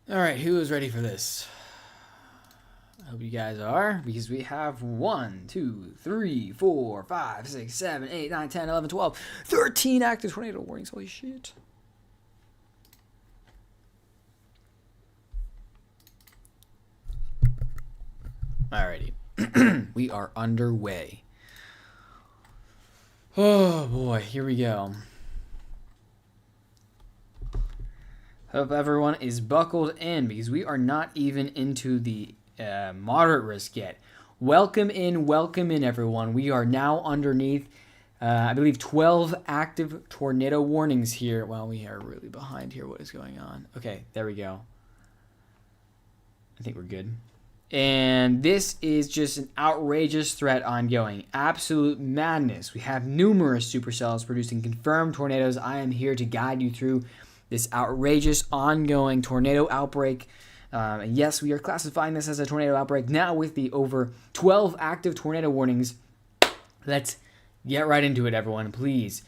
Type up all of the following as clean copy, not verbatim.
All right, who is ready for this? I hope you guys are, because we have 1, 2, 3, 4, 5, 6, 7, 8, 9, 10, 11, 12, 13 active tornado warnings. Holy shit. Alrighty. We are underway. Oh boy, here we go. Hope everyone is buckled in, because we are not even into the moderate risk yet. Welcome in, everyone. We are now underneath, I believe, 12 active tornado warnings here. Well, we are really behind here. What is going on? Okay, there we go. I think we're good. And this is just an outrageous threat ongoing. Absolute madness. We have numerous supercells producing confirmed tornadoes. I am here to guide you through this outrageous ongoing tornado outbreak. And yes, we are classifying this as a tornado outbreak now with the over 12 active tornado warnings. Let's get right into it, everyone. Please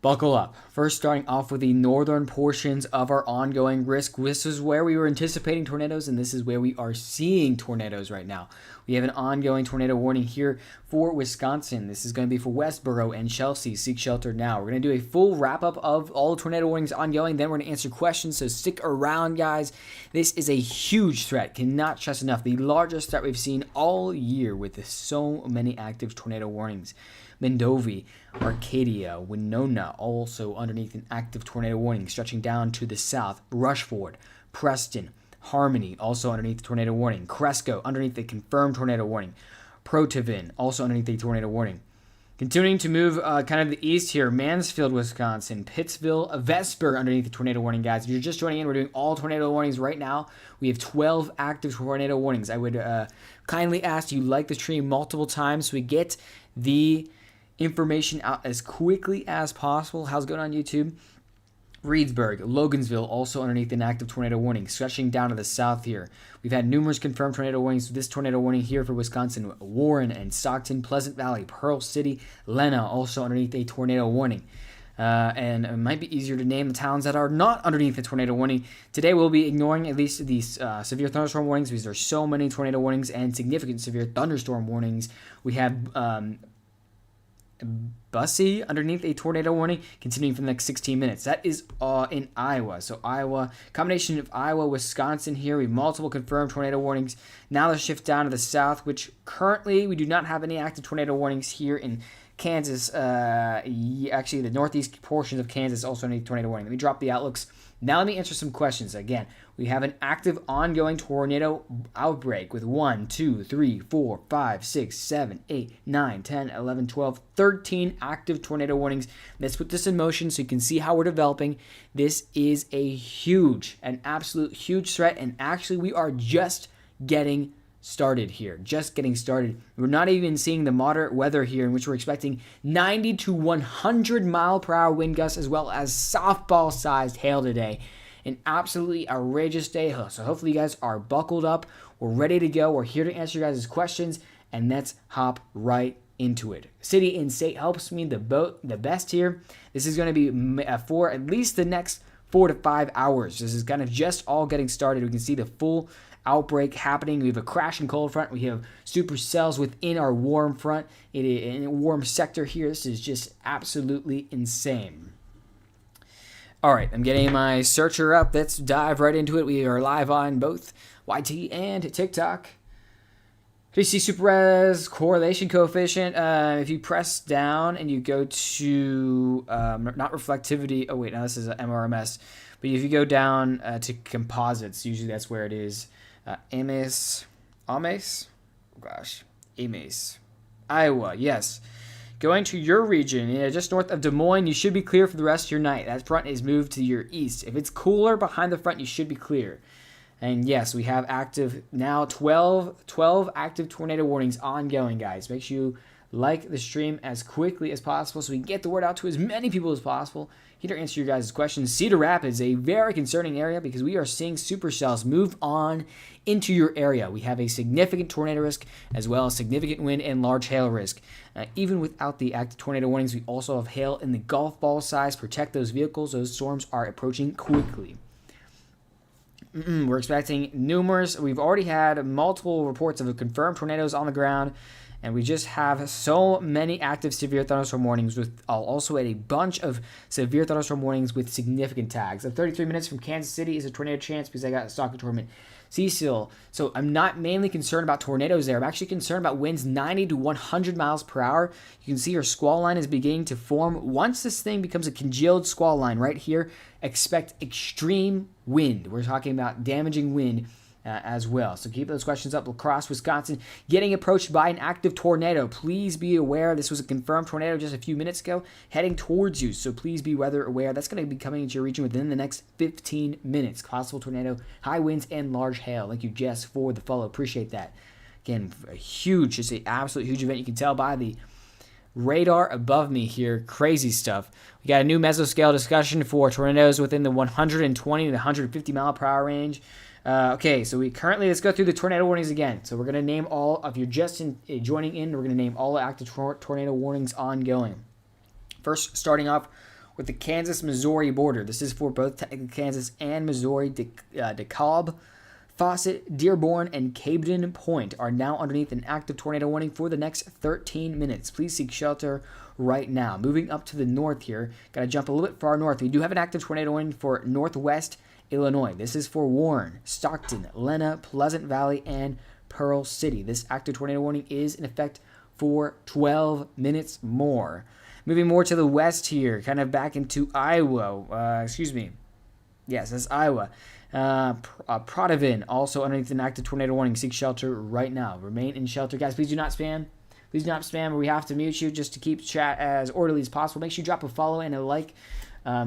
buckle up. First, starting off with the northern portions of our ongoing risk. This is where we were anticipating tornadoes, and this is where we are seeing tornadoes right now. We have an ongoing tornado warning here for Wisconsin. This is going to be for Westboro and Chelsea. Seek shelter now. We're going to do a full wrap-up of all tornado warnings ongoing. Then we're going to answer questions, so stick around, guys. This is a huge threat. Cannot stress enough. The largest threat we've seen all year with so many active tornado warnings. Mendovi, Arcadia, Winona, also underneath an active tornado warning, stretching down to the south. Rushford, Preston, Harmony, also underneath the tornado warning. Cresco, underneath the confirmed tornado warning. Protivin, also underneath the tornado warning. Continuing to move kind of the east here, Mansfield, Wisconsin, Pittsville, Vesper underneath the tornado warning, guys. If you're just joining in, we're doing all tornado warnings right now. We have 12 active tornado warnings. I would kindly ask you like the stream multiple times so we get the information out as quickly as possible. How's it going on YouTube? Reedsburg, Logansville, also underneath an active tornado warning, stretching down to the south here. We've had numerous confirmed tornado warnings. This tornado warning here for Wisconsin, Warren and Stockton, Pleasant Valley, Pearl City, Lena, also underneath a tornado warning. And it might be easier to name the towns that are not underneath the tornado warning. Today we'll be ignoring at least these severe thunderstorm warnings, because there are so many tornado warnings and significant severe thunderstorm warnings. We have Bussy underneath a tornado warning, continuing for the next 16 minutes. That is in Iowa. So Iowa, combination of Iowa, Wisconsin here. We have multiple confirmed tornado warnings. Now let's shift down to the south, which currently we do not have any active tornado warnings here in Kansas. Actually, the northeast portions of Kansas also need tornado warning. Let me drop the outlooks. Now let me answer some questions. Again, we have an active ongoing tornado outbreak with 1, 2, 3, 4, 5, 6, 7, 8, 9, 10, 11, 12, 13 active tornado warnings. Let's put this in motion so you can see how we're developing. This is an absolute huge threat, and actually we are just getting started here. Just getting started. We're not even seeing the moderate weather here, in which we're expecting 90 to 100 mile per hour wind gusts, as well as softball sized hail today. An absolutely outrageous day. So hopefully you guys are buckled up. We're ready to go. We're here to answer your guys' questions, and let's hop right into it. City and state helps me the best here. This is going to be for at least the next 4 to 5 hours. This is kind of just all getting started. We can see the full outbreak happening. We have a crashing cold front. We have supercells within our warm front. In a warm sector here. This is just absolutely insane. All right, I'm getting my searcher up. Let's dive right into it. We are live on both YT and TikTok. PC Super Res correlation coefficient. If you press down and you go to not reflectivity. Oh wait, now this is a MRMS. But if you go down to composites, usually that's where it is. Ames, Iowa. Yes. Going to your region, just north of Des Moines, you should be clear for the rest of your night. That front is moved to your east. If it's cooler behind the front, you should be clear. And yes, we have active now 12 active tornado warnings ongoing, guys. Make sure you like the stream as quickly as possible so we can get the word out to as many people as possible. Here to answer your guys' questions. Cedar Rapids, a very concerning area because we are seeing supercells move on into your area. We have a significant tornado risk as well as significant wind and large hail risk. Even without the active tornado warnings, we also have hail in the golf ball size. Protect those vehicles. Those storms are approaching quickly. We're expecting numerous. We've already had multiple reports of confirmed tornadoes on the ground, and we just have so many active severe thunderstorm warnings with also a bunch of severe thunderstorm warnings with significant tags. At 33 minutes from Kansas City is a tornado chance because I got a stalker torment. Cecil. So I'm not mainly concerned about tornadoes there. I'm actually concerned about winds 90 to 100 miles per hour. You can see our squall line is beginning to form. Once this thing becomes a congealed squall line right here, expect extreme wind. We're talking about damaging wind as well. So keep those questions up. La Crosse, Wisconsin, getting approached by an active tornado. Please be aware this was a confirmed tornado just a few minutes ago heading towards you. So please be weather aware. That's going to be coming into your region within the next 15 minutes. Possible tornado, high winds, and large hail. Thank you, Jess, for the follow. Appreciate that. Again, a huge, just an absolute huge event. You can tell by the radar above me here. Crazy stuff. We got a new mesoscale discussion for tornadoes within the 120 to 150 mile per hour range. Okay, so let's go through the tornado warnings again. So we're going to name all, if you're just joining in, we're going to name all the active tornado warnings ongoing. First, starting off with the Kansas-Missouri border. This is for both Kansas and Missouri. DeKalb, Fawcett, Dearborn, and Cabeden Point are now underneath an active tornado warning for the next 13 minutes. Please seek shelter right now. Moving up to the north here, got to jump a little bit far north. We do have an active tornado warning for northwest Illinois. This is for Warren, Stockton, Lena, Pleasant Valley, and Pearl City. This active tornado warning is in effect for 12 minutes more. Moving more to the west here, kind of back into Iowa. Yes, that's Iowa. Protivin, also underneath an active tornado warning. Seek shelter right now. Remain in shelter. Guys, please do not spam. Please do not spam, or we have to mute you just to keep chat as orderly as possible. Make sure you drop a follow and a like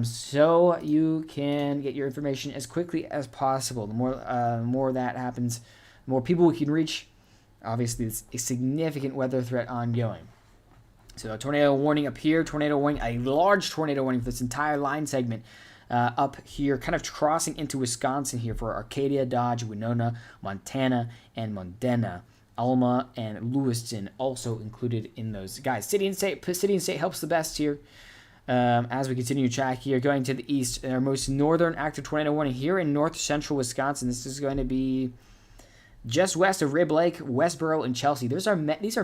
so you can get your information as quickly as possible. The more that happens, the more people we can reach. Obviously, it's a significant weather threat ongoing. So a tornado warning up here, tornado warning, a large tornado warning for this entire line segment up here, kind of crossing into Wisconsin here for Arcadia, Dodge, Winona, Montana, and Modena. Alma and Lewiston also included in those. Guys, City and State helps the best here. As we continue to track here, going to the east, our most northern active tornado warning here in north central Wisconsin. This is going to be just west of Rib Lake, Westboro, and Chelsea. These are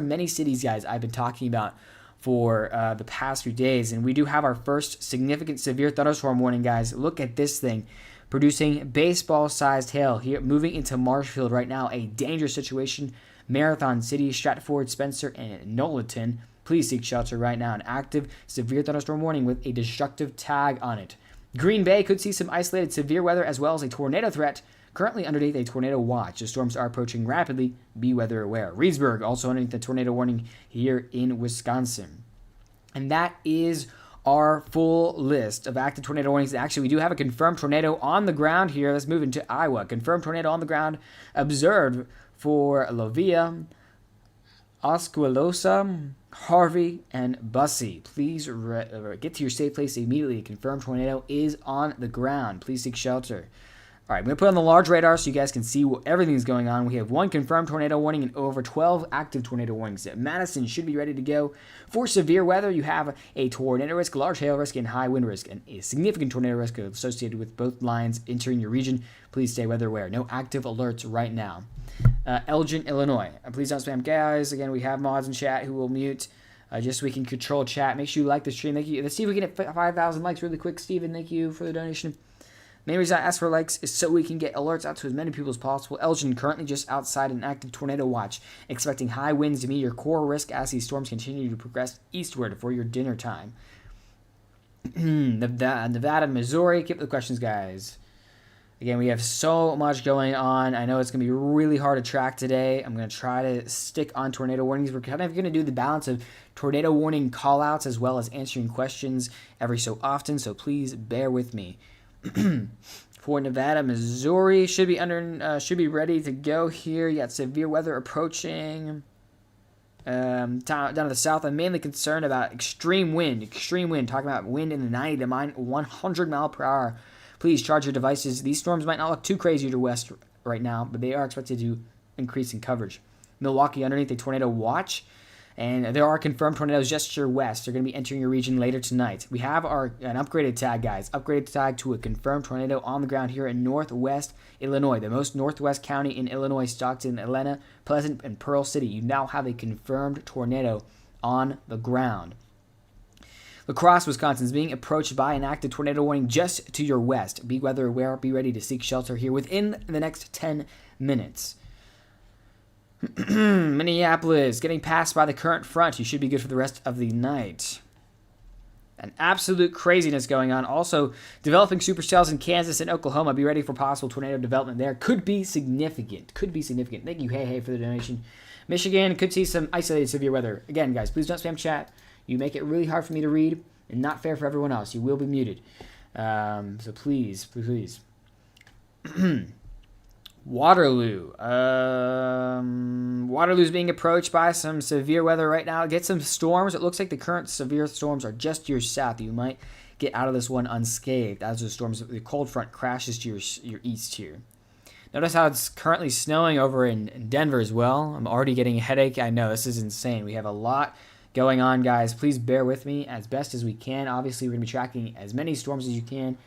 many cities, guys, I've been talking about for the past few days. And we do have our first significant severe thunderstorm warning, guys. Look at this thing. Producing baseball-sized hail here, moving into Marshfield right now. A dangerous situation. Marathon City, Stratford, Spencer, and Knowlton. Please seek shelter right now. An active severe thunderstorm warning with a destructive tag on it. Green Bay could see some isolated severe weather as well as a tornado threat. Currently underneath a tornado watch. The storms are approaching rapidly. Be weather aware. Reedsburg also underneath the tornado warning here in Wisconsin. And that is our full list of active tornado warnings. Actually, we do have a confirmed tornado on the ground here. Let's move into Iowa. Confirmed tornado on the ground observed for Lovia, Oskaloosa, Harvey, and Bussy. Please get to your safe place immediately. A confirmed tornado is on the ground. Please seek shelter. All right, I'm going to put on the large radar so you guys can see what everything's going on. We have one confirmed tornado warning and over 12 active tornado warnings. Madison should be ready to go. For severe weather, you have a tornado risk, large hail risk, and high wind risk, and a significant tornado risk associated with both lines entering your region. Please stay weather aware. No active alerts right now. Elgin, Illinois. Please don't spam, guys. Again, we have mods in chat who will mute just so we can control chat. Make sure you like the stream. Thank you. Let's see if we can hit 5,000 likes really quick. Steven, thank you for the donation. Main reason I ask for likes is so we can get alerts out to as many people as possible. Elgin currently just outside an active tornado watch, expecting high winds to meet your core risk as these storms continue to progress eastward for your dinner time. Nevada, Missouri. Keep the questions, guys. Again, we have so much going on. I know it's going to be really hard to track today. I'm going to try to stick on tornado warnings. We're kind of going to do the balance of tornado warning callouts as well as answering questions every so often, so please bear with me. For Nevada, Missouri should be ready to go here. You got severe weather approaching. Down to the south, I'm mainly concerned about extreme wind. Talking about wind in the 90 to 100 mile per hour. Please charge your devices. These storms might not look too crazy to the west right now, but they are expected to increase in coverage. Milwaukee underneath a tornado watch. And there are confirmed tornadoes just to your west. They're going to be entering your region later tonight. We have an upgraded tag, guys. Upgraded tag to a confirmed tornado on the ground here in northwest Illinois, the most northwest county in Illinois, Stockton, Atlanta, Pleasant, and Pearl City. You now have a confirmed tornado on the ground. La Crosse, Wisconsin is being approached by an active tornado warning just to your west. Be weather aware. Be ready to seek shelter here within the next 10 minutes. Minneapolis, getting passed by the current front. You should be good for the rest of the night. An absolute craziness going on. Also, developing supercells in Kansas and Oklahoma. Be ready for possible tornado development there. Could be significant. Could be significant. Thank you, Hey, for the donation. Michigan could see some isolated severe weather. Again, guys, please don't spam chat. You make it really hard for me to read and not fair for everyone else. You will be muted. So please. Waterloo. Waterloo's being approached by some severe weather right now. Get some storms. It looks like the current severe storms are just to your south. You might get out of this one unscathed as the cold front crashes to your east here. Notice how it's currently snowing over in Denver as well. I'm already getting a headache. I know, this is insane. We have a lot going on, guys. Please bear with me as best as we can. Obviously, we're going to be tracking as many storms as you can.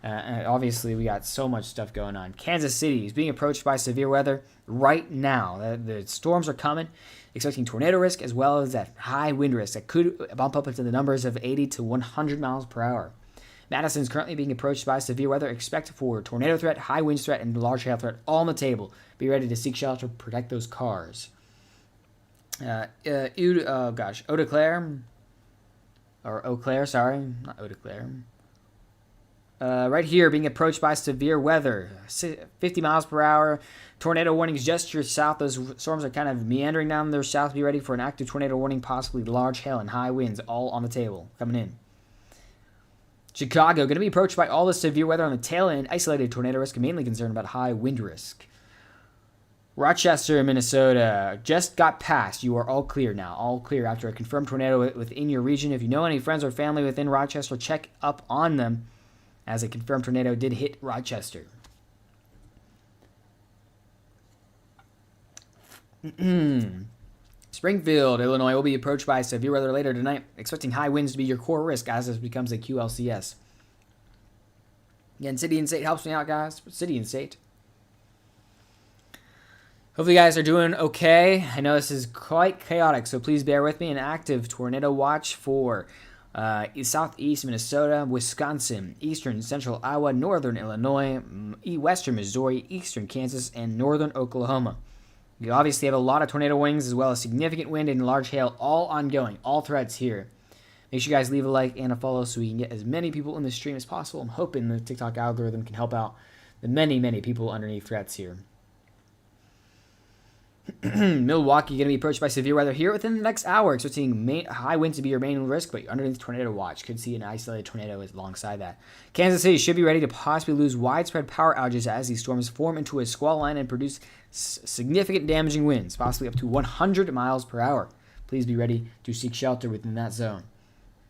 And obviously, we got so much stuff going on. Kansas City is being approached by severe weather right now. The storms are coming, expecting tornado risk as well as that high wind risk that could bump up into the numbers of 80 to 100 miles per hour. Madison is currently being approached by severe weather. Expect for tornado threat, high wind threat, and large hail threat all on the table. Be ready to seek shelter, protect those cars. Eau de Claire, or Eau Claire, sorry, not Eau de Claire. Right here, being approached by severe weather, 50 miles per hour. Tornado warnings just to your south. Those storms are kind of meandering down their south. Be ready for an active tornado warning, possibly large hail and high winds, all on the table coming in. Chicago, going to be approached by all the severe weather on the tail end. Isolated tornado risk, mainly concerned about high wind risk. Rochester, Minnesota, just got passed. You are all clear now. All clear after a confirmed tornado within your region. If you know any friends or family within Rochester, check up on them, as a confirmed tornado did hit Rochester. Springfield, Illinois will be approached by severe weather later tonight, expecting high winds to be your core risk as this becomes a QLCS. Again, city and state helps me out, guys. City and state. Hopefully you guys are doing okay. I know this is quite chaotic, so please bear with me. An active tornado watch for southeast Minnesota, Wisconsin, eastern central Iowa, northern Illinois, western Missouri, eastern Kansas, and northern Oklahoma. You obviously have a lot of tornado warnings as well as significant wind and large hail, all ongoing, all threats here. Make sure you guys leave a like and a follow so we can get as many people in the stream as possible. I'm hoping the TikTok algorithm can help out the many people underneath threats here. Milwaukee going to be approached by severe weather here within the next hour. Expecting high winds to be your main risk, but underneath tornado watch. Could see an isolated tornado alongside that. Kansas City should be ready to possibly lose widespread power outages as these storms form into a squall line and produce significant damaging winds, possibly up to 100 miles per hour. Please be ready to seek shelter within that zone.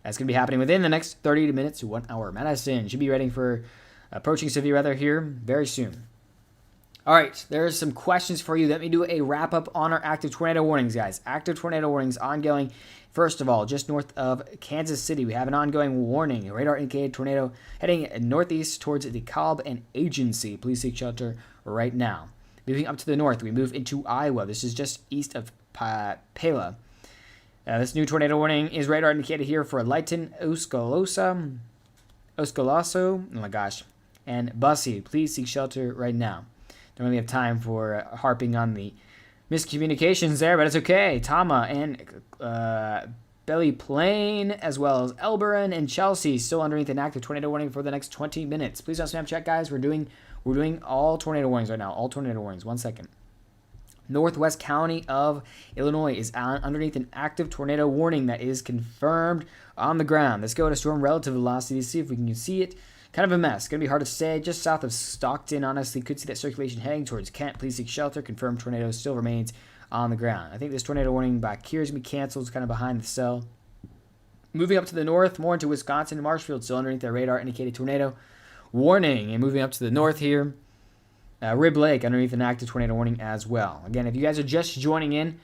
That's going to be happening within the next 30 minutes to 1 hour. Madison should be ready for approaching severe weather here very soon. All right, there's some questions for you. Let me do a wrap-up on our active tornado warnings, guys. Active tornado warnings ongoing. First of all, just north of Kansas City, we have an ongoing warning. A radar-indicated tornado heading northeast towards DeKalb and Agency. Please seek shelter right now. Moving up to the north, we move into Iowa. This is just east of Pella. This new tornado warning is radar indicated here for Lighton, Oskaloosa, oh my gosh, and Bussy. Please seek shelter right now. Don't really have time for harping on the miscommunications there, but it's okay. Tama and Belly Plain, as well as Elberon and Chelsea, still underneath an active tornado warning for the next 20 minutes. Please don't spam chat, guys. We're doing all tornado warnings right now. All tornado warnings. 1 second. Northwest County of Illinois is underneath an active tornado warning that is confirmed on the ground. Let's go to storm relative velocity to see if we can see it. Kind of a mess. Going to be hard to say. Just south of Stockton, honestly, could see that circulation heading towards Kent. Please seek shelter. Confirmed tornado still remains on the ground. I think this tornado warning back here is going to be canceled. It's kind of behind the cell. Moving up to the north, more into Wisconsin and Marshfield, still underneath their radar indicated tornado warning. And moving up to the north here, Rib Lake underneath an active tornado warning as well. Again, if you guys are just joining in,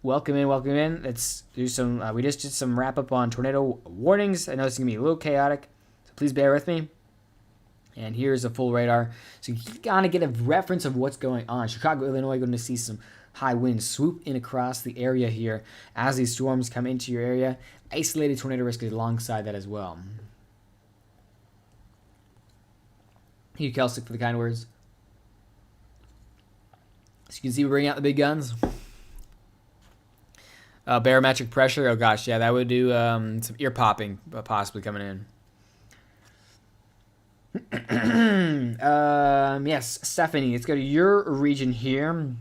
Welcome in, welcome in. Let's do some, we just did some wrap up on tornado warnings. I know it's going to be a little chaotic, so please bear with me. And here's a full radar. So you kind of get a reference of what's going on. Chicago, Illinois, going to see some high winds swoop in across the area here as these storms come into your area. Isolated tornado risk is alongside that as well. Thank you, Kelsick, for the kind words. So you can see we're bringing out the big guns. Barometric pressure. Oh gosh, yeah, that would do some ear popping possibly coming in. Yes, Stephanie, let's go to your region here.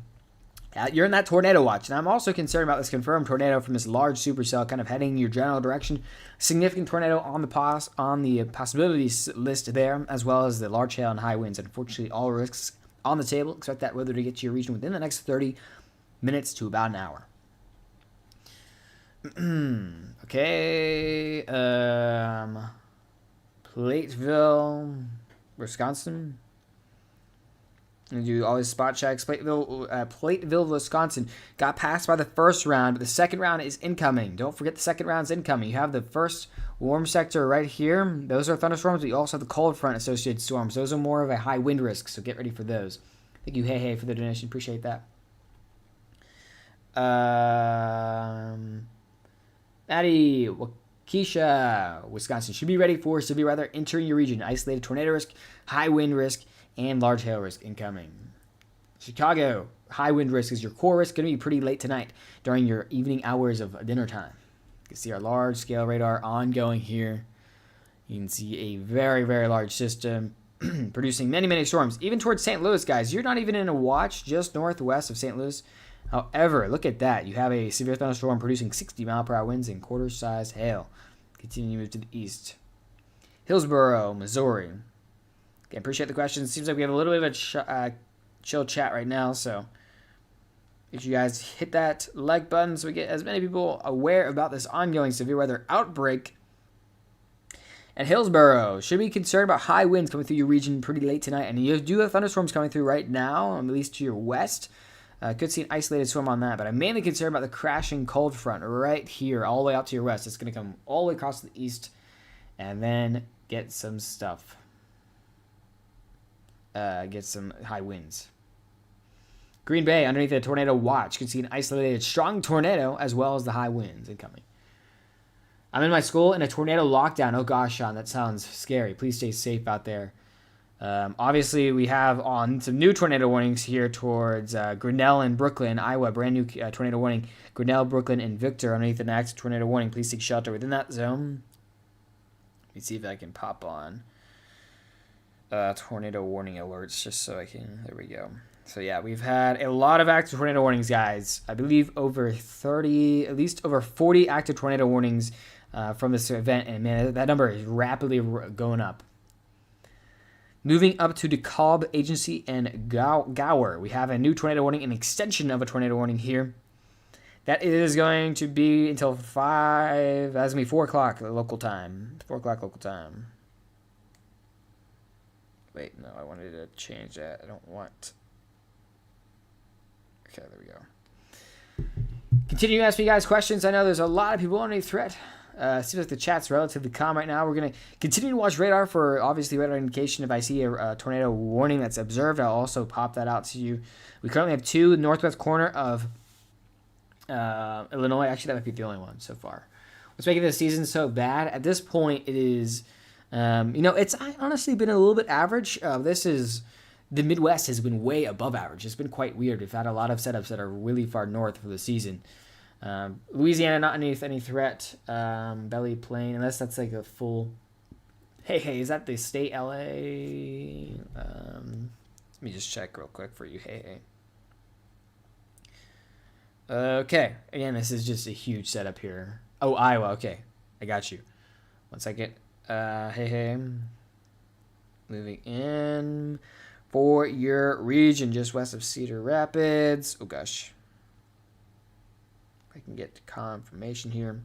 You're in that tornado watch, and I'm also concerned about this confirmed tornado from this large supercell kind of heading your general direction. Significant tornado on the possibilities list there, as well as the large hail and high winds. Unfortunately, all risks on the table. Expect that weather to get to your region within the next 30 minutes to about an hour. Okay, Plateville, Wisconsin. And do all these spot checks. Plateville, Wisconsin got passed by the first round, but the second round is incoming. Don't forget the second round's incoming. You have the first warm sector right here. Those are thunderstorms, but you also have the cold front associated storms. Those are more of a high wind risk, so get ready for those. Thank you, hey, for the donation. Appreciate that. Maddie, Waukesha, Wisconsin should be ready for severe weather entering your region. Isolated tornado risk, high wind risk, and large hail risk incoming. Chicago, high wind risk is your core risk. Going to be pretty late tonight during your evening hours of dinner time. You can see our large scale radar ongoing here. You can see a very, very large system producing many, many storms. Even towards St. Louis, guys. You're not even in a watch just northwest of St. Louis. However, look at that. You have a severe thunderstorm producing 60-mile-per-hour winds and quarter-sized hail. Continue to move to the east. Hillsboro, Missouri. Okay, appreciate the questions. Seems like we have a little bit of a chill chat right now, so if you guys hit that like button so we get as many people aware about this ongoing severe weather outbreak. And Hillsboro, should be concerned about high winds coming through your region pretty late tonight. And you do have thunderstorms coming through right now, at least to your west. Could see an isolated storm on that, but I'm mainly concerned about the crashing cold front right here, all the way out to your west. It's going to come all the way across the east and then get some stuff. Get some high winds. Green Bay, underneath the tornado watch, you can see an isolated strong tornado as well as the high winds incoming. I'm in my school in a tornado lockdown. Oh gosh, Sean, that sounds scary. Please stay safe out there. Obviously, we have on some new tornado warnings here towards Grinnell and Brooklyn, Iowa. Brand new tornado warning. Grinnell, Brooklyn, and Victor underneath an active tornado warning. Please seek shelter within that zone. Let me see if I can pop on tornado warning alerts just so I can. There we go. So yeah, we've had a lot of active tornado warnings, guys. I believe over 30, at least over 40 active tornado warnings from this event. And man, that number is rapidly going up. Moving up to DeKalb Agency and Gower, we have a new tornado warning, an extension of a tornado warning here. That is going to be until 5, that's going to be 4 o'clock local time. 4 o'clock local time. Wait, no, I wanted to change that. I don't want. Okay, there we go. Continue to ask me guys questions. I know there's a lot of people under threat. Seems like the chat's relatively calm right now. We're going to continue to watch radar for, obviously, radar indication. If I see a tornado warning that's observed, I'll also pop that out to you. We currently have 2 northwest corner of Illinois. Actually, that might be the only one so far. What's making this season so bad? At this point, it is, it's honestly been a little bit average. The Midwest has been way above average. It's been quite weird. We've had a lot of setups that are really far north for the season. Louisiana not underneath any threat. Belly Plain, unless that's like a full. Hey, is that the state LA? Let me just check real quick for you. Hey. Okay, again, this is just a huge setup here. Oh, Iowa. Okay, I got you. 1 second. Hey. Moving in for your region, just west of Cedar Rapids. Oh gosh. I can get confirmation here.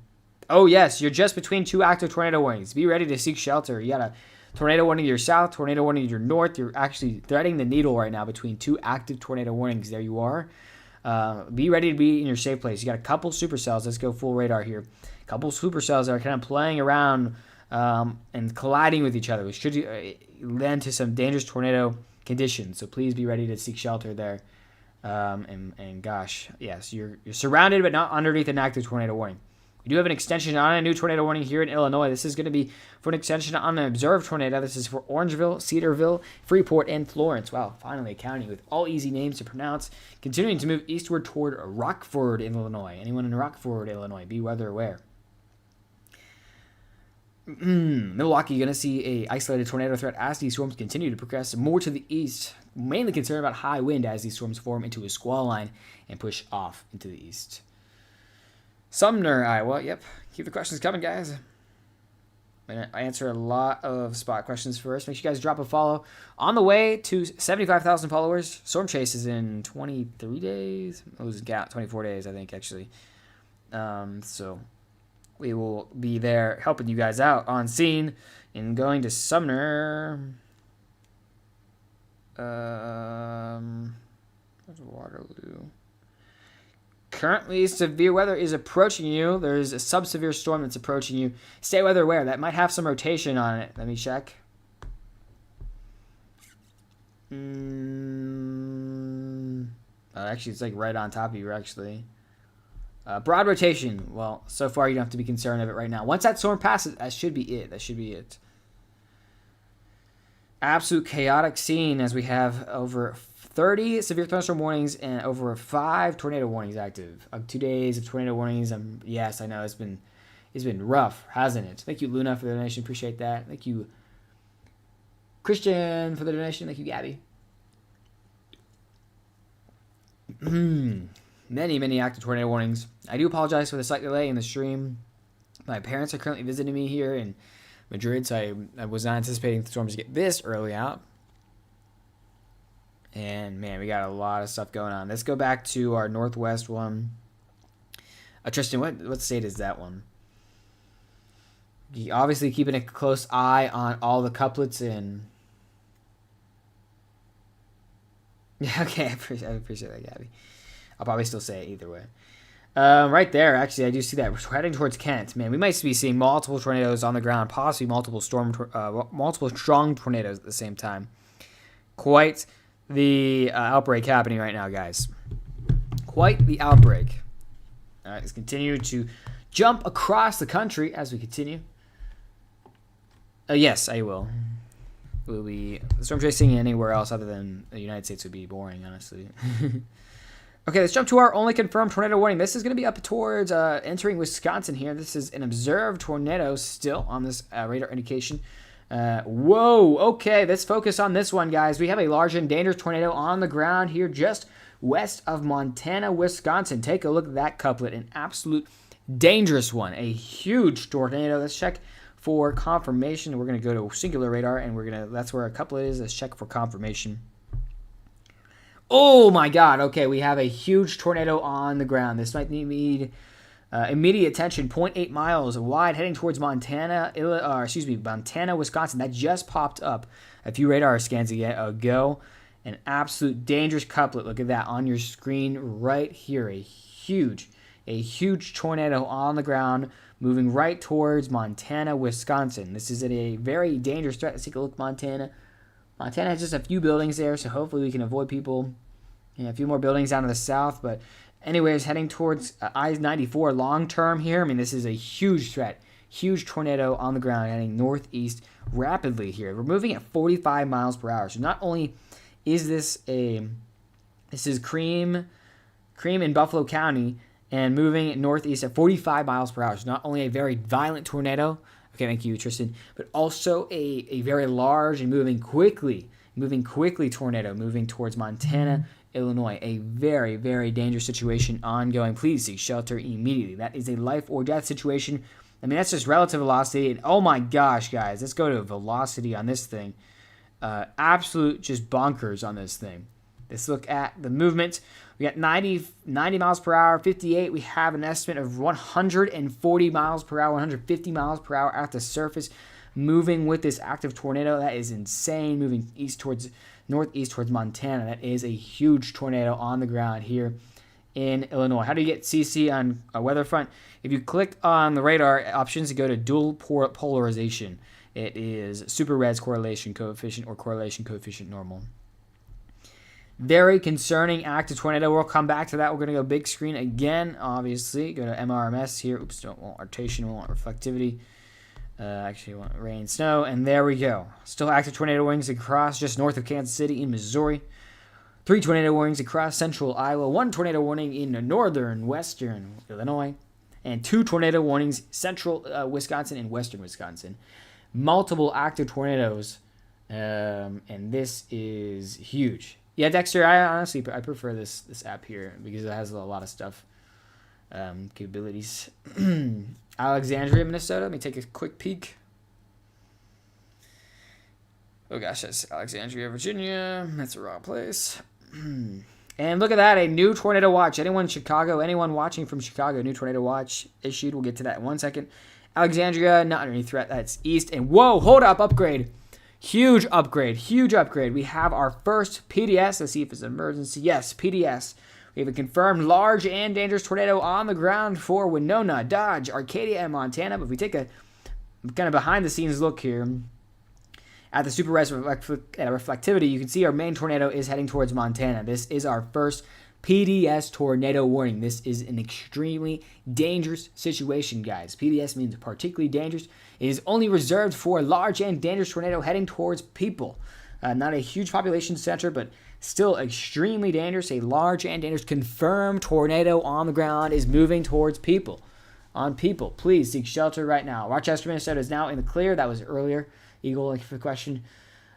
Oh, yes, you're just between 2 active tornado warnings. Be ready to seek shelter. You got a tornado warning to your south, tornado warning to your north. You're actually threading the needle right now between 2 active tornado warnings. There you are. Be ready to be in your safe place. You got a couple supercells. Let's go full radar here. A couple supercells that are kind of playing around and colliding with each other, which should lend to some dangerous tornado conditions. So please be ready to seek shelter there. And gosh, yes, you're surrounded but not underneath an active tornado warning. We do have an extension on a new tornado warning here in Illinois. This is going to be for an extension on an observed tornado. This is for Orangeville, Cedarville, Freeport, and Florence. Wow, finally a county with all easy names to pronounce. Continuing to move eastward toward Rockford, Illinois. Anyone in Rockford, Illinois, be weather aware. Milwaukee, going to see a isolated tornado threat as these storms continue to progress more to the east. Mainly concerned about high wind as these storms form into a squall line and push off into the east. Sumner, Iowa. Yep. Keep the questions coming, guys. I'm going to answer a lot of spot questions first. Make sure you guys drop a follow. On the way to 75,000 followers. Storm Chase is in 23 days. It was 24 days, I think, actually. So we will be there helping you guys out on scene and going to Sumner. Where's Waterloo? Currently, severe weather is approaching you. There's a sub-severe storm that's approaching you. Stay weather aware. That might have some rotation on it. Let me check. Actually, it's like right on top of you, actually. Broad rotation. Well, so far you don't have to be concerned of it right now. Once that storm passes, that should be it. That should be it. Absolute chaotic scene as we have over 30 severe thunderstorm warnings and over 5 tornado warnings active. 2 days of tornado warnings. Yes, I know it's been rough, hasn't it? Thank you, Luna, for the donation. Appreciate that. Thank you, Christian, for the donation. Thank you, Gabby. Many active tornado warnings. I do apologize for the slight delay in the stream. My parents are currently visiting me here in Madrid, so I was not anticipating the storms to get this early out. And, man, we got a lot of stuff going on. Let's go back to our northwest one. Tristan, what state is that one? Obviously keeping a close eye on all the couplets in. Yeah, okay, I appreciate that, Gabby. I'll probably still say it either way. Right there, actually, I do see that. We're heading towards Kent. Man, we might be seeing multiple tornadoes on the ground, possibly multiple strong tornadoes at the same time. Quite the outbreak happening right now, guys. Quite the outbreak. All right, let's continue to jump across the country as we continue. Yes, I will. We'll be storm chasing anywhere else other than the United States would be boring, honestly. Okay, let's jump to our only confirmed tornado warning. This is going to be up towards entering Wisconsin here. This is an observed tornado still on this radar indication. Whoa, okay, let's focus on this one, guys. We have a large and dangerous tornado on the ground here just west of Montana, Wisconsin. Take a look at that couplet, an absolute dangerous one, a huge tornado. Let's check for confirmation. We're going to go to singular radar, and that's where a couplet is. Let's check for confirmation. Oh my God, okay, we have a huge tornado on the ground. This might need immediate attention. 0.8 miles wide, heading towards Montana, Wisconsin. That just popped up a few radar scans ago. An absolute dangerous couplet. Look at that on your screen right here. A huge tornado on the ground moving right towards Montana, Wisconsin. This is a very dangerous threat. Let's take a look at Montana. Montana has just a few buildings there, so hopefully we can avoid people. A few more buildings down to the south, but anyways, heading towards I-94 long term here. I mean, this is a huge threat. Huge tornado on the ground heading northeast rapidly here. We're moving at 45 miles per hour. So not only is this is Cream in Buffalo County and moving northeast at 45 miles per hour. So not only a very violent tornado, okay, thank you, Tristan, but also a very large and moving quickly tornado moving towards Montana, Illinois. A very, very dangerous situation ongoing. Please seek shelter immediately. That is a life or death situation. I mean, that's just relative velocity. And oh my gosh, guys, let's go to velocity on this thing. Absolute just bonkers on this thing. Let's look at the movement. We got 90 miles per hour, 58. We have an estimate of 140 miles per hour, 150 miles per hour at the surface, moving with this active tornado. That is insane. Moving northeast towards Montana. That is a huge tornado on the ground here in Illinois. How do you get CC on a weather front? If you click on the radar options, you go to dual polarization. It is super res correlation coefficient or correlation coefficient normal. Very concerning active tornado. We'll come back to that. We're going to go big screen again, obviously. Go to MRMS here. Oops, don't want rotation. We want reflectivity. Actually, we want rain, snow. And there we go. Still active tornado warnings across just north of Kansas City in Missouri. 3 tornado warnings across central Iowa. 1 tornado warning in northern western Illinois. And 2 tornado warnings central Wisconsin and western Wisconsin. Multiple active tornadoes. And this is huge. Yeah, Dexter, I prefer this app here because it has a lot of stuff, capabilities. Alexandria, Minnesota. Let me take a quick peek. Oh gosh, that's Alexandria, Virginia. That's the wrong place. And look at that, a new tornado watch. Anyone in Chicago, anyone watching from Chicago, new tornado watch issued. We'll get to that in 1 second. Alexandria, not under any threat. That's east. And whoa, hold up, upgrade. Huge upgrade. We have our first PDS. Let's see if it's an emergency. Yes, PDS. We have a confirmed large and dangerous tornado on the ground for Winona, Dodge, Arcadia, and Montana. But if we take a kind of behind-the-scenes look here at the super res reflectivity, you can see our main tornado is heading towards Montana. This is our first PDS tornado warning. This is an extremely dangerous situation, guys. PDS means particularly dangerous. It is only reserved for large and dangerous tornado heading towards people. Not a huge population center, but still extremely dangerous. A large and dangerous confirmed tornado on the ground is moving towards people. On people, please seek shelter right now. Rochester, Minnesota is now in the clear. That was earlier. Eagle, for the question.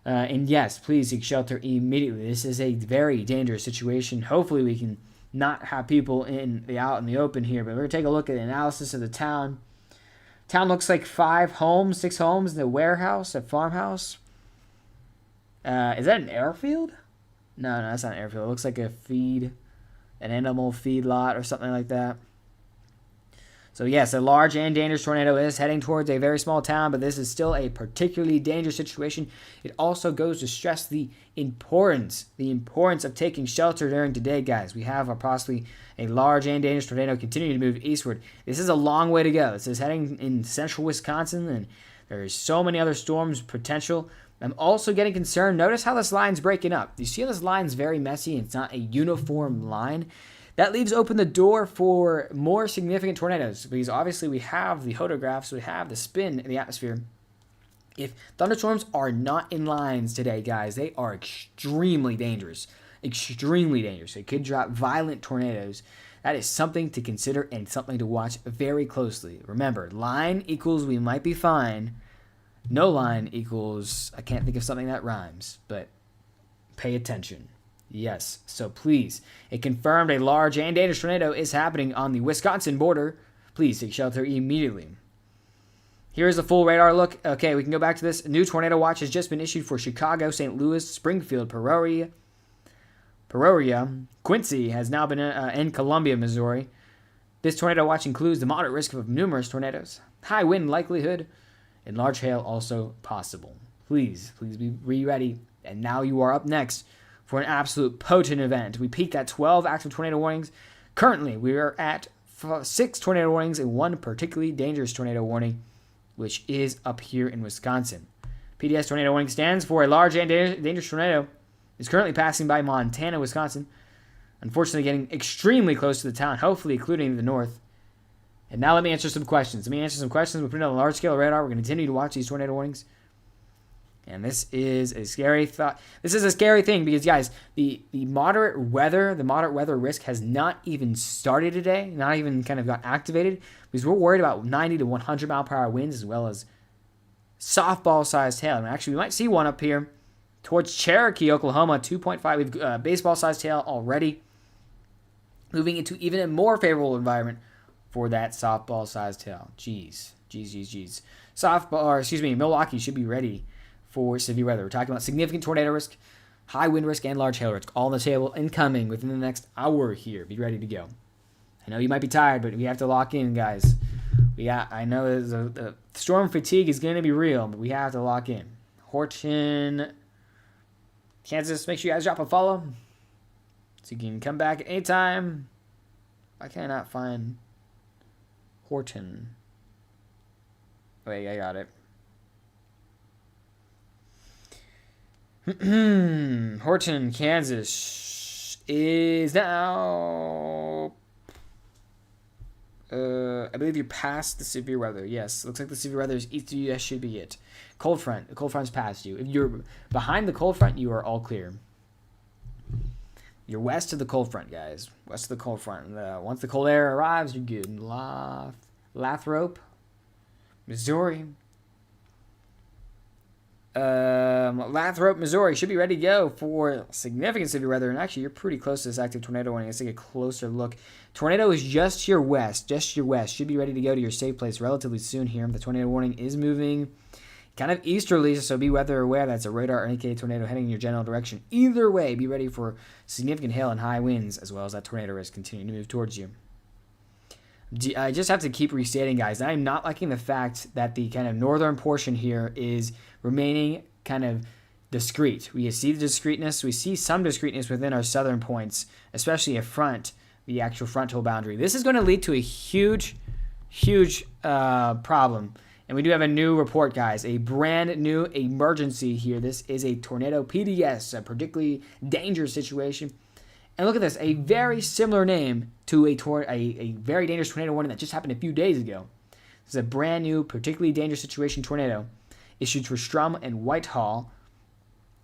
And yes, please seek shelter immediately. This is a very dangerous situation. Hopefully we can not have people out in the open here, but we're going to take a look at the analysis of the town. Town looks like 6 homes, the warehouse, a farmhouse. Is that an airfield? No, that's not an airfield. It looks like an animal feed lot or something like that. So yes, a large and dangerous tornado is heading towards a very small town, but this is still a particularly dangerous situation. It also goes to stress the importance of taking shelter during today, guys. We have possibly a large and dangerous tornado continuing to move eastward. This is a long way to go. This is heading in central Wisconsin, and there's so many other storms potential. I'm also getting concerned. Notice how this line's breaking up. You see how this line's very messy and it's not a uniform line? That leaves open the door for more significant tornadoes because obviously we have the photographs, we have the spin in the atmosphere. If thunderstorms are not in lines today, guys, they are extremely dangerous. Extremely dangerous. They could drop violent tornadoes. That is something to consider and something to watch very closely. Remember, line equals we might be fine. No line equals I can't think of something that rhymes, but pay attention. Yes, so please, it confirmed a large and dangerous tornado is happening on the Wisconsin border. Please take shelter immediately. Here's the full radar look. Okay, we can go back to this. A new tornado watch has just been issued for Chicago, St. Louis, Springfield, Peoria. Quincy has now been in Columbia, Missouri. This tornado watch includes the moderate risk of numerous tornadoes, high wind likelihood, and large hail also possible. Please be ready. And now you are up next for an absolute potent event. We peaked at 12 active tornado warnings. Currently, we are at 6 tornado warnings and 1 particularly dangerous tornado warning, which is up here in Wisconsin. PDS tornado warning stands for a large and dangerous tornado. It's currently passing by Montana, Wisconsin. Unfortunately, getting extremely close to the town, hopefully including the north. And now let me answer some questions. We put it on a large-scale radar. We're going to continue to watch these tornado warnings. And this is a scary thought. This is a scary thing because, guys, the moderate weather risk has not even started today, not even kind of got activated, because we're worried about 90 to 100 mile per hour winds as well as softball-sized hail. And actually, we might see one up here towards Cherokee, Oklahoma, 2.5. We've baseball-sized hail already, moving into even a more favorable environment for that softball-sized hail. Jeez. Milwaukee should be ready for severe weather. We're talking about significant tornado risk, high wind risk, and large hail risk all on the table incoming within the next hour here. Be ready to go. I know you might be tired, but we have to lock in, guys. I know the storm fatigue is going to be real, but we have to lock in. Horton, Kansas, make sure you guys drop a follow so you can come back at any time. Why can I not find Horton? Wait, I got it. Horton, Kansas is now... I believe you're past the severe weather. Yes, looks like the severe weather is east of you. That should be it. Cold front. The cold front's past you. If you're behind the cold front, you are all clear. You're west of the cold front, guys. West of the cold front. Once the cold air arrives, you're good. Lathrop, Missouri. Lathrop, Missouri should be ready to go for significant severe weather. And actually, you're pretty close to this active tornado warning. Let's take a closer look. Tornado is just your west. Just your west. Should be ready to go to your safe place relatively soon here. The tornado warning is moving kind of easterly, so be weather aware. That's a radar or indicated tornado heading in your general direction. Either way, be ready for significant hail and high winds, as well as that tornado risk continuing to move towards you. I just have to keep restating, guys. I'm not liking the fact that the kind of northern portion here is remaining kind of discrete. We see the discreteness. We see some discreteness within our southern points, especially at front, the actual frontal boundary. This is going to lead to a huge problem. And we do have a new report, guys. A brand new emergency here. This is a tornado PDS, a particularly dangerous situation. And look at this, a very similar name to a very dangerous tornado warning that just happened a few days ago. This is a brand new, particularly dangerous situation tornado issued for Strum and Whitehall,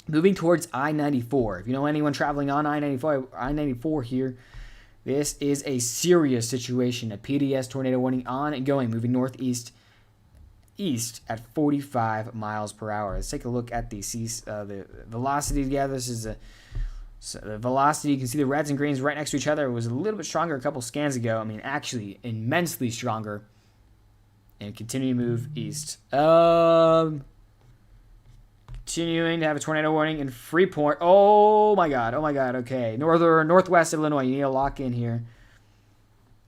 moving towards I-94. If you know anyone traveling on I-94 here, this is a serious situation. A PDS tornado warning on and going, moving northeast east at 45 miles per hour. Let's take a look at the velocity together. This is the velocity. You can see the reds and greens right next to each other. It was a little bit stronger a couple scans ago. I mean, actually immensely stronger. And continue to move east. Continuing to have a tornado warning in Freeport. Oh my god. Okay. Northwest Illinois. You need to lock in here.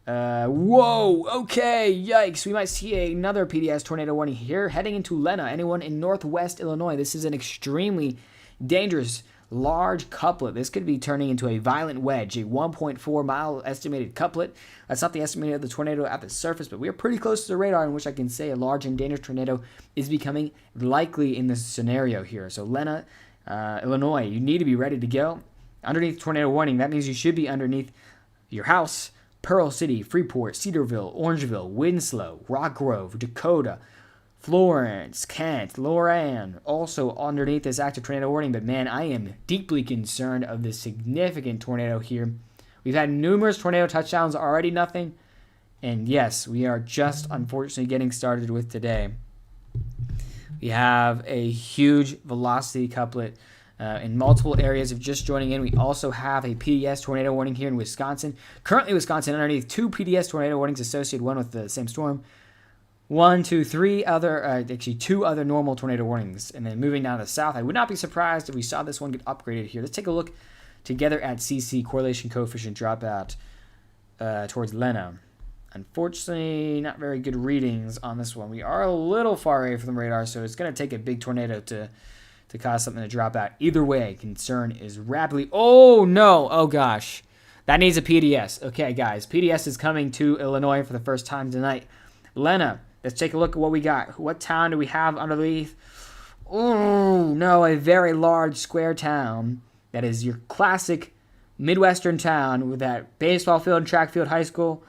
Whoa. Okay. Yikes. We might see another PDS tornado warning here heading into Lena. Anyone in Northwest Illinois? This is an extremely dangerous large couplet. This could be turning into a violent wedge, a 1.4 mile estimated couplet. That's not the estimate of the tornado at the surface, but we are pretty close to the radar in which I can say a large and dangerous tornado is becoming likely in this scenario here. So Lena, Illinois, you need to be ready to go. Underneath tornado warning, that means you should be underneath your house, Pearl City, Freeport, Cedarville, Orangeville, Winslow, Rock Grove, Dakota, Florence, Kent, Loran, also underneath this active tornado warning. But man, I am deeply concerned of this significant tornado here. We've had numerous tornado touchdowns, already nothing. And yes, we are just unfortunately getting started with today. We have a huge velocity couplet in multiple areas. Of just joining in, we also have a PDS tornado warning here in Wisconsin. Currently, Wisconsin underneath two PDS tornado warnings associated, one with the same storm. Two other normal tornado warnings. And then moving down to the south, I would not be surprised if we saw this one get upgraded here. Let's take a look together at CC, correlation coefficient dropout towards Lena. Unfortunately, not very good readings on this one. We are a little far away from the radar, so it's going to take a big tornado to cause something to drop out. Either way, concern is rapidly... Oh, no! Oh, gosh. That needs a PDS. Okay, guys. PDS is coming to Illinois for the first time tonight. Lena. Let's take a look at what we got. What town do we have underneath? Oh, no, a very large square town. That is your classic Midwestern town with that baseball field, track field, high school.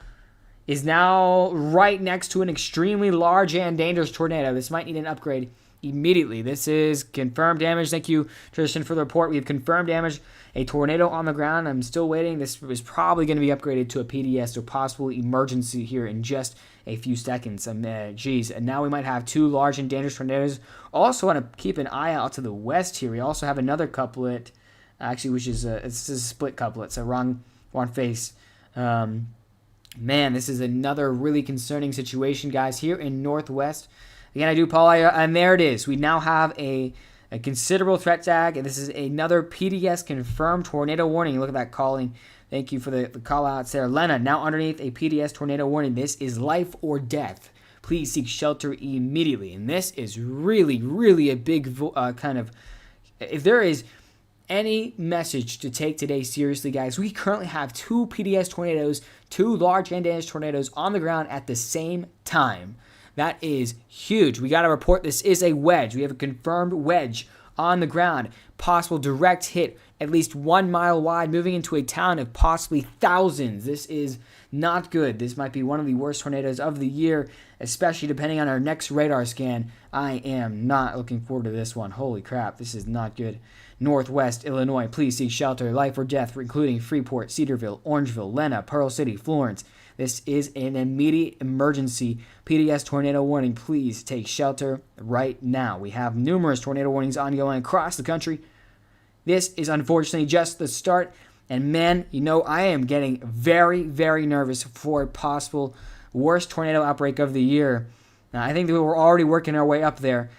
Is now right next to an extremely large and dangerous tornado. This might need an upgrade immediately. This is confirmed damage. Thank you, Tristan, for the report. We have confirmed damage. A tornado on the ground. I'm still waiting. This is probably going to be upgraded to a PDS or possible emergency here in just a few seconds. And now we might have two large and dangerous tornadoes. Also want to keep an eye out to the west here. We also have another couplet, actually, which is it's a split couplet. So wrong face. Man, this is another really concerning situation, guys, here in Northwest. Again, I do apologize, and there it is. We now have a considerable threat tag, and this is another PDS confirmed tornado warning. Look at that calling. Thank you for the call outs there. Lena, now underneath a PDS tornado warning. This is life or death. Please seek shelter immediately. And this is really, really a big kind of... If there is any message to take today seriously, guys. We currently have 2 PDS tornadoes, 2 large and dangerous tornadoes on the ground at the same time. That is huge. We got to report this is a wedge. We have a confirmed wedge on the ground. Possible direct hit at least 1 mile wide, moving into a town of possibly thousands. This is not good. This might be one of the worst tornadoes of the year, especially depending on our next radar scan. I am not looking forward to this one. Holy crap, this is not good. Northwest Illinois, please seek shelter. Life or death, including Freeport, Cedarville, Orangeville, Lena, Pearl City, Florence. This is an immediate emergency PDS tornado warning. Please take shelter right now. We have numerous tornado warnings ongoing across the country. This is unfortunately just the start. And man, I am getting very, very nervous for a possible worst tornado outbreak of the year. Now, I think that we're already working our way up there.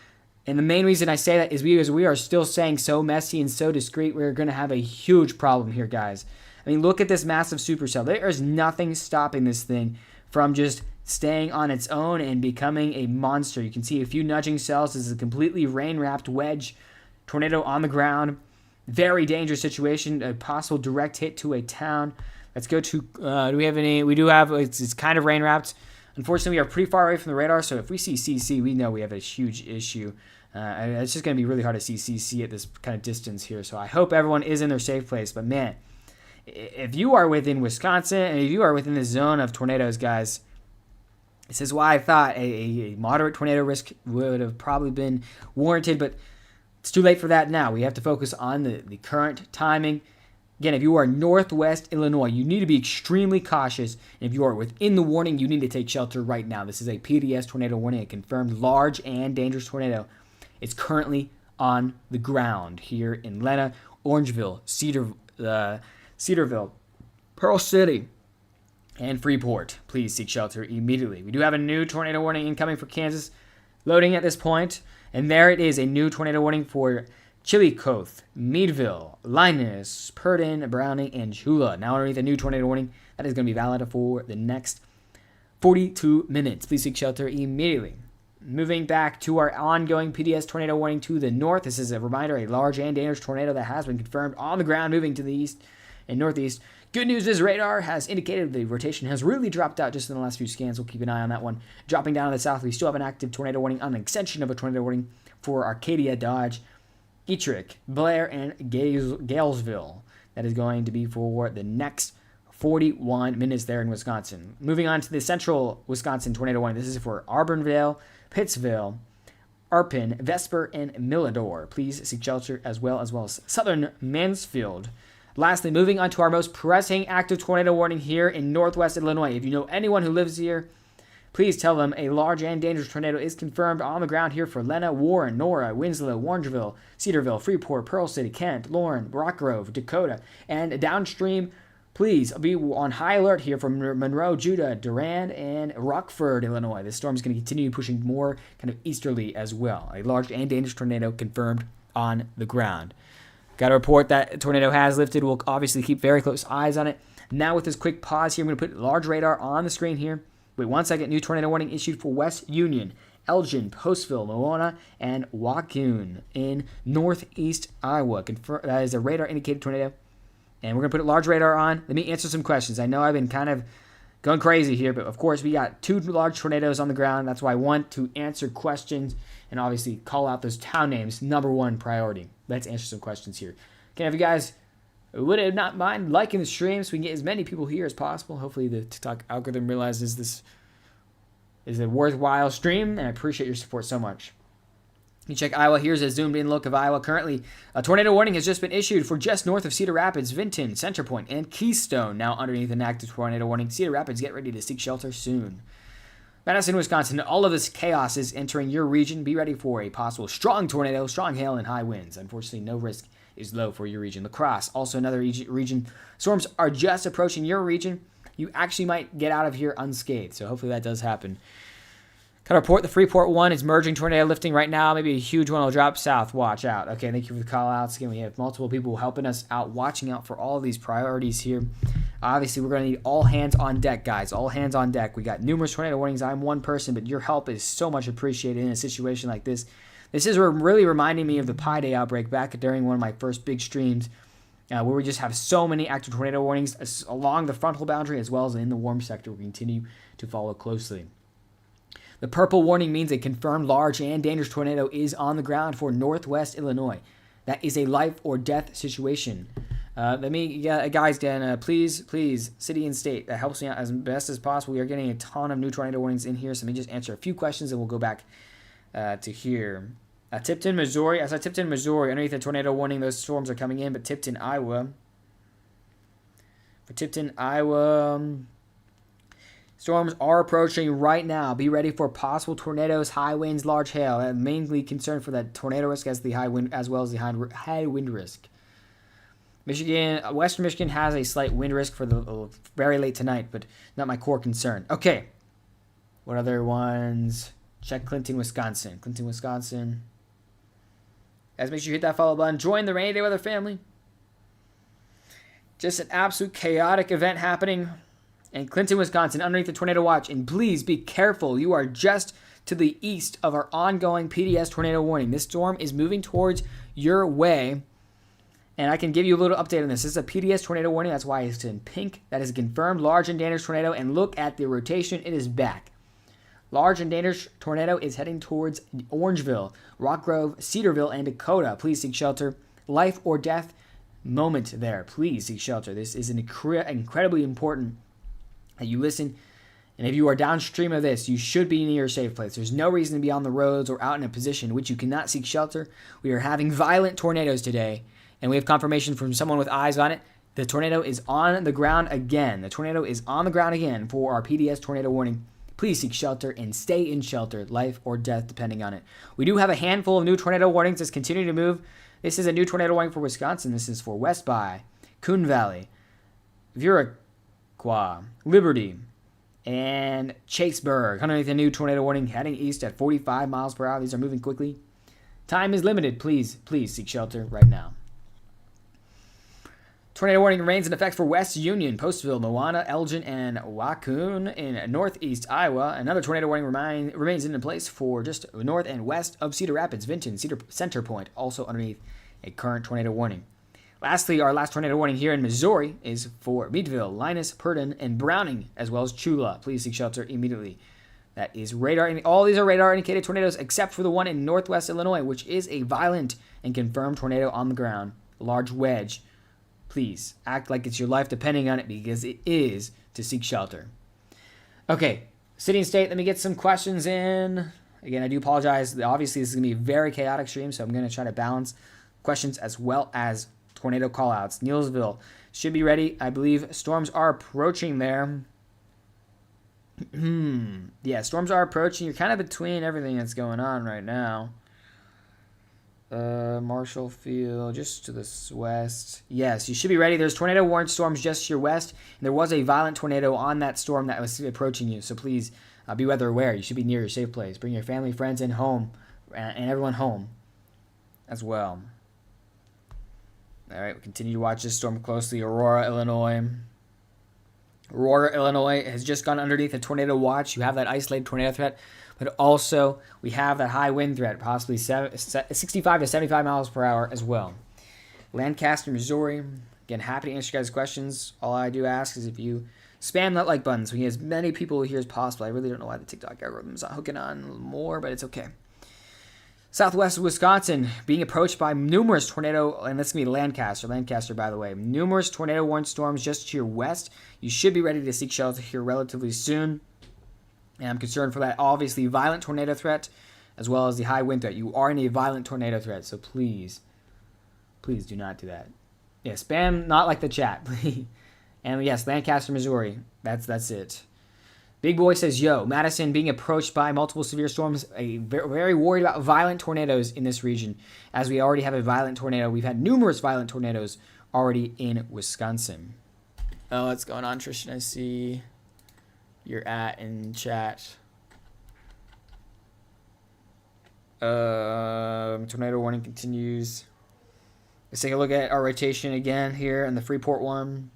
And the main reason I say that is because we are still staying so messy and so discreet. We're going to have a huge problem here, guys. I mean, look at this massive supercell. There is nothing stopping this thing from just staying on its own and becoming a monster. You can see a few nudging cells. This is a completely rain-wrapped wedge. Tornado on the ground. Very dangerous situation. A possible direct hit to a town. Let's go to, do we have any? We do have, it's kind of rain-wrapped. Unfortunately, we are pretty far away from the radar, so if we see CC, we know we have a huge issue. It's just going to be really hard to see CC at this kind of distance here, so I hope everyone is in their safe place. But man, if you are within Wisconsin, and if you are within the zone of tornadoes, guys, this is why I thought a moderate tornado risk would have probably been warranted, but it's too late for that now. We have to focus on the current timing. Again, if you are northwest Illinois, you need to be extremely cautious. And if you are within the warning, you need to take shelter right now. This is a PDS tornado warning, a confirmed large and dangerous tornado. It's currently on the ground here in Lena, Orangeville, Cedarville, Pearl City, and Freeport. Please seek shelter immediately. We do have a new tornado warning incoming for Kansas, loading at this point. And there it is, a new tornado warning for Chillicothe, Meadville, Linus, Purden, Browning, and Chula. Now underneath a new tornado warning that is going to be valid for the next 42 minutes. Please seek shelter immediately. Moving back to our ongoing PDS tornado warning to the north. This is a reminder, a large and dangerous tornado that has been confirmed on the ground moving to the east and northeast. Good news is radar has indicated the rotation has really dropped out just in the last few scans. We'll keep an eye on that one. Dropping down to the south, we still have an active tornado warning on an extension of a tornado warning for Arcadia, Dodge, Ettrick, Blair, and Galesville. That is going to be for the next 41 minutes there in Wisconsin. Moving on to the central Wisconsin tornado warning. This is for Auburndale, Pittsville, Arpin, Vesper, and Millador. Please seek shelter as well as southern Mansfield. Lastly, moving on to our most pressing active tornado warning here in northwest Illinois. If you know anyone who lives here, please tell them a large and dangerous tornado is confirmed on the ground here for Lena, Warren, Nora, Winslow, Orangeville, Cedarville, Freeport, Pearl City, Kent, Lauren, Rock Grove, Dakota, and downstream. Please be on high alert here from Monroe, Judah, Durand, and Rockford, Illinois. This storm is going to continue pushing more kind of easterly as well. A large and dangerous tornado confirmed on the ground. Got to report that tornado has lifted. We'll obviously keep very close eyes on it. Now with this quick pause here, I'm going to put large radar on the screen here. Wait 1 second. New tornado warning issued for West Union, Elgin, Postville, Moana, and Waccoon in northeast Iowa. That is a radar indicated tornado. And we're going to put a large radar on. Let me answer some questions. I know I've been kind of going crazy here, but of course we got 2 large tornadoes on the ground. That's why I want to answer questions and obviously call out those town names. Number 1 priority. Let's answer some questions here. Okay, if you guys would not mind liking the stream so we can get as many people here as possible. Hopefully the TikTok algorithm realizes this is a worthwhile stream, and I appreciate your support so much. You check Iowa. Here's a zoomed-in look of Iowa. Currently, a tornado warning has just been issued for just north of Cedar Rapids, Vinton, Centerpoint, and Keystone. Now underneath an active tornado warning. Cedar Rapids, get ready to seek shelter soon. Madison, Wisconsin, all of this chaos is entering your region. Be ready for a possible strong tornado, strong hail, and high winds. Unfortunately, no risk is low for your region. La Crosse, also another region. Storms are just approaching your region. You actually might get out of here unscathed, so hopefully that does happen. Can I report the Freeport one is merging tornado lifting right now. Maybe a huge one will drop south. Watch out. Okay, thank you for the call outs. Again, we have multiple people helping us out, watching out for all of these priorities here. Obviously, we're going to need all hands on deck, guys. All hands on deck. We got numerous tornado warnings. I'm one person, but your help is so much appreciated in a situation like this. This is really reminding me of the Pi Day outbreak back during one of my first big streams, where we just have so many active tornado warnings along the frontal boundary as well as in the warm sector. We continue to follow closely. The purple warning means a confirmed large and dangerous tornado is on the ground for northwest Illinois. That is a life or death situation. Guys, Dan, please, city and state, that helps me out as best as possible. We are getting a ton of new tornado warnings in here, so let me just answer a few questions and we'll go back to here. Tipton, Missouri. As I Tipton, Missouri, underneath the tornado warning, those storms are coming in, but Tipton, Iowa. For Tipton, Iowa, storms are approaching right now. Be ready for possible tornadoes, high winds, large hail. I'm mainly concerned for that tornado risk as well as the high wind risk. Western Michigan has a slight wind risk for the very late tonight, but not my core concern. Okay. What other ones? Check Clinton, Wisconsin. Guys, make sure you hit that follow button. Join the Rainy Day Weather family. Just an absolute chaotic event happening in Clinton, Wisconsin, underneath the tornado watch. And please be careful. You are just to the east of our ongoing PDS tornado warning. This storm is moving towards your way. And I can give you a little update on this. This is a PDS tornado warning. That's why it's in pink. That is a confirmed large and dangerous tornado. And look at the rotation. It is back. Large and dangerous tornado is heading towards Orangeville, Rock Grove, Cedarville, and Dakota. Please seek shelter. Life or death moment there. Please seek shelter. This is incredibly important that you listen. And if you are downstream of this, you should be near a safe place. There's no reason to be on the roads or out in a position in which you cannot seek shelter. We are having violent tornadoes today. And we have confirmation from someone with eyes on it. The tornado is on the ground again. For our PDS tornado warning. Please seek shelter and stay in shelter, life or death, depending on it. We do have a handful of new tornado warnings that's continuing to move. This is a new tornado warning for Wisconsin. This is for West by, Coon Valley, Viroqua, Liberty, and Chaseburg. Underneath a new tornado warning heading east at 45 miles per hour. These are moving quickly. Time is limited. Please seek shelter right now. Tornado warning remains in effect for West Union, Postville, Moana, Elgin, and Waccoon in northeast Iowa. Another tornado warning remains in place for just north and west of Cedar Rapids, Vinton, Center Point, also underneath a current tornado warning. Lastly, our last tornado warning here in Missouri is for Meadville, Linus, Purdon, and Browning, as well as Chula. Please seek shelter immediately. That is radar. All these are radar-indicated tornadoes except for the one in northwest Illinois, which is a violent and confirmed tornado on the ground, a large wedge. Please act like it's your life depending on it because it is to seek shelter. Okay, city and state, let me get some questions in. Again, I do apologize. Obviously, this is going to be a very chaotic stream, so I'm going to try to balance questions as well as tornado callouts. Neilsville should be ready. I believe storms are approaching there. Yeah, storms are approaching. You're kind of between everything that's going on right now. Marshall Field, just to the west. Yes, you should be ready. There's tornado warned storms just to your west. And there was a violent tornado on that storm that was approaching you. So please be weather aware. You should be near your safe place. Bring your family, friends, and home, and everyone home as well. All right, we continue to watch this storm closely. Aurora, Illinois. Aurora, Illinois has just gone underneath a tornado watch. You have that isolated tornado threat. But also, we have that high wind threat, possibly 65 to 75 miles per hour as well. Lancaster, Missouri. Again, happy to answer you guys' questions. All I do ask is if you spam that like button so we get as many people here as possible. I really don't know why the TikTok algorithm's not hooking on more, but it's okay. Southwest Wisconsin being approached by numerous tornado, and that's going to be Lancaster, by the way. Numerous tornado warned storms just to your west. You should be ready to seek shelter here relatively soon. And I'm concerned for that, obviously, violent tornado threat, as well as the high wind threat. You are in a violent tornado threat, so please do not do that. Yeah, spam, not like the chat, please. And yes, Lancaster, Missouri. That's it. Big Boy says, yo, Madison being approached by multiple severe storms. Very worried about violent tornadoes in this region, as we already have a violent tornado. We've had numerous violent tornadoes already in Wisconsin. Oh, what's going on, Tristan? I see you're in chat. Tornado warning continues. Let's take a look at our rotation again here in the Freeport one.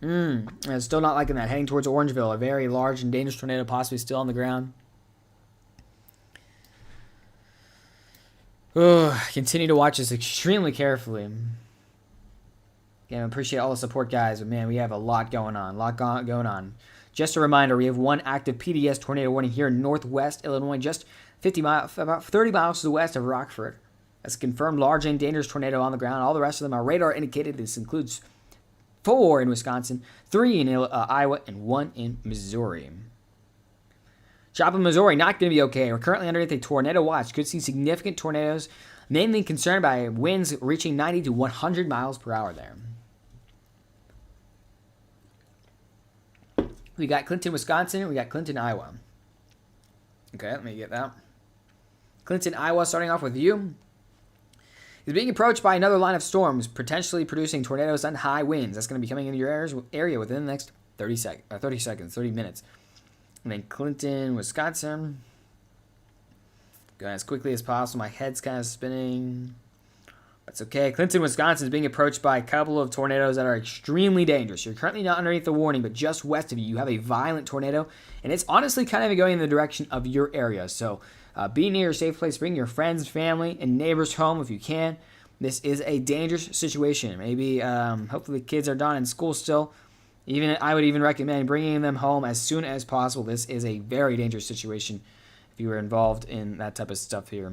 I'm still not liking that. Heading towards Orangeville, a very large and dangerous tornado possibly still on the ground. Continue to watch this extremely carefully. Again, I appreciate all the support, guys. But man, we have a lot going on. Going on. Just a reminder, we have one active PDS tornado warning here in northwest Illinois, just 50 miles, about 30 miles to the west of Rockford. That's a confirmed large and dangerous tornado on the ground. All the rest of them are radar indicated. This includes 4 in Wisconsin, 3 in Iowa, and 1 in Missouri. Joplin, Missouri, not going to be okay. We're currently underneath a tornado watch. Could see significant tornadoes, mainly concerned by winds reaching 90 to 100 miles per hour there. We got Clinton, Wisconsin. We got Clinton, Iowa. Okay, let me get that. Clinton, Iowa, starting off with you, is being approached by another line of storms, potentially producing tornadoes and high winds. That's going to be coming into your area within the next 30 minutes. And then Clinton, Wisconsin. Going as quickly as possible. My head's kind of spinning. That's okay. Clinton, Wisconsin is being approached by a couple of tornadoes that are extremely dangerous. You're currently not underneath the warning, but just west of you, you have a violent tornado. And it's honestly kind of going in the direction of your area. So be near a safe place. Bring your friends, family, and neighbors home if you can. This is a dangerous situation. Maybe, hopefully the kids are done in school still. I would even recommend bringing them home as soon as possible. This is a very dangerous situation if you were involved in that type of stuff here.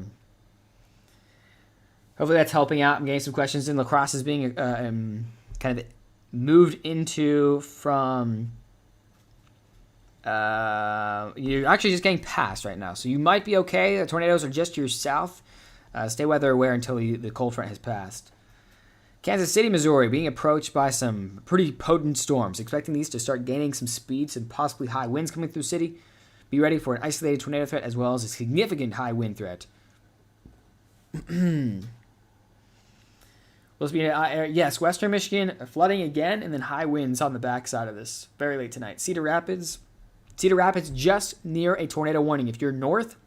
Hopefully that's helping out. I'm getting some questions in. La Crosse is being kind of moved into from... you're actually just getting past right now. So you might be okay. The tornadoes are just to your south. Stay weather aware until the cold front has passed. Kansas City, Missouri, being approached by some pretty potent storms. Expecting these to start gaining some speeds and possibly high winds coming through the city. Be ready for an isolated tornado threat as well as a significant high wind threat. Yes, Western Michigan, flooding again, and then high winds on the backside of this. Very late tonight. Cedar Rapids just near a tornado warning. If you're north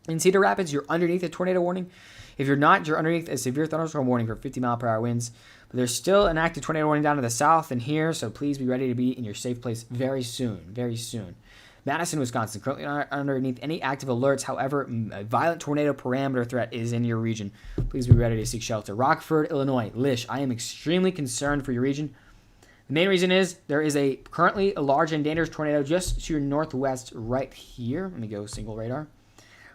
in Cedar Rapids, you're underneath a tornado warning. If you're not, you're underneath a severe thunderstorm warning for 50-mile-per-hour winds. But there's still an active tornado warning down to the south and here, so please be ready to be in your safe place very soon, very soon. Madison, Wisconsin, currently not underneath any active alerts. However, a violent tornado parameter threat is in your region. Please be ready to seek shelter. Rockford, Illinois. Lish, I am extremely concerned for your region. The main reason is there is currently a large and dangerous tornado just to your northwest right here. Let me go single radar.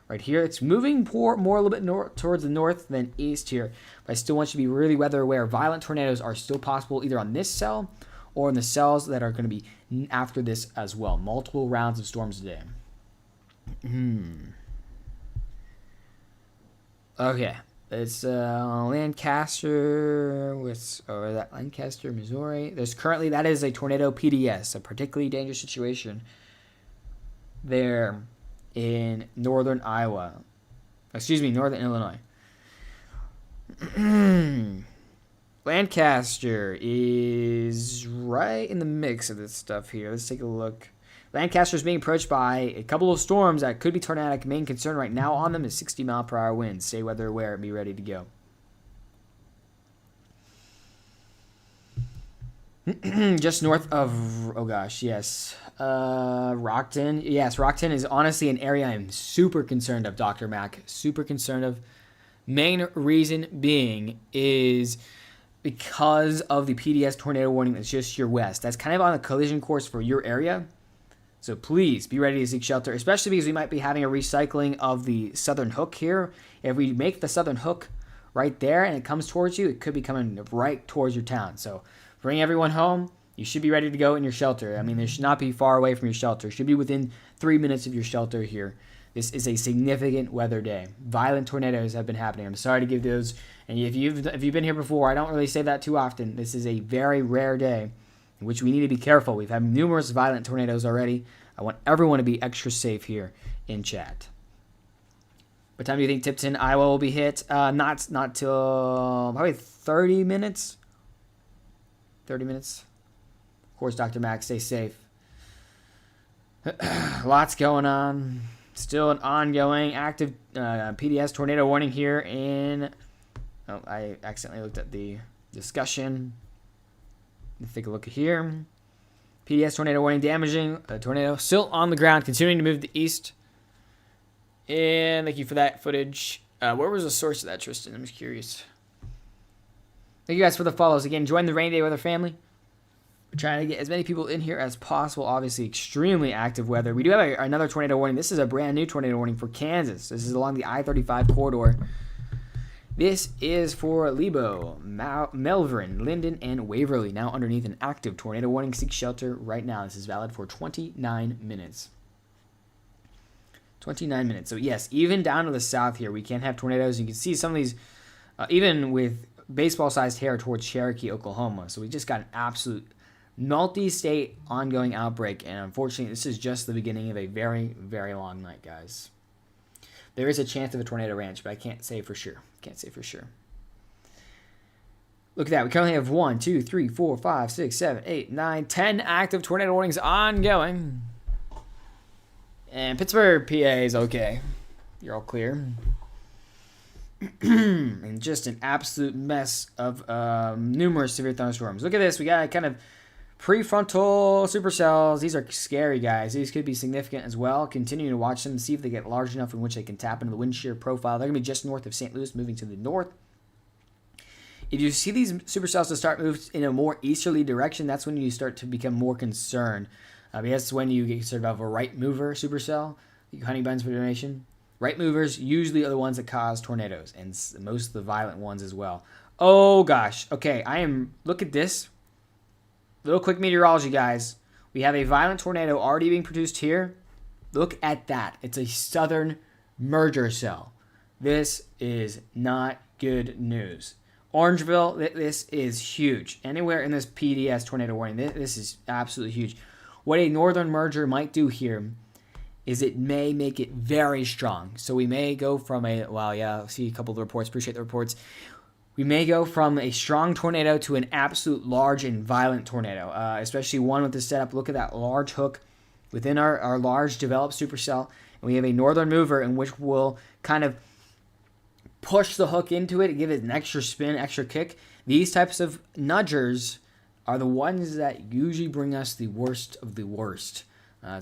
Right here. It's moving more a little bit towards the north than east here. But I still want you to be really weather aware. Violent tornadoes are still possible either on this cell or in the cells that are going to be after this as well. Multiple rounds of storms today. Okay. It's Lancaster, Lancaster, Missouri. That is a tornado PDS, a particularly dangerous situation there in northern Illinois. Lancaster is right in the mix of this stuff here. Let's take a look. Lancaster is being approached by a couple of storms that could be tornadic. Main concern right now on them is 60-mile-per-hour winds. Stay weather aware and be ready to go. Just north of, Rockton. Yes, Rockton is honestly an area I'm super concerned of, Dr. Mac. Super concerned of. Main reason being is because of the PDS tornado warning that's just your west. That's kind of on a collision course for your area. So please be ready to seek shelter, especially because we might be having a recycling of the southern hook here. If we make the southern hook right there and it comes towards you, it could be coming right towards your town. So bring everyone home. You should be ready to go in your shelter. I mean, there should not be far away from your shelter. It should be within 3 minutes of your shelter here. This is a significant weather day. Violent tornadoes have been happening. I'm sorry to give those. And if you've been here before, I don't really say that too often. This is a very rare day in which we need to be careful. We've had numerous violent tornadoes already. I want everyone to be extra safe here in chat. What time do you think Tipton, Iowa will be hit? Not till probably 30 minutes. 30 minutes. Of course, Dr. Max, stay safe. Lots going on. Still an ongoing active PDS tornado warning here in... Oh, I accidentally looked at the discussion. Let's take a look at here. PDS tornado warning damaging. A tornado still on the ground, continuing to move to the east. And thank you for that footage. Where was the source of that, Tristan? I'm just curious. Thank you guys for the follows. Again, join the rainy day weather family. We're trying to get as many people in here as possible. Obviously, extremely active weather. We do have another tornado warning. This is a brand new tornado warning for Kansas. This is along the I-35 corridor. This is for Lebo, Melbourne, Linden, and Waverly. Now underneath an active tornado warning. Seek shelter right now. This is valid for 29 minutes. 29 minutes. So yes, even down to the south here, we can have tornadoes. You can see some of these, even with baseball-sized hair towards Cherokee, Oklahoma. So we just got an absolute multi-state ongoing outbreak. And unfortunately, this is just the beginning of a very, very long night, guys. There is a chance of a tornado ranch, but I can't say for sure. Can't say for sure. Look at that. We currently have 1, 2, 3, 4, 5, 6, 7, 8, 9, 10 active tornado warnings ongoing. And Pittsburgh, PA is okay. You're all clear. And just an absolute mess of numerous severe thunderstorms. Look at this. We got kind of prefrontal supercells. These are scary, guys. These could be significant as well. Continuing to watch them to see if they get large enough in which they can tap into the wind shear profile. They're going to be just north of St. Louis, moving to the north. If you see these supercells to start moving in a more easterly direction, that's when you start to become more concerned. That's when you get concerned about a right mover supercell, honey buns for donation. Right movers usually are the ones that cause tornadoes, and most of the violent ones as well. Oh gosh. Okay, look at this. Little quick meteorology, guys. We have a violent tornado already being produced here. Look at that. It's a southern merger cell. This is not good news. Orangeville, this is huge. Anywhere in this PDS tornado warning, this is absolutely huge. What a northern merger might do here is it may make it very strong. So we may go from I see a couple of the reports. Appreciate the reports. We may go from a strong tornado to an absolute large and violent tornado, especially one with this setup. Look at that large hook within our large developed supercell. And we have a northern mover in which will kind of push the hook into it and give it an extra spin, extra kick. These types of nudgers are the ones that usually bring us the worst of the worst.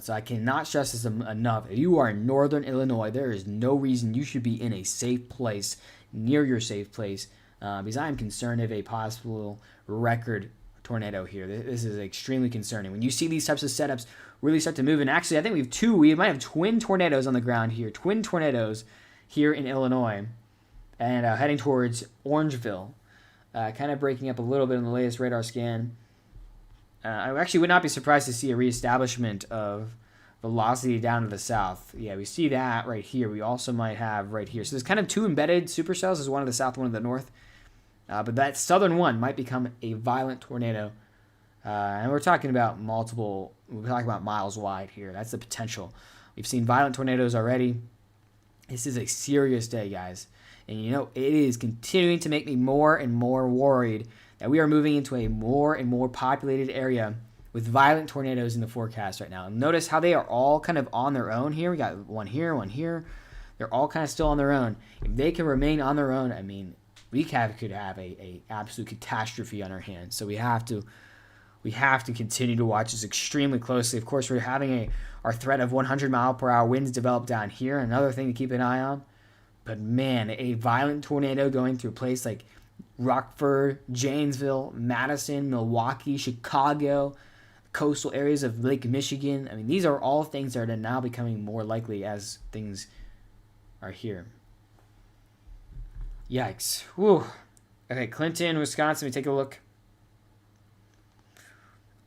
So I cannot stress this enough. If you are in northern Illinois, there is no reason you should be in a safe place, near your safe place, because I am concerned of a possible record tornado here. This is extremely concerning. When you see these types of setups really start to move, and actually I think we might have twin tornadoes on the ground here, twin tornadoes here in Illinois, and heading towards Orangeville. Kind of breaking up a little bit in the latest radar scan. I actually would not be surprised to see a reestablishment of velocity down to the south. Yeah, we see that right here. We also might have right here. So there's kind of two embedded supercells. There's one to the south, one to the north. But that southern one might become a violent tornado. And we're talking about miles wide here. That's the potential. We've seen violent tornadoes already. This is a serious day, guys. And it is continuing to make me more and more worried that we are moving into a more and more populated area with violent tornadoes in the forecast right now. And notice how they are all kind of on their own here. We got one here, one here. They're all kind of still on their own. If they can remain on their own, we could have a absolute catastrophe on our hands. So we have to continue to watch this extremely closely. Of course, we're having our threat of 100-mile-per-hour winds develop down here. Another thing to keep an eye on. But man, a violent tornado going through a place like Rockford, Janesville, Madison, Milwaukee, Chicago, coastal areas of Lake Michigan. These are all things that are now becoming more likely as things are here. Yikes. Whew. Okay, Clinton, Wisconsin, we take a look.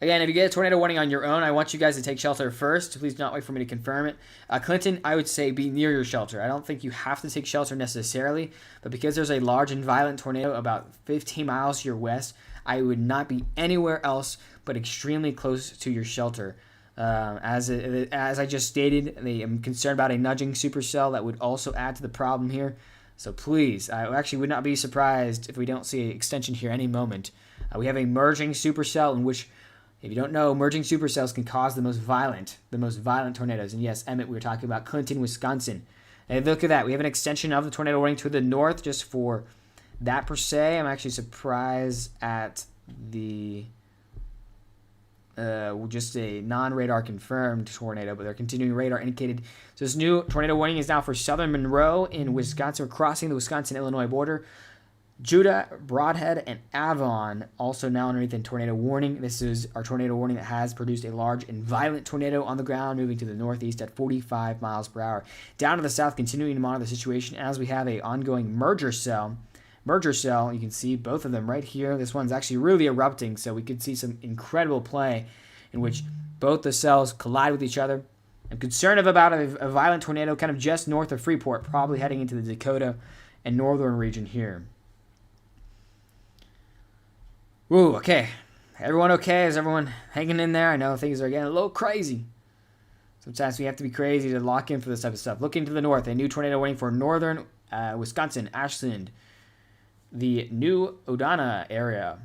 Again, if you get a tornado warning on your own, I want you guys to take shelter first. Please do not wait for me to confirm it. Clinton, I would say be near your shelter. I don't think you have to take shelter necessarily, but because there's a large and violent tornado about 15 miles to your west, I would not be anywhere else but extremely close to your shelter. As I just stated, I am concerned about a nudging supercell that would also add to the problem here. So please, I actually would not be surprised if we don't see an extension here any moment. We have a merging supercell in which, if you don't know, merging supercells can cause the most violent tornadoes. And yes, Emmett, we were talking about Clinton, Wisconsin. And look at that. We have an extension of the tornado warning to the north just for that per se. I'm actually surprised at the just a non-radar confirmed tornado, but they're continuing radar indicated. So this new tornado warning is now for southern Monroe in Wisconsin, crossing the Wisconsin-Illinois border. Judah, Broadhead, and Avon also now underneath a tornado warning. This is our tornado warning that has produced a large and violent tornado on the ground, moving to the northeast at 45 miles per hour. Down to the south, continuing to monitor the situation as we have a ongoing merger cell. You can see both of them right here. This one's actually really erupting, so we could see some incredible play in which both the cells collide with each other. I'm concerned about a violent tornado kind of just north of Freeport, probably heading into the Dakota and northern region here. Woo, okay. Everyone okay? Is everyone hanging in there? I know things are getting a little crazy. Sometimes we have to be crazy to lock in for this type of stuff. Looking to the north, a new tornado warning for northern Wisconsin, Ashland. The New Adana area.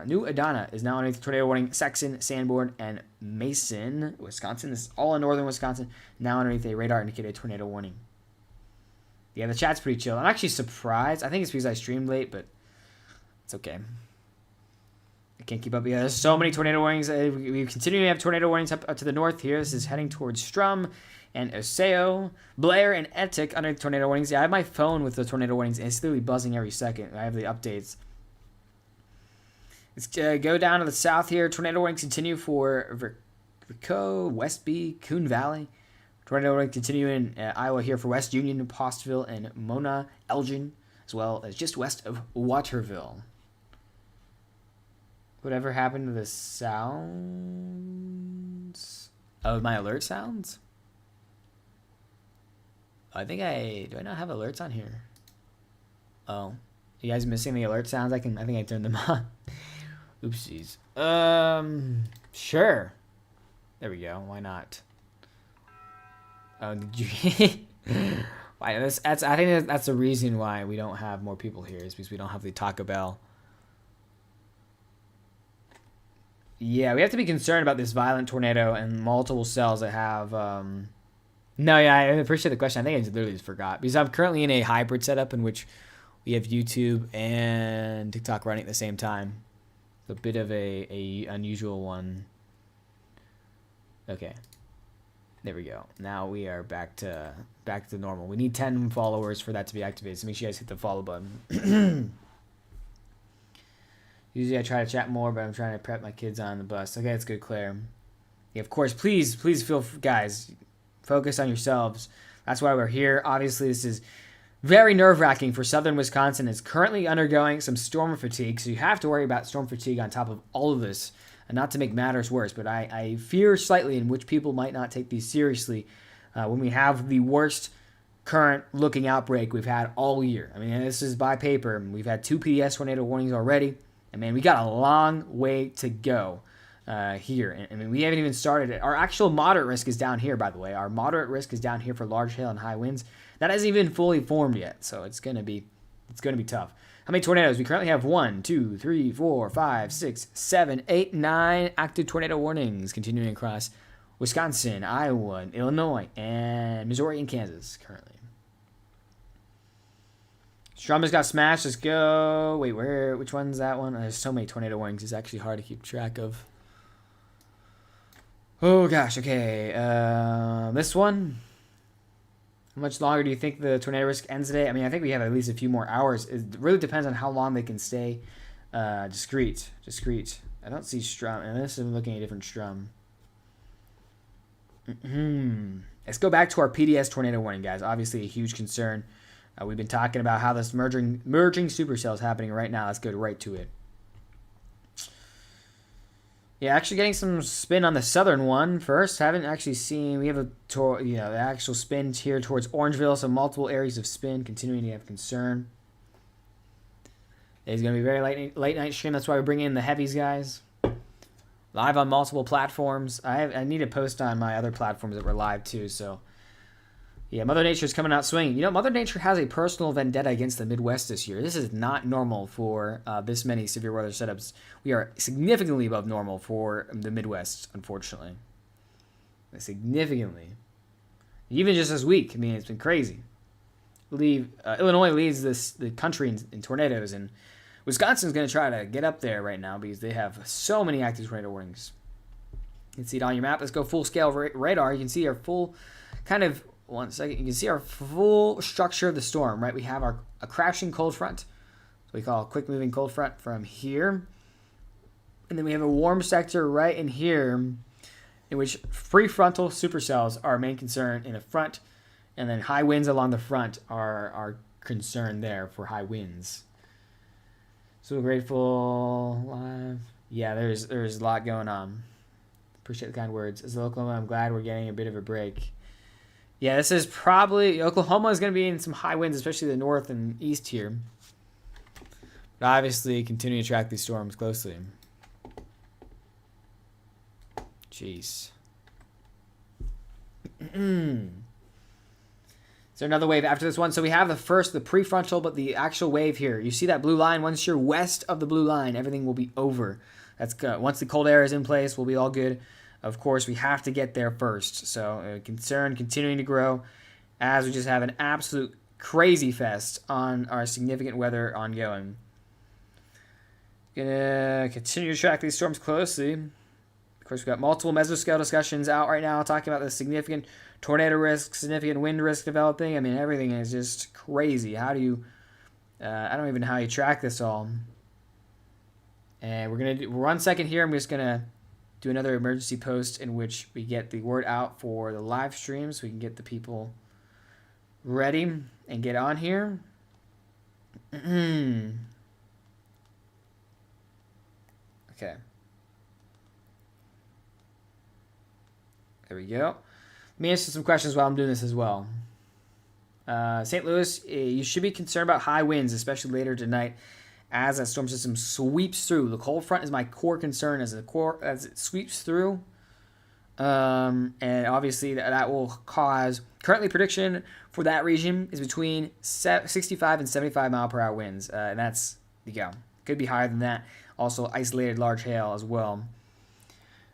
New Adana is now underneath tornado warning. Saxon, Sanborn, and Mason, Wisconsin. This is all in northern Wisconsin. Now underneath a radar indicated tornado warning. Yeah, the chat's pretty chill. I'm actually surprised. I think it's because I streamed late, but it's okay. I can't keep up. Yeah, there's so many tornado warnings. We continue to have tornado warnings up to the north here. This is heading towards Strum and Oseo, Blair, and Ettic under the tornado warnings. Yeah, I have my phone with the tornado warnings, and it's literally buzzing every second. I have the updates. Let's go down to the south here. Tornado warnings continue for Rico, Westby, Coon Valley. Tornado warnings continue in Iowa here for West Union, Postville, and Mona, Elgin, as well as just west of Waterville. Whatever happened to the sounds? Oh, my alert sounds? I think do I not have alerts on here? Oh, you guys missing the alert sounds? I think I turned them on. Oopsies. Sure. There we go. Why not? Oh, did you? Why? I think that's the reason why we don't have more people here is because we don't have the Taco Bell. Yeah, we have to be concerned about this violent tornado and multiple cells that have. No, yeah, I appreciate the question. I think I literally just forgot because I'm currently in a hybrid setup in which we have YouTube and TikTok running at the same time. It's a bit of a unusual one. Okay, there we go. Now we are back to normal. We need 10 followers for that to be activated. So make sure you guys hit the follow button. Usually I try to chat more, but I'm trying to prep my kids on the bus. Okay, that's good, Claire. Yeah, of course, please feel, guys, focus on yourselves. That's why we're here. Obviously, this is very nerve-wracking for southern Wisconsin. It's currently undergoing some storm fatigue, so you have to worry about storm fatigue on top of all of this. And not to make matters worse, but I fear slightly in which people might not take these seriously when we have the worst current looking outbreak we've had all year. I mean, this is by paper. We've had 2 PDS tornado warnings already. And, man, we got a long way to go here. I mean, we haven't even started it. Our actual moderate risk is down here, by the way. Our moderate risk is down here for large hail and high winds. That hasn't even fully formed yet, so it's gonna be tough. How many tornadoes? We currently have 1, 2, 3, 4, 5, 6, 7, 8, 9 active tornado warnings continuing across Wisconsin, Iowa, Illinois, and Missouri and Kansas currently. Strum just got smashed. Let's go. Wait, which one's that one? There's so many tornado warnings. It's actually hard to keep track of. Oh, gosh. Okay. This one. How much longer do you think the tornado risk ends today? I mean, I think we have at least a few more hours. It really depends on how long they can stay discreet. I don't see Strum. Unless I'm looking at a different Strum. Let's go back to our PDS tornado warning, guys. Obviously, a huge concern. We've been talking about how this merging supercell is happening right now. Let's go right to it. Yeah, actually getting some spin on the southern one first. Haven't actually seen. We have the actual spin here towards Orangeville. So multiple areas of spin. Continuing to have concern. It's going to be a very late night stream. That's why we're bringing in the heavies, guys. Live on multiple platforms. I need to post on my other platforms that we're live too. So. Yeah, Mother Nature's coming out swinging. You know, Mother Nature has a personal vendetta against the Midwest this year. This is not normal for this many severe weather setups. We are significantly above normal for the Midwest, unfortunately. Significantly. Even just this week, I mean, it's been crazy. Illinois leads the country in tornadoes, and Wisconsin's going to try to get up there right now because they have so many active tornado warnings. You can see it on your map. Let's go full scale radar. You can see our full kind of, one second, you can see our full structure of the storm, right? We have a crashing cold front, so we call a quick moving cold front from here. And then we have a warm sector right in here, in which prefrontal supercells are our main concern in the front, and then high winds along the front are our concern there for high winds. So grateful live. Yeah, there's a lot going on. Appreciate the kind words. As Oklahoma, I'm glad we're getting a bit of a break. Yeah, this is probably, Oklahoma is going to be in some high winds, especially the north and east here. But obviously, continue to track these storms closely. Jeez. Is there another wave after this one? So we have the prefrontal, but the actual wave here. You see that blue line? Once you're west of the blue line, everything will be over. That's good. Once the cold air is in place, we'll be all good. Of course, we have to get there first. So concern continuing to grow as we just have an absolute crazy fest on our significant weather ongoing. Gonna continue to track these storms closely. Of course, we've got multiple mesoscale discussions out right now talking about the significant tornado risk, significant wind risk developing. I mean, everything is just crazy. How do you... I don't even know how you track this all. And we're going to do 1 second here. I'm just going to do another emergency post in which we get the word out for the live stream so we can get the people ready and get on here. Okay. There we go. Let me answer some questions while I'm doing this as well. St. Louis, you should be concerned about high winds, especially later tonight, as that storm system sweeps through. The cold front is my core concern as it sweeps through. And obviously that will cause, currently prediction for that region is between 65 and 75 mile per hour winds. And that's, could be higher than that. Also isolated large hail as well.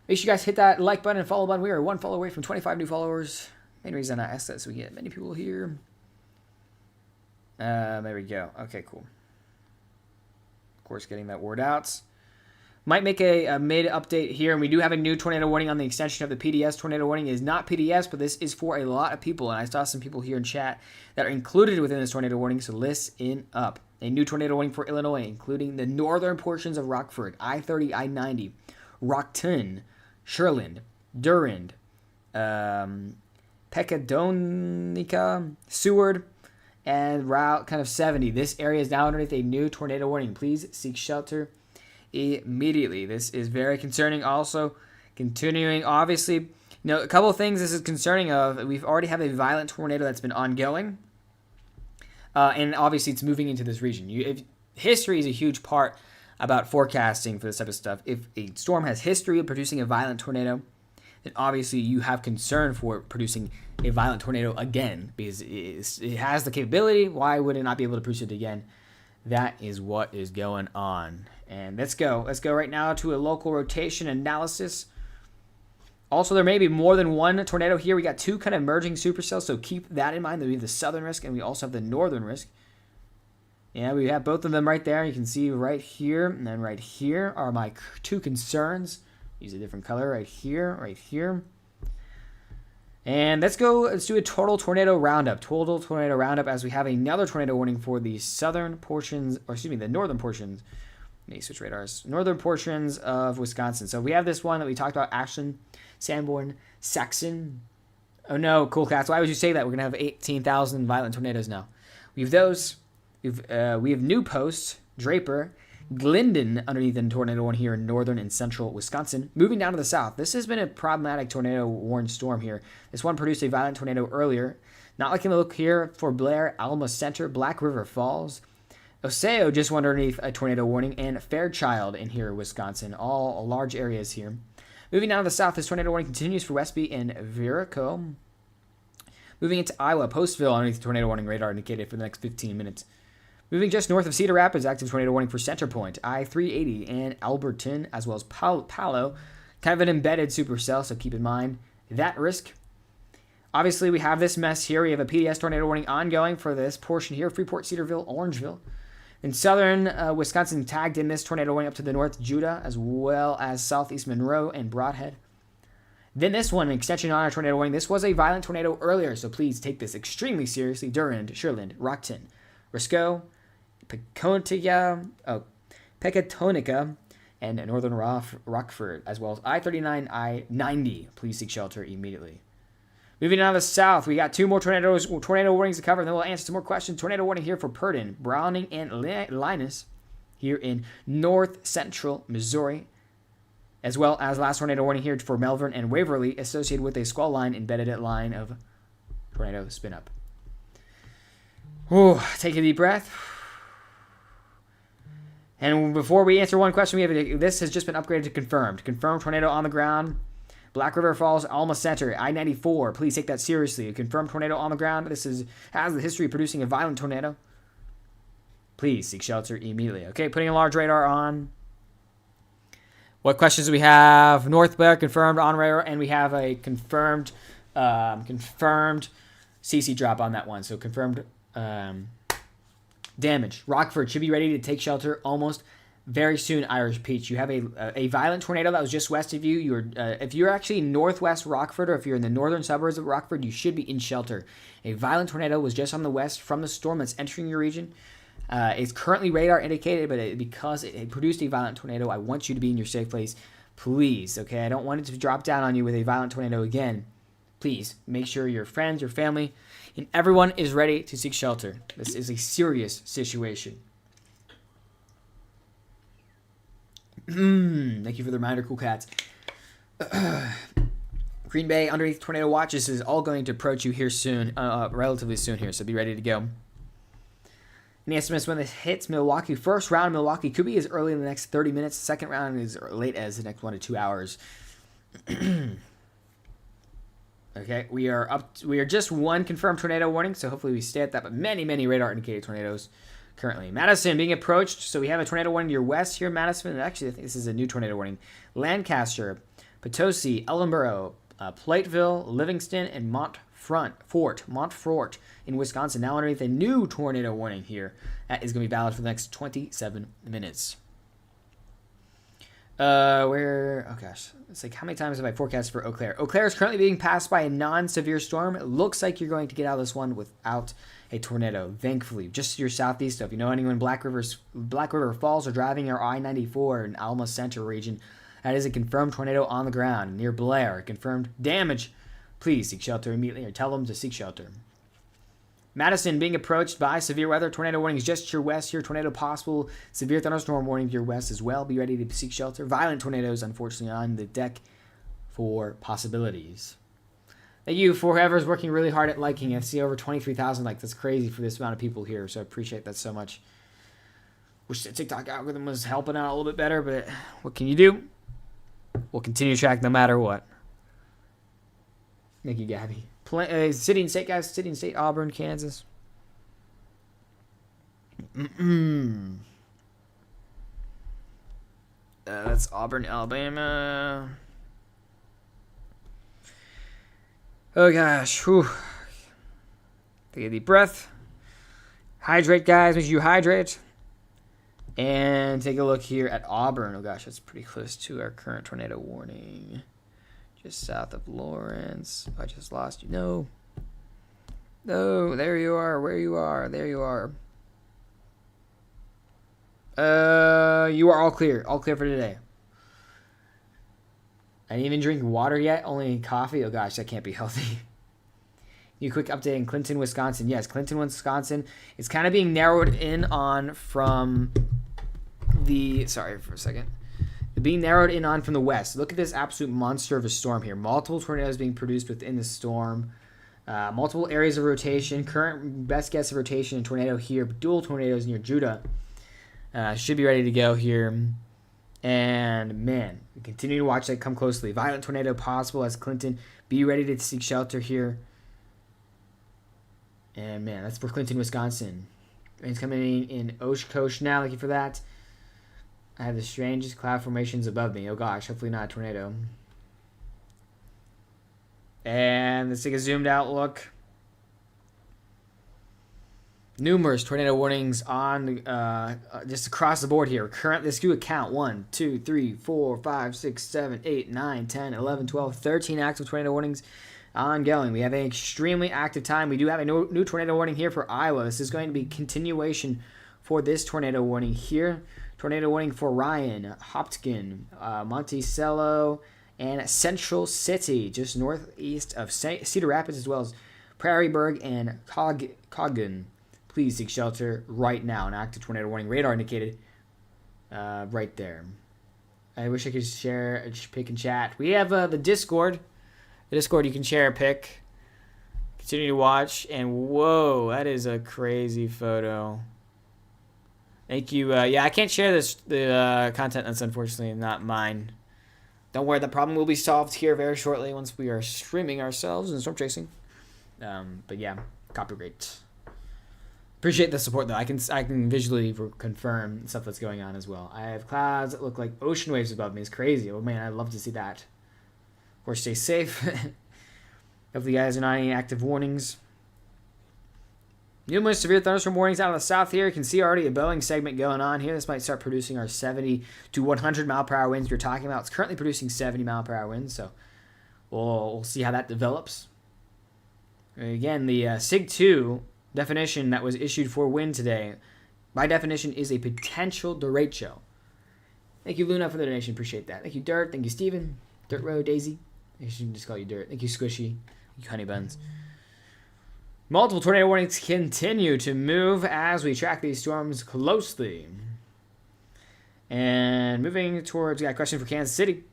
Make sure you guys hit that like button and follow button. We are one follow away from 25 new followers. Main reason I asked that so we get many people here. There we go. Okay, cool. Of course, getting that word out. Might make a mid update here, and we do have a new tornado warning on the extension of the PDS. Tornado warning is not PDS, but this is for a lot of people, and I saw some people here in chat that are included within this tornado warning, so listen up. A new tornado warning for Illinois, including the northern portions of Rockford, I-30, I-90, Rockton, Sherland, Durand, Pecatonica, Seward, and Route kind of 70. This area is now underneath a new tornado warning. Please seek shelter immediately. This is very concerning. Also, continuing, obviously, a couple of things this is concerning of. We've already have a violent tornado that's been ongoing, and obviously it's moving into this region. History is a huge part about forecasting for this type of stuff. If a storm has history of producing a violent tornado, then obviously you have concern for producing a violent tornado again, because it has the capability. Why would it not be able to produce it again? That is what is going on. And let's go right now to a local rotation analysis. Also, there may be more than one tornado here. We got two kind of merging supercells, so keep that in mind. We have the southern risk, and we also have the northern risk. Yeah, we have both of them right there. You can see right here, and then right here are my two concerns. Use a different color right here, right here. And let's do a total tornado roundup. Total tornado roundup as we have another tornado warning for the southern portions, or excuse me, the northern portions. Let me switch radars. Northern portions of Wisconsin. So we have this one that we talked about, Ashland, Sanborn, Saxon. Oh no, cool cats. Why would you say that? We're going to have 18,000 violent tornadoes now. We have those. We have New Post, Draper, Glendon underneath the tornado warning here in northern and central Wisconsin. Moving down to the south, this has been a problematic tornado warned storm here. This one produced a violent tornado earlier. Not liking the look here for Blair, Alma Center, Black River Falls. Oseo just went underneath a tornado warning, and Fairchild in here, Wisconsin. All large areas here. Moving down to the south, this tornado warning continues for Westby and Verico. Moving into Iowa, Postville underneath the tornado warning radar indicated for the next 15 minutes. Moving just north of Cedar Rapids, active tornado warning for Center Point, I-380, and Alberton, as well as Palo. Kind of an embedded supercell, so keep in mind that risk. Obviously, we have this mess here. We have a PDS tornado warning ongoing for this portion here, Freeport, Cedarville, Orangeville. In southern Wisconsin, tagged in this tornado warning up to the north, Judah, as well as southeast Monroe and Broadhead. Then this one, an extension on our tornado warning. This was a violent tornado earlier, so please take this extremely seriously. Durand, Sherland, Rockton, Risco, Pecatonica, and Northern Rockford, as well as I-39, I-90. Please seek shelter immediately. Moving on to the south, we got 2 more tornado warnings to cover, and then we'll answer some more questions. Tornado warning here for Purdon, Browning, and Linus here in north central Missouri, as well as last tornado warning here for Melbourne and Waverly, associated with a squall line embedded at line of tornado spin up. Ooh, take a deep breath. And before we answer one question, this has just been upgraded to confirmed. Confirmed tornado on the ground. Black River Falls, Alma Center, I-94. Please take that seriously. A confirmed tornado on the ground. This has the history of producing a violent tornado. Please seek shelter immediately. Okay, putting a large radar on. What questions do we have? North Bear confirmed on radar, and we have a confirmed CC drop on that one. So confirmed damage. Rockford should be ready to take shelter almost very soon. Irish Peach, you have a violent tornado that was just west of you. If you're actually northwest Rockford, or if you're in the northern suburbs of Rockford, you should be in shelter. A violent tornado was just on the west from the storm that's entering your region. It's currently radar indicated, but because it produced a violent tornado, I want you to be in your safe place. Please, okay? I don't want it to drop down on you with a violent tornado again. Please, make sure your friends, your family, and everyone is ready to seek shelter. This is a serious situation. Thank you for the reminder, Cool Cats. Green Bay underneath tornado watch. This is all going to approach you here soon, relatively soon here, so be ready to go. Any estimates when this hits Milwaukee? First round in Milwaukee could be as early in the next 30 minutes. Second round is late as the next 1 to 2 hours. Okay, we are just 1 confirmed tornado warning, so hopefully we stay at that. But many radar indicated tornadoes currently. Madison being approached, so we have a tornado warning to your west here, Madison. And actually, I think this is a new tornado warning. Lancaster, Potosi, Ellenboro, Plateville, Livingston, and Montfort in Wisconsin. Now underneath a new tornado warning here. That is going to be valid for the next 27 minutes. Oh gosh. It's like, how many times have I forecast for Eau Claire? Eau Claire is currently being passed by a non-severe storm. It looks like you're going to get out of this one without a tornado, thankfully. Just to your southeast, if you know anyone in Black River Falls or driving our I-94 in Alma Center region, that is a confirmed tornado on the ground near Blair. Confirmed damage. Please seek shelter immediately, or tell them to seek shelter. Madison being approached by severe weather. Tornado warnings just to your west here. Tornado possible. Severe thunderstorm warning to your west as well. Be ready to seek shelter. Violent tornadoes, unfortunately, on the deck for possibilities. Thank you for whoever's working really hard at liking. I see over 23,000 likes. That's crazy for this amount of people here, so I appreciate that so much. Wish the TikTok algorithm was helping out a little bit better, but what can you do? We'll continue to track no matter what. Thank you, Gabby. City and state, guys. City and state, Auburn, Kansas. That's Auburn, Alabama. Oh, gosh. Whew. Take a deep breath. Hydrate, guys. Make sure you hydrate. And take a look here at Auburn. Oh, gosh. That's pretty close to our current tornado warning. Just south of Lawrence. I just lost you. No. No, there you are. Where you are. There you are. You are all clear. All clear for today. I didn't even drink water yet. Only coffee. Oh, gosh. That can't be healthy. New quick update in Clinton, Wisconsin. Yes, Clinton, Wisconsin. It's kind of being narrowed in on from the... Sorry for a second. Being narrowed in on from the west. Look at this absolute monster of a storm here. Multiple tornadoes being produced within the storm. Multiple areas of rotation. Current best guess of rotation and tornado here. Dual tornadoes near Judah. Should be ready to go here. And, man, we continue to watch that come closely. Violent tornado possible as Clinton. Be ready to seek shelter here. And, man, that's for Clinton, Wisconsin. Rain's coming in Oshkosh now. Thank you for that. I have the strangest cloud formations above me. Oh, gosh. Hopefully not a tornado. And let's take a zoomed out look. Numerous tornado warnings on just across the board here. Current, let's do a count. 1, 2, 3, 4, 5, 6, 7, 8, 9, 10, 11, 12, 13 active tornado warnings ongoing. We have an extremely active time. We do have a new tornado warning here for Iowa. This is going to be continuation for this tornado warning here. Tornado warning for Ryan, Hopkins, Monticello, and Central City, just northeast of Cedar Rapids, as well as Prairieburg and Coggan. Please seek shelter right now. An active tornado warning radar indicated right there. I wish I could share a pick and chat. We have the Discord. The Discord, you can share a pic. Continue to watch. And whoa, that is a crazy photo. Thank you. Yeah, I can't share the content. That's unfortunately not mine. Don't worry, the problem will be solved here very shortly once we are streaming ourselves and storm chasing. But yeah, copyright. Appreciate the support though. I can visually confirm stuff that's going on as well. I have clouds that look like ocean waves above me. It's crazy. Oh man, I'd love to see that. Of course, stay safe. Hopefully you guys are not any active warnings. Numerous severe thunderstorm warnings out of the south here. You can see already a Boeing segment going on here. This might start producing our 70 to 100 mile per hour winds we're talking about. It's currently producing 70 mile per hour winds, so we'll see how that develops. Again, the SIG 2 definition that was issued for wind today, by definition, is a potential derecho. Thank you, Luna, for the donation. Appreciate that. Thank you, Dirt. Thank you, Steven. Dirt Road, Daisy. I should just call you Dirt. Thank you, Squishy. Thank you, Honey Buns. Multiple tornado warnings continue to move as we track these storms closely. And moving towards, we got a question for Kansas City.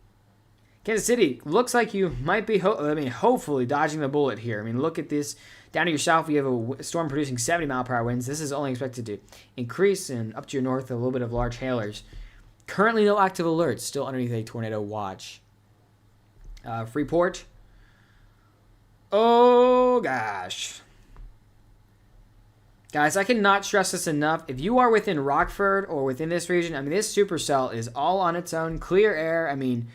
Kansas City, looks like you might be, hopefully dodging the bullet here. I mean, look at this. Down to your south, we have a storm producing 70 mile per hour winds. This is only expected to increase, and up to your north, a little bit of large hailers. Currently, no active alerts. Still underneath a tornado watch. Freeport. Oh, gosh. Guys, I cannot stress this enough. If you are within Rockford or within this region, I mean, this supercell is all on its own. Clear air. I mean,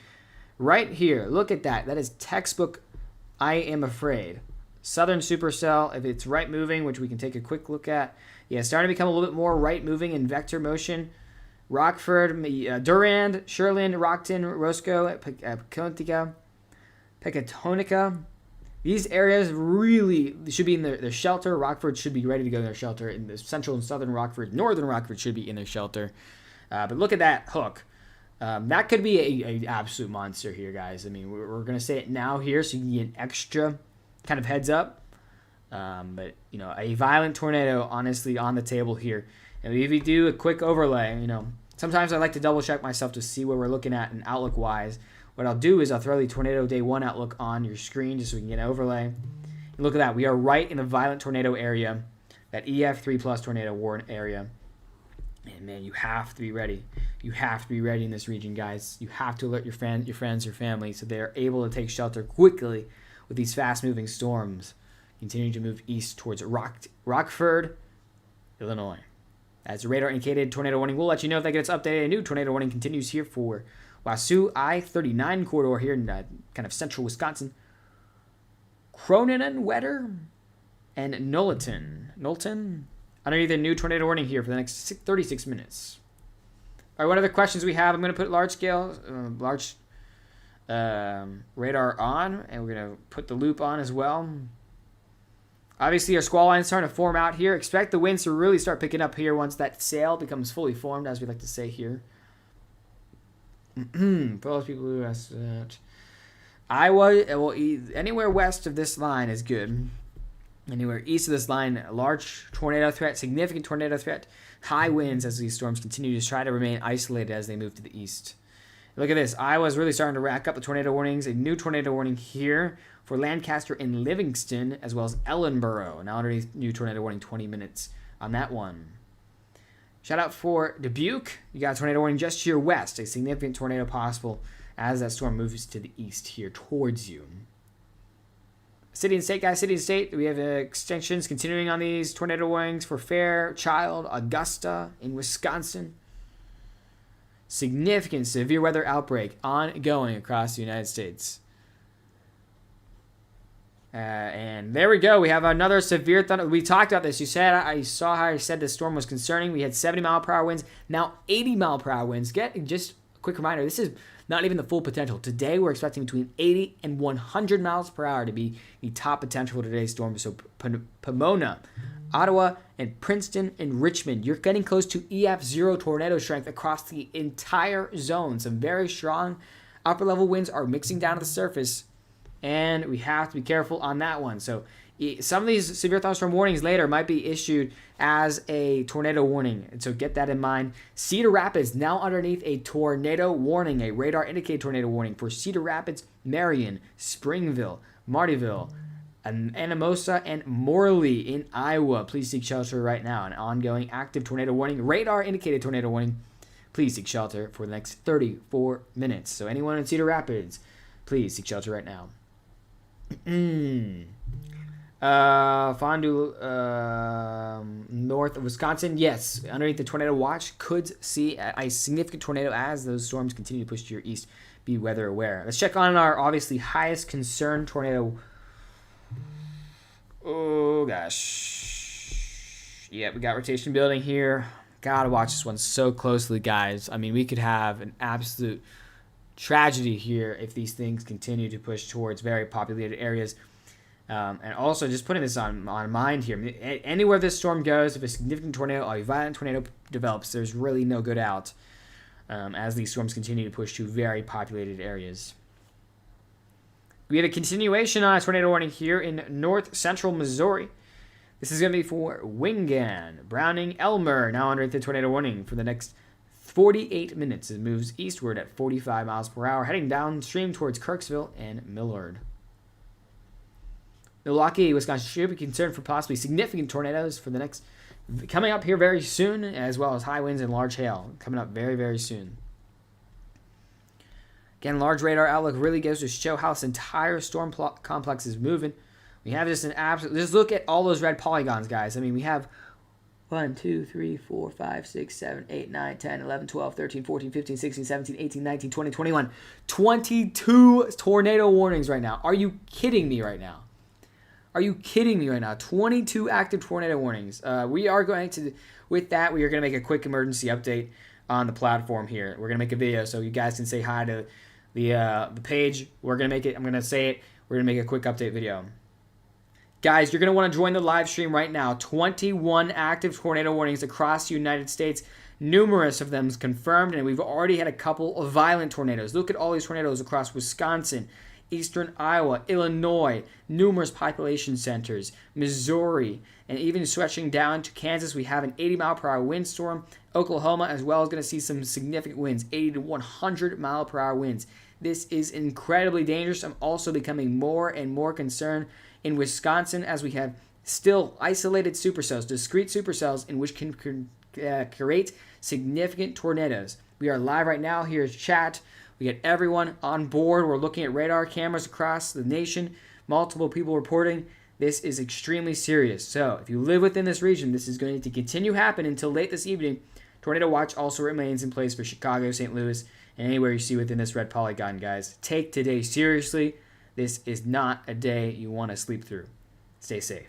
right here. Look at that. That is textbook, I am afraid. Southern supercell, if it's right moving, which we can take a quick look at. Yeah, starting to become a little bit more right moving in vector motion. Rockford, Durand, Sherland, Rockton, Roscoe, Pecatonica. These areas really should be in their shelter. Rockford should be ready to go in their shelter. In the central and southern Rockford, northern Rockford should be in their shelter. But look at that hook. That could be an absolute monster here, guys. I mean, we're going to say it now here so you can get an extra kind of heads up. But, you know, a violent tornado, honestly, on the table here. And if you do a quick overlay, you know, sometimes I like to double check myself to see what we're looking at and outlook-wise. What I'll do is I'll throw the Tornado Day 1 outlook on your screen just so we can get an overlay. And look at that. We are right in the violent tornado area, that EF3 plus tornado warning area. And, man, you have to be ready. You have to be ready in this region, guys. You have to alert your friends, your family, so they're able to take shelter quickly with these fast-moving storms. Continuing to move east towards Rockford, Illinois. As the radar indicated tornado warning, we'll let you know if that gets updated. A new tornado warning continues here for Wausau I-39 corridor here in kind of central Wisconsin. Kronenwetter and Knowlton. Underneath a new tornado warning here for the next 36 minutes. All right, what other questions we have? I'm going to put large radar on, and we're going to put the loop on as well. Obviously, our squall line is starting to form out here. Expect the winds to really start picking up here once that sail becomes fully formed, as we like to say here. For those people who asked that. Iowa, well, anywhere west of this line is good. Anywhere east of this line, large tornado threat, significant tornado threat, high winds as these storms continue to try to remain isolated as they move to the east. Look at this. Iowa's really starting to rack up the tornado warnings. A new tornado warning here for Lancaster and Livingston, as well as Ellenboro. Now underneath new tornado warning, 20 minutes on that one. Shout out for Dubuque. You got a tornado warning just to your west. A significant tornado possible as that storm moves to the east here towards you. City and state, guys. City and state. We have extensions continuing on these tornado warnings for Fairchild, Augusta in Wisconsin. Significant severe weather outbreak ongoing across the United States. And there we go. We have another severe thunder. We talked about this. I saw how I said this storm was concerning. We had 70-mile-per-hour winds. Now 80-mile-per-hour winds. Just a quick reminder, this is not even the full potential. Today we're expecting between 80 and 100 miles per hour to be the top potential for today's storm. So Pomona, Ottawa, and Princeton and Richmond, you're getting close to EF0 tornado strength across the entire zone. Some very strong upper-level winds are mixing down to the surface, and we have to be careful on that one. So some of these severe thunderstorm warnings later might be issued as a tornado warning, and so get that in mind. Cedar Rapids now underneath a tornado warning, a radar indicated tornado warning for Cedar Rapids, Marion, Springville, Martyville, Anamosa, and Morley in Iowa. Please seek shelter right now. An ongoing active tornado warning, radar indicated tornado warning. Please seek shelter for the next 34 minutes. So anyone in Cedar Rapids, please seek shelter right now. Fondue, north of Wisconsin, yes, underneath the tornado watch, could see a significant tornado as those storms continue to push to your east. Be weather aware. Let's check on our obviously highest concern tornado. Oh gosh, yeah, we got rotation building here. Gotta watch this one so closely, guys. I mean, we could have an absolute tragedy here if these things continue to push towards very populated areas. And also, just putting this on mind here, anywhere this storm goes, if a significant tornado or a violent tornado develops, there's really no good out as these storms continue to push to very populated areas. We have a continuation on a tornado warning here in north central Missouri. This is going to be for Wingan, Browning, Elmer, now underneath the tornado warning for the next 48 minutes. It moves eastward at 45 miles per hour, heading downstream towards Kirksville and Millard. Milwaukee, Wisconsin should be concerned for possibly significant tornadoes for the next coming up here very soon, as well as high winds and large hail coming up very, very soon. Again, large radar outlook really goes to show how this entire storm complex is moving. We have just an absolute. Just look at all those red polygons, guys. I mean, we have 1, 2, 3, 4, 5, 6, 7, 8, 9, 10, 11, 12, 13, 14, 15, 16, 17, 18, 19, 20, 21. 22 tornado warnings right now. Are you kidding me right now? Are you kidding me right now? 22 active tornado warnings. We are going to, with that, we are going to make a quick emergency update on the platform here. We're going to make a video so you guys can say hi to the page. We're going to make it, I'm going to say it, we're going to make a quick update video. Guys, you're going to want to join the live stream right now. 21 active tornado warnings across the United States. Numerous of them confirmed, and we've already had a couple of violent tornadoes. Look at all these tornadoes across Wisconsin, eastern Iowa, Illinois, numerous population centers, Missouri, and even stretching down to Kansas. We have an 80-mile-per-hour windstorm. Oklahoma as well is going to see some significant winds, 80 to 100-mile-per-hour winds. This is incredibly dangerous. I'm also becoming more and more concerned in Wisconsin as we have still isolated supercells, discrete supercells in which can create significant tornadoes. We are live right now. Here's chat. We get everyone on board. We're looking at radar cameras across the nation. Multiple people reporting. This is extremely serious. So if you live within this region, this is going to continue happening until late this evening. Tornado watch also remains in place for Chicago, St. Louis, and anywhere you see within this red polygon, guys. Take today seriously. This is not a day you want to sleep through. Stay safe.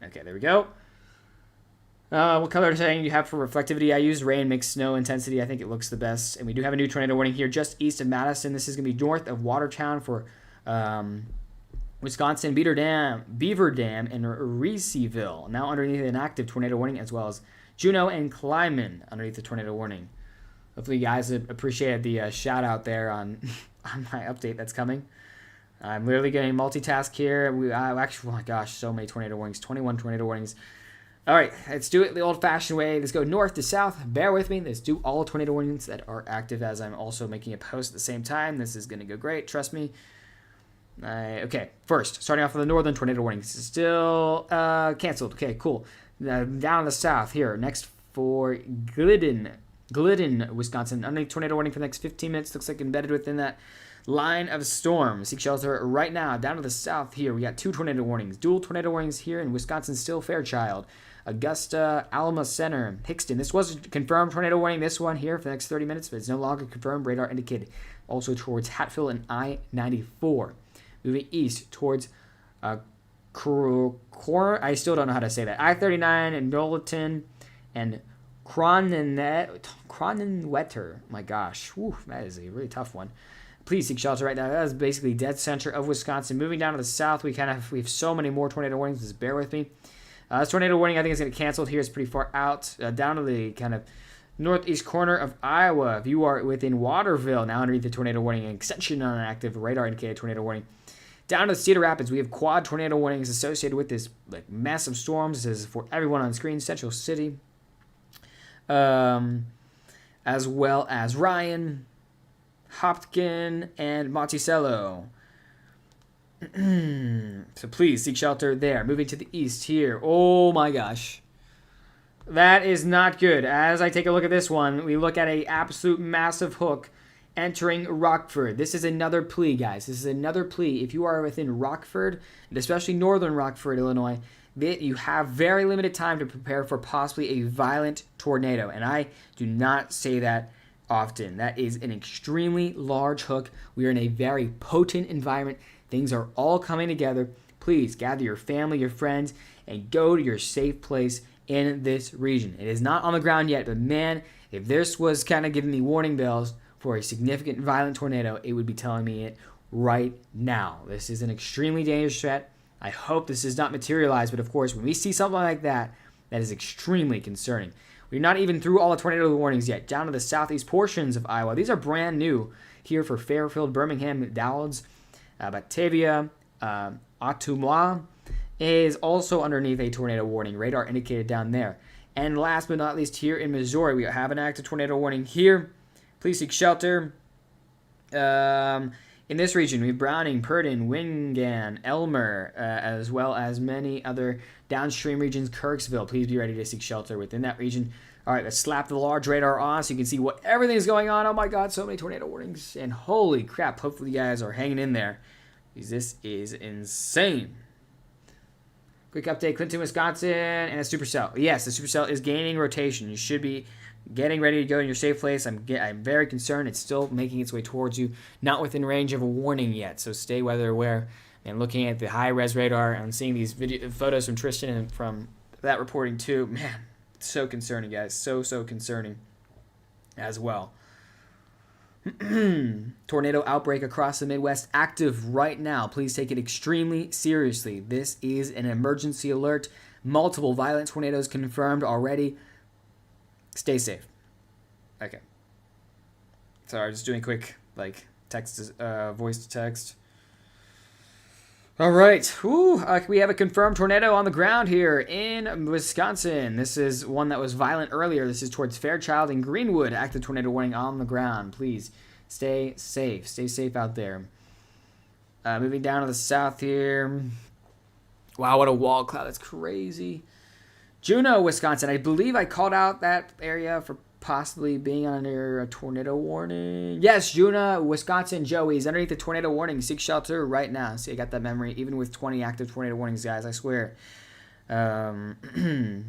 Okay, there we go. What color setting do you have for reflectivity? I used rain, mixed snow intensity. I think it looks the best. And we do have a new tornado warning here just east of Madison. This is going to be north of Watertown for Wisconsin, Beaver Dam, and Reeseville. Now underneath an active tornado warning, as well as Juneau and Kleiman underneath the tornado warning. Hopefully you guys appreciated the shout out there on my update that's coming. I'm literally getting multitask here. Actually, oh my gosh, so many tornado warnings. 21 tornado warnings. All right, let's do it the old-fashioned way. Let's go north to south. Bear with me. Let's do all tornado warnings that are active as I'm also making a post at the same time. This is going to go great. Trust me. Okay, first, starting off with the northern tornado warnings. Still canceled. Okay, cool. Down in the south here. Next for Glidden, Wisconsin. Underneath tornado warning for the next 15 minutes. Looks like embedded within that line of storm. Seek shelter right now. Down to the south here, we got 2 tornado warnings. Dual tornado warnings here in Wisconsin, still Fairchild, Augusta, Alma Center, Hickston. This was a confirmed tornado warning, this one here for the next 30 minutes, but it's no longer confirmed. Radar indicated also towards Hatfield and I-94. Moving east towards Uh, I still don't know how to say that. I-39 and Nolatin and Kronenwetter. My gosh. Whew, that is a really tough one. Please seek shelter right now. That is basically dead center of Wisconsin. Moving down to the south, we have so many more tornado warnings. Just bear with me. This tornado warning, I think, is going to get canceled here. It's pretty far out. Down to the kind of northeast corner of Iowa. If you are within Waterville, now underneath the tornado warning, an extension on an active radar indicated tornado warning. Down to Cedar Rapids, we have quad tornado warnings associated with this massive storms. This is for everyone on screen. Central City, as well as Ryan, Hopkin, and Monticello. So please seek shelter there. Moving to the east here. Oh my gosh. That is not good. As I take a look at this one, we look at a absolute massive hook entering Rockford. This is another plea, guys. This is another plea. If you are within Rockford, and especially northern Rockford, Illinois, you have very limited time to prepare for possibly a violent tornado. And I do not say that often. That is an extremely large hook. We are in a very potent environment. Things are all coming together. Please gather your family, your friends, and go to your safe place in this region. It is not on the ground yet, but man, if this was kind of giving me warning bells for a significant violent tornado, it would be telling me it right now. This is an extremely dangerous threat. I hope this does not materialize, but of course, when we see something like that, that is extremely concerning. We're not even through all the tornado warnings yet. Down to the southeast portions of Iowa. These are brand new here for Fairfield, Birmingham, Dowds, Batavia, Ottumwa is also underneath a tornado warning. Radar indicated down there. And last but not least, here in Missouri, we have an active tornado warning here. Please seek shelter. In this region, we have Browning, Purdon, Wingan, Elmer, as well as many other downstream regions. Kirksville, please be ready to seek shelter within that region. All right, let's slap the large radar on so you can see what everything is going on. Oh my God, so many tornado warnings. And holy crap, hopefully you guys are hanging in there, because this is insane. Quick update, Clinton, Wisconsin, and a supercell. Yes, the supercell is gaining rotation. You should be getting ready to go in your safe place. I'm very concerned. It's still making its way towards you. Not within range of a warning yet, so stay weather aware. And looking at the high-res radar and seeing these photos from Tristan and from that reporting too, man, it's so concerning, guys. So concerning as well. Tornado outbreak across the Midwest active right now. Please take it extremely seriously. This is an emergency alert. Multiple violent tornadoes confirmed already. Stay safe. Okay. Sorry, just doing quick text, voice to text. All right. We have a confirmed tornado on the ground here in Wisconsin. This is one that was violent earlier. This is towards Fairchild and Greenwood. Active tornado warning on the ground. Please stay safe. Stay safe out there. Moving down to the south here. Wow, what a wall cloud. That's crazy. Juneau, Wisconsin. I believe I called out that area for possibly being under a tornado warning. Yes, Juneau, Wisconsin, Joey's underneath the tornado warning. Seek shelter right now. See, I got that memory. Even with 20 active tornado warnings, guys, I swear. Okay.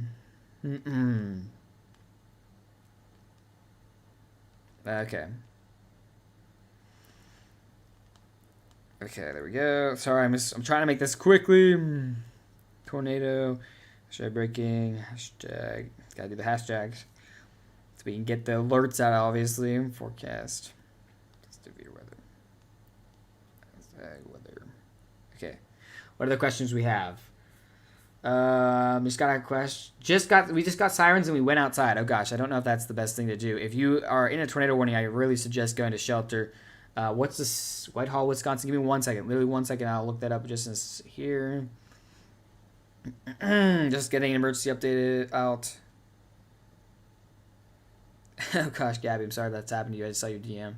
Okay, there we go. Sorry, I'm trying to make this quickly. Tornado. Hashtag breaking. Hashtag. Gotta do the hashtags. So we can get the alerts out, obviously. Forecast. Severe weather. Weather. Okay. What are the questions we have? Just got a question. We just got sirens and we went outside. Oh gosh, I don't know if that's the best thing to do. If you are in a tornado warning, I really suggest going to shelter. What's this? Whitehall, Wisconsin. Give me 1 second. Literally 1 second. I'll look that up just here. Just getting an emergency updated out. Oh gosh, Gabby, I'm sorry that's happened to you. I just saw your DM.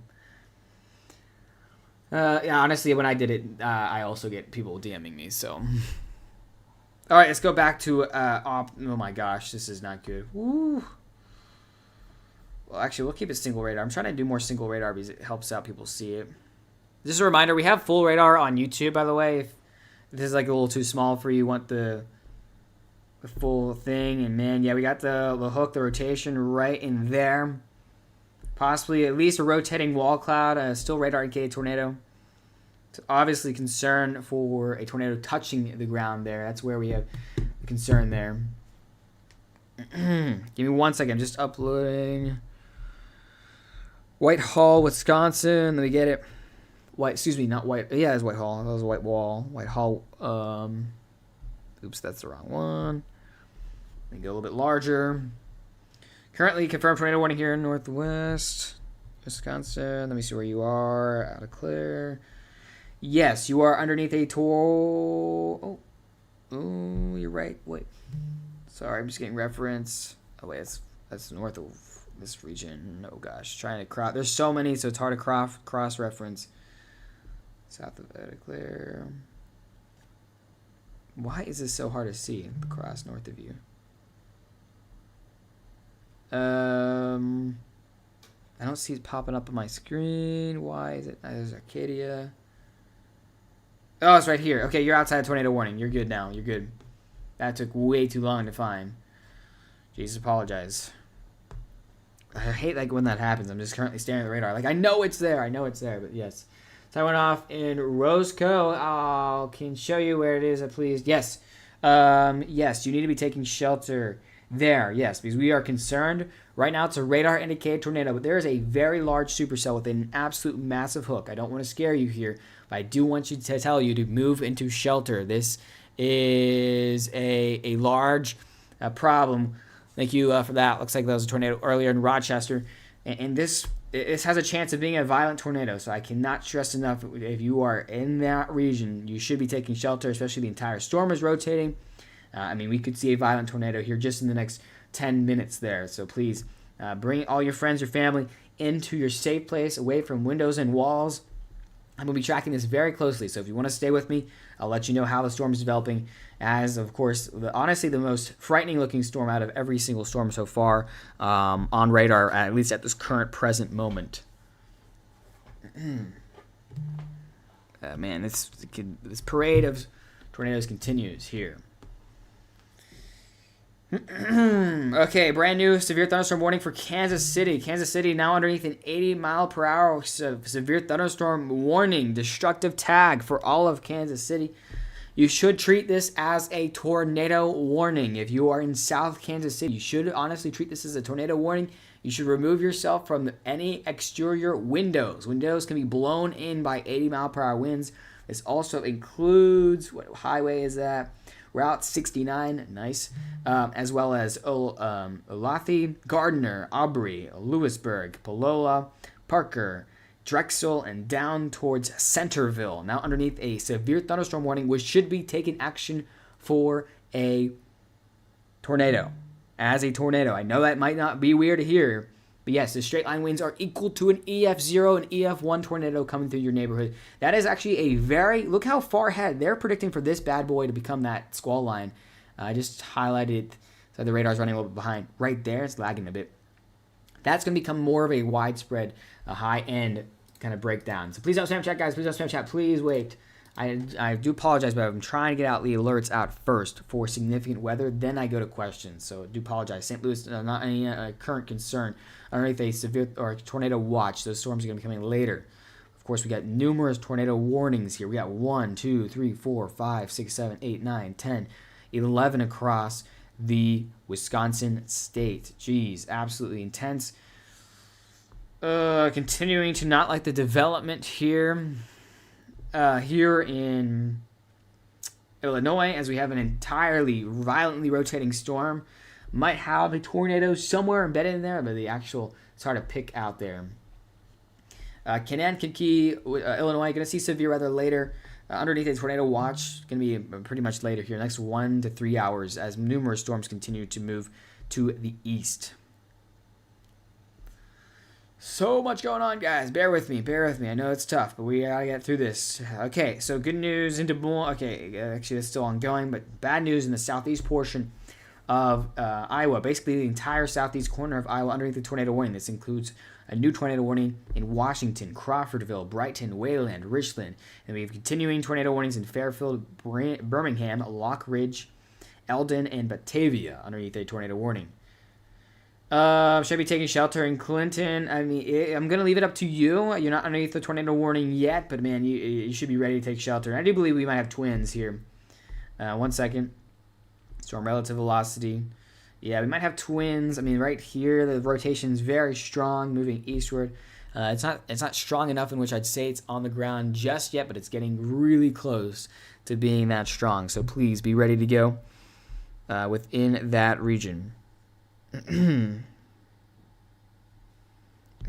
Yeah, honestly, when I did it, I also get people DMing me, so. All right, let's go back to oh my gosh, this is not good. Woo. Well, actually, we'll keep it single radar. I'm trying to do more single radar because it helps out people see it. Just a reminder, we have full radar on YouTube, by the way. If this is like a little too small for you, want the full thing. And man, yeah, we got the hook, the rotation right in there. Possibly at least a rotating wall cloud, still radar indicated tornado. So obviously concern for a tornado touching the ground there. That's where we have the concern there. Give me 1 second. I'm just uploading. Whitehall, Wisconsin. Let me get it. Excuse me, not White. Yeah, it's Whitehall. That was a White Wall. Whitehall. Oops, that's the wrong one. Let me go a little bit larger. Currently confirmed tornado warning here in northwest Wisconsin. Let me see where you are. Out of clear. Yes, you are underneath a Oh, you're right. Wait. Sorry, I'm just getting reference. Oh, wait, that's north of this region. Oh, gosh. Trying to cross. There's so many, so it's hard to cross-reference. South of Clear. Why is this so hard to see across north of you? I don't see it popping up on my screen. Why is it? There's Arcadia. Oh, it's right here. Okay, you're outside of tornado warning. You're good now. You're good. That took way too long to find. Jesus, apologize. I hate like when that happens. I'm just currently staring at the radar. Like, I know it's there. But yes. So I went off in Roscoe. I can show you where it is, please. Yes. Yes, you need to be taking shelter there. Yes, because we are concerned. Right now, it's a radar-indicated tornado, but there is a very large supercell with an absolute massive hook. I don't want to scare you here, but I do want you to tell you to move into shelter. This is a large problem. Thank you for that. Looks like there was a tornado earlier in Rochester, and this has a chance of being a violent tornado, so I cannot stress enough, if you are in that region, you should be taking shelter, especially the entire storm is rotating. I mean, we could see a violent tornado here just in the next 10 minutes there, so please bring all your friends, your family into your safe place, away from windows and walls. I'm going to be tracking this very closely, so if you want to stay with me, I'll let you know how the storm is developing, as, of course, honestly the most frightening-looking storm out of every single storm so far on radar, at least at this current present moment. Man, this parade of tornadoes continues here. Okay, brand new severe thunderstorm warning for Kansas City. Kansas City now underneath an 80-mile-per-hour severe thunderstorm warning. Destructive tag for all of Kansas City. You should treat this as a tornado warning. If you are in South Kansas City, you should honestly treat this as a tornado warning. You should remove yourself from any exterior windows. Windows can be blown in by 80-mile-per-hour winds. This also includes, what highway is that? Route 69, nice, as well as Olathe, Gardner, Aubrey, Lewisburg, Palola, Parker, Drexel, and down towards Centerville. Now underneath a severe thunderstorm warning, which should be taking action for a tornado. As a tornado. I know that might not be weird to hear, but yes, the straight line winds are equal to an EF0 and EF1 tornado coming through your neighborhood. That is actually a look how far ahead. They're predicting for this bad boy to become that squall line. I just highlighted, so the radar's running a little bit behind. Right there, it's lagging a bit. That's going to become more of a widespread, high-end kind of breakdown. So please don't spam chat, guys. Please don't spam chat. Please wait. I do apologize, but I'm trying to get out the alerts out first for significant weather. Then I go to questions. So I do apologize. St. Louis, not any current concern underneath a severe or tornado watch. Those storms are going to be coming later. Of course, we got numerous tornado warnings here. We got 1, 2, 3, 4, 5, 6, 7, 8, 9, 10, 11 across the Wisconsin state. Jeez, absolutely intense. Continuing to not like the development here. Here in Illinois, as we have an entirely violently rotating storm, might have a tornado somewhere embedded in there, but it's hard to pick out there. Kankakee, Illinois, going to see severe weather later. Underneath a tornado watch, going to be pretty much later here, next 1 to 3 hours, as numerous storms continue to move to the east. So much going on, guys. Bear with me. I know it's tough, but we gotta get through this. Okay, so good news into more. Okay, actually, it's still ongoing, but bad news in the southeast portion of Iowa. Basically, the entire southeast corner of Iowa underneath the tornado warning. This includes a new tornado warning in Washington, Crawfordville, Brighton, Wayland, Richland. And we have continuing tornado warnings in Fairfield, Birmingham, Lock Ridge, Eldon, and Batavia underneath a tornado warning. Should I be taking shelter in Clinton? I mean, I'm going to leave it up to you. You're not underneath the tornado warning yet, but man, you should be ready to take shelter. I do believe we might have twins here. 1 second. Storm relative velocity. Yeah, we might have twins. I mean, right here, the rotation is very strong, moving eastward. It's not strong enough in which I'd say it's on the ground just yet, but it's getting really close to being that strong. So please be ready to go within that region.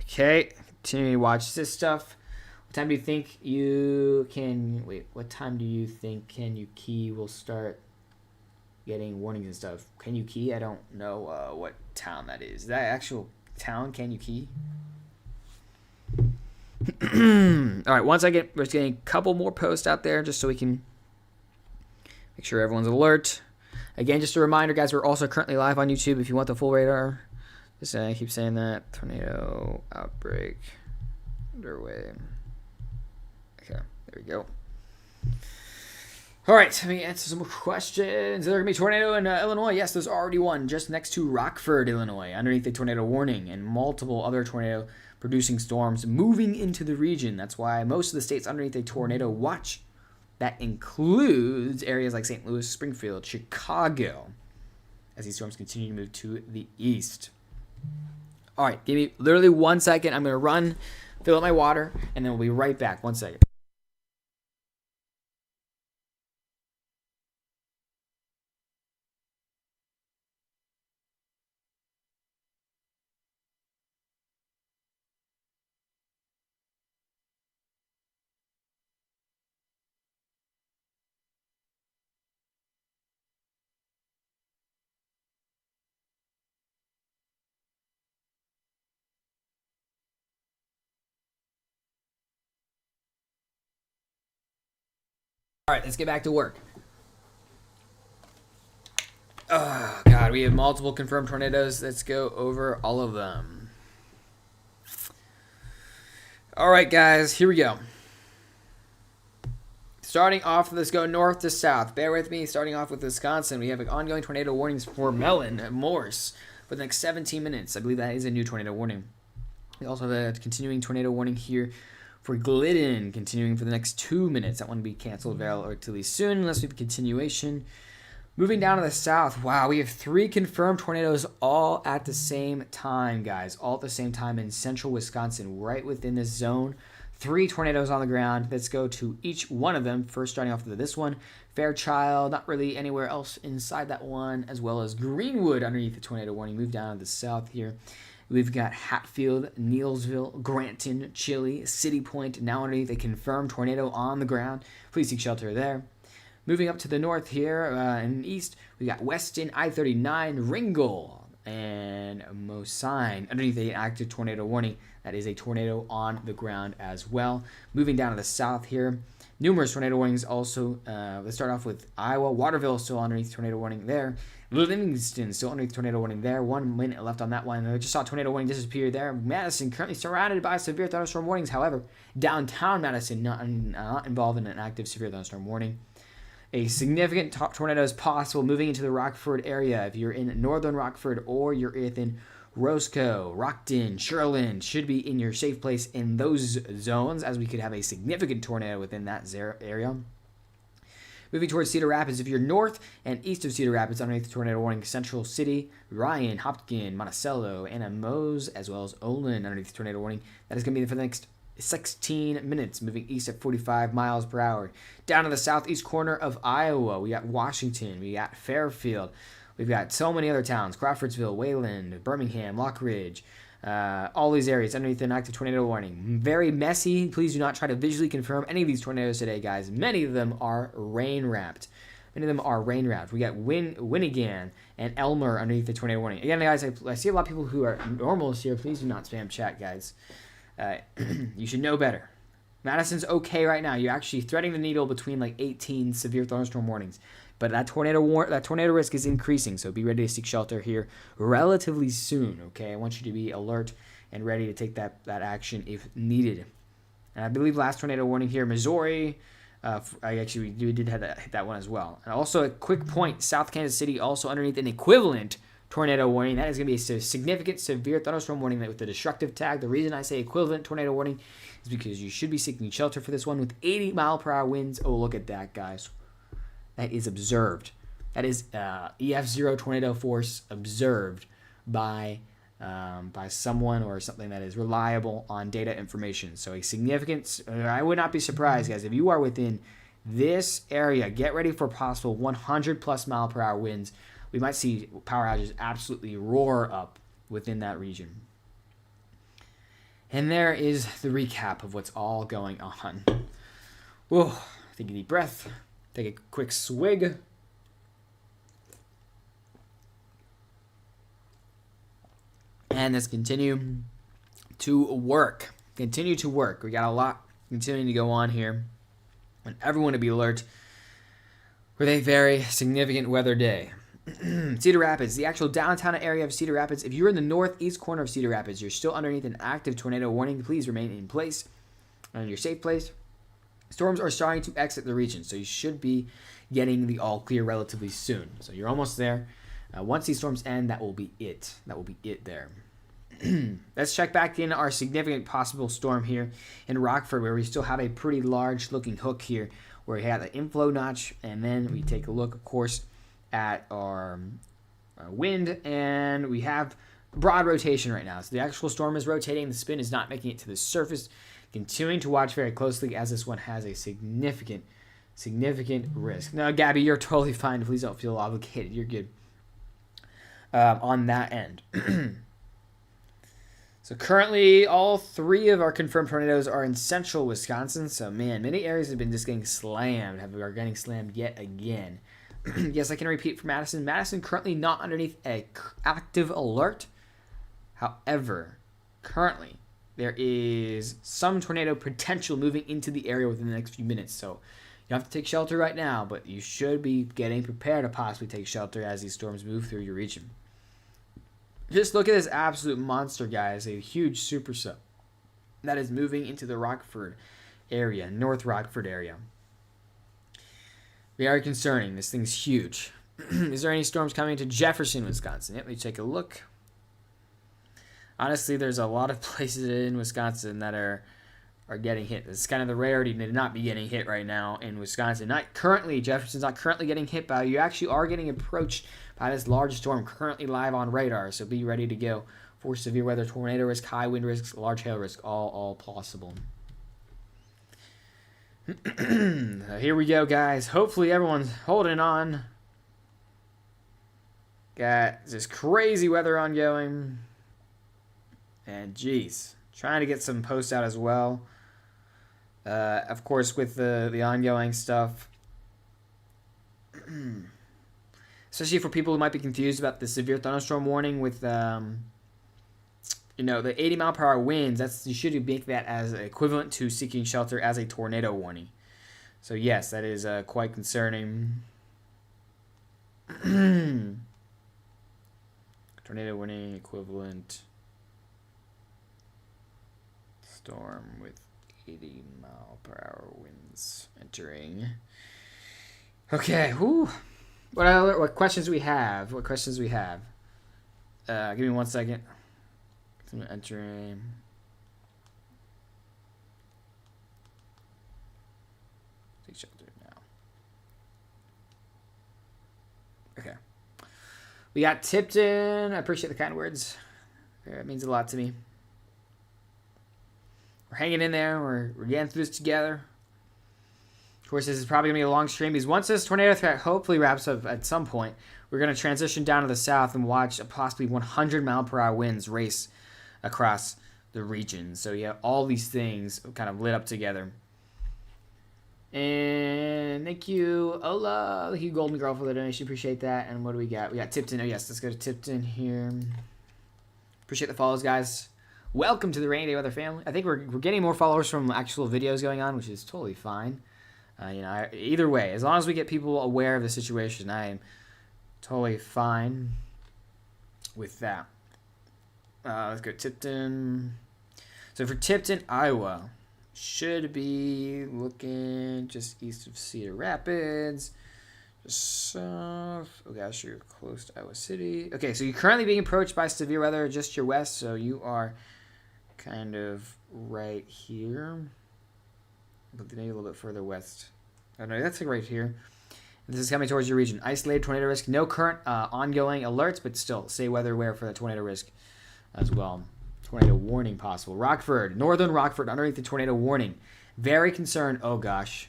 Okay, continuing to watch this stuff. What time do you think you can... Wait, what time do you think Can You Key will start getting warnings and stuff? Can You Key? I don't know what town that is. Is that actual town, Can You Key? All right, 1 second. We're just getting a couple more posts out there just so we can make sure everyone's alert. Again, just a reminder, guys, we're also currently live on YouTube if you want the full radar. Just I keep saying that. Tornado outbreak underway. Okay, there we go. All right, let me answer some more questions. Is there going to be a tornado in Illinois? Yes, there's already one just next to Rockford, Illinois, underneath the tornado warning, and multiple other tornado-producing storms moving into the region. That's why most of the states underneath a tornado watch. That includes areas like St. Louis, Springfield, Chicago, as these storms continue to move to the east. All right, give me literally 1 second. I'm going to run, fill up my water, and then we'll be right back. 1 second. All right, let's get back to work. Oh, God, we have multiple confirmed tornadoes. Let's go over all of them. All right, guys, here we go. Starting off, let's go north to south. Bear with me. Starting off with Wisconsin, we have ongoing tornado warnings for Mellon and Morse for the next 17 minutes. I believe that is a new tornado warning. We also have a continuing tornado warning here for Glidden, continuing for the next 2 minutes. That one will be canceled relatively soon unless we have a continuation. Moving down to the south, wow, we have 3 confirmed tornadoes all at the same time, guys. All at the same time in central Wisconsin, right within this zone. 3 tornadoes on the ground. Let's go to each one of them. First, starting off with this one, Fairchild, not really anywhere else inside that one, as well as Greenwood underneath the tornado warning. Move down to the south here. We've got Hatfield, Neilsville, Granton, Chile, City Point, now underneath a confirmed tornado on the ground. Please seek shelter there. Moving up to the north here and east, we got Weston, I-39, Ringgold, and Mosine underneath an active tornado warning. That is a tornado on the ground as well. Moving down to the south here, numerous tornado warnings also. Let's start off with Iowa. Waterville still underneath tornado warning there. Livingston still underneath tornado warning there. 1 minute left on that one. I just saw tornado warning disappear there. Madison currently surrounded by severe thunderstorm warnings. However, downtown Madison not involved in an active severe thunderstorm warning. A significant tornado is possible moving into the Rockford area. If you're in northern Rockford or you're within Roscoe, Rockton, Sherland, should be in your safe place in those zones, as we could have a significant tornado within that area. Moving towards Cedar Rapids, if you're north and east of Cedar Rapids, underneath the tornado warning, Central City, Ryan, Hopkins, Monticello, Anna Mose, as well as Olin underneath the tornado warning. That is going to be for the next 16 minutes, moving east at 45 miles per hour. Down to the southeast corner of Iowa, we got Washington, we got Fairfield. We've got so many other towns, Crawfordsville, Wayland, Birmingham, Lockridge, all these areas underneath an active tornado warning. Very messy. Please do not try to visually confirm any of these tornadoes today, guys. Many of them are rain-wrapped. We got Winnigan and Elmer underneath the tornado warning. Again, guys, I see a lot of people who are normals here. Please do not spam chat, guys. You should know better. Madison's okay right now. You're actually threading the needle between like 18 severe thunderstorm warnings. But that tornado risk is increasing, so be ready to seek shelter here relatively soon, okay? I want you to be alert and ready to take that action if needed. And I believe last tornado warning here, Missouri. We did hit that one as well. And also a quick point, South Kansas City also underneath an equivalent tornado warning. That is going to be a significant severe thunderstorm warning with the destructive tag. The reason I say equivalent tornado warning is because you should be seeking shelter for this one with 80-mile-per-hour winds. Oh, look at that, guys. That is observed. That is EF0 tornado force observed by someone or something that is reliable on data information. So a significant, I would not be surprised, guys, if you are within this area, get ready for possible 100+ mile per hour winds. We might see power outages absolutely roar up within that region. And there is the recap of what's all going on. Whoa, take a deep breath, take a quick swig. And let's continue to work. Continue to work. We got a lot continuing to go on here. I want everyone to be alert with a very significant weather day. Cedar Rapids, the actual downtown area of Cedar Rapids. If you're in the northeast corner of Cedar Rapids, you're still underneath an active tornado warning. Please remain in place, in your safe place. Storms are starting to exit the region, so you should be getting the all clear relatively soon. So you're almost there. Once these storms end, that will be it. That will be it there. Let's check back in our significant possible storm here in Rockford, where we still have a pretty large looking hook here, where we have the inflow notch, and then we take a look, of course, at our wind, and we have broad rotation right now. So the actual storm is rotating. The spin is not making it to the surface. Continuing to watch very closely as this one has a significant risk. No, Gabby, you're totally fine. Please don't feel obligated. You're good on that end. So currently, all 3 of our confirmed tornadoes are in central Wisconsin. So, man, many areas have been just getting slammed. Are getting slammed yet again. Yes, I can repeat for Madison. Madison currently not underneath an active alert. However, currently, there is some tornado potential moving into the area within the next few minutes. So, you have to take shelter right now, but you should be getting prepared to possibly take shelter as these storms move through your region. Just look at this absolute monster, guys. A huge supercell that is moving into the Rockford area, North Rockford area. Very concerning. This thing's huge. Is there any storms coming to Jefferson, Wisconsin? Let me take a look. Honestly, there's a lot of places in Wisconsin that are getting hit. It's kind of the rarity to not be getting hit right now in Wisconsin. Not currently. Jefferson's not currently getting hit by. You actually are getting approached by this large storm currently live on radar. So be ready to go for severe weather, tornado risk, high wind risks, large hail risk, all possible. Here we go, guys. Hopefully everyone's holding on. Got this crazy weather ongoing. And geez, trying to get some posts out as well. Of course, with the ongoing stuff. Especially for people who might be confused about the severe thunderstorm warning with, the 80-mile-per-hour winds. You should make that as equivalent to seeking shelter as a tornado warning. So yes, that is quite concerning. Tornado warning equivalent. Storm with 80-mile-per-hour winds entering. Okay, whew. What questions do we have? Give me 1 second. I'm entering. Take shelter now. Okay. We got Tipton. I appreciate the kind words. It means a lot to me. We're hanging in there. We're getting through this together. Of course, this is probably going to be a long stream because once this tornado threat hopefully wraps up at some point, we're going to transition down to the south and watch possibly 100-mile-per-hour winds race across the region. So you have all these things kind of lit up together. And thank you, Ola. Thank you, Golden Girl, for the donation. Appreciate that. And what do we got? We got Tipton. Oh, yes. Let's go to Tipton here. Appreciate the follows, guys. Welcome to the Rainy Day Weather family. I think we're getting more followers from actual videos going on, which is totally fine. Either way, as long as we get people aware of the situation, I am totally fine with that. Let's go Tipton. So for Tipton, Iowa, should be looking just east of Cedar Rapids. south. Oh gosh, you're close to Iowa City. Okay, so you're currently being approached by severe weather just your west, so you are kind of right here. But maybe a little bit further west. Oh no, that's like right here. This is coming towards your region. Isolated tornado risk. No current ongoing alerts, but still stay weather aware for the tornado risk as well. Tornado warning possible. Rockford, northern Rockford, underneath the tornado warning. Very concerned. Oh gosh.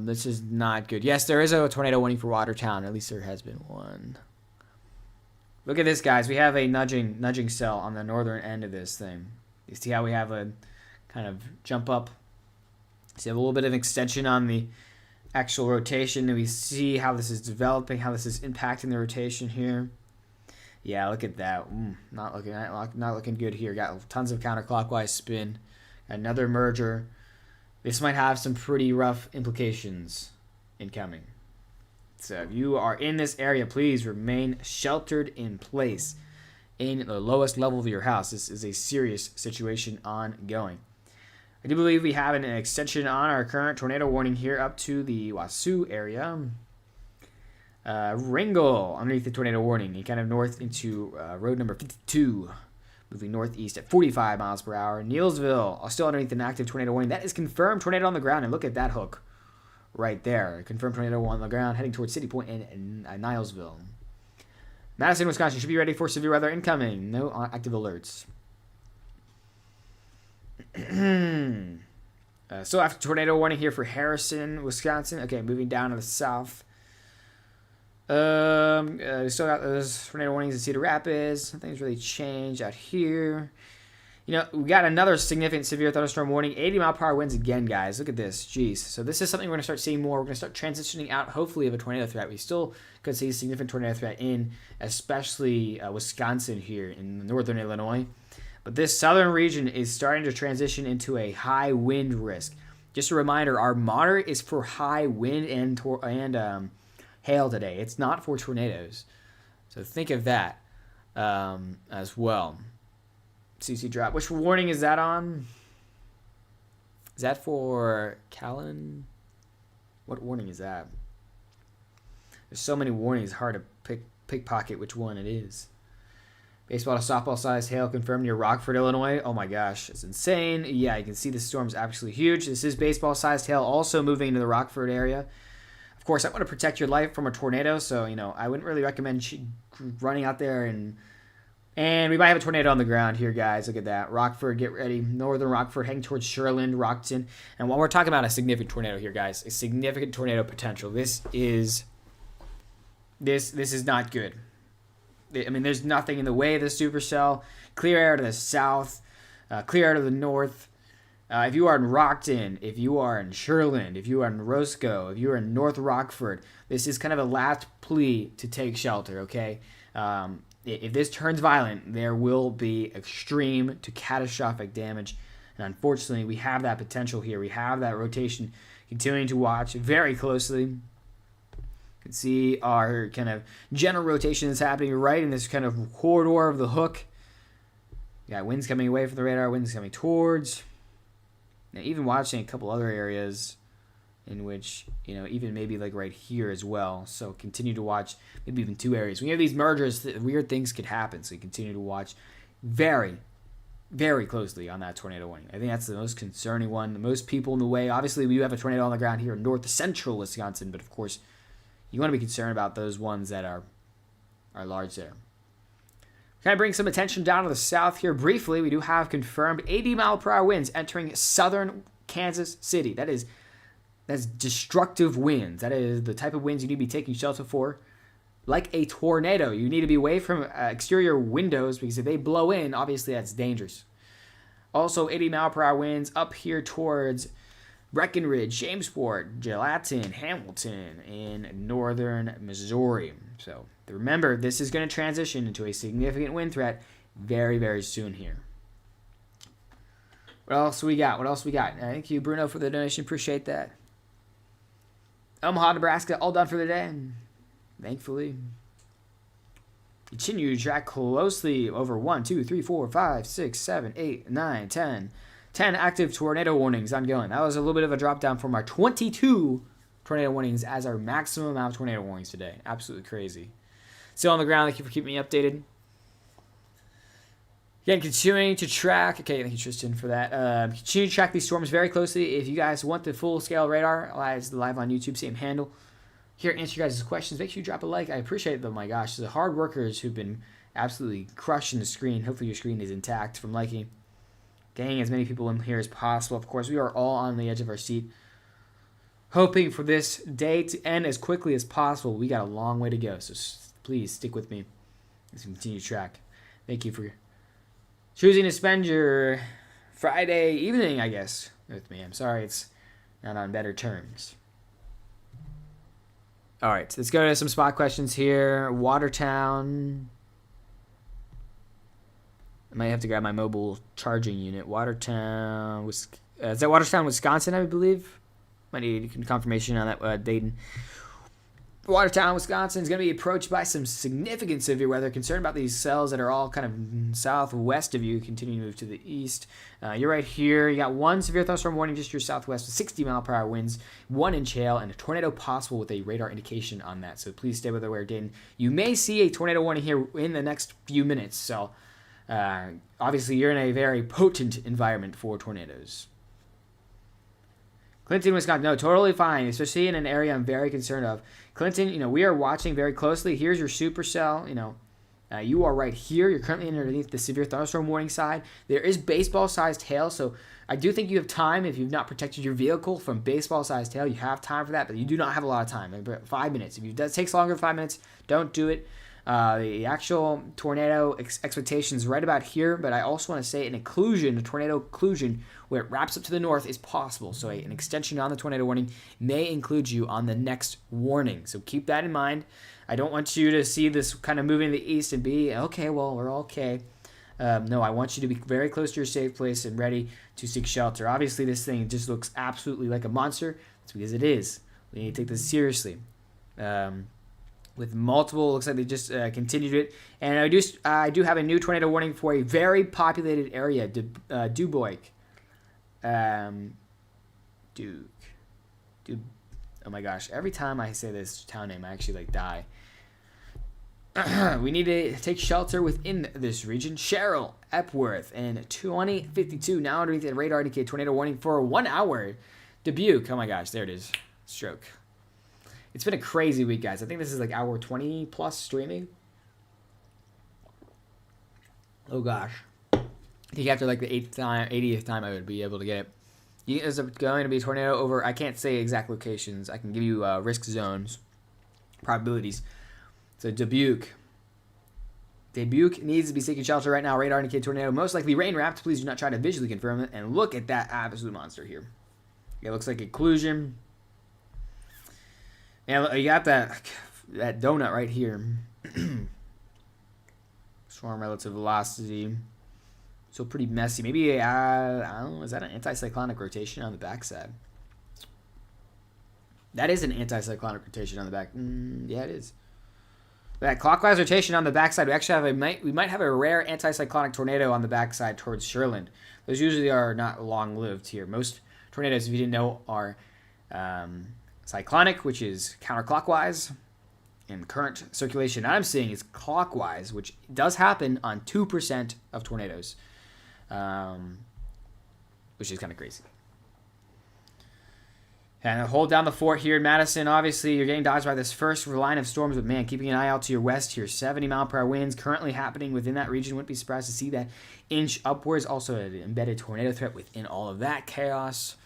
This is not good. Yes, there is a tornado warning for Watertown. At least there has been one. Look at this, guys. We have a nudging cell on the northern end of this thing. You see how we have a kind of jump up? So you have a little bit of extension on the actual rotation, and we see how this is developing, how this is impacting the rotation here. Yeah, look at that. Not looking good here. Got tons of counterclockwise spin. Another merger. This might have some pretty rough implications incoming. So if you are in this area, please remain sheltered in place in the lowest level of your house. This is a serious situation ongoing. I do believe we have an extension on our current tornado warning here up to the Wasu area. Ringgold, underneath the tornado warning, and kind of north into road number 52, moving northeast at 45 miles per hour. Neilsville, still underneath an active tornado warning. That is confirmed tornado on the ground, and look at that hook right there. Confirmed tornado on the ground, heading towards City Point and Nielsville. Madison, Wisconsin, should be ready for severe weather incoming. No active alerts. Still after tornado warning here for Harrison, Wisconsin. Okay, moving down to the south. We still got those tornado warnings in Cedar Rapids. Nothing's really changed out here. You know, we got another significant severe thunderstorm warning. 80-mile-per-hour winds again, guys. Look at this. Jeez. So this is something we're going to start seeing more. We're going to start transitioning out, hopefully, of a tornado threat. We still could see a significant tornado threat in, especially Wisconsin here in northern Illinois. But this southern region is starting to transition into a high wind risk. Just a reminder, our moderate is for high wind and hail today. It's not for tornadoes. So think of that as well. CC drop. Which warning is that on? Is that for Callan? What warning is that? There's so many warnings. Hard to pickpocket which one it is. Baseball to softball size hail confirmed near Rockford, Illinois. Oh my gosh, it's insane. Yeah, you can see the storm's absolutely huge. This is baseball sized hail also moving into the Rockford area. Of course, I want to protect your life from a tornado, so I wouldn't really recommend running out there and we might have a tornado on the ground here, guys. Look at that. Rockford, get ready. Northern Rockford heading towards Sherland, Rockton. And while we're talking about a significant tornado here, guys, a significant tornado potential. This is not good. I mean, there's nothing in the way of the supercell. Clear air to the south, clear air to the north. If you are in Rockton, if you are in Sherland, if you are in Roscoe, if you are in North Rockford, this is kind of a last plea to take shelter, okay? If this turns violent, there will be extreme to catastrophic damage. And unfortunately, we have that potential here. We have that rotation continuing to watch very closely. You can see our kind of general rotation is happening right in this kind of corridor of the hook. You got winds coming away from the radar, winds coming towards. Now, even watching a couple other areas in which, even maybe like right here as well. So continue to watch maybe even two areas. When you have these mergers, weird things could happen. So you continue to watch very, very closely on that tornado warning. I think that's the most concerning one. The most people in the way. Obviously, we have a tornado on the ground here in north central Wisconsin. But of course, you want to be concerned about those ones that are large there. Kind of bring some attention down to the south here briefly. We do have confirmed 80-mile-per-hour winds entering southern Kansas City. That's destructive winds. That is the type of winds you need to be taking shelter for. Like a tornado, you need to be away from exterior windows because if they blow in, obviously that's dangerous. Also, 80-mile-per-hour winds up here towards Breckenridge, Jamesport, Gallatin, Hamilton, in northern Missouri. So remember, this is going to transition into a significant wind threat very, very soon here. What else we got? Thank you, Bruno, for the donation. Appreciate that. Omaha, Nebraska, all done for the day. Thankfully. Continue to track closely over 1, 2, 3, 4, 5, 6, 7, 8, 9, 10 10 active tornado warnings ongoing. That was a little bit of a drop down from our 22 tornado warnings as our maximum amount of tornado warnings today. Absolutely crazy. Still on the ground. Thank you for keeping me updated. Again, continuing to track. Okay, thank you, Tristan, for that. Continue to track these storms very closely. If you guys want the full-scale radar, live on YouTube, same handle. Here, answer you guys' questions. Make sure you drop a like. I appreciate them. My gosh, the hard workers who've been absolutely crushing the screen. Hopefully your screen is intact from liking. Getting as many people in here as possible. Of course, we are all on the edge of our seat, hoping for this day to end as quickly as possible. We got a long way to go, so please stick with me as we continue to track. Thank you for choosing to spend your Friday evening, I guess, with me. I'm sorry it's not on better terms. All right, let's go to some spot questions here. Watertown. I might have to grab my mobile charging unit. Watertown, is that Watertown, Wisconsin, I believe? Might need confirmation on that, Dayton. Watertown, Wisconsin is going to be approached by some significant severe weather. Concerned about these cells that are all kind of southwest of you. Continue to move to the east. You're right here. You got one severe thunderstorm warning just to your southwest with 60-mile-per-hour winds, 1 inch hail, and a tornado possible with a radar indication on that. So please stay with aware, Dayton. You may see a tornado warning here in the next few minutes. So obviously you're in a very potent environment for tornadoes. Clinton, Wisconsin. No, totally fine, especially in an area I'm very concerned of. Clinton, we are watching very closely. Here's your supercell. You are right here. You're currently underneath the severe thunderstorm warning side. There is baseball-sized hail, so I do think you have time. If you've not protected your vehicle from baseball-sized hail, you have time for that, but you do not have a lot of time. 5 minutes. If it takes longer than 5 minutes, don't do it. The actual tornado expectation is right about here, but I also want to say a tornado occlusion, where it wraps up to the north is possible. So an extension on the tornado warning may include you on the next warning. So keep that in mind. I don't want you to see this kind of moving to the east and be, okay, well, we're okay. No, I want you to be very close to your safe place and ready to seek shelter. Obviously, this thing just looks absolutely like a monster. That's because it is. We need to take this seriously. With multiple, looks like they just continued it. And I do have a new tornado warning for a very populated area, Dubois. Duke. Oh my gosh, every time I say this town name, I actually die. We need to take shelter within this region. Cheryl, Epworth, and 2052 now underneath the radar indicate tornado warning for 1 hour. Dubuque, oh my gosh, there it is. Stroke. It's been a crazy week, guys. I think this is like hour 20 plus streaming. Oh gosh. I think after like the 80th time I would be able to get it. There's going to be a tornado over, I can't say exact locations. I can give you risk zones, probabilities. So Dubuque needs to be seeking shelter right now. Radar indicated tornado. Most likely rain wrapped. Please do not try to visually confirm it. And look at that absolute monster here. It looks like occlusion. Yeah, you got that donut right here. Storm relative velocity. So pretty messy. Maybe, I don't know, is that an anticyclonic rotation on the backside? That is an anticyclonic rotation on the back. Yeah, it is. That clockwise rotation on the backside, we actually we might have a rare anticyclonic tornado on the backside towards Sherland. Those usually are not long-lived here. Most tornadoes, if you didn't know, are cyclonic, which is counterclockwise, and current circulation I'm seeing is clockwise, which does happen on 2% of tornadoes, which is kind of crazy. And hold down the fort here in Madison. Obviously, you're getting dodged by this first line of storms, but man, keeping an eye out to your west here. 70-mile-per-hour winds currently happening within that region. Wouldn't be surprised to see that inch upwards. Also, an embedded tornado threat within all of that chaos.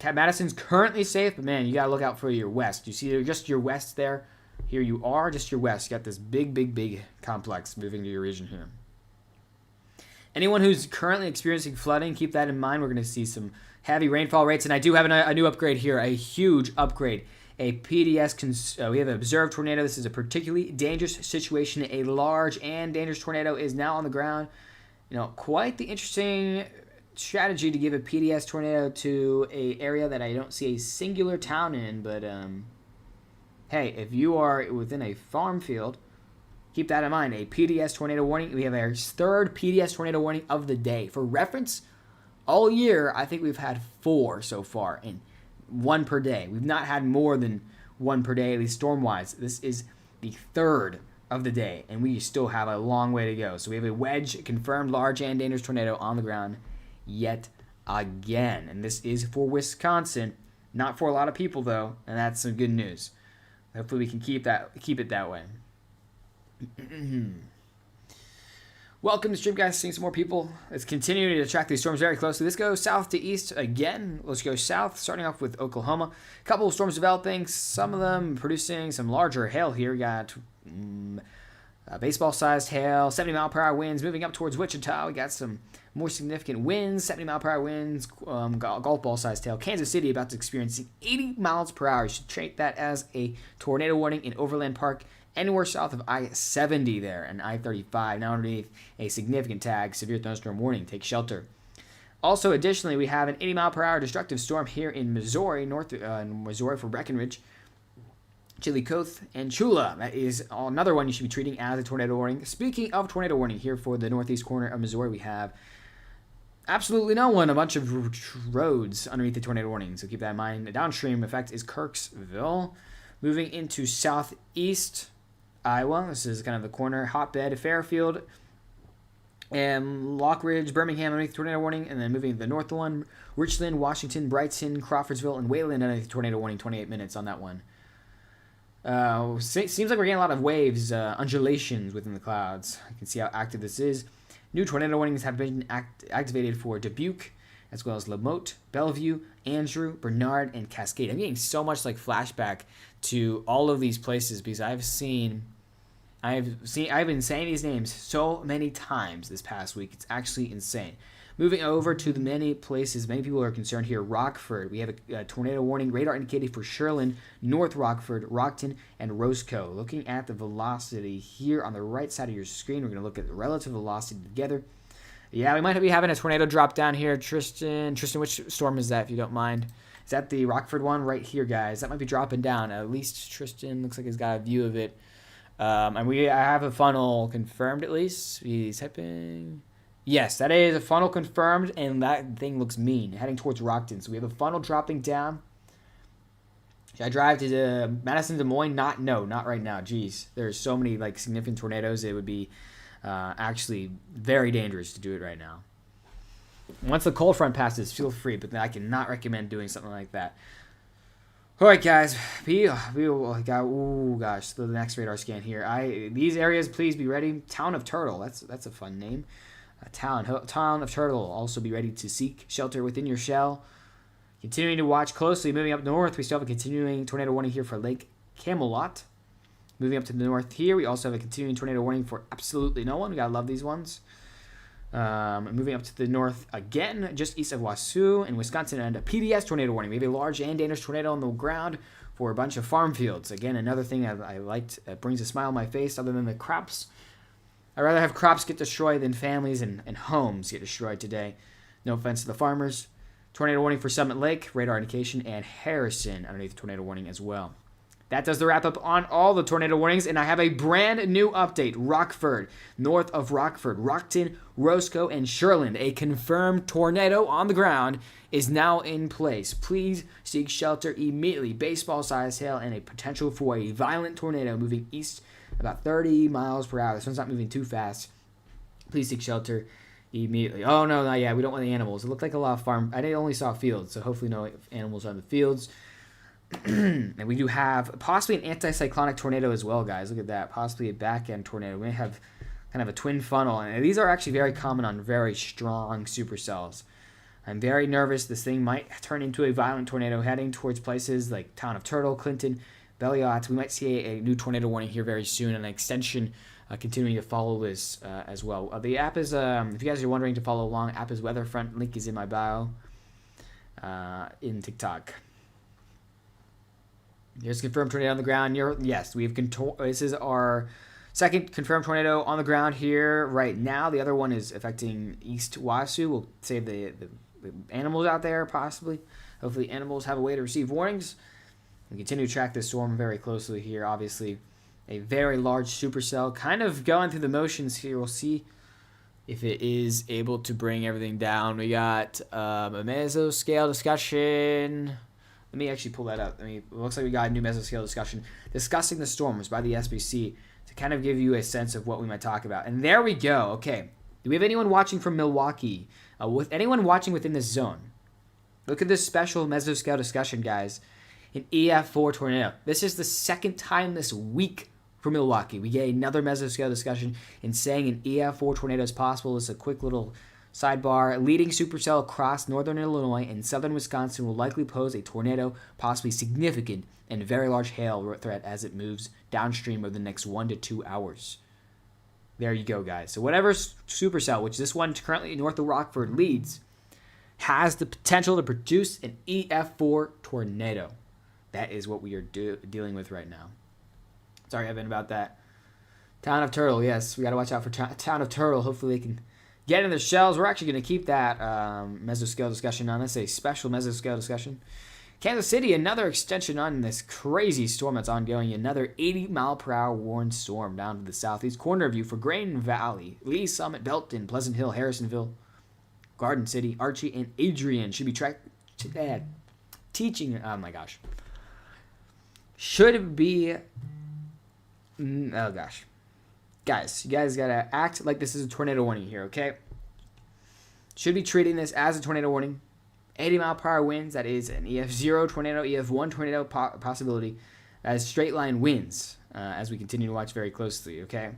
Madison's currently safe, but man, you got to look out for your west. You see just your west there? Here you are, just your west. You got this big complex moving to your region here. Anyone who's currently experiencing flooding, keep that in mind. We're going to see some heavy rainfall rates, and I do have a new upgrade here, a huge upgrade. A PDS, we have an observed tornado. This is a particularly dangerous situation. A large and dangerous tornado is now on the ground. Quite the interesting strategy to give a PDS tornado to a area that I don't see a singular town in, but hey, if you are within a farm field, keep that in mind. A PDS tornado warning. We have our third PDS tornado warning of the day. For reference, All year, I think we've had 4 so far, and 1 per day. We've not had more than 1 per day, at least storm-wise. This is the 3rd of the day, and we still have a long way to go. So we have a wedge confirmed large and dangerous tornado on the ground yet again. And this is for Wisconsin. Not for a lot of people, though, and that's some good news. Hopefully we can keep it that way. Welcome to stream, guys. Seeing some more people. Let's continue to track these storms very closely. Let's go south to east again. Let's go south, starting off with Oklahoma. A couple of storms developing, some of them producing some larger hail here. We got baseball-sized hail, 70-mile-per-hour winds moving up towards Wichita. We got some more significant winds, 70-mile-per-hour winds, golf ball-sized hail. Kansas City about to experience 80 miles per hour. You should treat that as a tornado warning in Overland Park, anywhere south of I-70 there, and I-35. Now underneath a significant tag, severe thunderstorm warning. Take shelter. Also, additionally, we have an 80-mile-per-hour destructive storm here in Missouri, Missouri for Breckenridge, Chillicothe, and Chula. That is another one you should be treating as a tornado warning. Speaking of tornado warning, here for the northeast corner of Missouri, we have absolutely no one. A bunch of roads underneath the tornado warning, so keep that in mind. The downstream effect is Kirksville. Moving into southeast Iowa, this is kind of the corner, hotbed, Fairfield, and Lockridge, Birmingham underneath tornado warning, and then moving to the north one, Richland, Washington, Brighton, Crawfordsville, and Wayland underneath tornado warning, 28 minutes on that one. Seems like we're getting a lot of waves, undulations within the clouds. You can see how active this is. New tornado warnings have been activated for Dubuque, as well as Lamotte, Bellevue, Andrew, Bernard, and Cascade. I'm getting so much like flashback to all of these places because I've been saying these names so many times this past week. It's actually insane. Moving over to the many places, many people are concerned here. Rockford, we have a tornado warning radar indicated for Sherland, North Rockford, Rockton, and Roscoe. Looking at the velocity here on the right side of your screen, we're going to look at the relative velocity together. Yeah, we might be having a tornado drop down here. Tristan, which storm is that, if you don't mind? Is that the Rockford one right here, guys? That might be dropping down. At least Tristan looks like he's got a view of it. And I have a funnel confirmed, at least. He's typing. Yes, that is a funnel confirmed, and that thing looks mean, heading towards Rockton. So we have a funnel dropping down. Should I drive to Madison, Des Moines? Not right now. Jeez, there's so many like significant tornadoes. It would be actually very dangerous to do it right now. Once the cold front passes, feel free, but I cannot recommend doing something like that. All right, guys. We got. Oh gosh, the next radar scan here. These areas, please be ready. Town of Turtle. That's a fun name. Town of Turtle. Also be ready to seek shelter within your shell. Continuing to watch closely. Moving up north, we still have a continuing tornado warning here for Lake Camelot. Moving up to the north here, we also have a continuing tornado warning for absolutely no one. We gotta love these ones. Moving up to the north again, just east of Wausau in Wisconsin, and a PBS tornado warning. We have a large and dangerous tornado on the ground for a bunch of farm fields. Again, another thing I liked, brings a smile on my face other than the crops. I'd rather have crops get destroyed than families and homes get destroyed today. No offense to the farmers. Tornado warning for Summit Lake, radar indication, and Harrison underneath the tornado warning as well. That does the wrap up on all the tornado warnings, and I have a brand new update. Rockford, north of Rockford, Rockton, Roscoe, and Sherland. A confirmed tornado on the ground is now in place. Please seek shelter immediately. Baseball-sized hail and a potential for a violent tornado moving east about 30 miles per hour. This one's not moving too fast. Please seek shelter immediately. Oh, no, not yet. We don't want the animals. It looked like a lot of farm. I only saw fields, so hopefully no animals on the fields. And we do have possibly an anticyclonic tornado as well, guys. Look at that. Possibly a back-end tornado. We may have kind of a twin funnel. And these are actually very common on very strong supercells. I'm very nervous. This thing might turn into a violent tornado heading towards places like Town of Turtle, Clinton, Belliot. We might see a new tornado warning here very soon, and an extension continuing to follow this as well. The app is, if you guys are wondering to follow along, app is Weatherfront. Link is in my bio in TikTok. Here's confirmed tornado on the ground. Yes, we have this is our second confirmed tornado on the ground here right now. The other one is affecting East Wausau. We'll save the animals out there, possibly. Hopefully animals have a way to receive warnings. We continue to track this storm very closely here. Obviously, a very large supercell. Kind of going through the motions here. We'll see if it is able to bring everything down. We got a mesoscale discussion. Let me actually pull that up. It looks like we got a new mesoscale discussion discussing the storms by the SBC to kind of give you a sense of what we might talk about. And there we go. Okay. Do we have anyone watching from Milwaukee? With anyone watching within this zone? Look at this special mesoscale discussion, guys. An EF4 tornado. This is the second time this week for Milwaukee. We get another mesoscale discussion in saying an EF4 tornado is possible. It's a quick little sidebar. Leading supercell across northern Illinois and southern Wisconsin will likely pose a tornado, possibly significant and very large hail threat as it moves downstream over the next 1 to 2 hours. There you go, guys. So whatever supercell, which this one currently north of Rockford leads, has the potential to produce an EF4 tornado. That is what we are dealing with right now. Sorry, Evan, about that. Town of Turtle, yes. We got to watch out for Town of Turtle. Hopefully they can get in their shells. We're actually going to keep that mesoscale discussion on. That's a special mesoscale discussion. Kansas City, another extension on this crazy storm that's ongoing. Another 80-mile-per-hour warned storm down to the southeast corner of you for Grain Valley, Lee Summit, Belton, Pleasant Hill, Harrisonville, Garden City, Archie, and Adrian should be teaching. Oh my gosh. Should be. Oh gosh. Guys, you guys gotta act like this is a tornado warning here, okay? Should be treating this as a tornado warning. 80-mile-per-hour winds, that is an EF0 tornado, EF1 tornado possibility. That is straight line winds as we continue to watch very closely, okay? If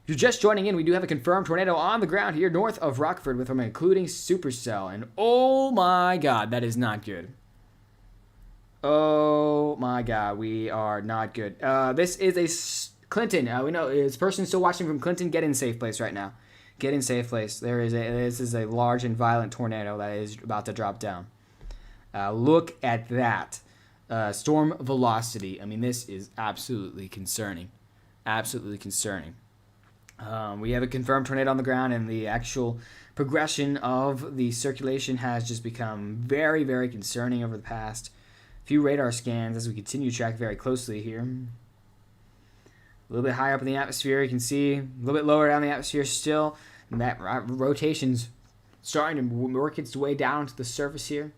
you're just joining in, we do have a confirmed tornado on the ground here north of Rockford with them including supercell. And oh my god, that is not good. Oh my god, we are not good. This is a Clinton. We know this person still watching from Clinton. Get in safe place right now. Get in safe place. This is a large and violent tornado that is about to drop down. Look at that. Storm velocity. This is absolutely concerning. Absolutely concerning. We have a confirmed tornado on the ground, and the actual progression of the circulation has just become very, very concerning over the past few radar scans as we continue to track very closely here. A little bit higher up in the atmosphere, you can see a little bit lower down the atmosphere still, and that rotation's starting to work its way down to the surface here.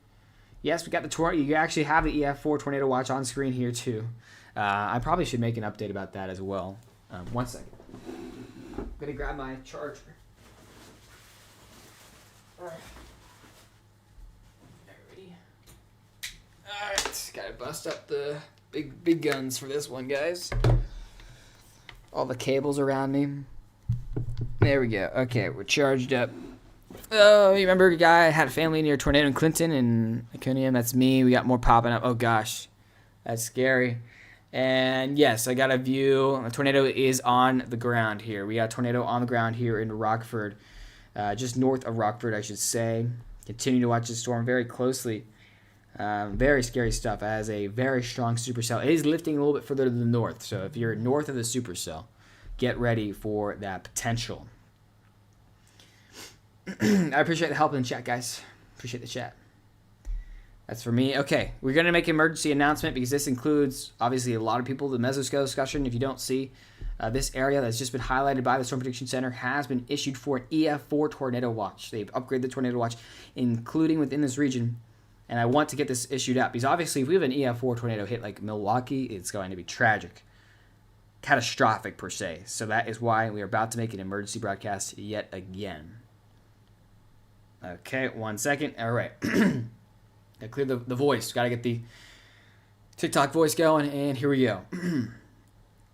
Yes, we got the tornado. You actually have the EF4 tornado watch on screen here too. I probably should make an update about that as well. 1 second. I'm gonna grab my charger. Alright. Alright, gotta bust up the big guns for this one, guys. All the cables around me. There we go. Okay, we're charged up. Oh, you remember a guy had a family near Tornado in Clinton and Iconium? That's me. We got more popping up. Oh gosh, that's scary. And yes, I got a view. A tornado is on the ground here. We got a tornado on the ground here in Rockford, just north of Rockford, I should say. Continue to watch the storm very closely. Very scary stuff. It has a very strong supercell. It is lifting a little bit further to the north. So if you're north of the supercell, get ready for that potential. I appreciate the help in the chat, guys. Appreciate the chat. That's for me. Okay, we're going to make an emergency announcement because this includes, obviously, a lot of people. The mesoscale discussion, if you don't see, this area that's just been highlighted by the Storm Prediction Center has been issued for an EF4 tornado watch. They've upgraded the tornado watch, including within this region. And I want to get this issued out because obviously if we have an EF4 tornado hit like Milwaukee, it's going to be tragic. Catastrophic per se. So that is why we are about to make an emergency broadcast yet again. Okay, 1 second. All right. Gotta clear the voice. Gotta get the TikTok voice going, and here we go.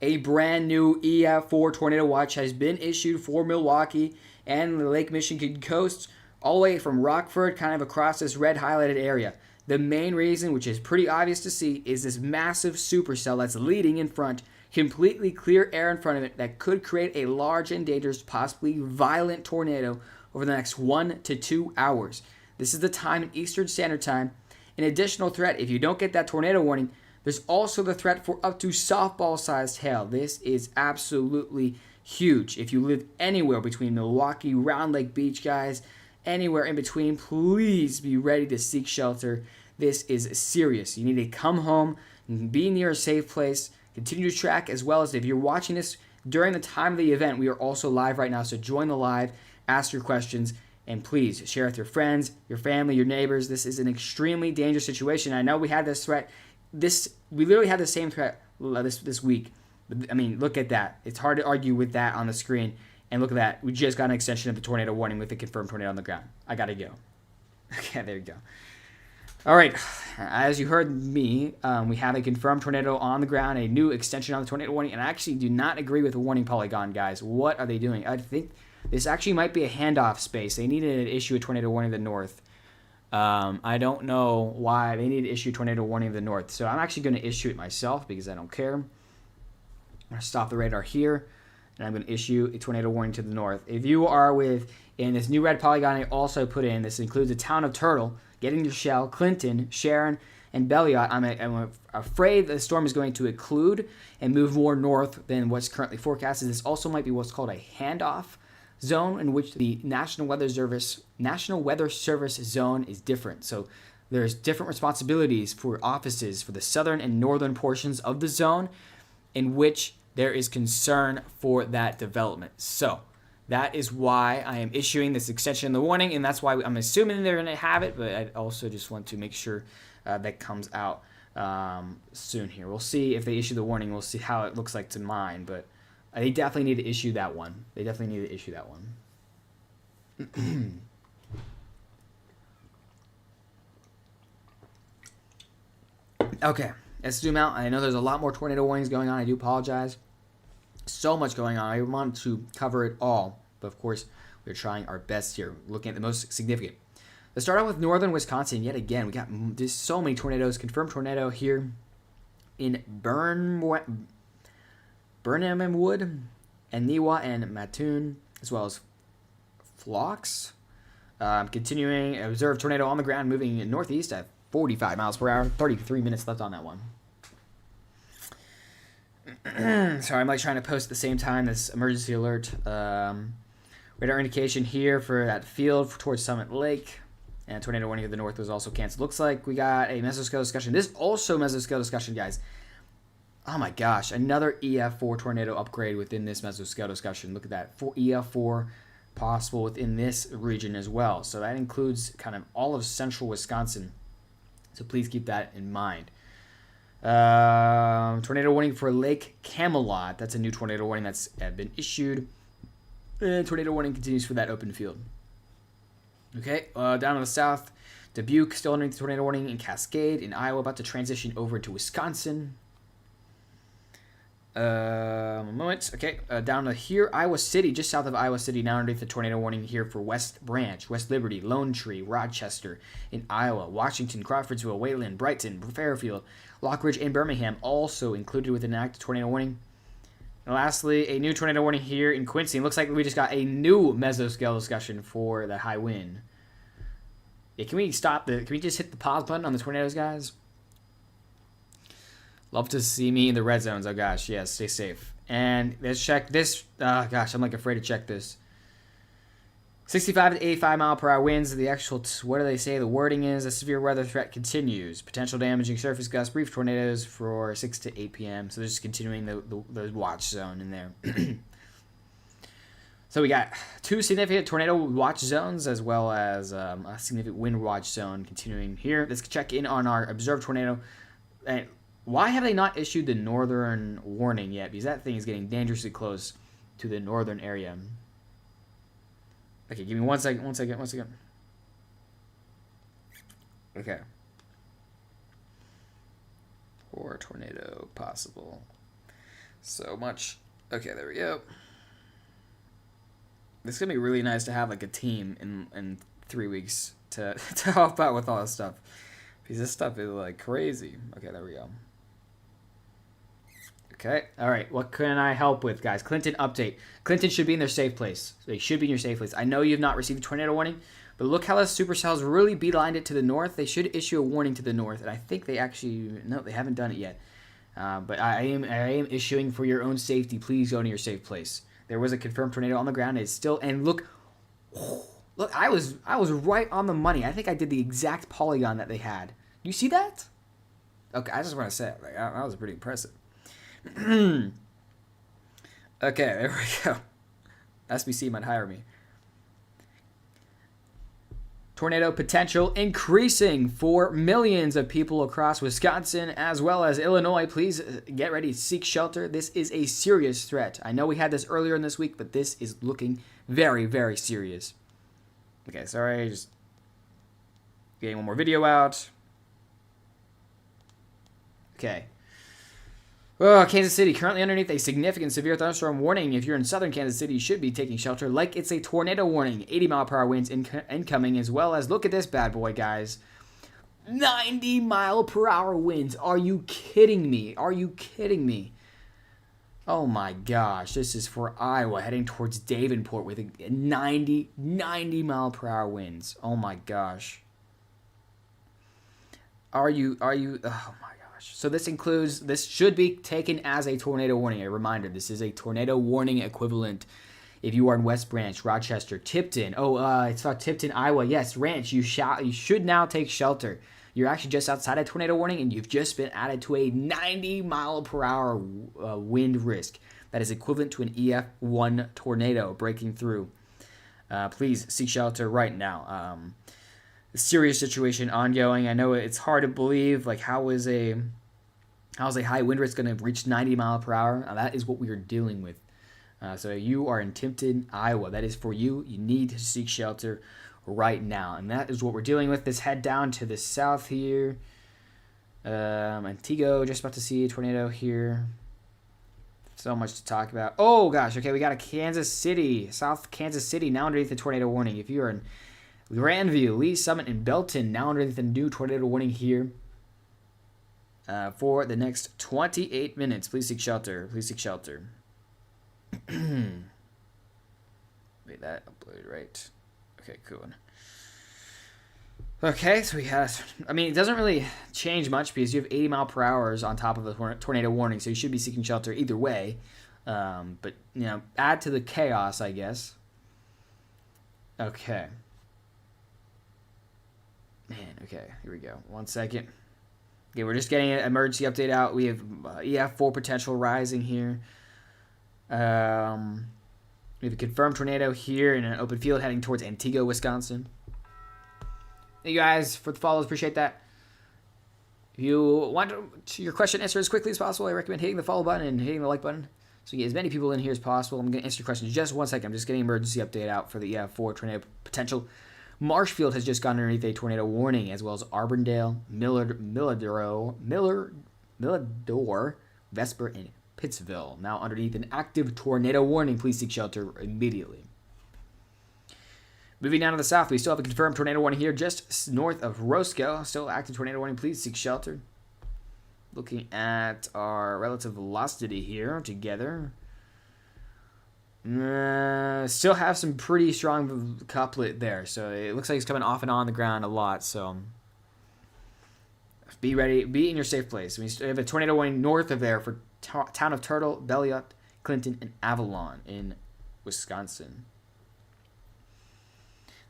A brand new EF4 tornado watch has been issued for Milwaukee and the Lake Michigan coast, all the way from Rockford, kind of across this red highlighted area. The main reason, which is pretty obvious to see, is this massive supercell that's leading in front, completely clear air in front of it that could create a large and dangerous, possibly violent tornado over the next 1 to 2 hours. This is the time in Eastern Standard Time. An additional threat, if you don't get that tornado warning, there's also the threat for up to softball-sized hail. This is absolutely huge. If you live anywhere between Milwaukee, Round Lake Beach, guys, anywhere in between, please be ready to seek shelter. This is serious. You need to come home and be near a safe place. Continue to track, as well as if you're watching this during the time of the event, we are also live right now, so join the live. ask your questions, and please share with your friends, your family, your neighbors. This is an extremely dangerous situation. I know we had this threat. We literally had the same threat this week. I mean, look at that. It's hard to argue with that on the screen. And look at that. We just got an extension of the tornado warning with a confirmed tornado on the ground. I gotta go. Okay, there you go. All right. As you heard me, we have a confirmed tornado on the ground, a new extension on the tornado warning, and I actually do not agree with the warning polygon, guys. What are they doing? I think this actually might be a handoff space. They needed to issue a tornado warning to the north. I don't know why they need to issue a tornado warning to the north. So I'm actually going to issue it myself because I don't care. I'm going to stop the radar here, and I'm going to issue a tornado warning to the north. If you are in this new red polygon I also put in, this includes the town of Turtle, Getting to Shell, Clinton, Sharon, and Belliot. I'm afraid the storm is going to occlude and move more north than what's currently forecasted. This also might be what's called a handoff zone, in which the National Weather Service zone is different. So there's different responsibilities for offices for the southern and northern portions of the zone in which there is concern for that development. So that is why I am issuing this extension of the warning, and that's why I'm assuming they're going to have it, but I also just want to make sure that comes out soon here. We'll see if they issue the warning. We'll see how it looks like to mine, but they definitely need to issue that one. Okay, let's zoom out. I know there's a lot more tornado warnings going on. I do apologize. So much going on. I want to cover it all, but of course, we're trying our best here, looking at the most significant. Let's start out with northern Wisconsin. Yet again, we got just so many tornadoes. Confirmed tornado here in Burnhamwood, and Niwa and Mattoon, as well as Phlox. Continuing, observed tornado on the ground moving northeast at 45 miles per hour. 33 minutes left on that one. Sorry, I'm like trying to post at the same time this emergency alert. Radar indication here for that field towards Summit Lake. And tornado warning to the north was also canceled. Looks like we got a mesoscale discussion. This is also mesoscale discussion, guys. Oh my gosh, another EF4 tornado upgrade within this mesoscale discussion. Look at that, for EF4 possible within this region as well. So that includes kind of all of central Wisconsin. So please keep that in mind. Tornado warning for Lake Camelot. That's a new tornado warning that's been issued. And tornado warning continues for that open field. Okay, down in the south, Dubuque still underneath the tornado warning, in Cascade in Iowa, about to transition over to Wisconsin. Moment. Okay, down to here, Iowa City, just south of Iowa City, now underneath the tornado warning here for West Branch, West Liberty, Lone Tree, Rochester in Iowa, Washington, Crawfordsville, Wayland, Brighton, Fairfield, Lockridge, and Birmingham also included with an active tornado warning. And lastly, a new tornado warning here in Quincy. It looks like we just got a new mesoscale discussion for the high wind. Yeah, can we just hit the pause button on the tornadoes, guys? Love to see me in the red zones. Oh gosh, yes, stay safe. And let's check this. Gosh, I'm like afraid to check this. 65 to 85 mile per hour winds. The actual, what do they say? The wording is a severe weather threat continues. Potential damaging surface gusts, brief tornadoes for 6 to 8 p.m. So they're just continuing the watch zone in there. So we got 2 significant tornado watch zones as well as a significant wind watch zone continuing here. Let's check in on our observed tornado. And why have they not issued the northern warning yet? Because that thing is getting dangerously close to the northern area. Okay, give me one second. Okay. Or tornado possible. So much. Okay, there we go. This is going to be really nice to have like a team in 3 weeks to help out with all this stuff. Because this stuff is like crazy. Okay, there we go. Okay, all right. What can I help with, guys? Clinton update. Clinton should be in their safe place. They should be in your safe place. I know you've not received a tornado warning, but look how the supercells really beelined it to the north. They should issue a warning to the north, and I think they actually, no, they haven't done it yet. But I am issuing for your own safety. Please go to your safe place. There was a confirmed tornado on the ground. It's still, and look, I was right on the money. I think I did the exact polygon that they had. You see that? Okay, I just want to say it. Like, that was pretty impressive. Okay, there we go. SBC might hire me. Tornado potential increasing for millions of people across Wisconsin as well as Illinois. Please get ready to seek shelter. This is a serious threat. I know we had this earlier in this week, but this is looking very, very serious. Okay, sorry, just getting one more video out. Okay. Oh, Kansas City, currently underneath a significant severe thunderstorm warning. If you're in southern Kansas City, you should be taking shelter like it's a tornado warning. 80-mile-per-hour winds incoming, as well as, look at this bad boy, guys. 90-mile-per-hour winds. Are you kidding me? Are you kidding me? Oh, my gosh. This is for Iowa, heading towards Davenport with 90-mile-per-hour winds. Oh, my gosh. Are you, oh, my So this should be taken as a tornado warning. A reminder, this is a tornado warning equivalent. If you are in West Branch, Rochester, Tipton. It's not Tipton, Iowa. Yes, Ranch, you should now take shelter. You're actually just outside a tornado warning, and you've just been added to a 90-mile-per-hour wind risk. That is equivalent to an EF1 tornado breaking through. Please seek shelter right now. Serious situation ongoing. I know it's hard to believe. Like, how is a high wind risk going to reach 90 mile per hour? That is what we are dealing with. So you are in Tipton, Iowa. That is for you. You need to seek shelter right now, and that is what we're dealing with. Let's head down to the south here. Antigo, just about to see a tornado here. So much to talk about. Oh gosh. Okay, we got a Kansas City, South Kansas City, now underneath the tornado warning. If you are in Grandview, Lee Summit, and Belton, now underneath the new tornado warning here for the next 28 minutes. Please seek shelter. Please seek shelter. Wait, that uploaded right. Okay, cool. Okay, so we have, it doesn't really change much because you have 80 mile per hour on top of the tornado warning, so you should be seeking shelter either way. But, add to the chaos, I guess. Okay. Man, okay, here we go. 1 second. Okay, we're just getting an emergency update out. We have EF4 potential rising here. We have a confirmed tornado here in an open field heading towards Antigo, Wisconsin. Thank you guys for the follows. Appreciate that. If you want your question answered as quickly as possible, I recommend hitting the follow button and hitting the like button so you get as many people in here as possible. I'm going to answer your questions in just 1 second. I'm just getting an emergency update out for the EF4 tornado potential. Marshfield has just gone underneath a tornado warning, as well as Arbondale, Millador, Vesper, and Pittsville. Now underneath an active tornado warning. Please seek shelter immediately. Moving down to the south, we still have a confirmed tornado warning here just north of Roscoe. Still active tornado warning. Please seek shelter. Looking at our relative velocity here together. Still have some pretty strong couplet there, so it looks like it's coming off and on the ground a lot. So be ready, be in your safe place. We have a tornado warning north of there for town of Turtle, Belliot, Clinton, and Avalon in Wisconsin.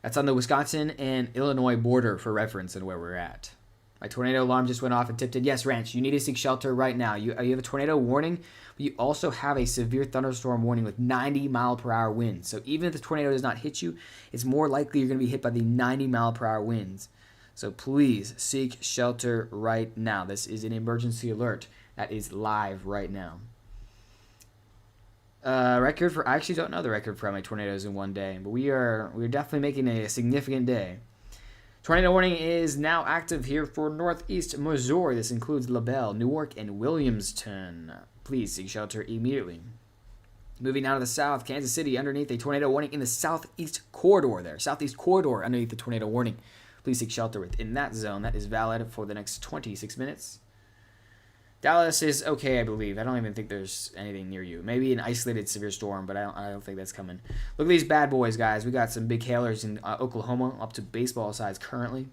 That's on the Wisconsin and Illinois border for reference and where we're at. My tornado alarm just went off and tipped in. Yes, Ranch, you need to seek shelter right now. You have a tornado warning, but you also have a severe thunderstorm warning with 90 mile per hour winds. So even if the tornado does not hit you, it's more likely you're going to be hit by the 90 mile per hour winds. So please seek shelter right now. This is an emergency alert that is live right now. Record for, I actually don't know the record for how many tornadoes in one day, but we're definitely making a significant day. Tornado warning is now active here for northeast Missouri. This includes LaBelle, Newark, and Williamston. Please seek shelter immediately. Moving out of the south, Kansas City underneath a tornado warning in the southeast corridor there. Southeast corridor underneath the tornado warning. Please seek shelter within that zone. That is valid for the next 26 minutes. Dallas is okay, I believe. I don't even think there's anything near you. Maybe an isolated severe storm, but I don't think that's coming. Look at these bad boys, guys. We got some big hailers in Oklahoma, up to baseball size currently.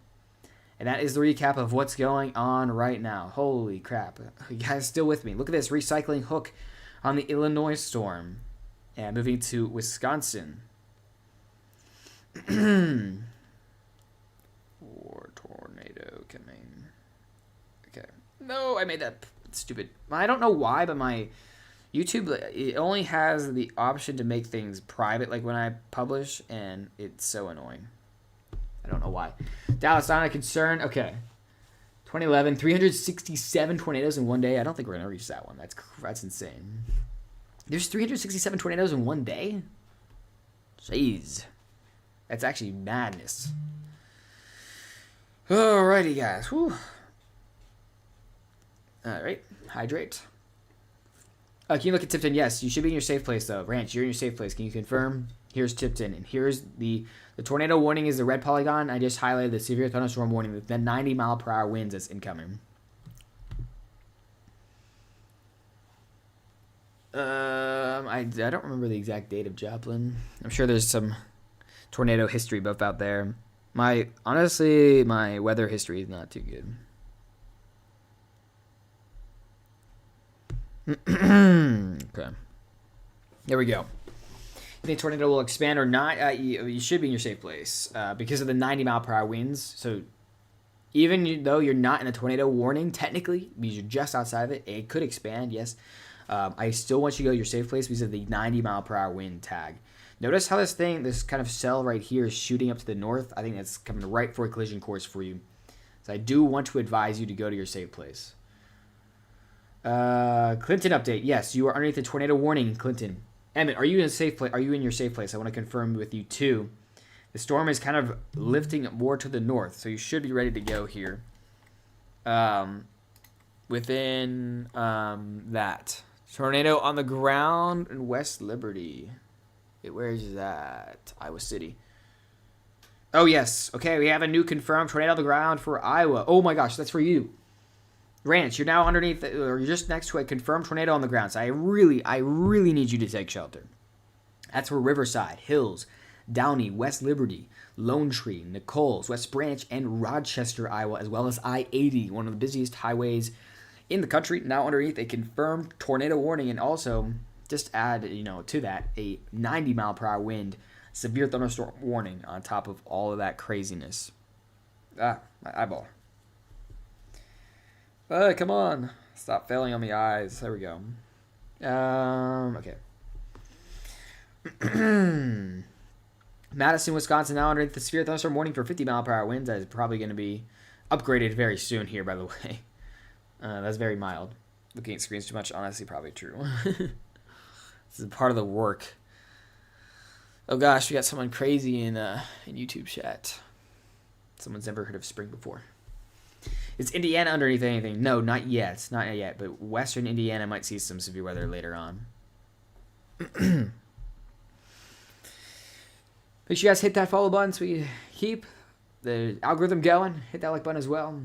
And that is the recap of what's going on right now. Holy crap. You guys still with me? Look at this recycling hook on the Illinois storm. And moving to Wisconsin. War tornado coming. Okay. No, I made that stupid. I don't know why, but my YouTube, it only has the option to make things private, like when I publish, and it's so annoying. I don't know why. Dallas, not a concern. Okay. 2011, 367 tornadoes in one day. I don't think we're going to reach that one. That's insane. There's 367 tornadoes in one day? Jeez. That's actually madness. Alrighty, guys. Whew. Alright. Hydrate. Can you look at Tipton? Yes, you should be in your safe place, though. Ranch, you're in your safe place. Can you confirm? Here's Tipton. And here's the tornado warning is the red polygon. I just highlighted the severe thunderstorm warning with the 90-mile-per-hour winds that's incoming. I don't remember the exact date of Joplin. I'm sure there's some tornado history buff out there. Honestly, my weather history is not too good. Okay. There we go. You think tornado will expand or not? You should be in your safe place because of the 90-mile-per-hour winds. So even though you're not in a tornado warning, technically, because you're just outside of it, it could expand, yes. I still want you to go to your safe place because of the 90-mile-per-hour wind tag. Notice how this kind of cell right here is shooting up to the north. I think that's coming right for a collision course for you. So I do want to advise you to go to your safe place. Clinton update. Yes, you are underneath the tornado warning, Clinton. Emmett, are you in a safe place? Are you in your safe place? I want to confirm with you too. The storm is kind of lifting more to the north, so you should be ready to go here. Within that tornado on the ground in West Liberty. Where is that? Iowa City. Oh yes. Okay, we have a new confirmed tornado on the ground for Iowa. Oh my gosh, that's for you. Ranch, you're now underneath, or you're just next to a confirmed tornado on the ground. So I really need you to take shelter. That's for Riverside, Hills, Downey, West Liberty, Lone Tree, Nichols, West Branch, and Rochester, Iowa, as well as I-80, one of the busiest highways in the country. Now underneath a confirmed tornado warning, and also just add, to that a 90-mile-per-hour wind, severe thunderstorm warning on top of all of that craziness. My eyeball. Come on. Stop failing on the eyes. There we go. Okay. Madison, Wisconsin, now underneath the severe thunderstorm warning for 50-mile-per-hour winds. That is probably going to be upgraded very soon here, by the way. That's very mild. Looking at screens too much, honestly, probably true. This is part of the work. Oh gosh, we got someone crazy in YouTube chat. Someone's never heard of spring before. Is Indiana underneath anything? No, not yet. Not yet, but western Indiana might see some severe weather later on. Make sure you guys hit that follow button so we keep the algorithm going. Hit that like button as well.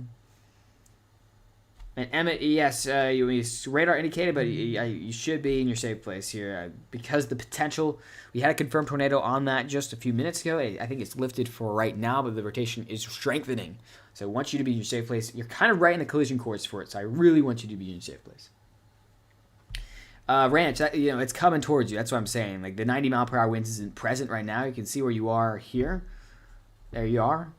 And Emmett, yes, radar indicated, but you should be in your safe place here because the potential. We had a confirmed tornado on that just a few minutes ago. I think it's lifted for right now, but the rotation is strengthening. So I want you to be in your safe place. You're kind of right in the collision course for it, so I really want you to be in your safe place. Ranch, it's coming towards you. That's what I'm saying. Like the 90-mile-per-hour winds isn't present right now. You can see where you are here. There you are.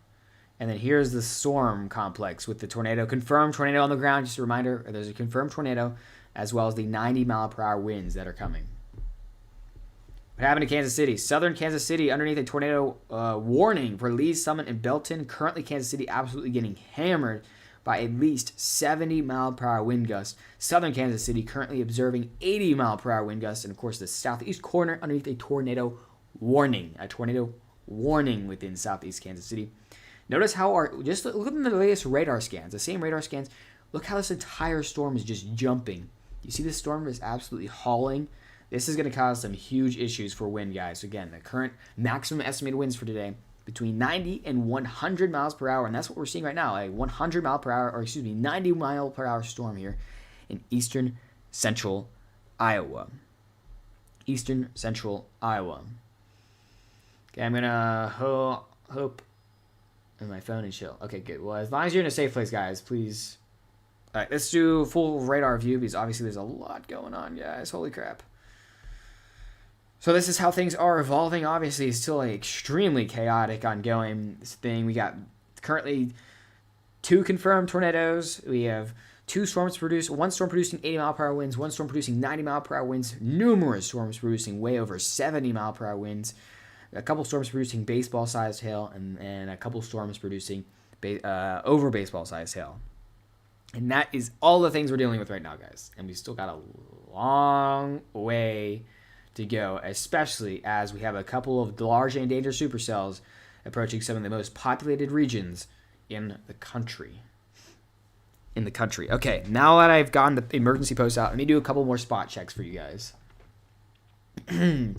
And then here's the storm complex with the tornado. Confirmed tornado on the ground. Just a reminder, there's a confirmed tornado as well as the 90-mile-per-hour winds that are coming. What happened to Kansas City? Southern Kansas City underneath a tornado warning for Lee, Summit, and Belton. Currently, Kansas City absolutely getting hammered by at least 70-mile-per-hour wind gusts. Southern Kansas City currently observing 80-mile-per-hour wind gusts. And, of course, the southeast corner underneath a tornado warning. A tornado warning within southeast Kansas City. Notice how just look at the latest radar scans. The same radar scans. Look how this entire storm is just jumping. You see this storm is absolutely hauling. This is going to cause some huge issues for wind, guys. So again, the current maximum estimated winds for today between 90 and 100 miles per hour, and that's what we're seeing right now, a 100 mile per hour, 90 mile per hour storm here in eastern central Iowa. Eastern central Iowa. Okay, I'm gonna hope my phone is chill. Okay, good. Well, as long as you're in a safe place, guys, please. All right, let's do full radar view because obviously there's a lot going on, guys. Holy crap. So this is how things are evolving. Obviously, it's still extremely chaotic ongoing thing. We got currently 2 confirmed tornadoes. We have 2 storms produced, 1 storm producing 80 mile per hour winds, 1 storm producing 90 mile per hour winds, numerous storms producing way over 70 mile per hour winds. a couple storms producing baseball-sized hail, and a couple storms producing over baseball-sized hail. And that is all the things we're dealing with right now, guys. And we still got a long way to go, especially as we have a couple of large and dangerous supercells approaching some of the most populated regions in the country. Okay, now that I've gotten the emergency post out, let me do a couple more spot checks for you guys. And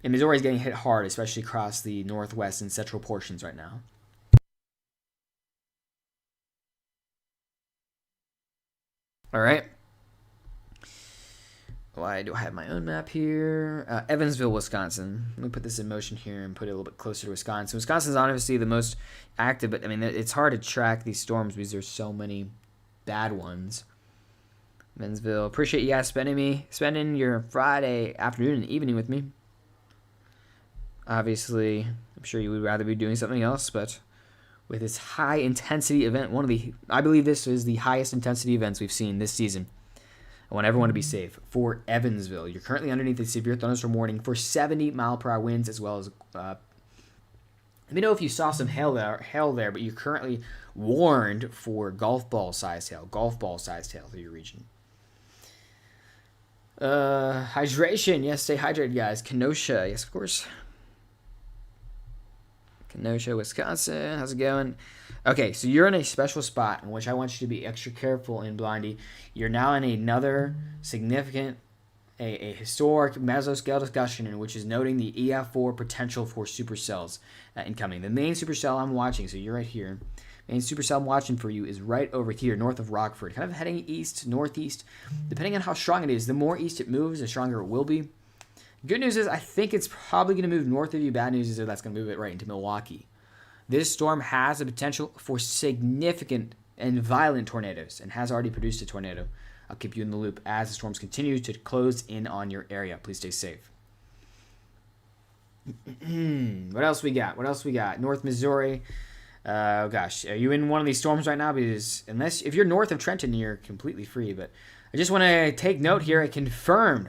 Missouri is getting hit hard, especially across the northwest and central portions right now. All right. Why do I have my own map here? Evansville, Wisconsin. Let me put this in motion here and put it a little bit closer to Wisconsin. Wisconsin is obviously the most active, but I mean, it's hard to track these storms because there's so many bad ones. Evansville, appreciate you guys spending your Friday afternoon and evening with me. Obviously, I'm sure you would rather be doing something else, but with this high intensity event, I believe this is the highest intensity events we've seen this season. I want everyone to be safe. For Evansville, you're currently underneath a severe thunderstorm warning for 70-mile-per-hour winds, as well as let me know if you saw some hail there, but you're currently warned for golf ball-sized hail through your region. Hydration, yes, stay hydrated, guys. Kenosha, yes, of course. Kenosha, Wisconsin, how's it going? Okay, so you're in a special spot in which I want you to be extra careful in, Blondie. You're now in another significant, a historic mesoscale discussion in which is noting the EF4 potential for supercells incoming. The main supercell I'm watching, so you're right here. Main supercell I'm watching for you is right over here, north of Rockford, kind of heading east, northeast. Depending on how strong it is, the more east it moves, the stronger it will be. Good news is I think it's probably going to move north of you. Bad news is that that's going to move it right into Milwaukee. This storm has the potential for significant and violent tornadoes and has already produced a tornado. I'll keep you in the loop as the storms continue to close in on your area. Please stay safe. What else we got? North Missouri. Oh gosh, are you in one of these storms right now? Because if you're north of Trenton, you're completely free. But I just want to take note here.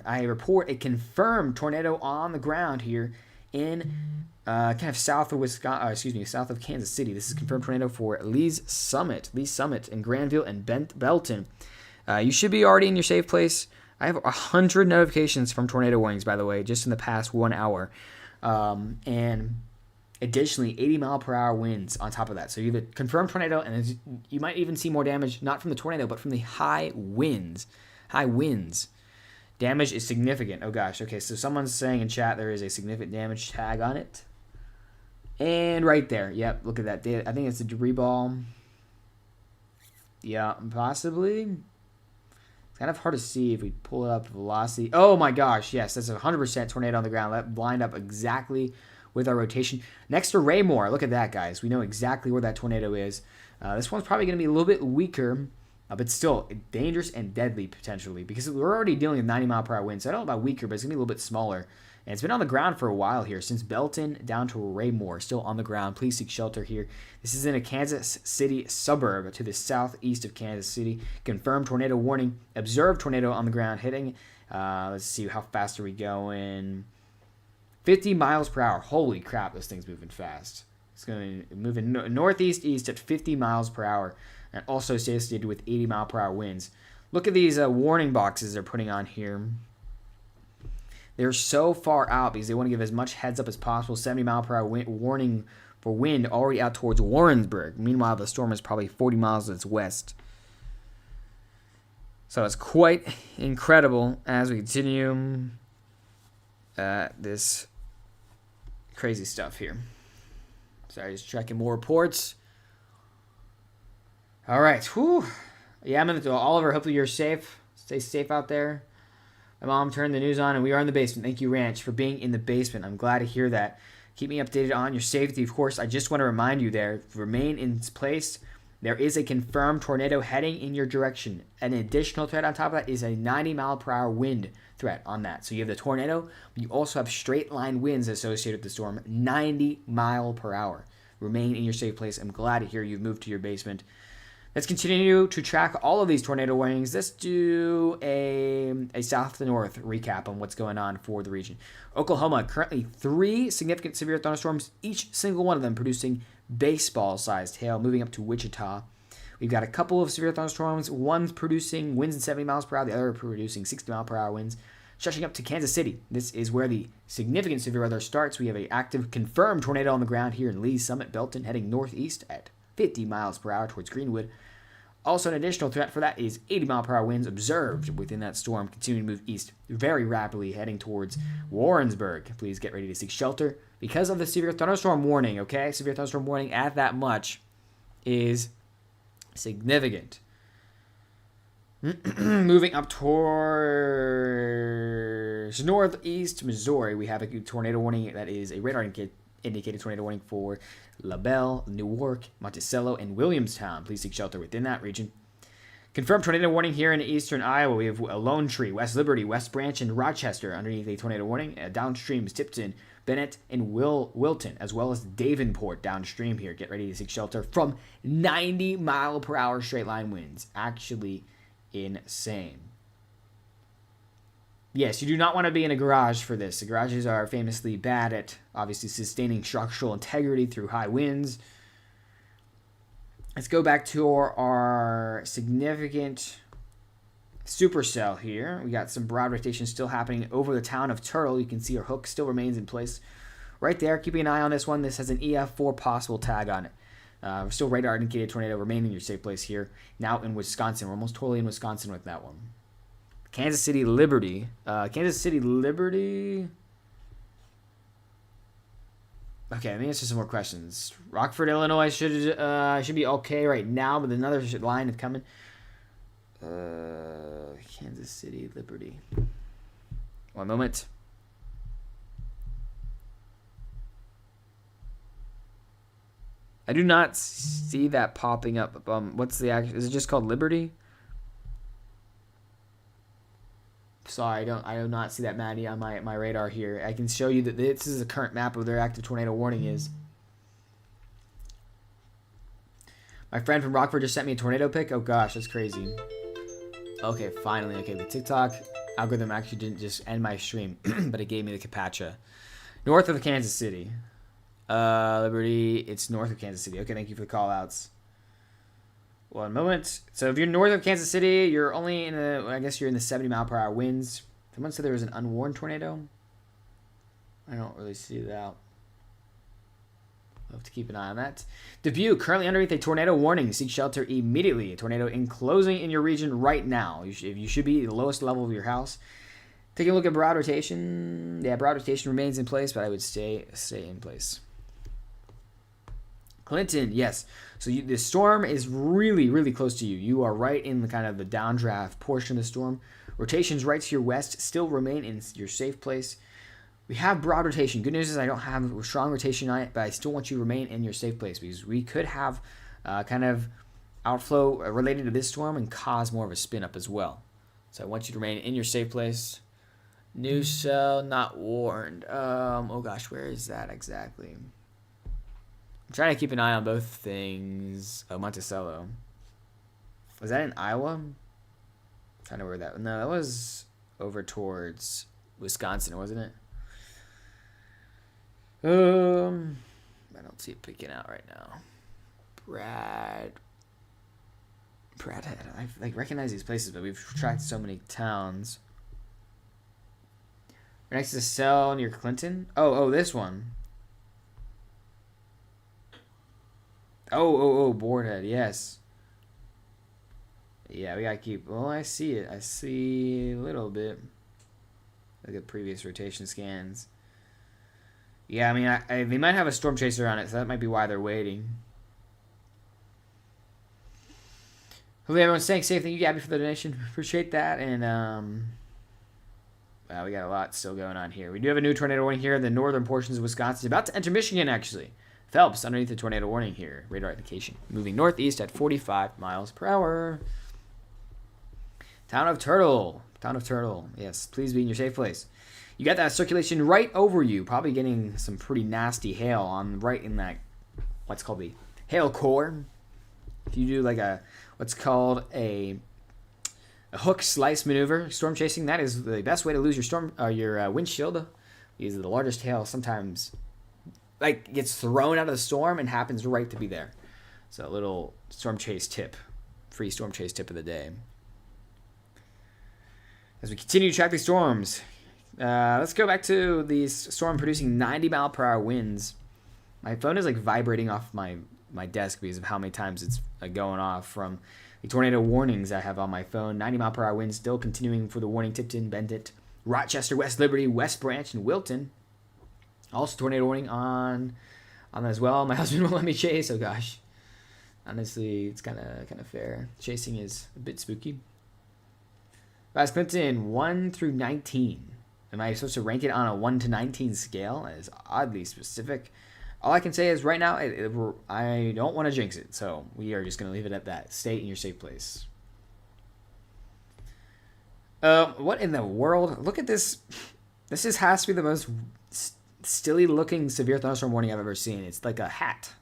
I report a confirmed tornado on the ground here in kind of south of south of Kansas City. This is a confirmed tornado for Lee's Summit in Granville and Belton. You should be already in your safe place. I have 100 notifications from tornado warnings, by the way, just in the past 1 hour. And additionally, 80-mile-per-hour winds on top of that. So you have a confirmed tornado, and you might even see more damage, not from the tornado, but from the high winds. Damage is significant. Oh, gosh. Okay, so someone's saying in chat there is a significant damage tag on it. And right there. Yep, look at that. I think it's a debris ball. Yeah, possibly. It's kind of hard to see if we pull it up velocity. Oh, my gosh. Yes, that's a 100% tornado on the ground. That lined up exactly with our rotation. Next to Raymore. Look at that, guys. We know exactly where that tornado is. This one's probably going to be a little bit weaker, but still dangerous and deadly potentially because we're already dealing with 90-mile-per-hour winds. So I don't know about weaker, but it's going to be a little bit smaller. And it's been on the ground for a while here, since Belton down to Raymore, still on the ground. Please seek shelter here. This is in a Kansas City suburb to the southeast of Kansas City. Confirmed tornado warning. Observed tornado on the ground hitting. Let's see, how fast are we going? 50 miles per hour. Holy crap, this thing's moving fast. It's going to move in northeast-east at 50 miles per hour, and also associated with 80-mile-per-hour winds. Look at these warning boxes they're putting on here. They're so far out because they want to give as much heads up as possible. 70-mile-per-hour warning for wind already out towards Warrensburg. Meanwhile, the storm is probably 40 miles to its west. So it's quite incredible as we continue this crazy stuff here. Sorry, just checking more reports. All right. Whew. Yeah, I'm in the Oliver. Hopefully you're safe. Stay safe out there. My mom turned the news on, and we are in the basement. Thank you, Ranch, for being in the basement. I'm glad to hear that. Keep me updated on your safety. Of course, I just want to remind you there, remain in place. There is a confirmed tornado heading in your direction. An additional threat on top of that is a 90-mile-per-hour wind threat on that. So you have the tornado, but you also have straight-line winds associated with the storm, 90 mile per hour. Remain in your safe place. I'm glad to hear you've moved to your basement. Let's continue to track all of these tornado warnings. Let's do a south to north recap on what's going on for the region. Oklahoma, currently 3 significant severe thunderstorms, each single one of them producing baseball-sized hail, moving up to Wichita. We've got a couple of severe thunderstorms, one's producing winds at 70 miles per hour, the other producing 60 mile per hour winds, stretching up to Kansas City. This is where the significant severe weather starts. We have an active confirmed tornado on the ground here in Lee's Summit, Belton, heading northeast at 50 miles per hour towards Greenwood. Also, an additional threat for that is 80 mile per hour winds observed within that storm, continuing to move east very rapidly, heading towards Warrensburg. Please get ready to seek shelter because of the severe thunderstorm warning, okay? Severe thunderstorm warning at that much is significant. Moving up towards northeast Missouri, we have a tornado warning that is a radar indicated tornado warning for LaBelle, Newark, Monticello, and Williamstown. Please seek shelter within that region. Confirmed tornado warning here in eastern Iowa. We have Lone Tree, West Liberty, West Branch, and Rochester underneath a tornado warning. Downstream is Tipton, Bennett, and Wilton, as well as Davenport downstream here. Get ready to seek shelter from 90 mile per hour straight line winds. Actually insane. Yes, you do not want to be in a garage for this. The garages are famously bad at, obviously, sustaining structural integrity through high winds. Let's go back to our significant supercell here. We got some broad rotation still happening over the town of Turtle. You can see our hook still remains in place right there. Keeping an eye on this one. This has an EF4 possible tag on it. We're still radar indicated tornado remaining in your safe place here. Now in Wisconsin. We're almost totally in Wisconsin with that one. Kansas City Liberty. Okay, let me answer some more questions. Rockford, Illinois should be okay right now, but another line is coming. Kansas City Liberty. One moment. I do not see that popping up. What's the action? Is it just called Liberty? Sorry, I do not see that, Maddie, on my radar here. I can show you that this is the current map of their active tornado warning is. My friend from Rockford just sent me a tornado pic. Oh gosh, that's crazy. Okay, finally. Okay, the TikTok algorithm actually didn't just end my stream, but it gave me the Capacha. North of Kansas City. Liberty, it's north of Kansas City. Okay, thank you for the call outs. One moment. So if you're north of Kansas City, you're only in I guess you're in the 70 mile per hour winds. Someone said there was an unwarned tornado. I don't really see that. We'll have to keep an eye on that. Dubuque, currently underneath a tornado warning. Seek shelter immediately. A tornado enclosing in your region right now. You should be at the lowest level of your house. Taking a look at broad rotation. Yeah, broad rotation remains in place, but I would stay in place. Clinton, yes. So the storm is really, really close to you. You are right in the kind of the downdraft portion of the storm. Rotations right to your west still remain in your safe place. We have broad rotation. Good news is I don't have a strong rotation on it, but I still want you to remain in your safe place because we could have kind of outflow related to this storm and cause more of a spin up as well. So I want you to remain in your safe place. New cell, not warned. Oh gosh, where is that exactly? I'm trying to keep an eye on both things. Oh, Monticello. Was that in Iowa? I'm trying to know where that. No, that was over towards Wisconsin, wasn't it? I don't see it picking out right now. Bradhead. I recognize these places, but we've tracked so many towns. We're next to Cell near Clinton. Oh, this one. Oh, Boardhead, yes. Yeah, we gotta keep. Well, I see it. I see a little bit. Look at previous rotation scans. Yeah, I mean, they might have a storm chaser on it, so that might be why they're waiting. Hopefully everyone's staying safe. Thank you, Gabby, for the donation. Appreciate that. And wow, we got a lot still going on here. We do have a new tornado warning here in the northern portions of Wisconsin. About to enter Michigan, actually. Phelps underneath the tornado warning here. Radar indication. Moving northeast at 45 miles per hour. Town of Turtle. Yes, please be in your safe place. You got that circulation right over you. Probably getting some pretty nasty hail on right in that, what's called the hail core. If you do like what's called a hook slice maneuver, storm chasing, that is the best way to lose your windshield. Because the largest hail sometimes like gets thrown out of the storm and happens right to be there. So a little storm chase tip, free storm chase tip of the day. As we continue to track these storms, let's go back to these storm producing 90-mile-per-hour winds. My phone is like vibrating off my desk because of how many times it's going off from the tornado warnings I have on my phone. 90-mile-per-hour winds still continuing for the warning Tipton, Bendit, Rochester, West Liberty, West Branch, and Wilton. Also tornado warning on as well. My husband won't let me chase. Oh gosh. Honestly, it's kind of fair. Chasing is a bit spooky. Guys, Clinton, 1 through 19. Am I supposed to rank it on a 1 to 19 scale? That is oddly specific. All I can say is right now, I don't want to jinx it. So we are just going to leave it at that. Stay in your safe place. What in the world? Look at this. This has to be the most stilly looking severe thunderstorm warning I've ever seen. It's like a hat.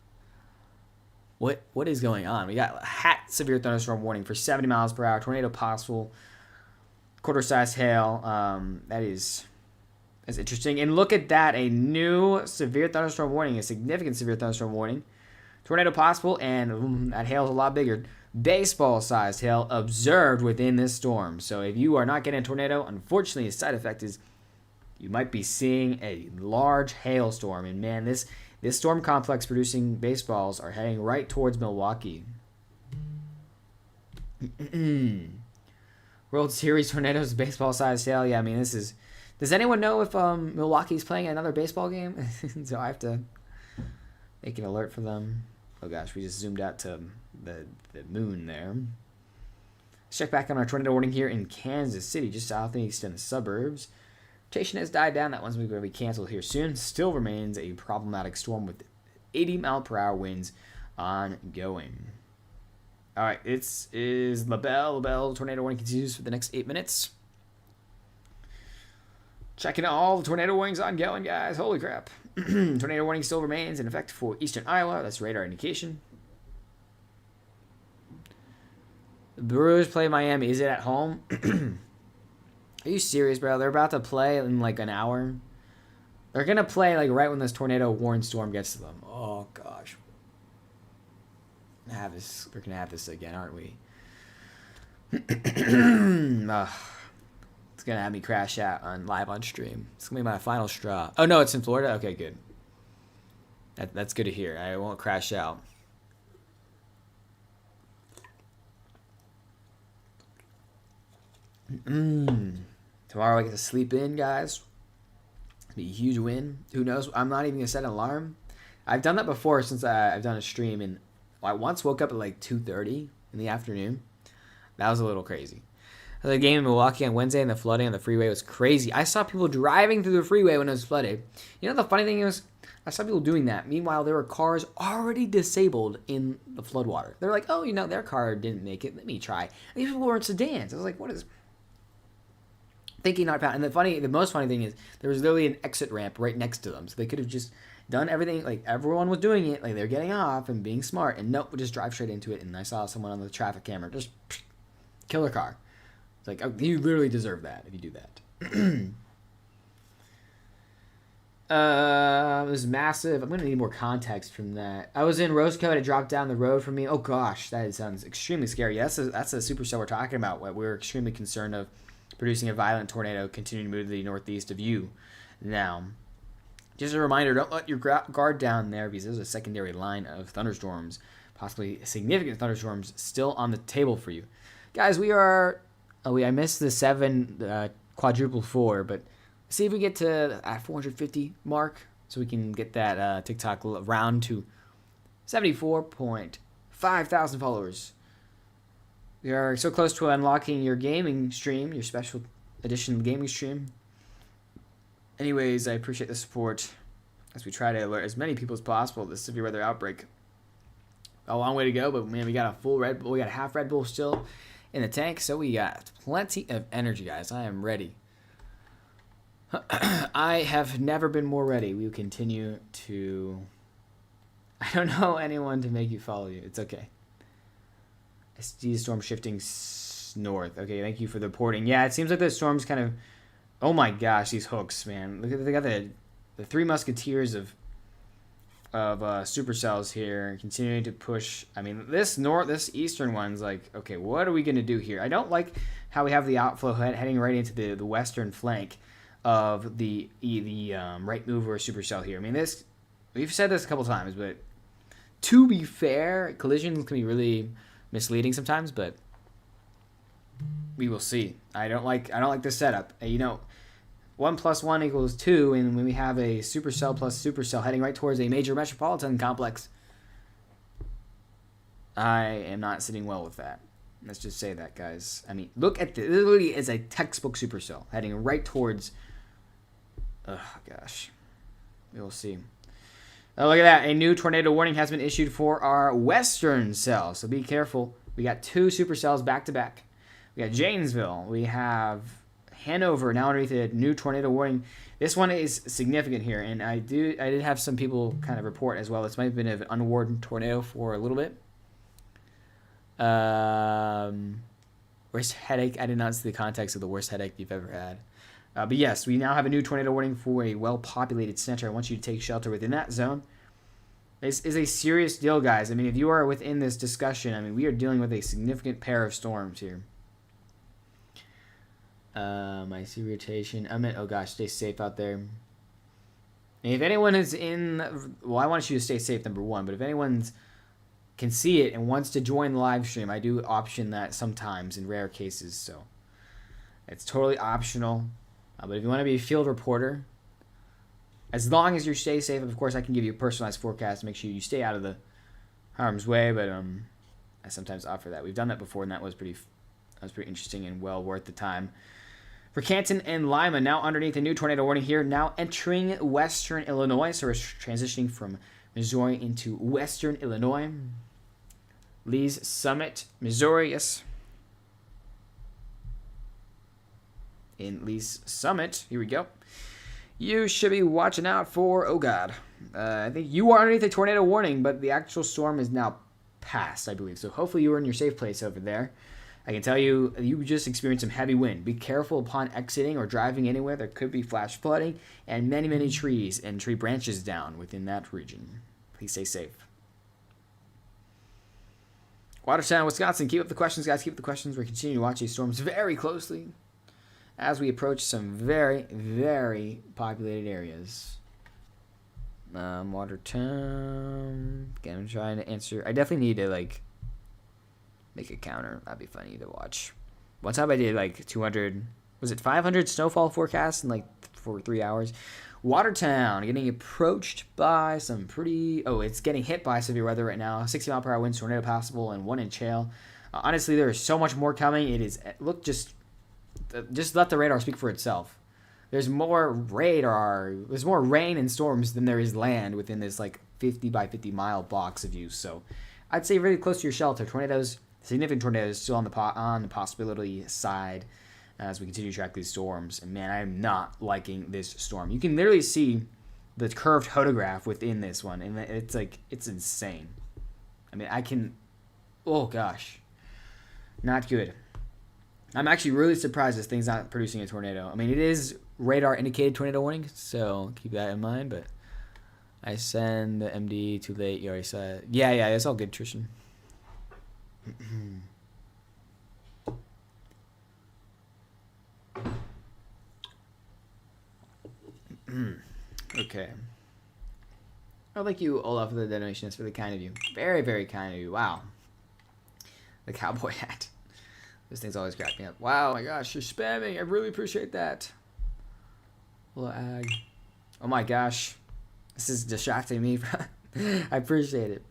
What is going on? We got a hat severe thunderstorm warning for 70 miles per hour. Tornado possible. Quarter-sized hail. That's interesting. And look at that. A new severe thunderstorm warning. A significant severe thunderstorm warning. Tornado possible. And that hail is a lot bigger. Baseball-sized hail observed within this storm. So if you are not getting a tornado, unfortunately, a side effect is you might be seeing a large hailstorm. And man, this storm complex producing baseballs are heading right towards Milwaukee. World Series tornadoes, baseball-sized hail. Yeah, I mean, this is... Does anyone know if Milwaukee's playing another baseball game? So I have to make an alert for them. Oh, gosh, we just zoomed out to the moon there. Let's check back on our tornado warning here in Kansas City, just southeast in the suburbs. Rotation has died down. That one's going to be canceled here soon. Still remains a problematic storm with 80-mile-per-hour winds ongoing. All right, it's LaBelle. Tornado warning continues for the next 8 minutes. Checking all the tornado warnings ongoing, guys. Holy crap. Tornado warning still remains in effect for eastern Iowa. That's radar indication. The Brewers play Miami. Is it at home? Are you serious, bro? They're about to play in like an hour. They're going to play like right when this tornado warning storm gets to them. Oh, gosh. We're gonna have this again, aren't we? It's gonna have me crash out live on stream. It's gonna be my final straw. Oh no, it's in Florida. Okay, good. That's good to hear. I won't crash out. Tomorrow I get to sleep in, guys. It'll be a huge win. Who knows? I'm not even gonna set an alarm. I've done that before since I've done a stream, and I once woke up at like 2:30 in the afternoon. That was a little crazy. The game in Milwaukee on Wednesday and the flooding on the freeway was crazy. I saw people driving through the freeway when it was flooded. You know, the funny thing is, I saw people doing that. Meanwhile, there were cars already disabled in the floodwater. They're like, oh, you know, their car didn't make it. Let me try. And these people were in sedans. I was like, what is... Thinking not about... And the most funny thing is, there was literally an exit ramp right next to them. So they could have just done everything, like everyone was doing it, like they're getting off and being smart, and nope, would just drive straight into it. And I saw someone on the traffic camera just kill their car. It's like, oh, you literally deserve that if you do that. It was massive. I'm gonna need more context from that. I was in Roscoe. It dropped down the road from me. Oh gosh, that sounds extremely scary. That's a supercell we're talking about. We're extremely concerned of producing a violent tornado continuing to move to the northeast of you. Now, just a reminder, don't let your guard down there because there's a secondary line of thunderstorms, possibly significant thunderstorms, still on the table for you. Guys, we are... I missed the 7 quadruple 4, but see if we get to 450 mark so we can get that TikTok round to 74.5 thousand followers. We are so close to unlocking your gaming stream, your special edition gaming stream. Anyways, I appreciate the support as we try to alert as many people as possible to this severe weather outbreak. A long way to go, but man, we got a full Red Bull. We got a half Red Bull still in the tank, so we got plenty of energy, guys. I am ready. I have never been more ready. We will continue to... I don't know anyone to make you follow you. It's okay. I see the storm shifting north. Okay, thank you for the reporting. Yeah, it seems like the storm's kind of... Oh my gosh, these hooks, man. Look at, they got the Three Musketeers of supercells here, continuing to push. I mean, this eastern one's like, okay, what are we gonna do here? I don't like how we have the outflow heading right into the western flank of the right mover supercell here. I mean, this, we've said this a couple times, but to be fair, collisions can be really misleading sometimes, but we will see. I don't like this setup. You know, 1 + 1 = 2, and when we have a supercell plus supercell heading right towards a major metropolitan complex, I am not sitting well with that. Let's just say that, guys. I mean, look at this. Literally is a textbook supercell heading right towards... Oh, gosh. We will see. Oh, look at that. A new tornado warning has been issued for our western cell, so be careful. We got 2 supercells back to back. We got Janesville. We have Hanover now underneath a new tornado warning. This one is significant here, and I did have some people kind of report as well. This might have been an unwarned tornado for a little bit. Worst headache. I did not see the context of the worst headache you've ever had. But yes, we now have a new tornado warning for a well-populated center. I want you to take shelter within that zone. This is a serious deal, guys. I mean, if you are within this discussion, I mean, we are dealing with a significant pair of storms here. I see rotation. Oh gosh, stay safe out there. And if anyone is in... Well, I want you to stay safe, number one. But if anyone's can see it and wants to join the live stream, I do option that sometimes in rare cases. So it's totally optional. But if you want to be a field reporter, as long as you stay safe, of course, I can give you a personalized forecast to make sure you stay out of the harm's way. But I sometimes offer that. We've done that before, and that was pretty interesting and well worth the time. For Canton and Lima, now underneath a new tornado warning here, now entering western Illinois. So we're transitioning from Missouri into western Illinois. Lee's Summit, Missouri, yes. In Lee's Summit, here we go. You should be watching out for, oh god, I think you are underneath a tornado warning, but the actual storm is now past, I believe. So hopefully you are in your safe place over there. I can tell you, you just experienced some heavy wind. Be careful upon exiting or driving anywhere. There could be flash flooding and many, many trees and tree branches down within that region. Please stay safe. Watertown, Wisconsin. Keep up the questions, guys. Keep up the questions. We're continuing to watch these storms very closely as we approach some very, very populated areas. Watertown. Again, I'm trying to answer. I definitely need to, like, make a counter. That'd be funny to watch. One time I did, like, 200... Was it 500 snowfall forecasts in, like, for 3 hours? Watertown getting approached by some pretty... Oh, it's getting hit by severe weather right now. 60-mile-per-hour winds, tornado possible, and 1-inch hail. Honestly, there is so much more coming. It is... Look, just let the radar speak for itself. There's more radar. There's more rain and storms than there is land within this, like, 50 by 50 mile box of you. So I'd say really close to your shelter. Tornadoes, significant tornadoes, still on the possibility side as we continue to track these storms. And man, I am not liking this storm. You can literally see the curved photograph within this one, and it's like, it's insane. I mean, I can... Oh, gosh. Not good. I'm actually really surprised this thing's not producing a tornado. I mean, it is radar-indicated tornado warning, so keep that in mind, but I send the MD too late. You already said... Yeah, it's all good, Trishan. Okay. Oh, thank you, Olaf, for the donation. That's really kind of you. Very, very kind of you. Wow. The cowboy hat. This thing's always cracking me up. Wow, my gosh, you're spamming. I really appreciate that. Hello, Ag. Oh my gosh. This is distracting me. I appreciate it.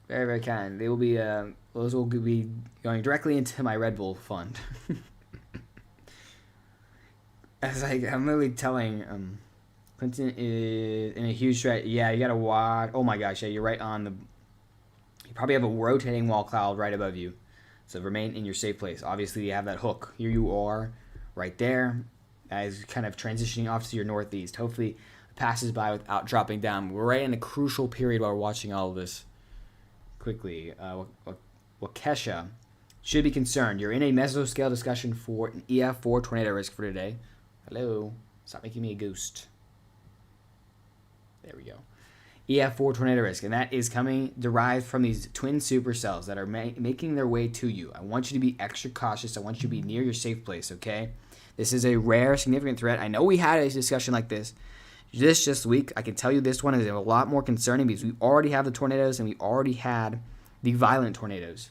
Very, very kind. They will be, those will be going directly into my Red Bull fund. As I'm literally telling, Clinton is in a huge threat. Yeah, you gotta watch. Oh my gosh, yeah, you're right on the... You probably have a rotating wall cloud right above you. So remain in your safe place. Obviously, you have that hook. Here you are, right there, as kind of transitioning off to your northeast. Hopefully, it passes by without dropping down. We're right in a crucial period while we're watching all of this. Quickly, what Waukesha should be concerned. You're in a mesoscale discussion for an EF4 tornado risk for today. Hello. Stop making me a ghost. There we go. EF4 tornado risk, and that is derived from these twin supercells that are making their way to you. I want you to be extra cautious. I want you to be near your safe place, okay? This is a rare, significant threat. I know we had a discussion like this just week. I can tell you this one is a lot more concerning because we already have the tornadoes and we already had the violent tornadoes.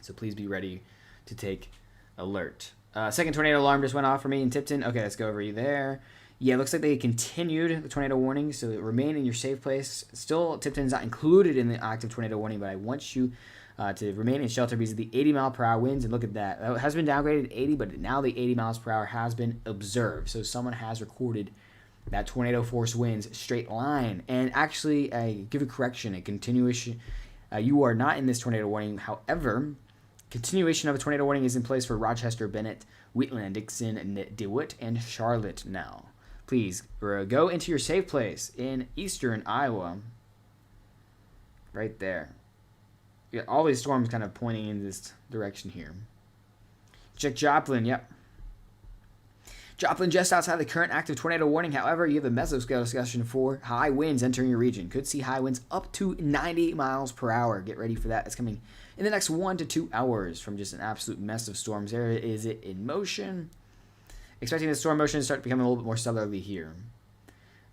So please be ready to take alert. Second tornado alarm just went off for me in Tipton. Okay, let's go over you there. Yeah, it looks like they continued the tornado warning, so remain in your safe place. Still, Tipton's not included in the active tornado warning, but I want you to remain in shelter because of the 80-mile-per-hour winds. And look at that. It has been downgraded to 80, but now the 80 miles per hour has been observed. So someone has recorded that tornado force winds straight line. And actually, I give a correction, a continuation. You are not in this tornado warning. However, continuation of a tornado warning is in place for Rochester, Bennett, Wheatland, Dixon, DeWitt, and Charlotte now. Please go into your safe place in eastern Iowa. Right there. You got all these storms kind of pointing in this direction here. Check Joplin, yep. Joplin just outside the current active tornado warning. However, you have a mesoscale discussion for high winds entering your region. Could see high winds up to 90 miles per hour. Get ready for that. It's coming in the next 1 to 2 hours from just an absolute mess of storms. There is it in motion. Expecting the storm motion to start becoming a little bit more southerly here.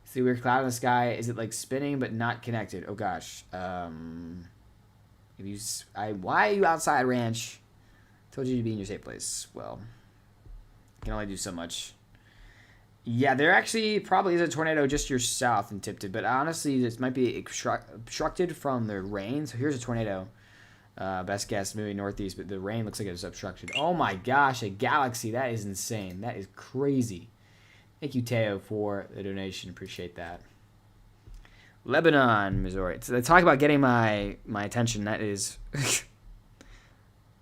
See, weird cloud in the sky. Is it like spinning but not connected? Oh gosh. Why are you outside, Ranch? Told you to be in your safe place. Well, can only do so much. Yeah, there actually probably is a tornado just to your south in Tipton, but honestly, this might be obstructed from the rain. So here's a tornado. Best guess, moving northeast, but the rain looks like it's obstructed. Oh my gosh, a galaxy. That is insane. That is crazy. Thank you, Teo, for the donation. Appreciate that. Lebanon, Missouri. So they talk about getting my attention. That is...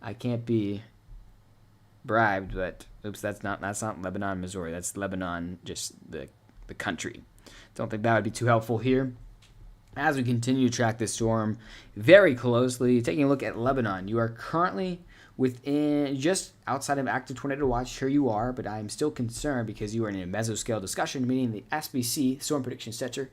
I can't be bribed, but... Oops, that's not Lebanon, Missouri. That's Lebanon, just the country. Don't think that would be too helpful here. As we continue to track this storm very closely, taking a look at Lebanon, you are currently within just outside of active tornado watch. Here you are, but I'm still concerned because you are in a mesoscale discussion, meaning the SBC, Storm Prediction Center,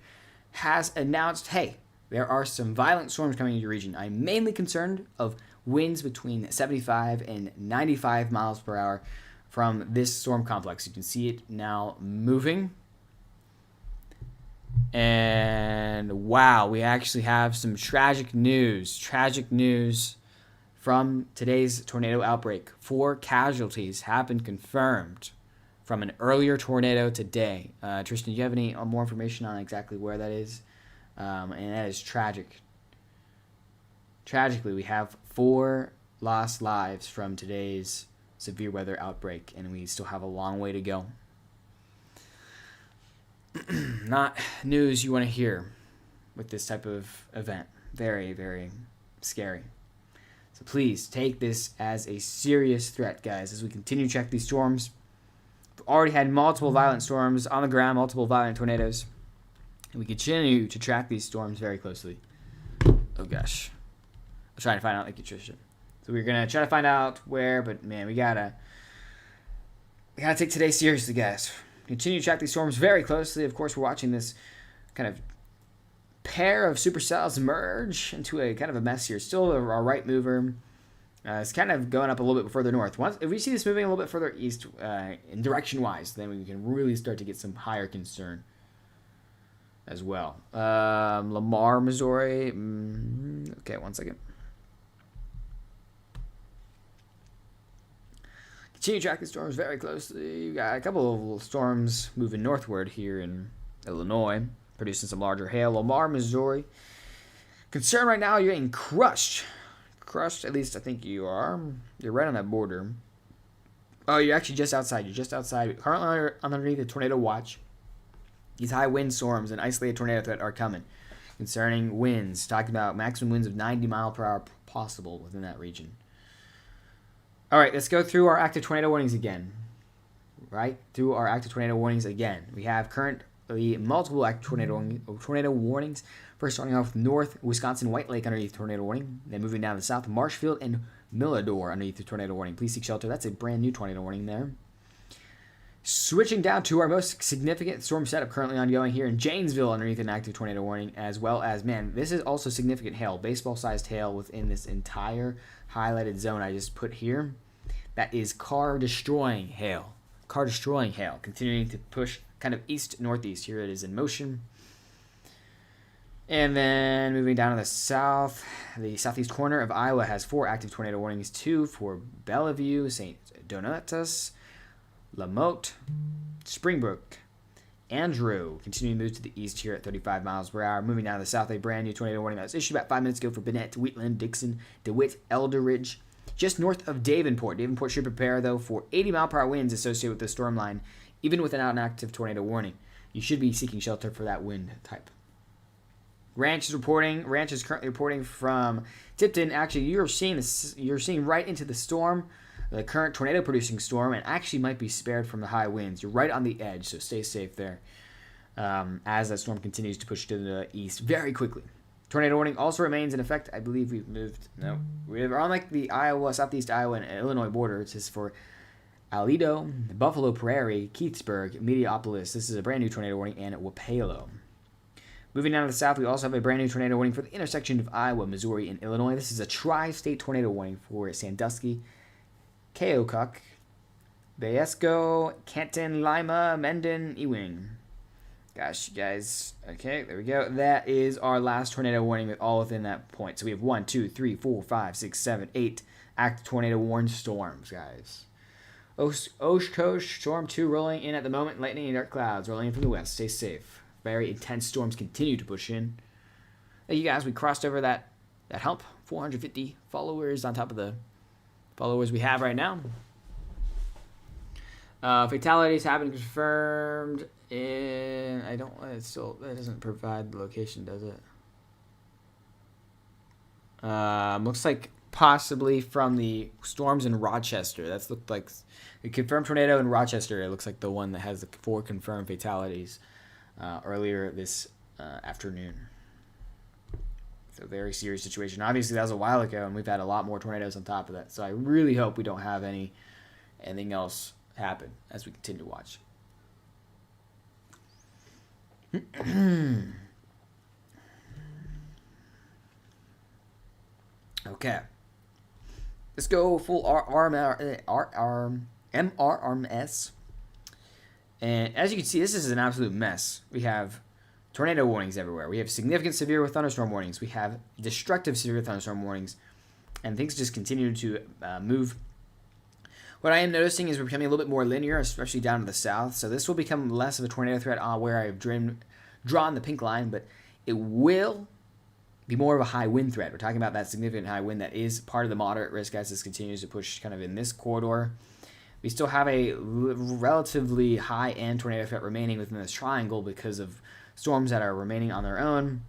has announced, hey, there are some violent storms coming into your region. I'm mainly concerned of winds between 75 and 95 miles per hour from this storm complex. You can see it now moving. And wow, we actually have some tragic news from today's tornado outbreak. 4 casualties have been confirmed from an earlier tornado today. Tristan, do you have any more information on exactly where that is? And that is tragic. Tragically, we have 4 lost lives from today's severe weather outbreak, and we still have a long way to go. Not news you want to hear with this type of event. Very, very scary. So please take this as a serious threat, guys, as we continue to check these storms. We've already had multiple violent storms on the ground, multiple violent tornadoes, and we continue to track these storms very closely. Oh gosh. I'm trying to find out, like Tristan. So we're gonna try to find out where, but man, we gotta take today seriously, guys. Continue to track these storms very closely. Of course, we're watching this kind of pair of supercells merge into a kind of a mess here. Still a right mover. It's kind of going up a little bit further north. If we see this moving a little bit further east, in direction-wise, then we can really start to get some higher concern as well. Lamar, Missouri. Okay, one second. Continue to track the storms very closely. You got a couple of storms moving northward here in Illinois, producing some larger hail. Lamar, Missouri. Concern right now, you're getting crushed. Crushed, at least I think you are. You're right on that border. Oh, you're actually just outside. You're just outside. Currently underneath the tornado watch. These high wind storms and isolated tornado threat are coming. Concerning winds, talking about maximum winds of 90 mile per hour possible within that region. All right, let's go through our active tornado warnings again. We have current the multiple active tornado warnings. First, starting off with North Wisconsin, White Lake underneath tornado warning. Then moving down to the south, Marshfield and Millador underneath the tornado warning. Please seek shelter. That's a brand new tornado warning there. Switching down to our most significant storm setup currently ongoing here in Janesville underneath an active tornado warning, as well as, man, this is also significant hail, baseball-sized hail within this entire highlighted zone I just put here. That is car-destroying hail. Car-destroying hail, continuing to push kind of east-northeast. Here it is in motion. And then moving down to the south, the southeast corner of Iowa has 4 active tornado warnings, 2 for Bellevue, St. Donatus, Lamotte, Springbrook, Andrew. Continuing to move to the east here at 35 miles per hour. Moving down to the south, a brand new tornado warning that was issued about 5 minutes ago for Bennett, Wheatland, Dixon, DeWitt, Eldridge. Just north of Davenport. Davenport should prepare, though, for 80-mile-per-hour winds associated with the storm line, even without an active tornado warning. You should be seeking shelter for that wind type. Ranch is currently reporting from Tipton. Actually, you're seeing right into the storm, the current tornado-producing storm, and actually might be spared from the high winds. You're right on the edge, so stay safe there as that storm continues to push to the east very quickly. Tornado warning also remains in effect. I believe we're on like the southeast Iowa and Illinois border. It says for Aledo, Buffalo Prairie, Keithsburg, Mediopolis. This is a brand new tornado warning, and Wapello. Moving down to the south, we also have a brand new tornado warning for the intersection of Iowa, Missouri, and Illinois. This is a tri-state tornado warning for Sandusky, Keokuk, Bayesco, Canton, Lima, Mendon, Ewing. Gosh, you guys. Okay, there we go. That is our last tornado warning all within that point. So we have 1, 2, 3, 4, 5, 6, 7, 8 active tornado warned storms, guys. Oshkosh, Storm 2 rolling in at the moment. Lightning and dark clouds rolling in from the west. Stay safe. Very intense storms continue to push in. Hey, you guys, we crossed over that hump. 450 followers on top of the followers we have right now. Fatalities have been confirmed in... that doesn't provide the location, does it? Looks like possibly from the storms in Rochester. That's looked like a confirmed tornado in Rochester. It looks like the one that has the 4 confirmed fatalities earlier this afternoon. It's a very serious situation. Obviously, that was a while ago, and we've had a lot more tornadoes on top of that. So I really hope we don't have anything else happen as we continue to watch. Okay. Let's go full MRRMS. And as you can see, this is an absolute mess. We have tornado warnings everywhere. We have significant severe thunderstorm warnings. We have destructive severe thunderstorm warnings. And things just continue to move. What I am noticing is we're becoming a little bit more linear, especially down to the south. So this will become less of a tornado threat where I've drawn the pink line, but it will be more of a high wind threat. We're talking about that significant high wind that is part of the moderate risk as this continues to push kind of in this corridor. We still have a relatively high-end tornado threat remaining within this triangle because of storms that are remaining on their own.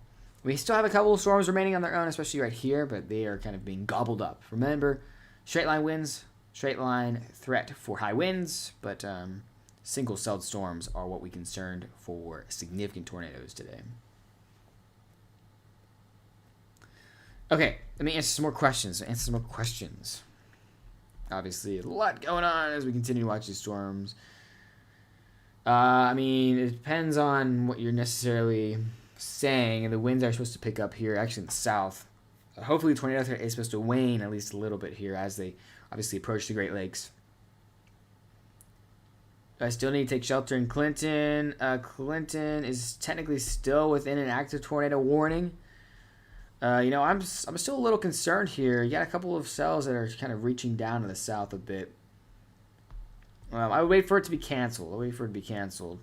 We still have a couple of storms remaining on their own, especially right here, but they are kind of being gobbled up. Remember, straight line winds, straight line threat for high winds, but single-celled storms are what we concerned for significant tornadoes today. Okay, let me answer some more questions. Obviously, a lot going on as we continue to watch these storms. It depends on what you're necessarily saying. The winds are supposed to pick up here, actually in the south. Hopefully, the tornado threat is supposed to wane at least a little bit here as they obviously approach the Great Lakes. I still need to take shelter in Clinton. Clinton is technically still within an active tornado warning. I'm still a little concerned here. You got a couple of cells that are kind of reaching down to the south a bit. I would wait for it to be canceled.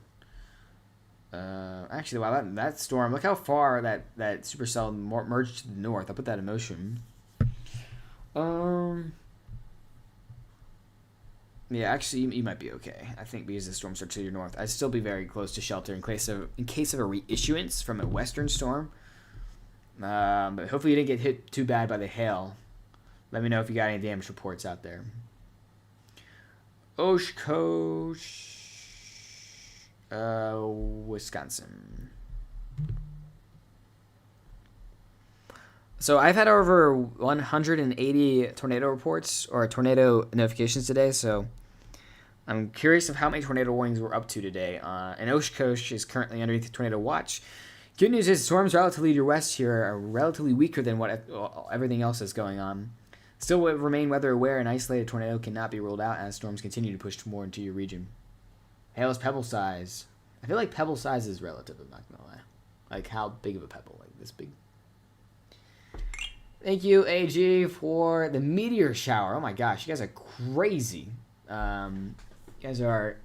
Actually, wow, that storm, look how far that supercell merged to the north. I'll put that in motion. Yeah, actually, you might be okay. I think because the storms are to your north, I'd still be very close to shelter in case of a reissuance from a western storm. But hopefully you didn't get hit too bad by the hail. Let me know if you got any damage reports out there. Oshkosh. Wisconsin. So I've had over 180 tornado reports or tornado notifications today. So I'm curious of how many tornado warnings we're up to today. And Oshkosh is currently underneath the tornado watch. Good news is storms relatively to your west here are relatively weaker than what everything else is going on. Still remain weather aware. An isolated tornado cannot be ruled out as storms continue to push more into your region. Hail is pebble size. I feel like pebble size is relative, I'm not going to lie. Like how big of a pebble? Like this big. Thank you, AG, for the meteor shower. Oh my gosh, you guys are crazy. You guys are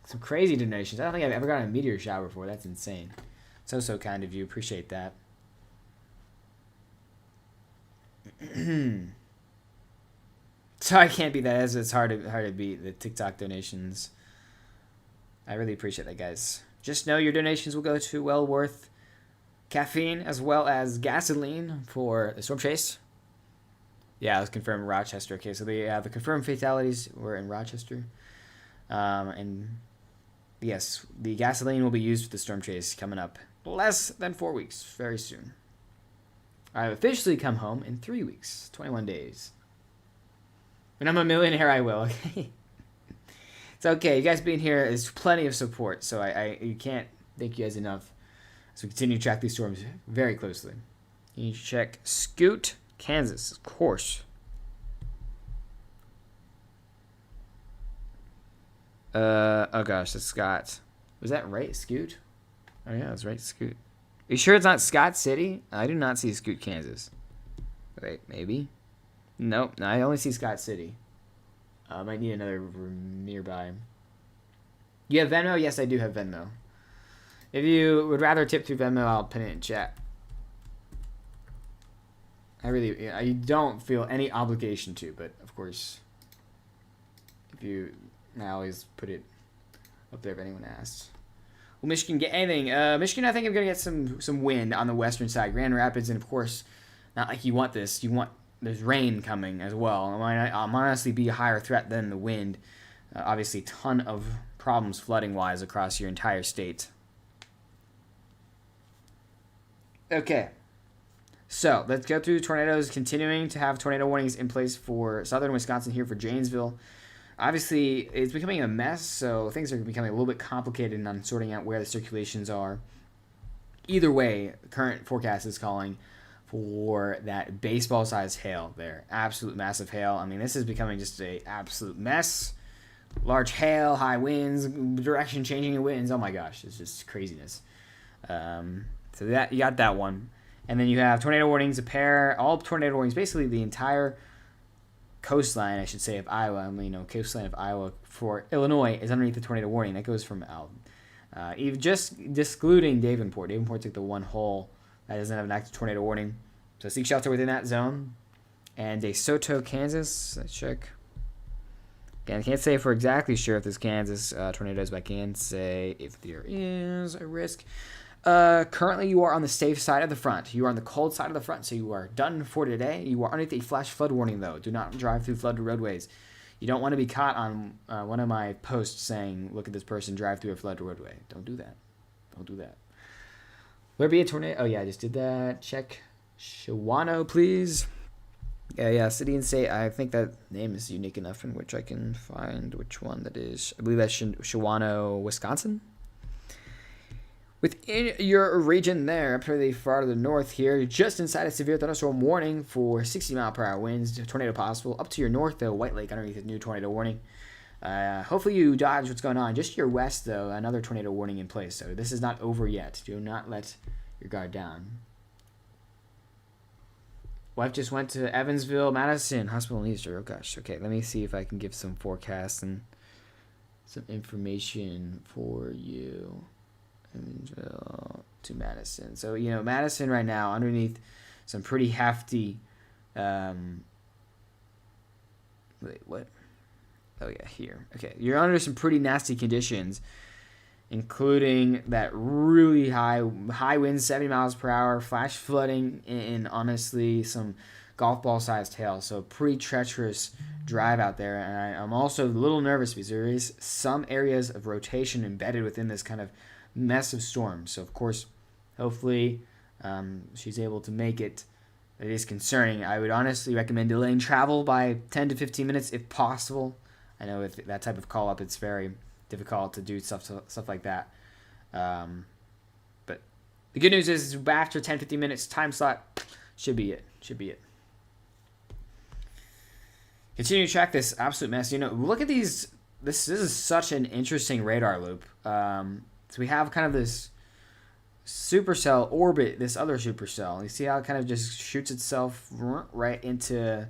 some crazy donations. I don't think I've ever gotten a meteor shower before. That's insane. So kind of you. Appreciate that. So I can't beat that as it's hard to beat the TikTok donations. I really appreciate that, guys. Just know your donations will go to well worth caffeine as well as gasoline for the storm chase. Yeah, it was confirmed Rochester. Okay, so the confirmed fatalities were in Rochester. And yes, the gasoline will be used for the storm chase coming up less than 4 weeks, very soon. I've officially come home in 3 weeks, 21 days. When I'm a millionaire, I will. Okay. It's okay. You guys being here is plenty of support, so you can't thank you guys enough as we continue to track these storms very closely. You check Scoot, Kansas, of course. Oh gosh, that's Scott. Was that right, Scoot? Oh yeah, that's right, Scoot. Are you sure it's not Scott City? I do not see Scoot, Kansas. Wait, maybe? Nope, no, I only see Scott City. I might need another nearby. You have Venmo? Yes, I do have Venmo. If you would rather tip through Venmo, I'll pin it in chat. I don't feel any obligation to, but of course, I always put it up there if anyone asks. Will Michigan get anything? Michigan, I think I'm going to get some wind on the western side. Grand Rapids, and of course, not like you want this. There's rain coming as well. It might honestly be a higher threat than the wind. Obviously, ton of problems flooding-wise across your entire state. Okay. So, let's go through tornadoes. Continuing to have tornado warnings in place for southern Wisconsin here for Janesville. Obviously, it's becoming a mess, so things are becoming a little bit complicated on sorting out where the circulations are. Either way, the current forecast is calling for that baseball-sized hail there. Absolute massive hail. I mean, this is becoming just an absolute mess. Large hail, high winds, direction-changing winds. Oh my gosh, it's just craziness. So that you got that one. And then you have tornado warnings, all tornado warnings, basically the entire coastline, I should say, of Iowa. Coastline of Iowa for Illinois is underneath the tornado warning. That goes from even just excluding Davenport. Davenport took the one hole that doesn't have an active tornado warning. So seek shelter within that zone. And DeSoto, Kansas. Let's check. Again, I can't say for exactly sure if there's Kansas tornadoes, but I can say if there is a risk. Currently, you are on the safe side of the front. You are on the cold side of the front, so you are done for today. You are underneath a flash flood warning, though. Do not drive through flooded roadways. You don't want to be caught on one of my posts saying, look at this person drive through a flooded roadway. Don't do that. Don't do that. Will there be a tornado? Oh, yeah, I just did that. Check Shawano, please. Yeah, city and state. I think that name is unique enough in which I can find which one that is. I believe that's Shawano, Wisconsin. Within your region there, pretty far to the north here, just inside a severe thunderstorm warning for 60-mile-per-hour winds, tornado possible. Up to your north, though, White Lake underneath a new tornado warning. Hopefully you dodge what's going on. Just to your west, though, another tornado warning in place. So this is not over yet. Do not let your guard down. Wife just went to Evansville, Madison Hospital in Easter. Oh, gosh. Okay, let me see if I can give some forecasts and some information for you. Evansville to Madison. So, Madison right now underneath some pretty hefty... wait, what? Oh, yeah, here. Okay, you're under some pretty nasty conditions, including that really high winds, 70 miles per hour, flash flooding, and honestly some golf ball sized hail. So pretty treacherous drive out there. And I'm also a little nervous because there is some areas of rotation embedded within this kind of mess of storms. So of course, hopefully she's able to make it. It is concerning. I would honestly recommend delaying travel by 10 to 15 minutes if possible. I know with that type of call up, it's very difficult to do stuff like that. But the good news is after 10, 15 minutes time slot, should be it. Continue to track this absolute mess. Look at these. This is such an interesting radar loop. So we have kind of this supercell orbit, this other supercell. You see how it kind of just shoots itself right into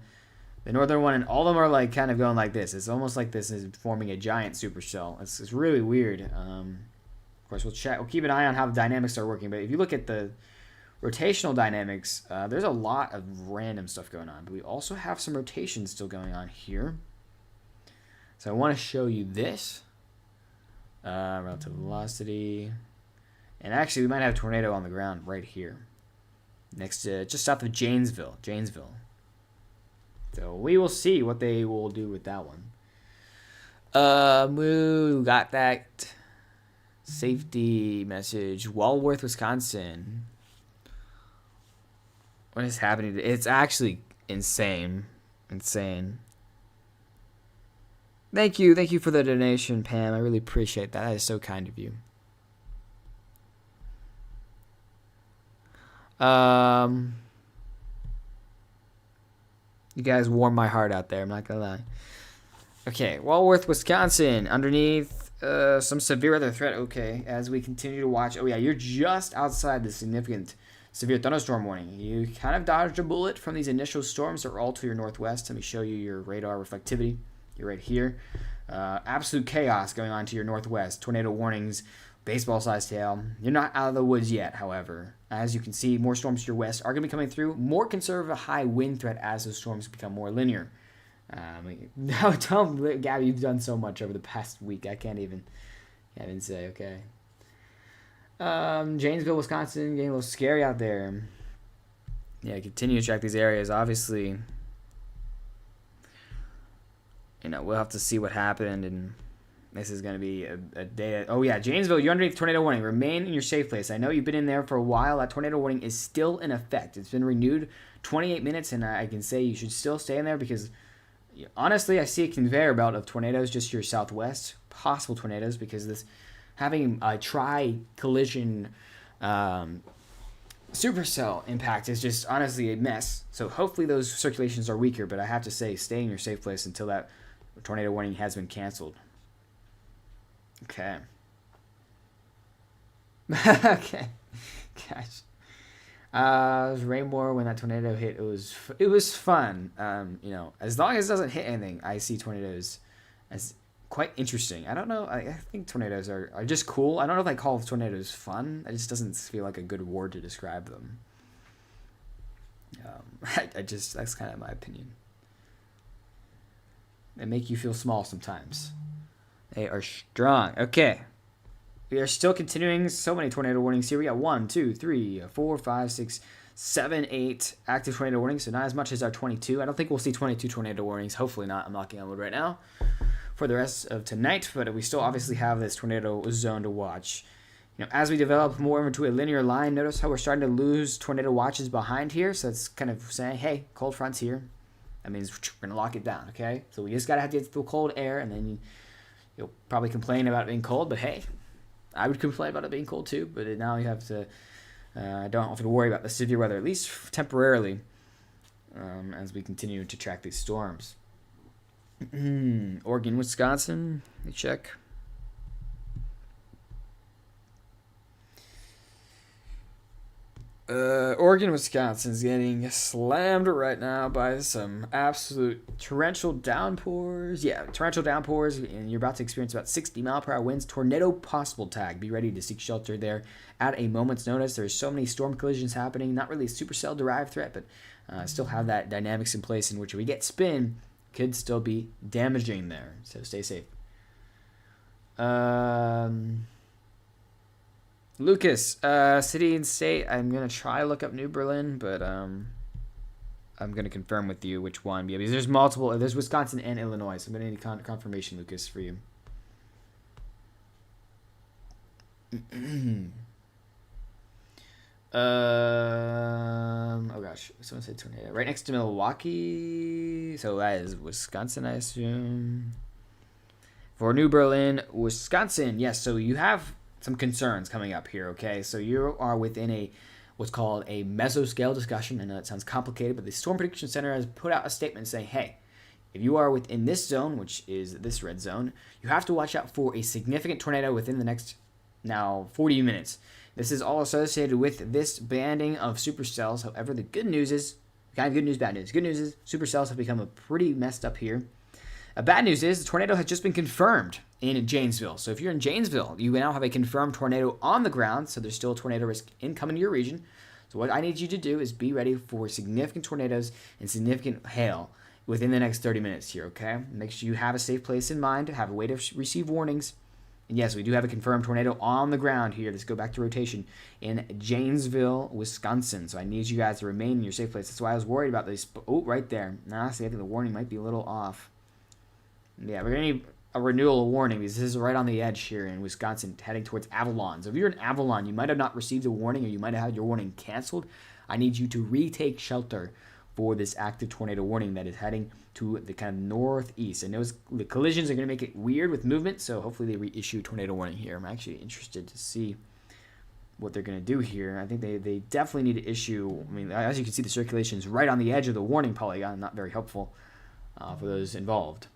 the northern one, and all of them are like kind of going like this. It's almost like this is forming a giant supercell. It's really weird. Of course, we'll keep an eye on how the dynamics are working. But if you look at the rotational dynamics, there's a lot of random stuff going on. But we also have some rotation still going on here. So I want to show you this. Relative velocity. And actually, we might have a tornado on the ground right here. Next to, just south of Janesville. So we will see what they will do with that one. We got that safety message. Walworth, Wisconsin. What is happening? It's actually insane. Thank you for the donation, Pam. I really appreciate that. That is so kind of you. You guys warm my heart out there. I'm not gonna lie. Okay, Walworth, Wisconsin. Underneath some severe weather threat. Okay, as we continue to watch. Oh yeah, you're just outside the significant severe thunderstorm warning. You kind of dodged a bullet from these initial storms that were all to your northwest. Let me show you your radar reflectivity. You're right here. Absolute chaos going on to your northwest. Tornado warnings. Baseball-sized hail. You're not out of the woods yet, however. As you can see, more storms to your west are going to be coming through. More conservative high wind threat as those storms become more linear. No, don't, Gabby, you've done so much over the past week. I can't even say, okay. Janesville, Wisconsin, getting a little scary out there. Yeah, continue to track these areas. Obviously, we'll have to see what happened, and this is going to be a day. Oh, yeah, Janesville, you're underneath tornado warning. Remain in your safe place. I know you've been in there for a while. That tornado warning is still in effect. It's been renewed 28 minutes, and I can say you should still stay in there because, honestly, I see a conveyor belt of tornadoes just to your southwest. Possible tornadoes because this having a tri-collision supercell impact is just honestly a mess. So hopefully those circulations are weaker, but I have to say stay in your safe place until that tornado warning has been canceled. Okay. Okay. Gosh. It was Rainbow when that tornado hit. It was fun. As long as it doesn't hit anything, I see tornadoes as quite interesting. I don't know. I think tornadoes are just cool. I don't know if I call tornadoes fun. It just doesn't feel like a good word to describe them. That's kind of my opinion. They make you feel small sometimes. They are strong. Okay. We are still continuing. So many tornado warnings here. We got 1, 2, 3, 4, 5, 6, 7, 8 active tornado warnings. So not as much as our 22. I don't think we'll see 22 tornado warnings. Hopefully not. I'm knocking on wood right now for the rest of tonight. But we still obviously have this tornado zone to watch. As we develop more into a linear line, notice how we're starting to lose tornado watches behind here. So it's kind of saying, hey, cold front's here. That means we're going to lock it down, okay? So we just got to have to get through cold air, and then you'll probably complain about it being cold. But hey, I would complain about it being cold too. But now you have to, don't have to worry about the severe weather, at least temporarily, as we continue to track these storms. Oregon, Wisconsin, let me check. Oregon, Wisconsin is getting slammed right now by some absolute torrential downpours. Yeah, torrential downpours, and you're about to experience about 60-mile-per-hour winds. Tornado possible tag. Be ready to seek shelter there at a moment's notice. There's so many storm collisions happening. Not really a supercell-derived threat, but still have that dynamics in place in which we get spin. Could still be damaging there, so stay safe. Lucas, city and state. I'm gonna try to look up New Berlin, but I'm going to confirm with you which one. Because there's multiple. There's Wisconsin and Illinois. So I'm going to need confirmation, Lucas, for you. Oh gosh, someone said tornado. Right next to Milwaukee. So that is Wisconsin, I assume. For New Berlin, Wisconsin. Yes, so you have some concerns coming up here, okay? So you are within what's called a mesoscale discussion. I know that sounds complicated, but the Storm Prediction Center has put out a statement saying, hey, if you are within this zone, which is this red zone, you have to watch out for a significant tornado within the next, now, 40 minutes. This is all associated with this banding of supercells. However, the good news is, kind of good news, bad news. Good news is supercells have become pretty messed up here. Bad news is the tornado has just been confirmed in Janesville. So if you're in Janesville, you now have a confirmed tornado on the ground. So there's still tornado risk incoming to your region. So what I need you to do is be ready for significant tornadoes and significant hail within the next 30 minutes here, okay? Make sure you have a safe place in mind, have a way to receive warnings. And yes, we do have a confirmed tornado on the ground here. Let's go back to rotation in Janesville, Wisconsin. So I need you guys to remain in your safe place. That's why I was worried about this. Oh, right there. Honestly, I think the warning might be a little off. Yeah, we're going to need a renewal of warning because this is right on the edge here in Wisconsin heading towards Avalon. So if you're in Avalon, you might have not received a warning or you might have had your warning canceled. I need you to retake shelter for this active tornado warning that is heading to the kind of northeast. And the collisions are going to make it weird with movement, so hopefully they reissue tornado warning here. I'm actually interested to see what they're going to do here. I think they definitely need to issue, I mean, as you can see, the circulation is right on the edge of the warning polygon, not very helpful for those involved.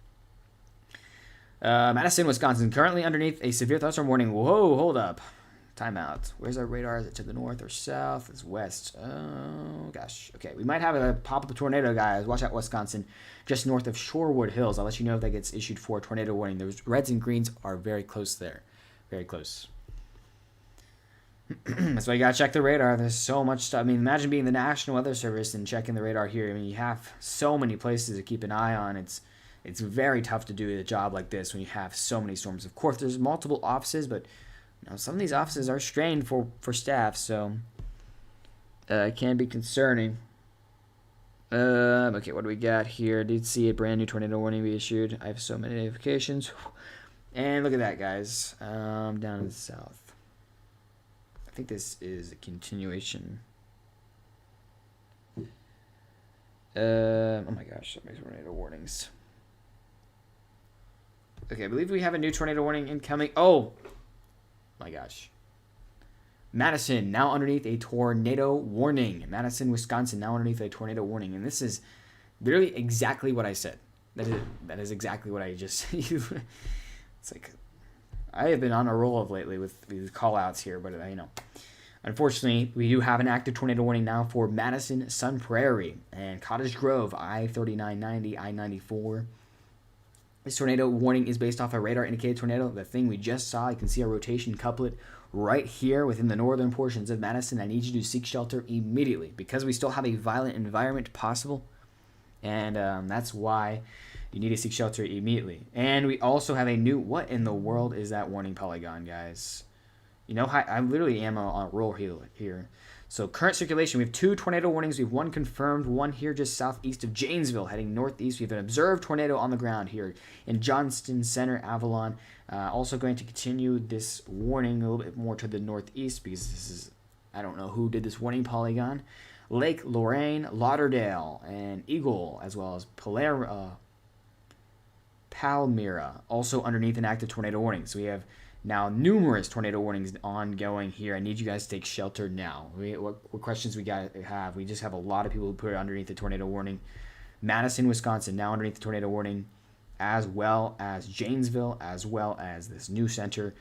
Madison, Wisconsin, currently underneath a severe thunderstorm warning. Whoa, hold up. Timeout. Where's our radar? Is it to the north or south? It's west. Oh, gosh. Okay, we might have a pop-up tornado, guys. Watch out, Wisconsin. Just north of Shorewood Hills. I'll let you know if that gets issued for a tornado warning. Those reds and greens are very close there. Very close. That's why you got to check the radar. There's so much stuff. I mean, imagine being the National Weather Service and checking the radar here. I mean, you have so many places to keep an eye on. It's very tough to do a job like this when you have so many storms. Of course, there's multiple offices, but some of these offices are strained for staff, so it can be concerning. Okay, what do we got here? Did see a brand new tornado warning be issued. I have so many notifications. And look at that, guys. Down in the south. I think this is a continuation. Oh my gosh, so many tornado warnings. Okay, I believe we have a new tornado warning incoming. Oh my gosh. Madison, now underneath a tornado warning. Madison, Wisconsin, now underneath a tornado warning. And this is literally exactly what I said. That is exactly what I just... It's like... I have been on a roll of lately with these call-outs here, but unfortunately, we do have an active tornado warning now for Madison, Sun Prairie, and Cottage Grove, I-3990, I-94. This tornado warning is based off a radar-indicated tornado. The thing we just saw, you can see a rotation couplet right here within the northern portions of Madison. I need you to seek shelter immediately because we still have a violent environment possible, and that's why you need to seek shelter immediately. And we also have a new... What in the world is that warning polygon, guys? I literally am on a roll here. So current circulation, we have 2 tornado warnings. We have 1 confirmed, 1 here just southeast of Janesville, heading northeast. We have an observed tornado on the ground here in Johnston Center, Avalon. Also going to continue this warning a little bit more to the northeast because this is, I don't know who did this warning polygon. Lake Lorraine, Lauderdale, and Eagle, as well as Palmyra, also underneath an active tornado warning. So we have now numerous tornado warnings ongoing here. I need you guys to take shelter now. What questions we have? We just have a lot of people who put it underneath the tornado warning. Madison, Wisconsin, now underneath the tornado warning, as well as Janesville, as well as this new center,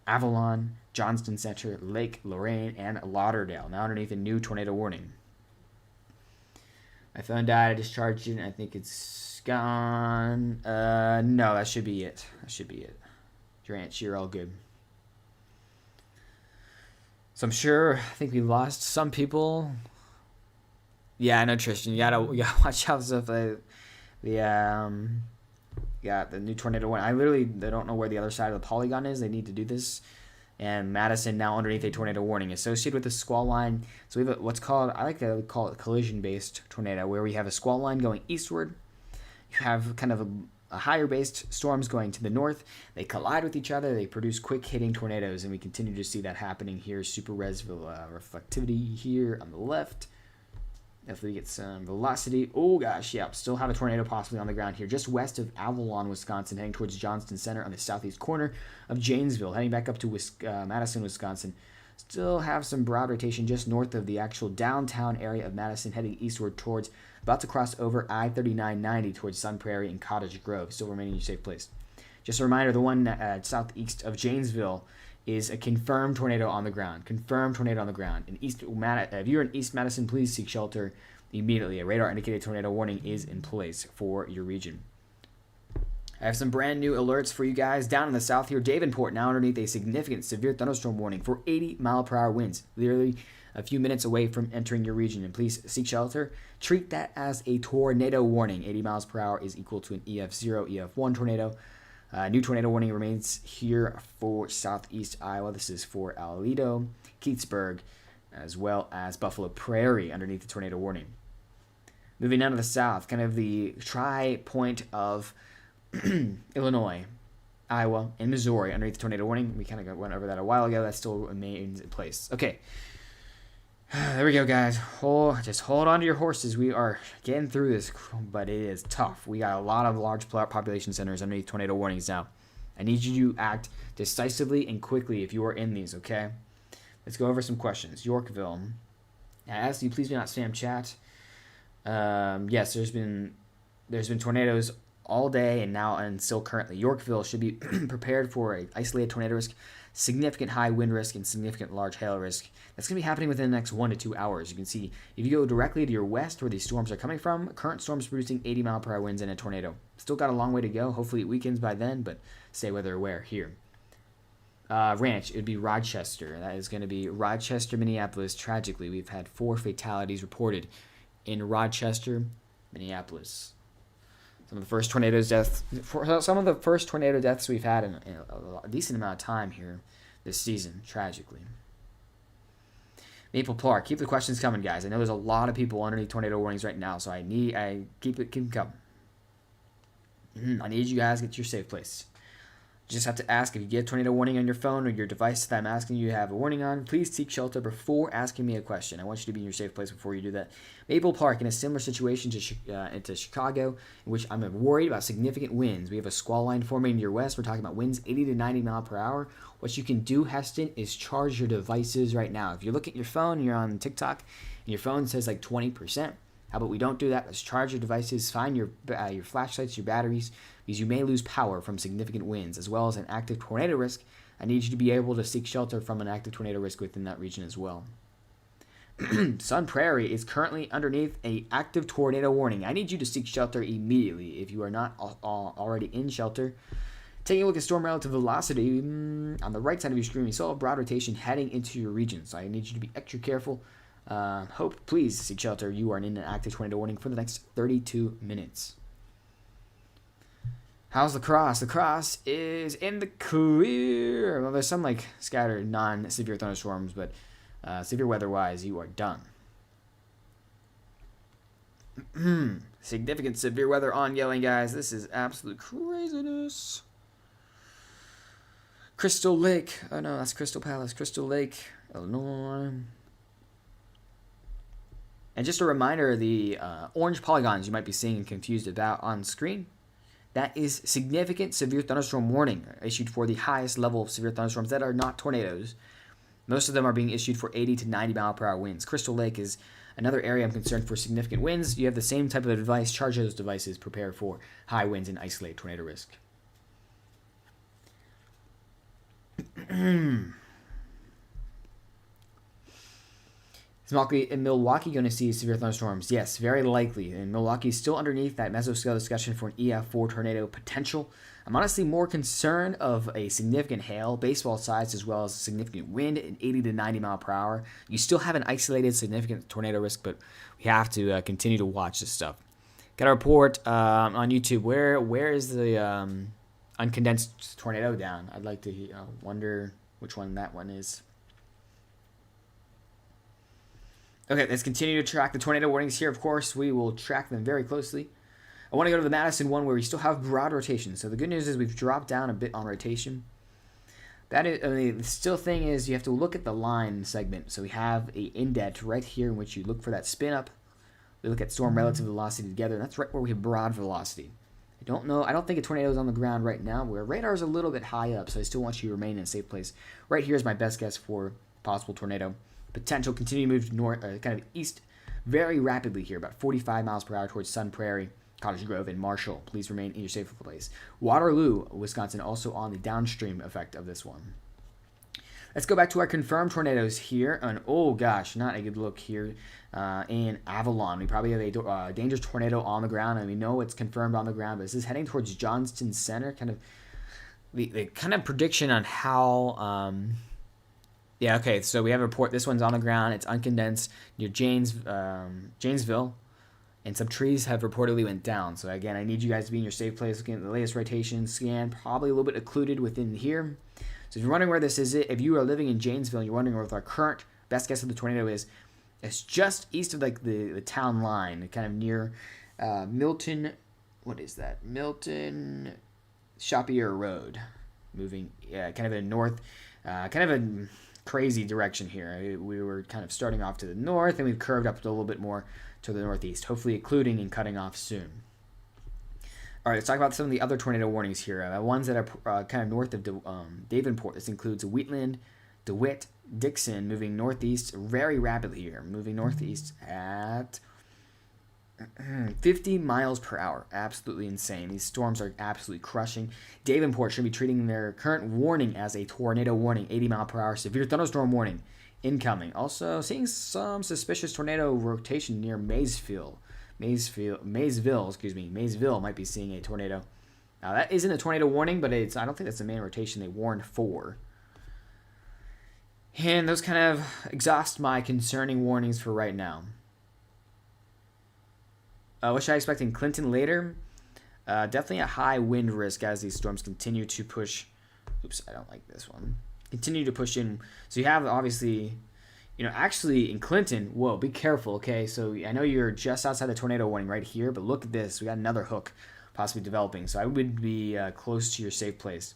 Avalon, Johnston Center, Lake Lorraine, and Lauderdale, now underneath a new tornado warning. My phone died. I discharged it, and I think it's gone. No, that should be it. Dranch, you're all good. So I'm sure, I think we lost some people. Yeah, I know, Tristan. You gotta watch out stuff like the new tornado one. I don't know where the other side of the polygon is. They need to do this. And Madison now underneath a tornado warning associated with the squall line. So we have what's called, I like to call it collision-based tornado, where we have a squall line going eastward. You have kind of a higher-based storms going to the north. They collide with each other. They produce quick-hitting tornadoes, and we continue to see that happening here. Super res reflectivity here on the left. Definitely get some velocity. Oh, gosh, yeah. Still have a tornado possibly on the ground here. Just west of Avalon, Wisconsin, heading towards Johnston Center on the southeast corner of Janesville. Heading back up to Madison, Wisconsin. Still have some broad rotation just north of the actual downtown area of Madison, heading eastward towards, about to cross over I-3990 towards Sun Prairie and Cottage Grove. Still remaining in a safe place. Just a reminder, the one southeast of Janesville is a confirmed tornado on the ground. Confirmed tornado on the ground. If you're in East Madison, please seek shelter immediately. A radar-indicated tornado warning is in place for your region. I have some brand new alerts for you guys. Down in the south here, Davenport now underneath a significant severe thunderstorm warning for 80-mile-per-hour winds. Literally a few minutes away from entering your region. And please seek shelter. Treat that as a tornado warning. 80 miles per hour is equal to an EF0, EF1 tornado. New tornado warning remains here for southeast Iowa. This is for Aledo, Keatsburg, as well as Buffalo Prairie underneath the tornado warning. Moving down to the south, kind of the tri-point of Illinois, Iowa, and Missouri underneath the tornado warning. We kind of went over that a while ago. That still remains in place. Okay. There we go, guys. Just hold on to your horses. We are getting through this, but it is tough. We got a lot of large population centers underneath tornado warnings now. I need you to act decisively and quickly if you are in these, okay? Let's go over some questions. Yorkville. I ask you, please do not spam chat. Yes, there's been tornadoes all day and now and still currently. Yorkville should be prepared for an isolated tornado risk, significant high wind risk, and significant large hail risk. That's going to be happening within the next 1 to 2 hours. You can see if you go directly to your west where these storms are coming from, current storms producing 80-mile-per-hour winds and a tornado. Still got a long way to go. Hopefully it weakens by then, but stay weather aware here. Ranch, it would be Rochester. That is going to be Rochester, Minneapolis. Tragically, we've had 4 fatalities reported in Rochester, Minneapolis. Some of the first tornado deaths we've had in a decent amount of time here this season, tragically. Maple Park, keep the questions coming, guys. I know there's a lot of people underneath tornado warnings right now, so I keep them coming. I need you guys to get to your safe place. You just have to ask if you get a tornado warning on your phone or your device that I'm asking you to have a warning on. Please seek shelter before asking me a question. I want you to be in your safe place before you do that. Maple Park, in a similar situation to Chicago, in which I'm worried about significant winds. We have a squall line forming to your west. We're talking about winds 80 to 90 mile per hour. What you can do, Heston, is charge your devices right now. If you look at your phone and you're on TikTok and your phone says like 20%, how about we don't do that? Let's charge your devices, find your flashlights, your batteries, because you may lose power from significant winds, as well as an active tornado risk. I need you to be able to seek shelter from an active tornado risk within that region as well. Sun Prairie is currently underneath an active tornado warning. I need you to seek shelter immediately if you are not already in shelter. Taking a look at storm relative velocity, on the right side of your screen, we saw a broad rotation heading into your region, so I need you to be extra careful. Please seek shelter. You are in an active tornado warning for the next 32 minutes. How's La Crosse? La Crosse is in the clear. Well, there's some like scattered non-severe thunderstorms, but severe weather-wise, you are done. Significant severe weather ongoing, guys. This is absolute craziness. Crystal Lake. Oh no, that's Crystal Palace. Crystal Lake, Illinois. And just a reminder, the orange polygons you might be seeing and confused about on screen, that is significant severe thunderstorm warning issued for the highest level of severe thunderstorms that are not tornadoes. Most of them are being issued for 80 to 90 mile per hour winds. Crystal Lake is another area I'm concerned for significant winds. You have the same type of device. Charge those devices. Prepare for high winds and isolate tornado risk. Is Milwaukee going to see severe thunderstorms? Yes, very likely. And Milwaukee is still underneath that mesoscale discussion for an EF4 tornado potential. I'm honestly more concerned of a significant hail, baseball size, as well as significant wind at 80 to 90 mile per hour. You still have an isolated significant tornado risk, but we have to continue to watch this stuff. Got a report on YouTube. Where is the uncondensed tornado down? I'd like to wonder which one that one is. Okay, let's continue to track the tornado warnings here. Of course, we will track them very closely. I want to go to the Madison one where we still have broad rotation. So the good news is we've dropped down a bit on rotation. That is, the still thing is you have to look at the line segment. So we have a indent right here in which you look for that spin up. We look at storm relative velocity together. And that's right where we have broad velocity. I don't think a tornado is on the ground right now. Where radar is a little bit high up, so I still want you to remain in a safe place. Right here is my best guess for possible tornado. Potential continue to move north, kind of east very rapidly here, about 45 miles per hour towards Sun Prairie, Cottage Grove, and Marshall. Please remain in your safe place. Waterloo, Wisconsin, also on the downstream effect of this one. Let's go back to our confirmed tornadoes here. And oh gosh, not a good look here in Avalon. We probably have a dangerous tornado on the ground, and we know it's confirmed on the ground. But this is heading towards Johnston Center. Kind of the kind of prediction on how. Yeah, okay, so we have a report. This one's on the ground. It's uncondensed near Janesville, and some trees have reportedly went down. So again, I need you guys to be in your safe place. Looking at the latest rotation scan, probably a little bit occluded within here. So if you're wondering where this is, if you are living in Janesville and you're wondering where our current best guess of the tornado is, it's just east of like the town line, kind of near Milton. What is that? Milton Shopier Road, moving kind of a north, kind of a crazy direction here. We were kind of starting off to the north, and we've curved up a little bit more to the northeast, hopefully occluding and cutting off soon. All right, let's talk about some of the other tornado warnings here. Ones that are kind of north of Davenport. This includes Wheatland, DeWitt, Dixon, moving northeast very rapidly here. Moving northeast at 50 miles per hour. Absolutely insane. These storms are absolutely crushing. Davenport should be treating their current warning as a tornado warning. 80 mile per hour severe thunderstorm warning incoming. Also seeing some suspicious tornado rotation near Maysville, Maysville might be seeing a tornado. Now that isn't a tornado warning, but I don't think that's the main rotation they warned for. And those kind of exhaust my concerning warnings for right now. What should I expect in Clinton later? Definitely a high wind risk as these storms continue to push. Oops, I don't like this one. Continue to push in. So you have obviously, actually in Clinton, whoa, be careful, okay? So I know you're just outside the tornado warning right here, but look at this. We got another hook possibly developing. So I would be close to your safe place.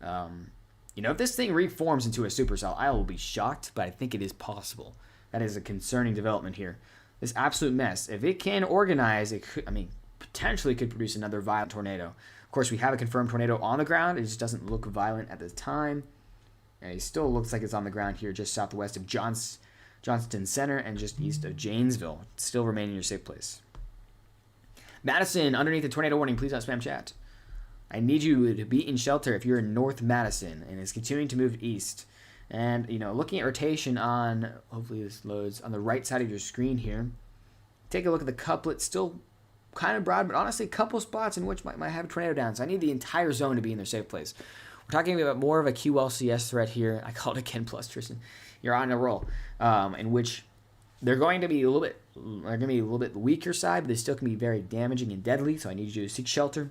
If this thing reforms into a supercell, I will be shocked, but I think it is possible. That is a concerning development here. This absolute mess. If it can organize, it could, potentially could produce another violent tornado. Of course, we have a confirmed tornado on the ground. It just doesn't look violent at the time. And it still looks like it's on the ground here just southwest of Johnston Center and just east of Janesville. Still remain in your safe place. Madison, underneath the tornado warning, please don't spam chat. I need you to be in shelter if you're in North Madison and it's continuing to move east. And, looking at rotation on, hopefully this loads, on the right side of your screen here. Take a look at the couplet, still kind of broad, but honestly, a couple spots in which might have a tornado down. So I need the entire zone to be in their safe place. We're talking about more of a QLCS threat here. I called it Ken Plus, Tristan. You're on a roll. In which they're going to be a little bit weaker side, but they still can be very damaging and deadly. So I need you to seek shelter.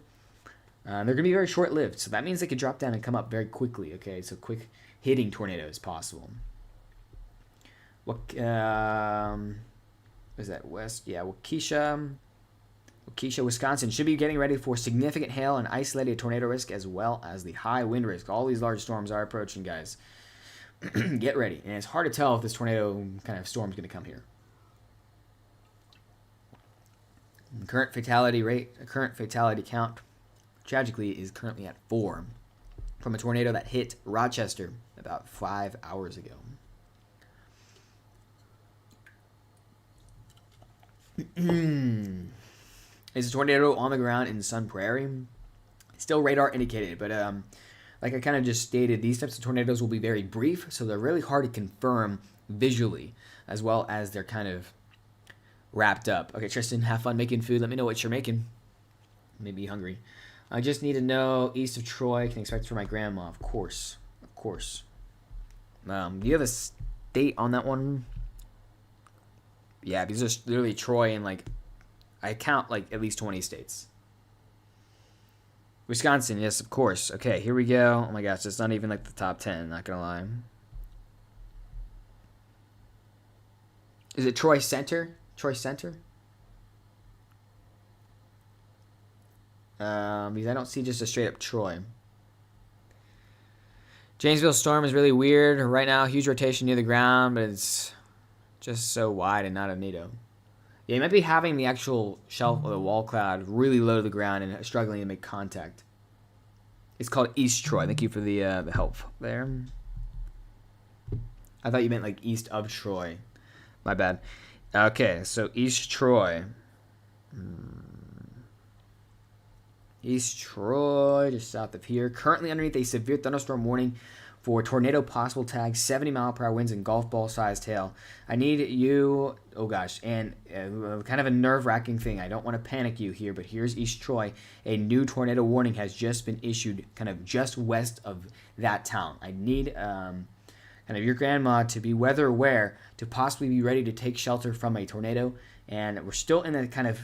They're going to be very short-lived. So that means they could drop down and come up very quickly. Okay, so quick hitting tornado is possible. What is that? West? Yeah, Waukesha, Wisconsin should be getting ready for significant hail and isolated tornado risk as well as the high wind risk. All these large storms are approaching, guys. Get ready. And it's hard to tell if this tornado kind of storm is going to come here. The current fatality count, tragically, is currently at 4 from a tornado that hit Rochester about 5 hours ago. Is a tornado on the ground in Sun Prairie? Still radar indicated, but like I kind of just stated, these types of tornadoes will be very brief, so they're really hard to confirm visually, as well as they're kind of wrapped up. Okay, Tristan, have fun making food. Let me know what you're making. Maybe hungry. I just need to know east of Troy. Can expect for my grandma, of course. Of course. Do you have a state on that one? Yeah, because there's literally Troy and I count at least 20 states. Wisconsin, yes, of course. Okay, here we go. Oh my gosh, it's not even like the top 10, not gonna lie. Is it Troy Center? Troy Center? Because I don't see just a straight up Troy. Janesville storm is really weird right now. Huge rotation near the ground, but it's just so wide and not a NATO. Yeah, you might be having the actual shelf of the wall cloud really low to the ground and struggling to make contact. It's called East Troy. Thank you for the help there. I thought you meant like east of Troy. My bad. Okay, so East Troy. East Troy, just south of here. Currently underneath a severe thunderstorm warning for tornado possible tag, 70-mile-per-hour winds and golf ball sized hail. I need you, oh gosh, and kind of a nerve-wracking thing. I don't want to panic you here, but here's East Troy. A new tornado warning has just been issued kind of just west of that town. I need kind of your grandma to be weather aware, to possibly be ready to take shelter from a tornado. And we're still in that kind of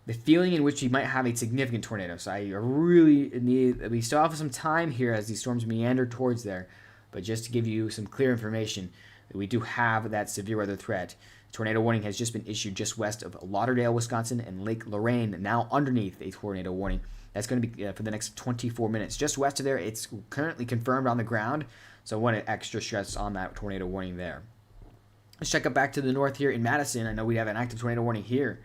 the feeling in which we might have a significant tornado. So I really need, we still have some time here as these storms meander towards there, but just to give you some clear information, we do have that severe weather threat. Tornado warning has just been issued just west of Lauderdale, Wisconsin, and Lake Lorraine, now underneath a tornado warning. That's going to be for the next 24 minutes. Just west of there, it's currently confirmed on the ground, so I want to extra stress on that tornado warning there. Let's check up back to the north here in Madison. I know we have an active tornado warning here.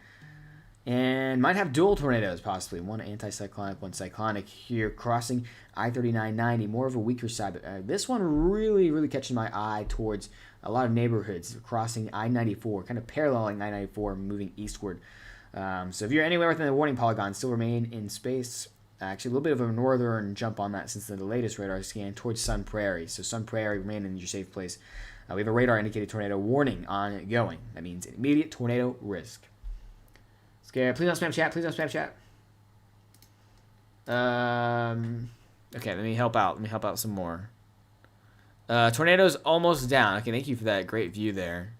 And might have dual tornadoes, possibly. One anticyclonic, one cyclonic here, crossing I-3990, more of a weaker side. But this one really, really catching my eye towards a lot of neighborhoods, crossing I-94, kind of paralleling I-94, moving eastward. So if you're anywhere within the warning polygon, still remain in space. Actually, a little bit of a northern jump on that since the latest radar scan towards Sun Prairie. So Sun Prairie, remain in your safe place. We have a radar indicated tornado warning ongoing. That means immediate tornado risk. Scare. Please don't spam chat. Please don't spam chat. Okay, let me help out. Let me help out some more. Tornado's almost down. Okay, thank you for that great view there.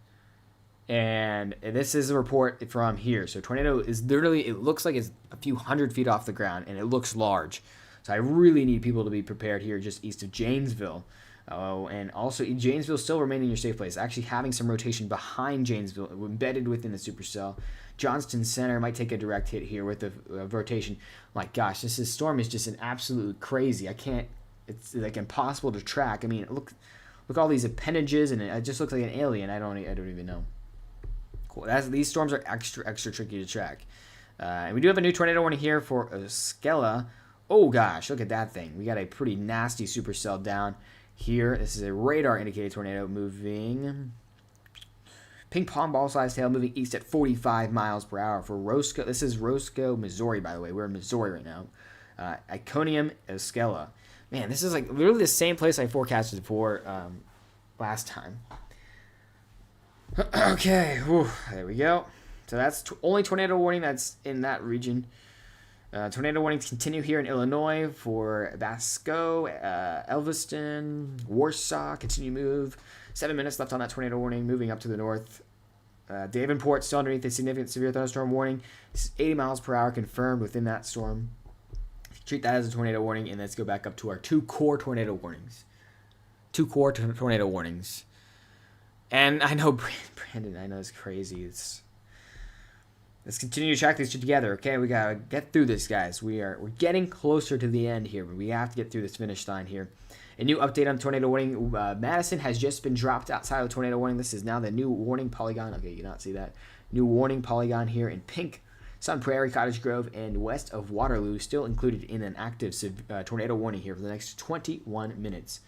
And this is a report from here. So tornado is literally, it looks like it's a few hundred feet off the ground, and it looks large. So I really need people to be prepared here just east of Janesville. Oh, and also Janesville still remaining in your safe place. Actually having some rotation behind Janesville, embedded within the supercell. Johnston Center might take a direct hit here with the rotation. My gosh, this storm is just an absolute crazy. It's like impossible to track. I mean, look all these appendages, and it just looks like an alien. I don't even know. Cool. These storms are extra tricky to track. And we do have a new tornado warning here for Skella. Oh gosh, look at that thing. We got a pretty nasty supercell down here. This is a radar indicated tornado moving. Ping pong ball sized hail moving east at 45 miles per hour for Roscoe. This is Roscoe, Missouri, by the way. We're in Missouri right now. Iconium, Skella. Man, this is like literally the same place I forecasted for last time. Okay, whew, there we go. So that's only tornado warning that's in that region. Tornado warnings continue here in Illinois for Basco, Elviston, Warsaw. Continue move. 7 minutes left on that tornado warning. Moving up to the north. Davenport still underneath a significant severe thunderstorm warning. 80 miles per hour confirmed within that storm. Treat that as a tornado warning, and let's go back up to our two core tornado warnings. Tornado warnings. And I know, Brandon, I know it's crazy. Let's continue to track these two together, okay? We gotta get through this, guys. We're getting closer to the end here, but we have to get through this finish line here. A new update on tornado warning. Madison has just been dropped outside of the tornado warning. This is now the new warning polygon. Okay, you cannot see that. New warning polygon here in pink. Sun Prairie, Cottage Grove, and west of Waterloo still included in an active tornado warning here for the next 21 minutes.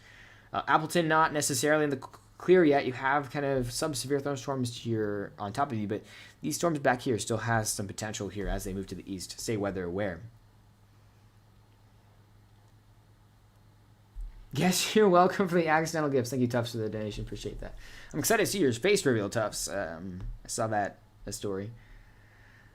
Appleton not necessarily in the clear yet. You have kind of some severe thunderstorms here on top of you, but these storms back here still has some potential here as they move to the east. Stay weather aware. Yes, you're welcome for the accidental gifts. Thank you, Tufts, for the donation. Appreciate that. I'm excited to see your face reveal, Tufts. I saw that story.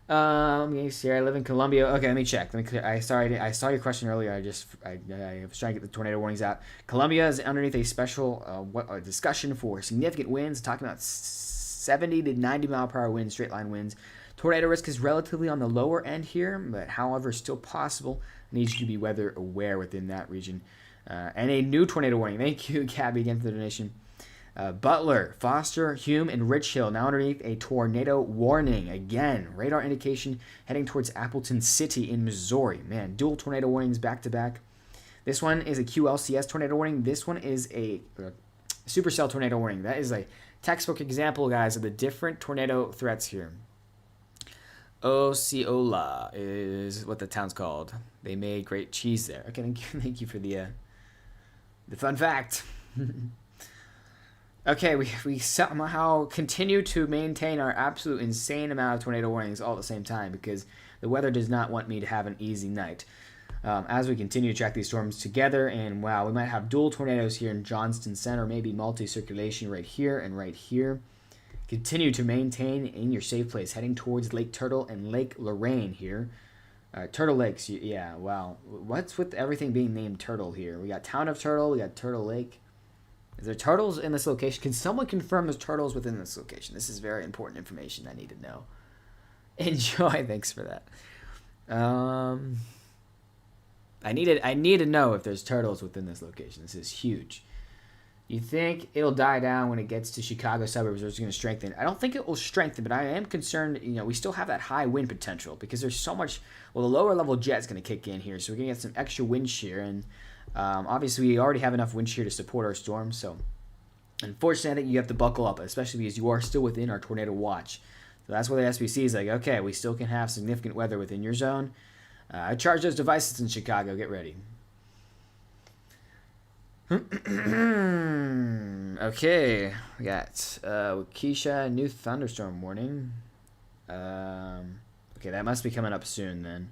Let me see. I live in Columbia. Okay, let me check. I saw your question earlier. I was trying to get the tornado warnings out. Columbia is underneath a special discussion for significant winds, talking about 70 to 90 mile per hour winds, straight line winds. Tornado risk is relatively on the lower end here, but however, still possible. needs you to be weather aware within that region. And a new tornado warning. Thank you, Gabby, again for the donation. Butler, Foster, Hume, and Rich Hill now underneath a tornado warning. Again, radar indication heading towards Appleton City in Missouri. Man, dual tornado warnings back to back. This one is a QLCS tornado warning. This one is a supercell tornado warning. That is a textbook example, guys, of the different tornado threats here. Osceola is what the town's called. They made great cheese there. Okay, thank you for the fun fact. Okay, we somehow continue to maintain our absolute insane amount of tornado warnings all at the same time because the weather does not want me to have an easy night. As we continue to track these storms together, and wow, we might have dual tornadoes here in Johnston Center, maybe multi-circulation right here and right here. Continue to maintain in your safe place, heading towards Lake Turtle and Lake Lorraine here. Turtle Lakes, yeah, wow. What's with everything being named Turtle here? We got Town of Turtle, we got Turtle Lake. Is there turtles in this location? Can someone confirm there's turtles within this location? This is very important information I need to know. Enjoy. Thanks for that. I need to know if there's turtles within this location. This is huge. You think it'll die down when it gets to Chicago suburbs, or it's going to strengthen? I don't think it will strengthen, but I am concerned. We still have that high wind potential because there's so much. Well, the lower level jet's going to kick in here, so we're going to get some extra wind shear, and obviously we already have enough wind shear to support our storm. So, unfortunately, I think you have to buckle up, especially because you are still within our tornado watch. So that's why the SPC is like, okay, we still can have significant weather within your zone. I charge those devices in Chicago. Get ready. Okay, we got Waukesha, new thunderstorm warning. Okay, that must be coming up soon then.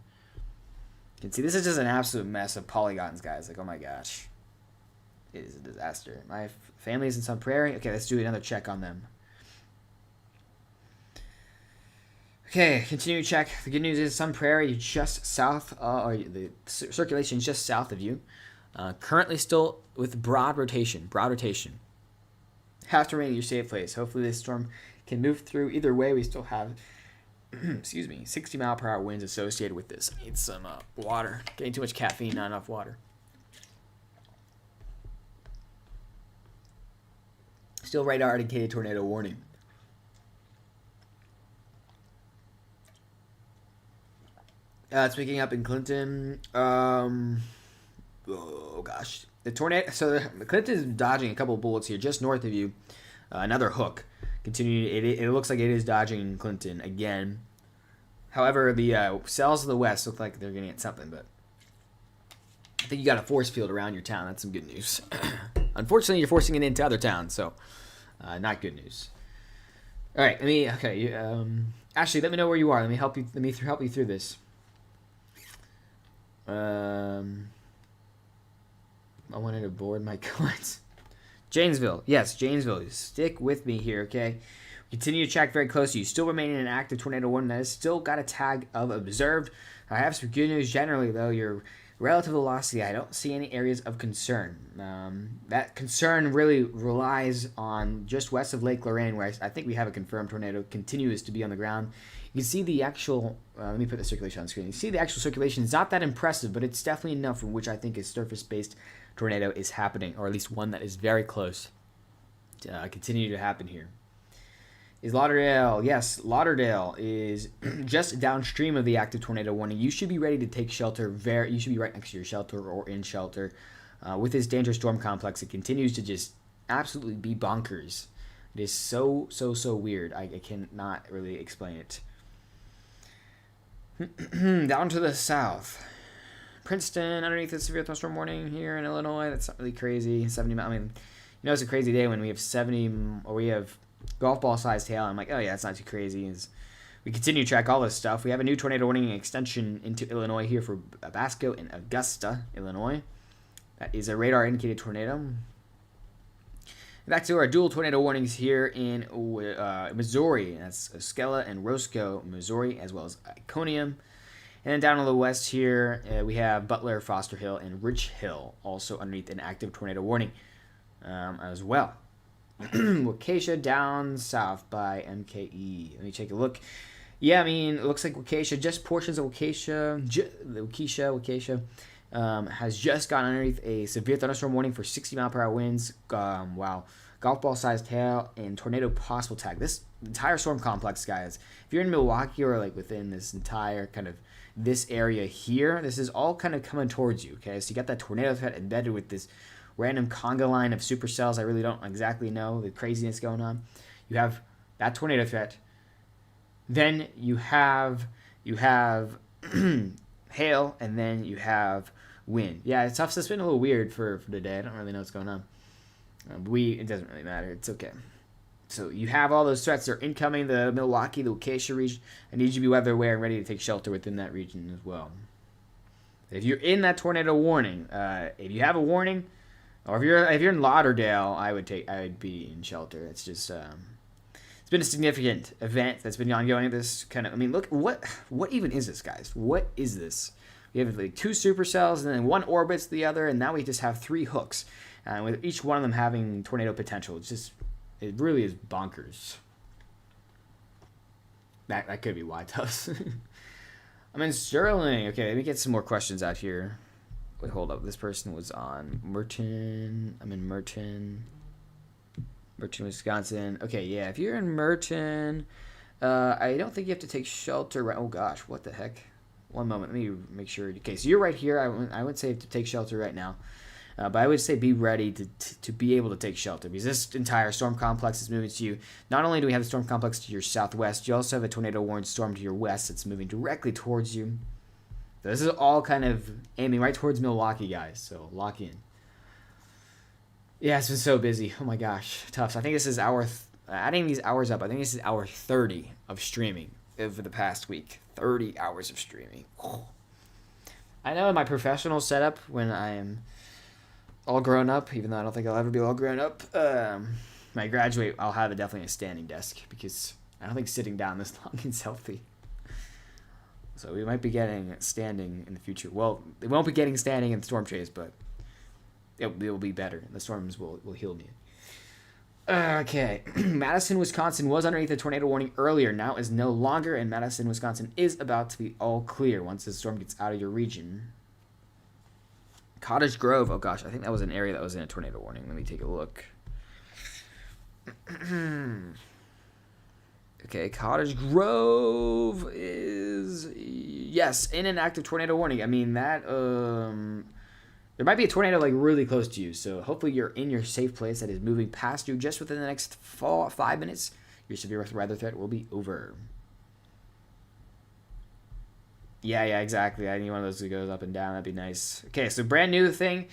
You can see this is just an absolute mess of polygons, guys. Like, oh my gosh. It is a disaster. My family is in Sun Prairie. Okay, let's do another check on them. Okay, continue to check. The good news is Sun Prairie just south, or the circulation is just south of you. Currently still with broad rotation. Have to remain in your safe place. Hopefully this storm can move through. Either way, we still have, 60 mile per hour winds associated with this. I need some water. Getting too much caffeine, not enough water. Still radar indicated tornado warning. It's picking up in Clinton. Oh gosh, the tornado. So the Clinton is dodging a couple of bullets here, just north of you. Another hook. Continuing, it looks like it is dodging Clinton again. However, the cells of the west look like they're getting at something, but I think you got a force field around your town. That's some good news. Unfortunately, you're forcing it into other towns, so not good news. All right, Ashley, let me know where you are. Let me help you. Let me help you through this. I wanted to board my coins. Janesville. Yes, Janesville. Stick with me here, okay? Continue to track very closely. You still remain in an active tornado warning that has still got a tag of observed. I have some good news generally, though. Your relative velocity, I don't see any areas of concern. That concern really relies on just west of Lake Lorraine, where I think we have a confirmed tornado continues to be on the ground. You can see the actual, let me put the circulation on the screen. You see the actual circulation is not that impressive, but it's definitely enough for which I think a surface-based tornado is happening, or at least one that is very close to continue to happen here. Is Lauderdale? Yes, Lauderdale is just downstream of the active tornado warning. You should be ready to take shelter. You should be right next to your shelter or in shelter. With this dangerous storm complex, it continues to just absolutely be bonkers. It is so weird. I cannot really explain it. Down to the south. Princeton, underneath the severe thunderstorm warning here in Illinois. That's not really crazy. 70 miles. I mean, it's a crazy day when we have 70, or we have golf ball sized hail. I'm like, oh yeah, it's not too crazy. We continue to track all this stuff. We have a new tornado warning extension into Illinois here for Basco and Augusta, Illinois. That is a radar indicated tornado. Back to our dual tornado warnings here in Missouri. That's Osceola and Roscoe, Missouri, as well as Iconium. And then down on the west here, we have Butler, Foster Hill, and Rich Hill, also underneath an active tornado warning as well. Waukesha down south by MKE. Let me take a look. Yeah, I mean, it looks like Waukesha, just portions of Waukesha, has just gotten underneath a severe thunderstorm warning for 60-mile-per-hour winds. Wow. Golf ball-sized hail and tornado possible tag. This entire storm complex, guys, if you're in Milwaukee or like within this entire kind of this area here, this is all kind of coming towards you, okay? So you got that tornado threat embedded with this random conga line of supercells. I really don't exactly know the craziness going on. You have that tornado threat. Then you have hail, and then you have wind. Yeah, it's tough. It's been a little weird for today. I don't really know what's going on. It doesn't really matter. It's okay. So you have all those threats. They're incoming. The Milwaukee, the Waukesha region. I need you to be weather aware and ready to take shelter within that region as well. If you're in that tornado warning, if you have a warning, or if you're in Lauderdale, I would be in shelter. It's just it's been a significant event that's been ongoing. This kind of, I mean, look, what even is this, guys? What is this? We have like 2 supercells, and then one orbits the other, and now we just have 3 hooks, with each one of them having tornado potential. It really is bonkers. That could be why, Tubbs. I'm in Sterling. Okay, let me get some more questions out here. Wait, hold up. This person was on Merton. I'm in Merton, Wisconsin. Okay, yeah. If you're in Merton, I don't think you have to take shelter. Right? Oh gosh, what the heck? One moment. Let me make sure. Okay, so you're right here. I would say to take shelter right now, but I would say be ready to be able to take shelter, because this entire storm complex is moving to you. Not only do we have the storm complex to your southwest, you also have a tornado warned storm to your west that's moving directly towards you. So this is all kind of aiming right towards Milwaukee, guys. So lock in. Yeah, it's been so busy. Oh my gosh, tough. So I think this is adding these hours up. I think this is hour 30 of streaming over the past week. 30 hours of streaming. Oh. I know in my professional setup, when I am all grown up, even though I don't think I'll ever be all grown up, when I graduate, I'll have definitely a standing desk, because I don't think sitting down this long is healthy. So we might be getting standing in the future. Well, it won't be getting standing in Storm Chase, but it will be better. The storms will heal me. Okay. Madison, Wisconsin was underneath a tornado warning earlier. Now is no longer, and Madison, Wisconsin is about to be all clear once the storm gets out of your region. Cottage Grove. Oh gosh, I think that was an area that was in a tornado warning. Let me take a look. Okay, Cottage Grove is, yes, in an active tornado warning. I mean, that, there might be a tornado, like, really close to you, so hopefully you're in your safe place that is moving past you just within the next 5 minutes. Your severe weather threat will be over. Yeah, exactly. I need one of those that goes up and down. That'd be nice. Okay, so brand new thing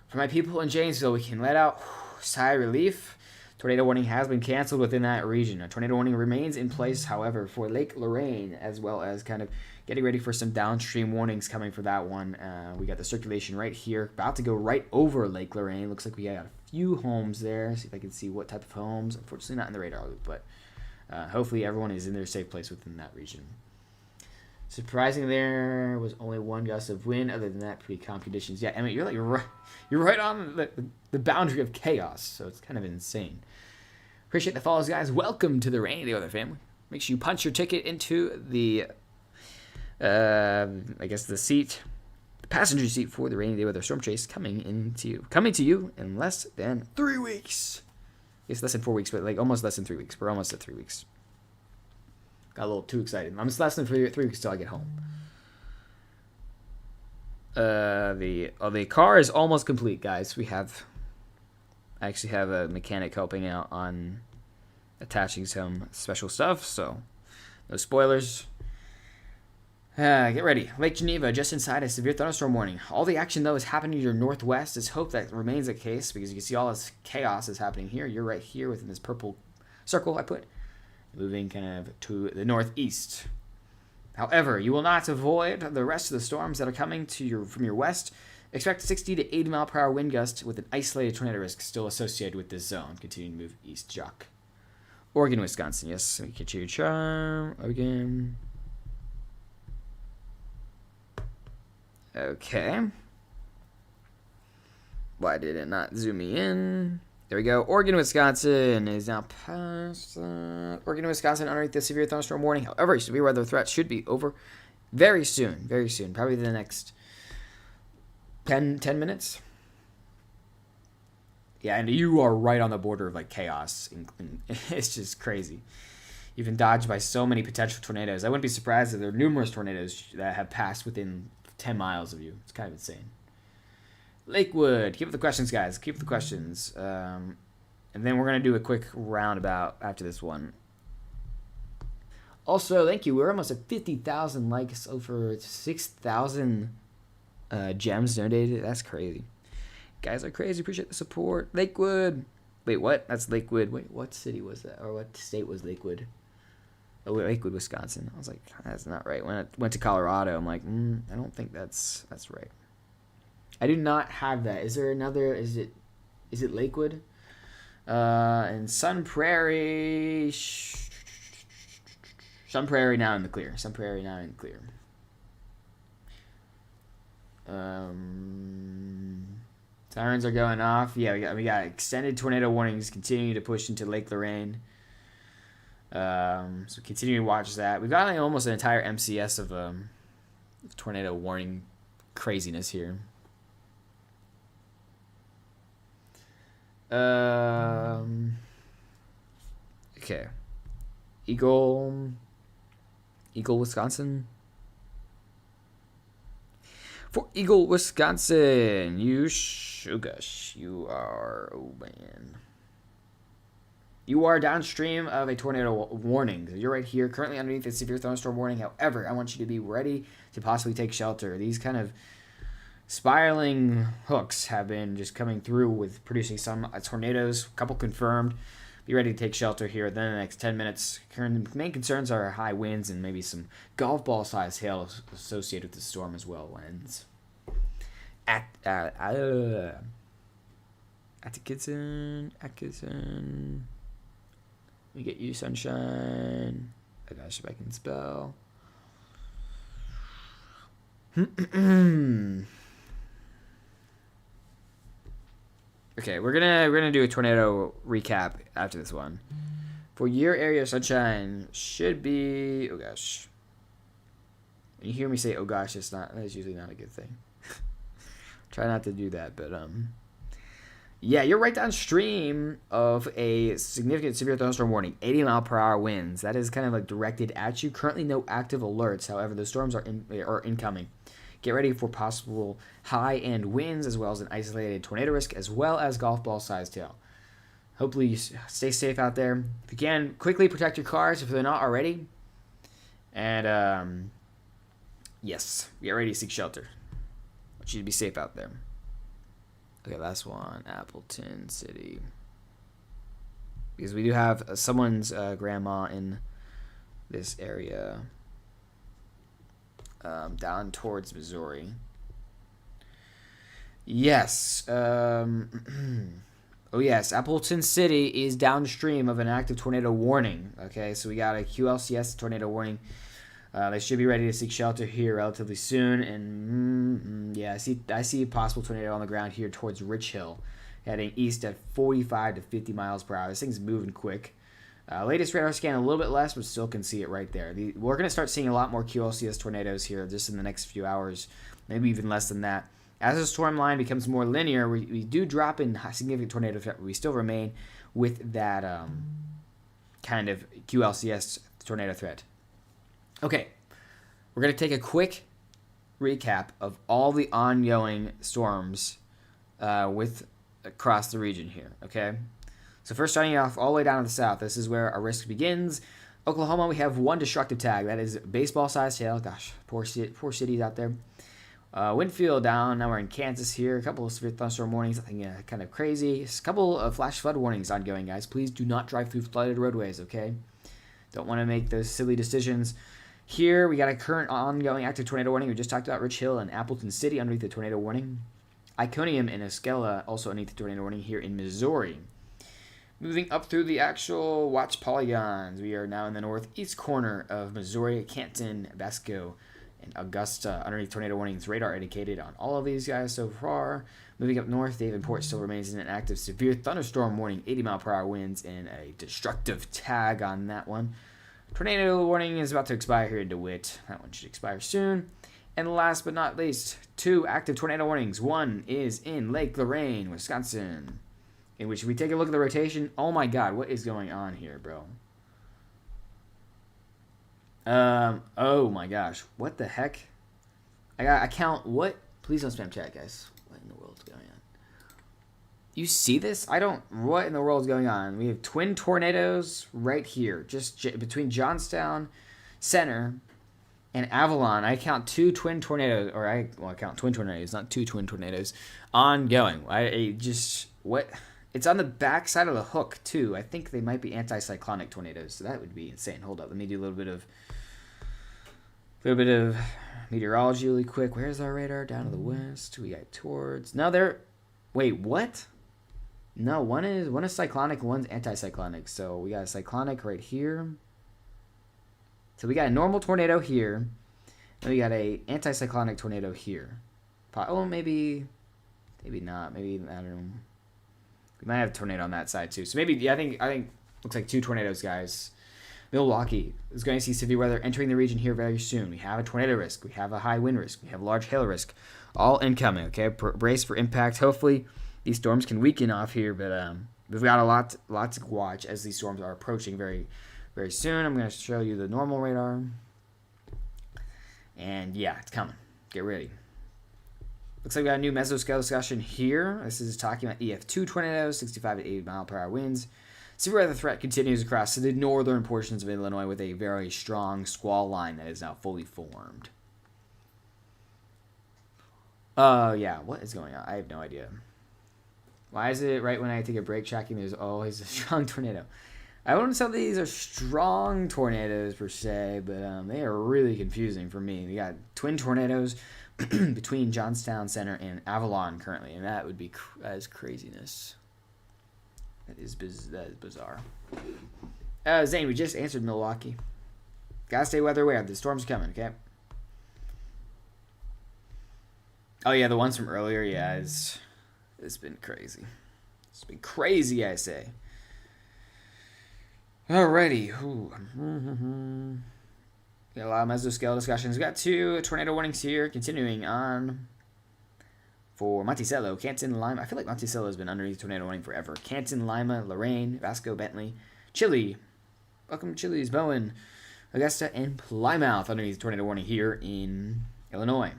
for my people in Janesville. We can let out sigh of relief. Tornado warning has been canceled within that region. A tornado warning remains in place, however, for Lake Lorraine, as well as kind of getting ready for some downstream warnings coming for that one. We got the circulation right here, about to go right over Lake Lorraine. Looks like we got a few homes there. See if I can see what type of homes. Unfortunately, not in the radar loop, but hopefully everyone is in their safe place within that region. Surprisingly, there was only 1 gust of wind. Other than that, pretty calm conditions. Yeah, I mean, you're right on the boundary of chaos, so it's kind of insane. Appreciate the follows, guys. Welcome to the Rainy Day Weather family. Make sure you punch your ticket into the, the passenger seat for the Rainy Day Weather Storm Chase coming to you in less than 3 weeks. It's less than 4 weeks, but like almost less than 3 weeks. We're almost at 3 weeks. Got a little too excited. I'm just less than 3 weeks till I get home. The car is almost complete, guys. I actually have a mechanic helping out on attaching some special stuff, so no spoilers. Get ready. Lake Geneva just inside a severe thunderstorm warning. All the action, though, is happening to your northwest. Let's hope that remains the case, because you can see all this chaos is happening here. You're right here within this purple circle I put, moving kind of to the northeast. However, you will not avoid the rest of the storms that are coming from your west. Expect 60 to 80 mile per hour wind gust with an isolated tornado risk still associated with this zone. Continuing to move east, Jock. Oregon, Wisconsin. Yes, let me get you a charm. Oregon. Okay. Why did it not zoom me in? There we go. Oregon, Wisconsin is now past. Oregon, Wisconsin underneath the severe thunderstorm warning. However, severe weather threat should be over very soon. Very soon. Probably the next 10 minutes. Yeah, and you are right on the border of like chaos. It's just crazy. You've been dodged by so many potential tornadoes. I wouldn't be surprised if there are numerous tornadoes that have passed within 10 miles of you. It's kind of insane. Lakewood. Keep up the questions, guys. Keep up the questions. And then we're going to do a quick roundabout after this one. Also, thank you. We're almost at 50,000 likes, over 6,000 gems donated. That's crazy. Guys are crazy. Appreciate the support. Lakewood. Wait, what? That's Lakewood. Wait, what city was that? Or what state was Lakewood? Oh, Lakewood, Wisconsin. I was like, that's not right. When I went to Colorado, I'm like, I don't think that's right. I do not have that. Is there another? Is it Lakewood? And Sun Prairie. Sun Prairie now in the clear. Sun Prairie now in the clear. Sirens are going off. Yeah, we got extended tornado warnings continuing to push into Lake Lorraine. So continue to watch that. We've got like almost an entire MCS of tornado warning craziness here. Okay. Eagle, Wisconsin. For Eagle, Wisconsin, you are, oh man. You are downstream of a tornado warning. You're right here, currently underneath a severe thunderstorm warning. However, I want you to be ready to possibly take shelter. These kind of spiraling hooks have been just coming through with producing some tornadoes, a couple confirmed. Be ready to take shelter here within the next 10 minutes. Current main concerns are high winds and maybe some golf ball sized hail associated with the storm as well. Winds. Atkinson. Let me get you sunshine. Oh gosh, if I can spell. Okay, we're gonna do a tornado recap after this one. For your area, sunshine should be. Oh gosh. When you hear me say "oh gosh," that's usually not a good thing. Try not to do that, but yeah, you're right downstream of a significant severe thunderstorm warning, 80-mile-per-hour winds. That is kind of like directed at you. Currently, no active alerts. However, the storms are incoming. Get ready for possible high-end winds, as well as an isolated tornado risk, as well as golf ball-sized hail. Hopefully, you stay safe out there. If you can, quickly protect your cars if they're not already. And, yes, get ready to seek shelter. I want you to be safe out there. Okay, last one, Appleton City. Because we do have someone's grandma in this area. Down towards Missouri. Yes. Oh, yes. Appleton City is downstream of an active tornado warning. Okay, so we got a QLCS tornado warning. They should be ready to seek shelter here relatively soon. And yeah, I see a possible tornado on the ground here towards Rich Hill, heading east at 45 to 50 miles per hour. This thing's moving quick. Latest radar scan a little bit less, but still can see it right there. We're going to start seeing a lot more QLCS tornadoes here just in the next few hours, maybe even less than that. As the storm line becomes more linear, we do drop in significant tornado threat, but we still remain with that kind of QLCS tornado threat. Okay, we're going to take a quick recap of all the ongoing storms across the region here, okay? So first, starting off all the way down to the south, this is where our risk begins. Oklahoma, we have one destructive tag. That is baseball-sized hail. Gosh, poor cities out there. Winfield down. Now we're in Kansas here. A couple of severe thunderstorm warnings. Nothing kind of crazy. A couple of flash flood warnings ongoing, guys. Please do not drive through flooded roadways, okay? Don't want to make those silly decisions. Here, we got a current ongoing active tornado warning. We just talked about Rich Hill and Appleton City underneath the tornado warning. Iconium and Osceola also underneath the tornado warning here in Missouri. Moving up through the actual watch polygons, we are now in the northeast corner of Missouri, Canton, Basco, and Augusta underneath tornado warnings radar indicated on all of these guys so far. Moving up north, Davenport still remains in an active severe thunderstorm warning, 80-mile-per-hour winds, and a destructive tag on that one. Tornado warning is about to expire here in DeWitt. That one should expire soon. And last but not least, 2 active tornado warnings. One is in Lake Lorraine, Wisconsin, in which we take a look at the rotation. Oh my God, what is going on here, bro? Oh my gosh, what the heck? I count what? Please don't spam chat, guys. What in the world is going on? You see this? What in the world is going on? We have twin tornadoes right here, just between Johnstown Center and Avalon. I count 2 twin tornadoes, I count twin tornadoes, not 2 twin tornadoes, ongoing. What? It's on the back side of the hook, too. I think they might be anticyclonic tornadoes, so that would be insane. Hold up, let me do a little bit of meteorology really quick. Where's our radar? Down to the west. We got towards. No, wait, what? No, one is cyclonic, one's anticyclonic. So we got a cyclonic right here. So we got a normal tornado here, and we got a anticyclonic tornado here. Oh, maybe not. Maybe, I don't know. We might have a tornado on that side too. So maybe, yeah, I think looks like 2 tornadoes, guys. Milwaukee is going to see severe weather entering the region here very soon. We have a tornado risk. We have a high wind risk. We have large hail risk. All incoming, okay? Brace for impact. Hopefully, these storms can weaken off here, but we've got a lot to watch as these storms are approaching very, very soon. I'm going to show you the normal radar. And yeah, it's coming. Get ready. Looks like we got a new mesoscale discussion here. This is talking about EF2 tornadoes, 65 to 80 mile per hour winds. Severe weather threat continues across the northern portions of Illinois with a very strong squall line that is now fully formed. Yeah, what is going on? I have no idea. Why is it right when I take a break tracking there's always a strong tornado? I wouldn't say these are strong tornadoes per se, but they are really confusing for me. We got twin tornadoes between Johnstown Center and Avalon currently, and that is craziness. That is bizarre. Zane, we just answered Milwaukee. Gotta stay weather aware. The storm's coming, okay? Oh, yeah, the ones from earlier, yeah, it's been crazy. It's been crazy, I say. Alrighty. Got a lot of mesoscale discussions. We got 2 tornado warnings here. Continuing on for Monticello, Canton, Lima. I feel like Monticello has been underneath tornado warning forever. Canton, Lima, Lorraine, Vasco, Bentley, Chile. Welcome to Chile's Bowen, Augusta, and Plymouth underneath tornado warning here in Illinois.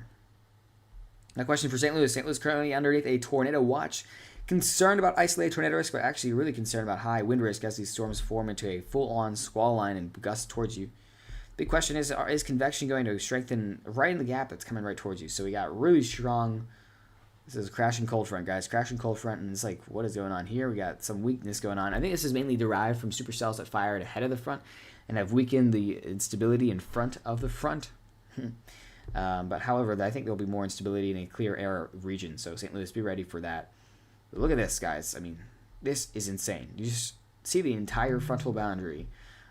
Now, question for St. Louis. St. Louis currently underneath a tornado watch. Concerned about isolated tornado risk, but actually really concerned about high wind risk as these storms form into a full-on squall line and gust towards you. Big question is convection going to strengthen right in the gap that's coming right towards you? So we got really strong. This is crashing cold front, guys. Crashing cold front, and it's like, what is going on here? We got some weakness going on. I think this is mainly derived from supercells that fired ahead of the front and have weakened the instability in front of the front. But however, I think there'll be more instability in a clear air region. So St. Louis, be ready for that. But look at this, guys. I mean, this is insane. You just see the entire frontal boundary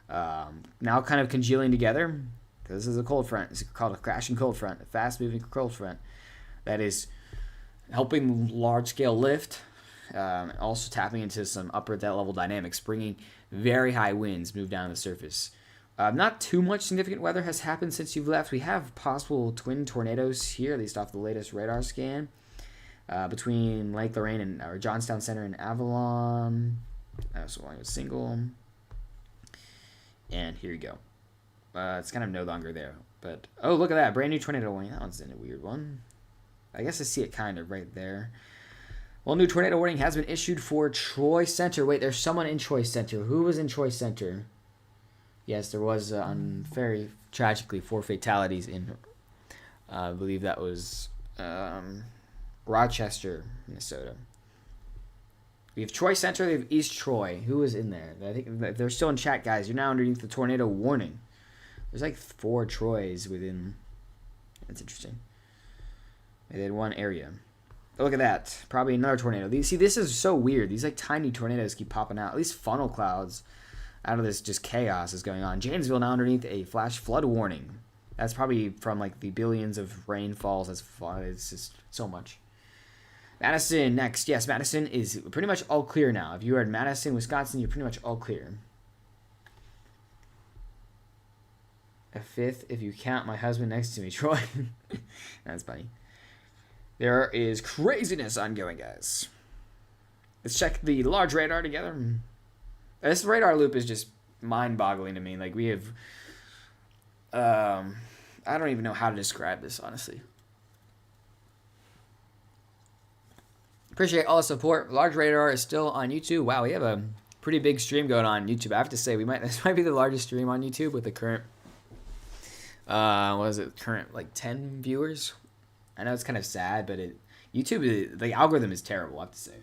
now kind of congealing together. This is a cold front. It's called a crashing cold front, a fast-moving cold front that is helping large-scale lift, also tapping into some upper level dynamics, bringing very high winds move down the surface. Not too much significant weather has happened since you've left. We have possible twin tornadoes here, at least off the latest radar scan, between Lake Lorraine and Johnstown Center and Avalon. So only a single. And here you go. It's kind of no longer there. But, oh, look at that. Brand new tornado warning. That one's in a weird one. I guess I see it kind of right there. Well, new tornado warning has been issued for Troy Center. Wait, there's someone in Troy Center. Who was in Troy Center? Yes, there was, very tragically, 4 fatalities in, I believe that was Rochester, Minnesota. We have Troy Center. We have East Troy. Who is in there? I think they're still in chat, guys. You're now underneath the tornado warning. There's like 4 Troys within. That's interesting. They had one area. Oh, look at that. Probably another tornado. See, this is so weird. These like tiny tornadoes keep popping out. At least funnel clouds out of this just chaos is going on. Janesville now underneath a flash flood warning. That's probably from like the billions of rainfalls. It's just so much. Madison next. Yes, Madison is pretty much all clear now. If you are in Madison, Wisconsin, you're pretty much all clear. A fifth if you count my husband next to me, Troy. That's funny. There is craziness ongoing, guys. Let's check the large radar together. This radar loop is just mind-boggling to me. Like, we have... I don't even know how to describe this, honestly. Appreciate all the support. Large radar is still on YouTube. Wow, we have a pretty big stream going on YouTube. I have to say, this might be the largest stream on YouTube with the current... what is it? Current, like, 10 viewers? I know it's kind of sad, but YouTube, the algorithm is terrible, I have to say.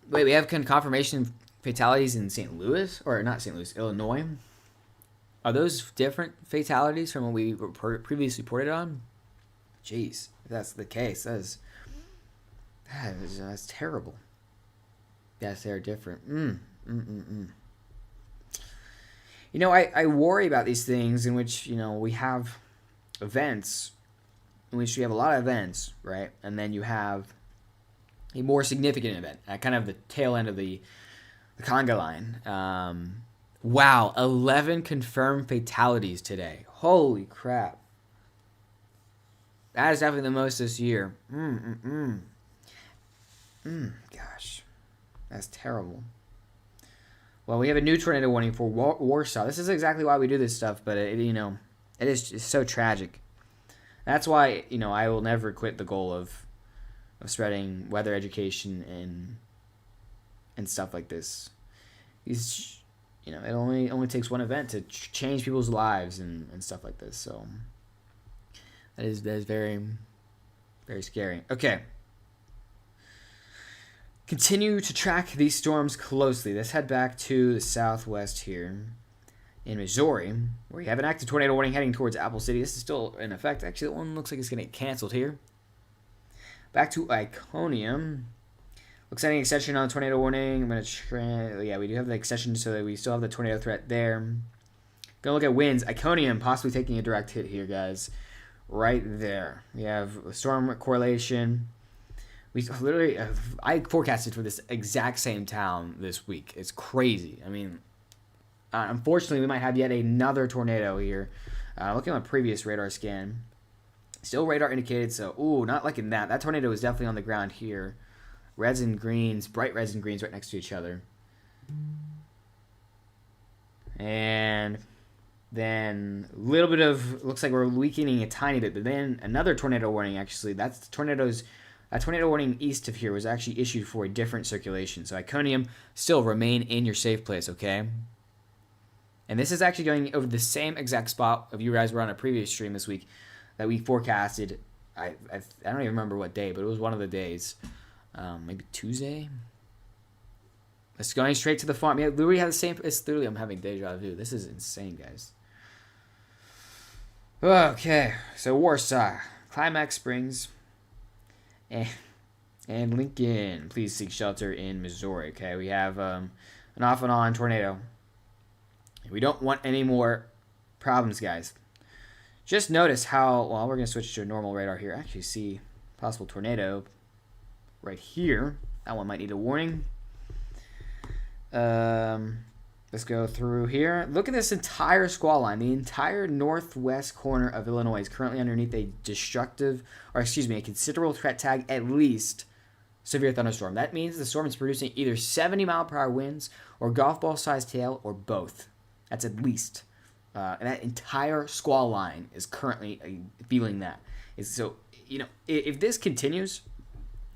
Wait, we have confirmation fatalities in St. Louis? Or not St. Louis, Illinois? Are those different fatalities from what we previously reported on? Jeez, if that's the case, that's terrible. Yes, they're different. You know, I worry about these things in which, you know, we have events, in which you have a lot of events, right? And then you have a more significant event at kind of the tail end of the conga line. Wow, 11 confirmed fatalities today. Holy crap. That is definitely the most this year. Gosh, that's terrible. Well, we have a new tornado warning for Warsaw. This is exactly why we do this stuff, but it is just so tragic. That's why, you know, I will never quit the goal of spreading weather education and stuff like this. You know, it only takes one event to change people's lives and stuff like this. So that is very, very scary. Okay. Continue to track these storms closely. Let's head back to the southwest here in Missouri, where you have an active tornado warning heading towards Apple City. This is still in effect. Actually, that one looks like it's going to get canceled here. Back to Iconium. Looks like an extension on the tornado warning. I'm going to try... Yeah, we do have the extension, so that we still have the tornado threat there. Going to look at winds. Iconium possibly taking a direct hit here, guys. Right there. We have a storm correlation. We literally... I forecasted for this exact same town this week. It's crazy. I mean... unfortunately, we might have yet another tornado here. Looking at a previous radar scan. Still radar indicated, so... Ooh, not liking that. That tornado is definitely on the ground here. Reds and greens, bright reds and greens right next to each other. And then a little bit of... Looks like we're weakening a tiny bit, but then another tornado warning, actually. That's the tornadoes... A tornado warning east of here was actually issued for a different circulation. So Iconium, still remain in your safe place, okay? And this is actually going over the same exact spot if you guys were on a previous stream this week that we forecasted. I don't even remember what day, but it was one of the days. Maybe Tuesday? It's going straight to the farm. Yeah, literally have the same... It's literally... I'm having deja vu. This is insane, guys. Okay. So Warsaw. Climax Springs. And Lincoln. Please seek shelter in Missouri. Okay, we have an off and on tornado. We don't want any more problems, guys. Just notice how... Well, we're going to switch to a normal radar here. Actually see possible tornado right here. That one might need a warning. Let's go through here. Look at this entire squall line. The entire northwest corner of Illinois is currently underneath a a considerable threat tag, at least severe thunderstorm. That means the storm is producing either 70-mile-per-hour winds or golf ball-sized hail or both. That's at least. And that entire squall line is currently feeling that. So, you know, if this continues,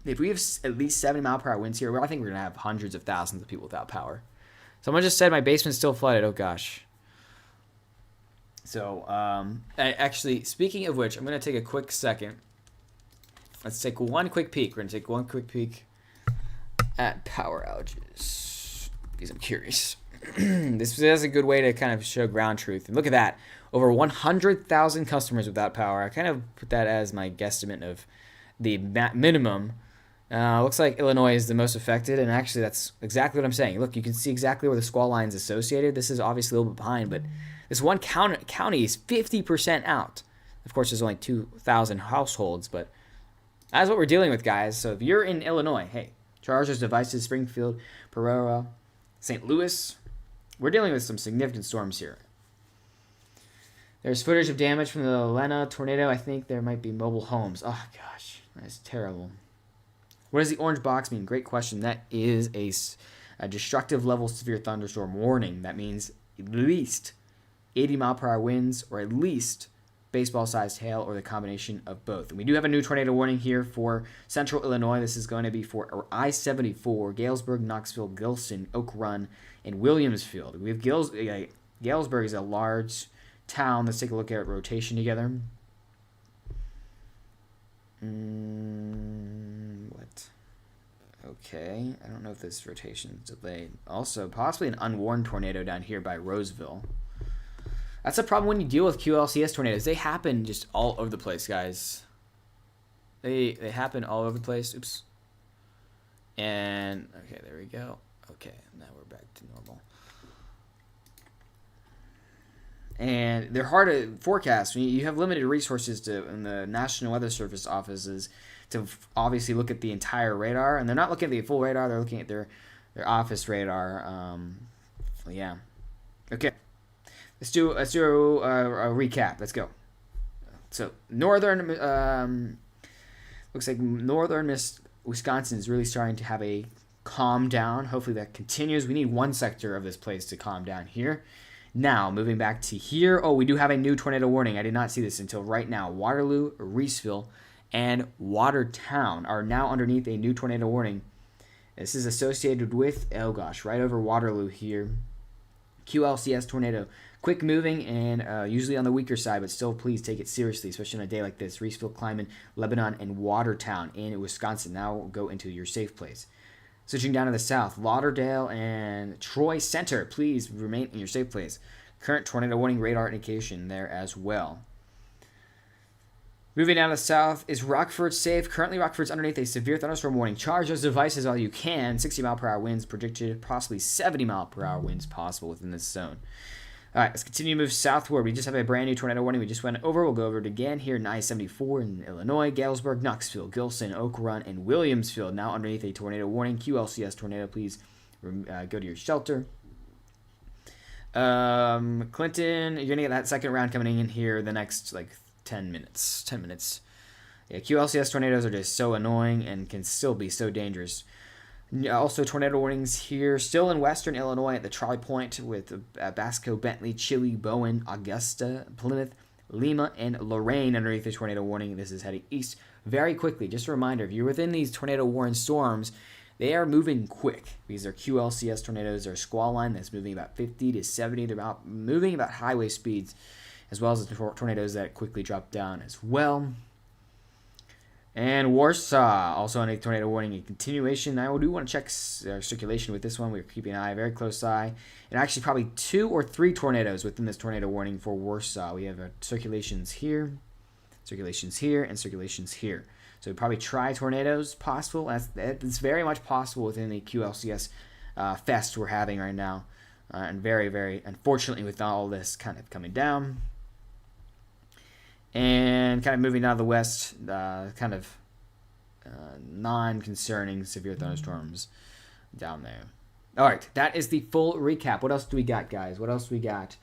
if we have at least 70-mile-per-hour winds here, well, I think we're going to have hundreds of thousands of people without power. Someone just said my basement's still flooded. Oh, gosh. So, actually, speaking of which, I'm going to take a quick second. Let's take one quick peek. We're going to take one quick peek at power outages because I'm curious. This is a good way to kind of show ground truth. And look at that. Over 100,000 customers without power. I kind of put that as my guesstimate of the minimum. Looks like Illinois is the most affected, and actually that's exactly what I'm saying. Look, you can see exactly where the squall line is associated. This is obviously a little bit behind, but This one county is 50% out. Of course, there's only 2,000 households, but that's what we're dealing with, guys. So if you're in Illinois, hey, Chargers, Devices, Springfield, Pereira, St. Louis, we're dealing with some significant storms here. There's footage of damage from the Lena tornado. I think there might be mobile homes. Oh, gosh. That's terrible. What does the orange box mean? Great question. That is a destructive level severe thunderstorm warning. That means at least 80-mile-per-hour winds or at least baseball-sized hail or the combination of both. And we do have a new tornado warning here for central Illinois. This is going to be for I-74, Galesburg, Knoxville, Gilson, Oak Run, and Williamsfield. We have Galesburg is a large town. Let's take a look at rotation together. What? Okay. I don't know if this rotation is delayed. Also, possibly an unwarned tornado down here by Roseville. That's a problem when you deal with QLCS tornadoes. They happen just all over the place, guys. They happen all over the place. Oops. And, okay, there we go. Okay, now we're back to normal. And they're hard to forecast. You have limited resources in the National Weather Service offices to obviously look at the entire radar. And they're not looking at the full radar. They're looking at their office radar. So yeah. Okay. Let's do a recap. Let's go. So northern, looks like northern Wisconsin is really starting to have a calm down. Hopefully that continues. We need one sector of this place to calm down here. Now, moving back to here. Oh, we do have a new tornado warning. I did not see this until right now. Waterloo, Reeseville, and Watertown are now underneath a new tornado warning. This is associated with, oh gosh, right over Waterloo here. QLCS tornado. Quick moving and usually on the weaker side, but still please take it seriously, especially on a day like this. Reeseville, Kleiman, Lebanon, and Watertown in Wisconsin. Now go into your safe place. Switching down to the south, Lauderdale and Troy Center. Please remain in your safe place. Current tornado warning radar indication there as well. Moving down to the south is Rockford safe. Currently, Rockford's underneath a severe thunderstorm warning. Charge those devices while you can. 60-mile-per-hour winds predicted, possibly 70-mile-per-hour winds possible within this zone. All right, let's continue to move southward. We just have a brand new tornado warning we just went over. We'll go over it again here in I-74 in Illinois, Galesburg, Knoxville, Gilson, Oak Run, and Williamsfield. Now underneath a tornado warning. QLCS tornado, please go to your shelter. Clinton, you're going to get that second round coming in here the next, 10 minutes. 10 minutes. Yeah, QLCS tornadoes are just so annoying and can still be so dangerous. Also, tornado warnings here, still in western Illinois at the Trolley Point with Basco, Bentley, Chile, Bowen, Augusta, Plymouth, Lima, and Lorain underneath the tornado warning. This is heading east very quickly. Just a reminder, if you're within these tornado warning storms, they are moving quick. These are QLCS tornadoes. They're a squall line that's moving about 50 to 70. They're moving about highway speeds, as well as the tornadoes that quickly drop down as well. And Warsaw, also on a tornado warning, a continuation. I do want to check circulation with this one. We're keeping an eye, very close eye. And actually probably 2 or 3 tornadoes within this tornado warning for Warsaw. We have circulations here, and circulations here. So probably tri-tornadoes possible. That's very much possible within the QLCS fest we're having right now. And very, very unfortunately with all this kind of coming down. And kind of moving down to the west, non-concerning severe thunderstorms down there. All right, that is the full recap. What else do we got, guys? What else do we got?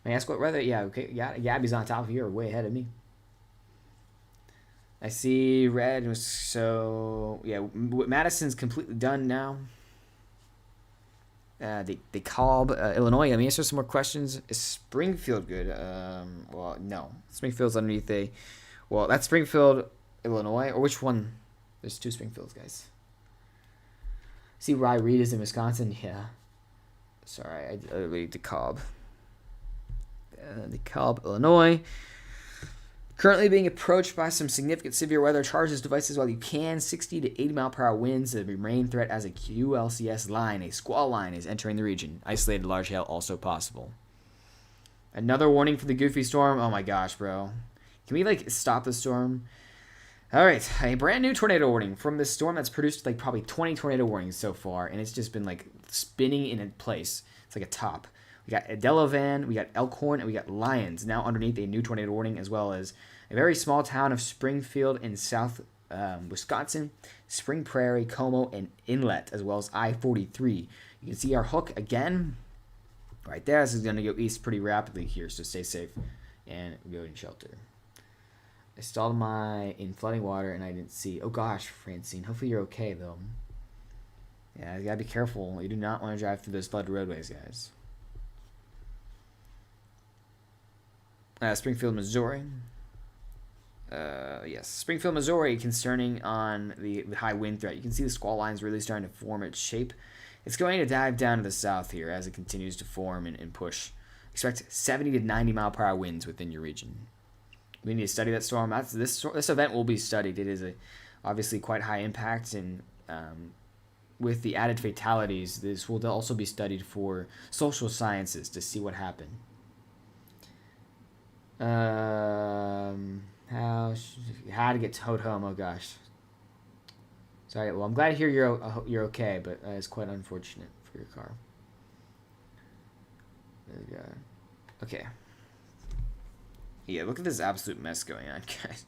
May I ask what weather? Yeah, okay. Gabby's on top of you, or way ahead of me. I see red. So, yeah, Madison's completely done now. The Cobb, Illinois. Let me answer some more questions. Is Springfield good? Well, no. Springfield's underneath that's Springfield, Illinois. Or which one? There's 2 Springfields, guys. See Rye Reed is in Wisconsin? Yeah. Sorry, I read the Cobb. The Cobb, Illinois. Currently being approached by some significant severe weather. Charge those devices while you can. 60 to 80 mile per hour winds. The rain threat as a QLCS line. A squall line is entering the region. Isolated large hail also possible. Another warning for the Goofy storm. Oh my gosh, bro. Can we stop the storm? All right, a brand new tornado warning from this storm that's produced probably 20 tornado warnings so far, and it's just been spinning in place. It's like a top. We got Delavan, we got Elkhorn, and we got Lyons now underneath a new tornado warning, as well as a very small town of Springfield in south Wisconsin, Spring Prairie, Como, and Inlet, as well as I-43. You can see our hook again right there. This is going to go east pretty rapidly here, so stay safe and go in shelter. I stalled in flooding water, and I didn't see. Oh gosh, Francine. Hopefully you're okay, though. Yeah, you gotta be careful. You do not want to drive through those flood roadways, guys. Springfield, Missouri. Yes, Springfield, Missouri, concerning on the high wind threat. You can see the squall lines really starting to form its shape. It's going to dive down to the south here as it continues to form and push. Expect 70 to 90 mile per hour winds within your region. We need to study that storm. This event will be studied. It is obviously quite high impact, and with the added fatalities, this will also be studied for social sciences to see what happened. How to get towed home? Oh gosh. Sorry. Well, I'm glad to hear you're okay, but it's quite unfortunate for your car. There we go. Okay. Yeah, look at this absolute mess going on, guys.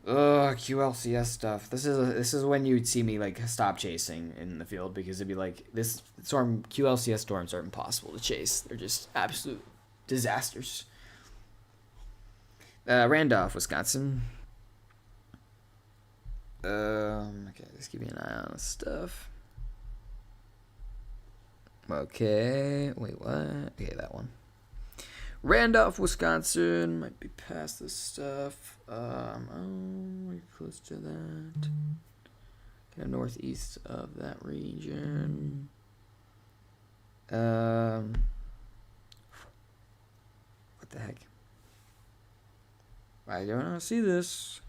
Ugh, QLCS stuff. This is when you'd see me like stop chasing in the field, because it'd be like this storm. QLCS storms are impossible to chase. They're just absolute disasters. Randolph, Wisconsin. Okay, just keep an eye on this stuff. Okay, wait, what? Okay, that one. Randolph, Wisconsin. Might be past this stuff. We're close to that. Kind of northeast of that region. What the heck? I don't see this.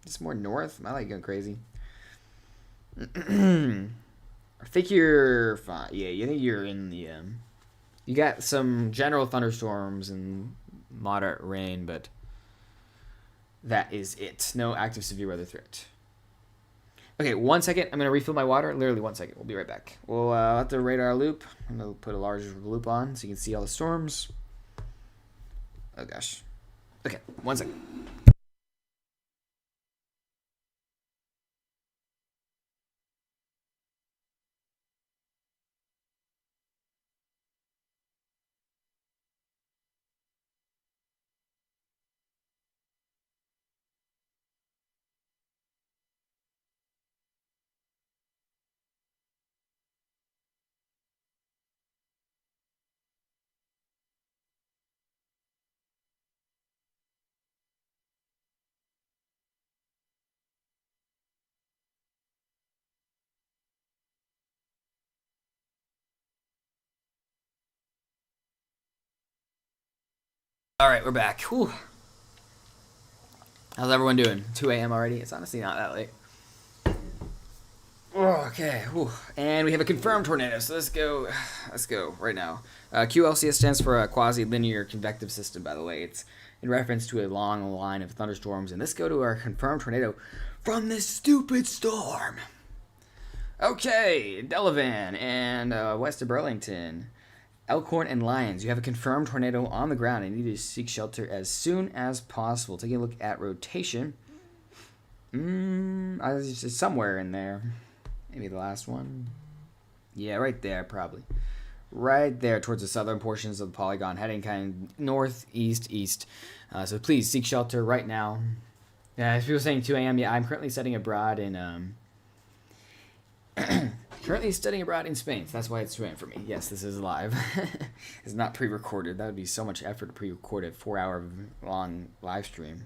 It's more north. Am I like going crazy? I think you're fine. Yeah, you think you're in the. You got some general thunderstorms and moderate rain, but that is it. No active severe weather threat. Okay, 1 second. I'm going to refill my water. Literally 1 second. We'll be right back. We'll let the radar loop. I'm going to put a larger loop on so you can see all the storms. Oh, gosh. Okay, 1 second. All right, we're back. Whew. How's everyone doing? 2 a.m. already? It's honestly not that late. Okay. Whew. And we have a confirmed tornado, so let's go. Let's go right now. QLCS stands for a quasi-linear convective system, by the way. It's in reference to a long line of thunderstorms. And let's go to our confirmed tornado from this stupid storm. Okay, Delavan and west of Burlington. Elkhorn and Lyons, you have a confirmed tornado on the ground and need to seek shelter as soon as possible. Taking a look at rotation. It's somewhere in there. Maybe the last one. Yeah, right there, probably. Right there towards the southern portions of the polygon, heading kind of northeast, east. So please seek shelter right now. Yeah, as people saying 2 a.m., yeah, I'm currently studying abroad in currently studying abroad in Spain. So that's why it's 2 a.m. for me. Yes, this is live. It's not pre-recorded. That would be so much effort to pre-record a 4-hour-long live stream.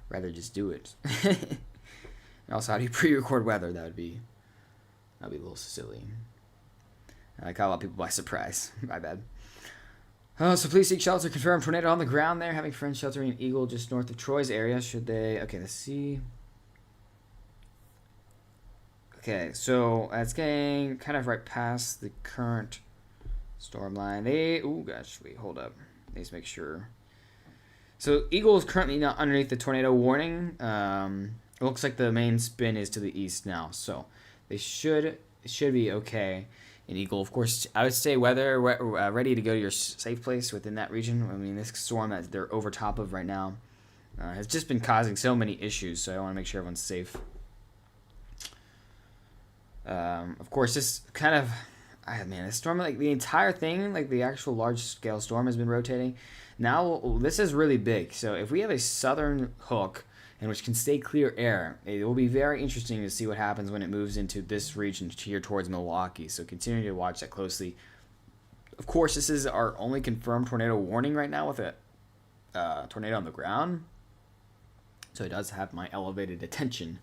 Rather just do it. And also, how do you pre-record weather? That'd be a little silly. I caught a lot of people by surprise. My bad. So please seek shelter. Confirmed tornado on the ground there. Having friends sheltering in Eagle just north of Troy's area. Should they... Okay, let's see. Okay, so that's getting kind of right past the current storm line. Oh gosh, wait, hold up. Let's make sure. So Eagle is currently not underneath the tornado warning. It looks like the main spin is to the east now. So they should it should be okay. In Eagle, of course, I would say weather ready to go to your safe place within that region. I mean, this storm that they're over top of right now has just been causing so many issues, so I want to make sure everyone's safe. Of course, this kind of, this storm, like the entire thing, like the actual large-scale storm has been rotating. Now, this is really big, so if we have a southern hook, and which can stay clear air, it will be very interesting to see what happens when it moves into this region here towards Milwaukee, so continue to watch that closely. Of course, this is our only confirmed tornado warning right now with a tornado on the ground, so it does have my elevated attention.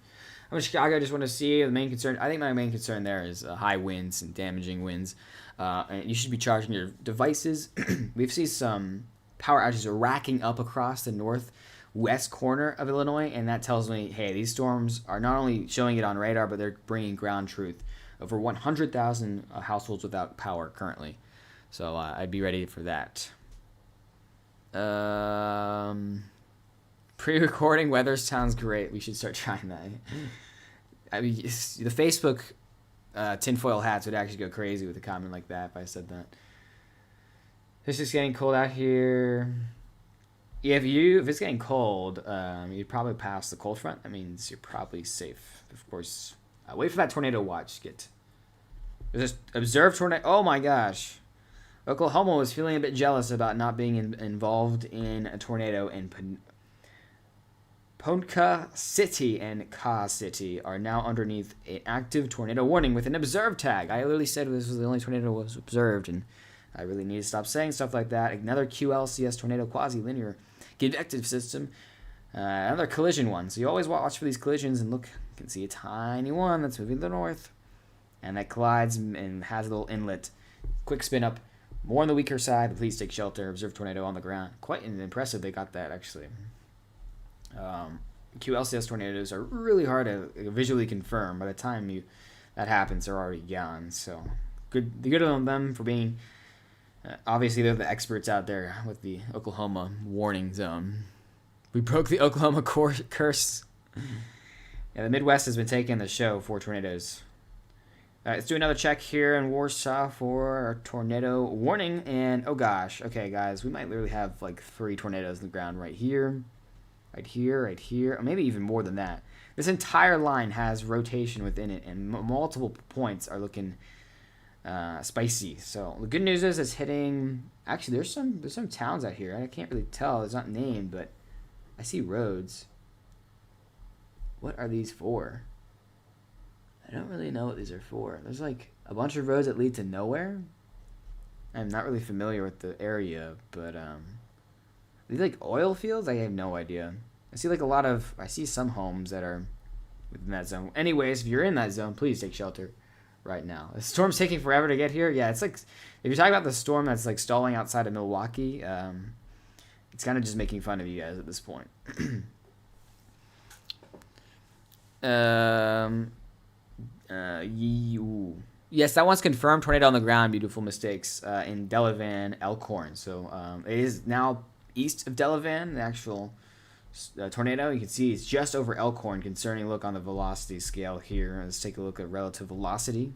I'm in Chicago. I just want to see the main concern. I think my main concern there is high winds and damaging winds. And you should be charging your devices. We've seen some power outages are racking up across the northwest corner of Illinois, and that tells me, hey, these storms are not only showing it on radar, but they're bringing ground truth. Over 100,000 households without power currently. So I'd be ready for that. Pre-recording weather sounds great. We should start trying that. I mean, the Facebook tinfoil hats would actually go crazy with a comment like that if I said that. It's just getting cold out here. Yeah, if it's getting cold, you'd probably pass the cold front. That means you're probably safe. Of course, wait for that tornado watch to get. There's observed tornado. Oh my gosh. Oklahoma was feeling a bit jealous about not being involved in a tornado in Ponca City and Ka City are now underneath an active tornado warning with an observed tag. I literally said this was the only tornado that was observed, and I really need to stop saying stuff like that. Another QLCS tornado quasi-linear convective system. Another collision one. So you always watch for these collisions, and look, you can see a tiny one that's moving to the north, and that collides and has a little inlet. Quick spin up. More on the weaker side. Please take shelter. Observe tornado on the ground. Quite impressive they got that, actually. QLCS tornadoes are really hard to visually confirm. By the time that happens, they're already gone. So good on them for being. Obviously, they're the experts out there with the Oklahoma warning zone. We broke the Oklahoma curse. Yeah, the Midwest has been taking the show for tornadoes. Let's do another check here in Warsaw for our tornado warning. And oh gosh, okay guys, we might literally have like 3 tornadoes in the ground right here. Right here, or maybe even more than that. This entire line has rotation within it, and multiple points are looking spicy. So the good news is it's hitting. Actually, there's some towns out here. I can't really tell. It's not named, but I see roads. What are these for? I don't really know what these are for. There's like a bunch of roads that lead to nowhere. I'm not really familiar with the area, but these like oil fields? I have no idea. I see some homes that are within that zone. Anyways, if you're in that zone, please take shelter right now. The storm's taking forever to get here. Yeah, it's like, if you're talking about the storm that's like stalling outside of Milwaukee, it's kind of just making fun of you guys at this point. Yes, that one's confirmed. Tornado on the ground. Beautiful mistakes in Delavan, Elkhorn. So it is now east of Delavan, the actual tornado. You can see it's just over Elkhorn. Concerning look on the velocity scale here. Let's take a look at relative velocity.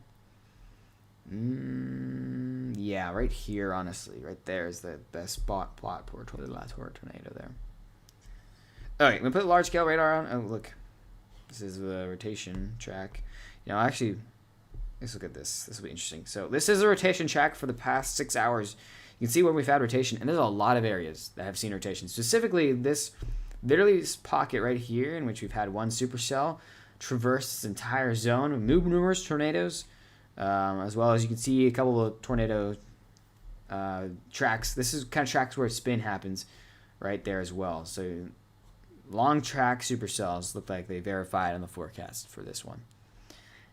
Yeah, right here, honestly. Right there is the best plot for tornado there. All right, I'm going to put large scale radar on. Oh, look. This is the rotation track. Actually, let's look at this. This will be interesting. So this is a rotation track for the past 6 hours. You can see where we've had rotation, and there's a lot of areas that have seen rotation. Specifically, this pocket right here, in which we've had one supercell traverse this entire zone, numerous tornadoes, as well as you can see a couple of tornado tracks. This is kind of tracks where spin happens right there as well. So long track supercells look like they verified on the forecast for this one.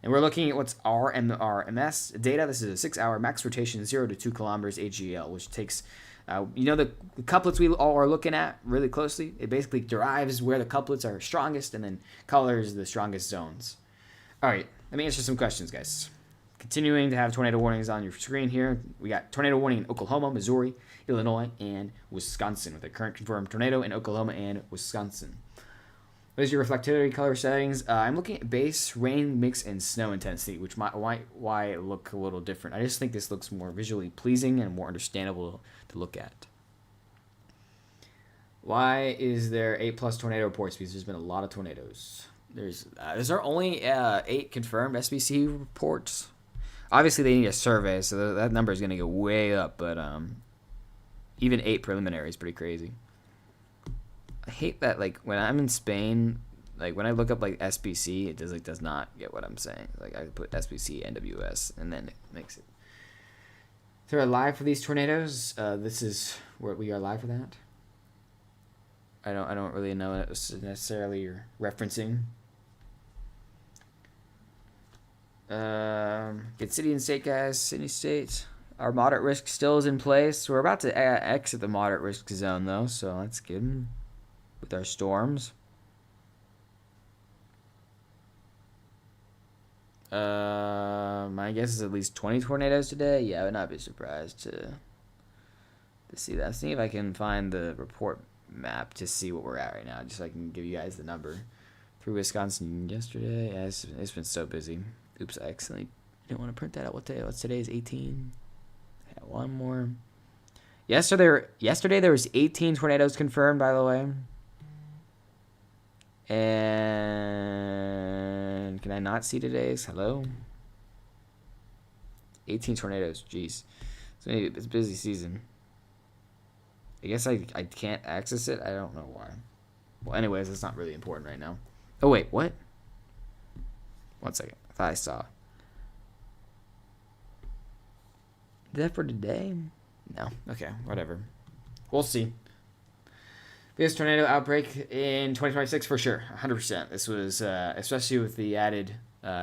And we're looking at what's RMS data. This is a 6-hour max rotation, 0 to 2 kilometers AGL, which takes, the couplets we all are looking at really closely. It basically derives where the couplets are strongest and then colors the strongest zones. All right, let me answer some questions, guys. Continuing to have tornado warnings on your screen here. We got tornado warning in Oklahoma, Missouri, Illinois, and Wisconsin, with a current confirmed tornado in Oklahoma and Wisconsin. What is your reflectivity color settings? I'm looking at base, rain, mix, and snow intensity, which might why it look a little different. I just think this looks more visually pleasing and more understandable to look at. Why is there 8+ tornado reports? Because there's been a lot of tornadoes. There's our only 8 confirmed SBC reports. Obviously, they need a survey, so that number is going to go way up. But even 8 preliminary is pretty crazy. I hate that, like, when I'm in Spain, like, when I look up, like, SBC, it does not get what I'm saying. Like, I put SBC, NWS, and then it makes it. So we're live for these tornadoes. This is where we are live for that. I don't really know what it was necessarily you're referencing. Good city and state, guys. City, state. Our moderate risk still is in place. We're about to exit the moderate risk zone, though, so that's good. With our storms. My guess is at least 20 tornadoes today. Yeah, I would not be surprised to see that. See if I can find the report map to see what we're at right now, just so I can give you guys the number. Through Wisconsin yesterday. Yeah, it's been so busy. Oops, I accidentally didn't want to print that out. What's today is 18. Yeah, one more. Yesterday there was 18 tornadoes confirmed, by the way. And can I not see today's? Hello? 18 tornadoes. Jeez. It's a busy season. I guess I can't access it. I don't know why. Well, anyways, it's not really important right now. Oh, wait. What? 1 second. I thought I saw. Is that for today? No. Okay. Whatever. We'll see. Biggest tornado outbreak in 2026 for sure, 100%. This was, especially with the added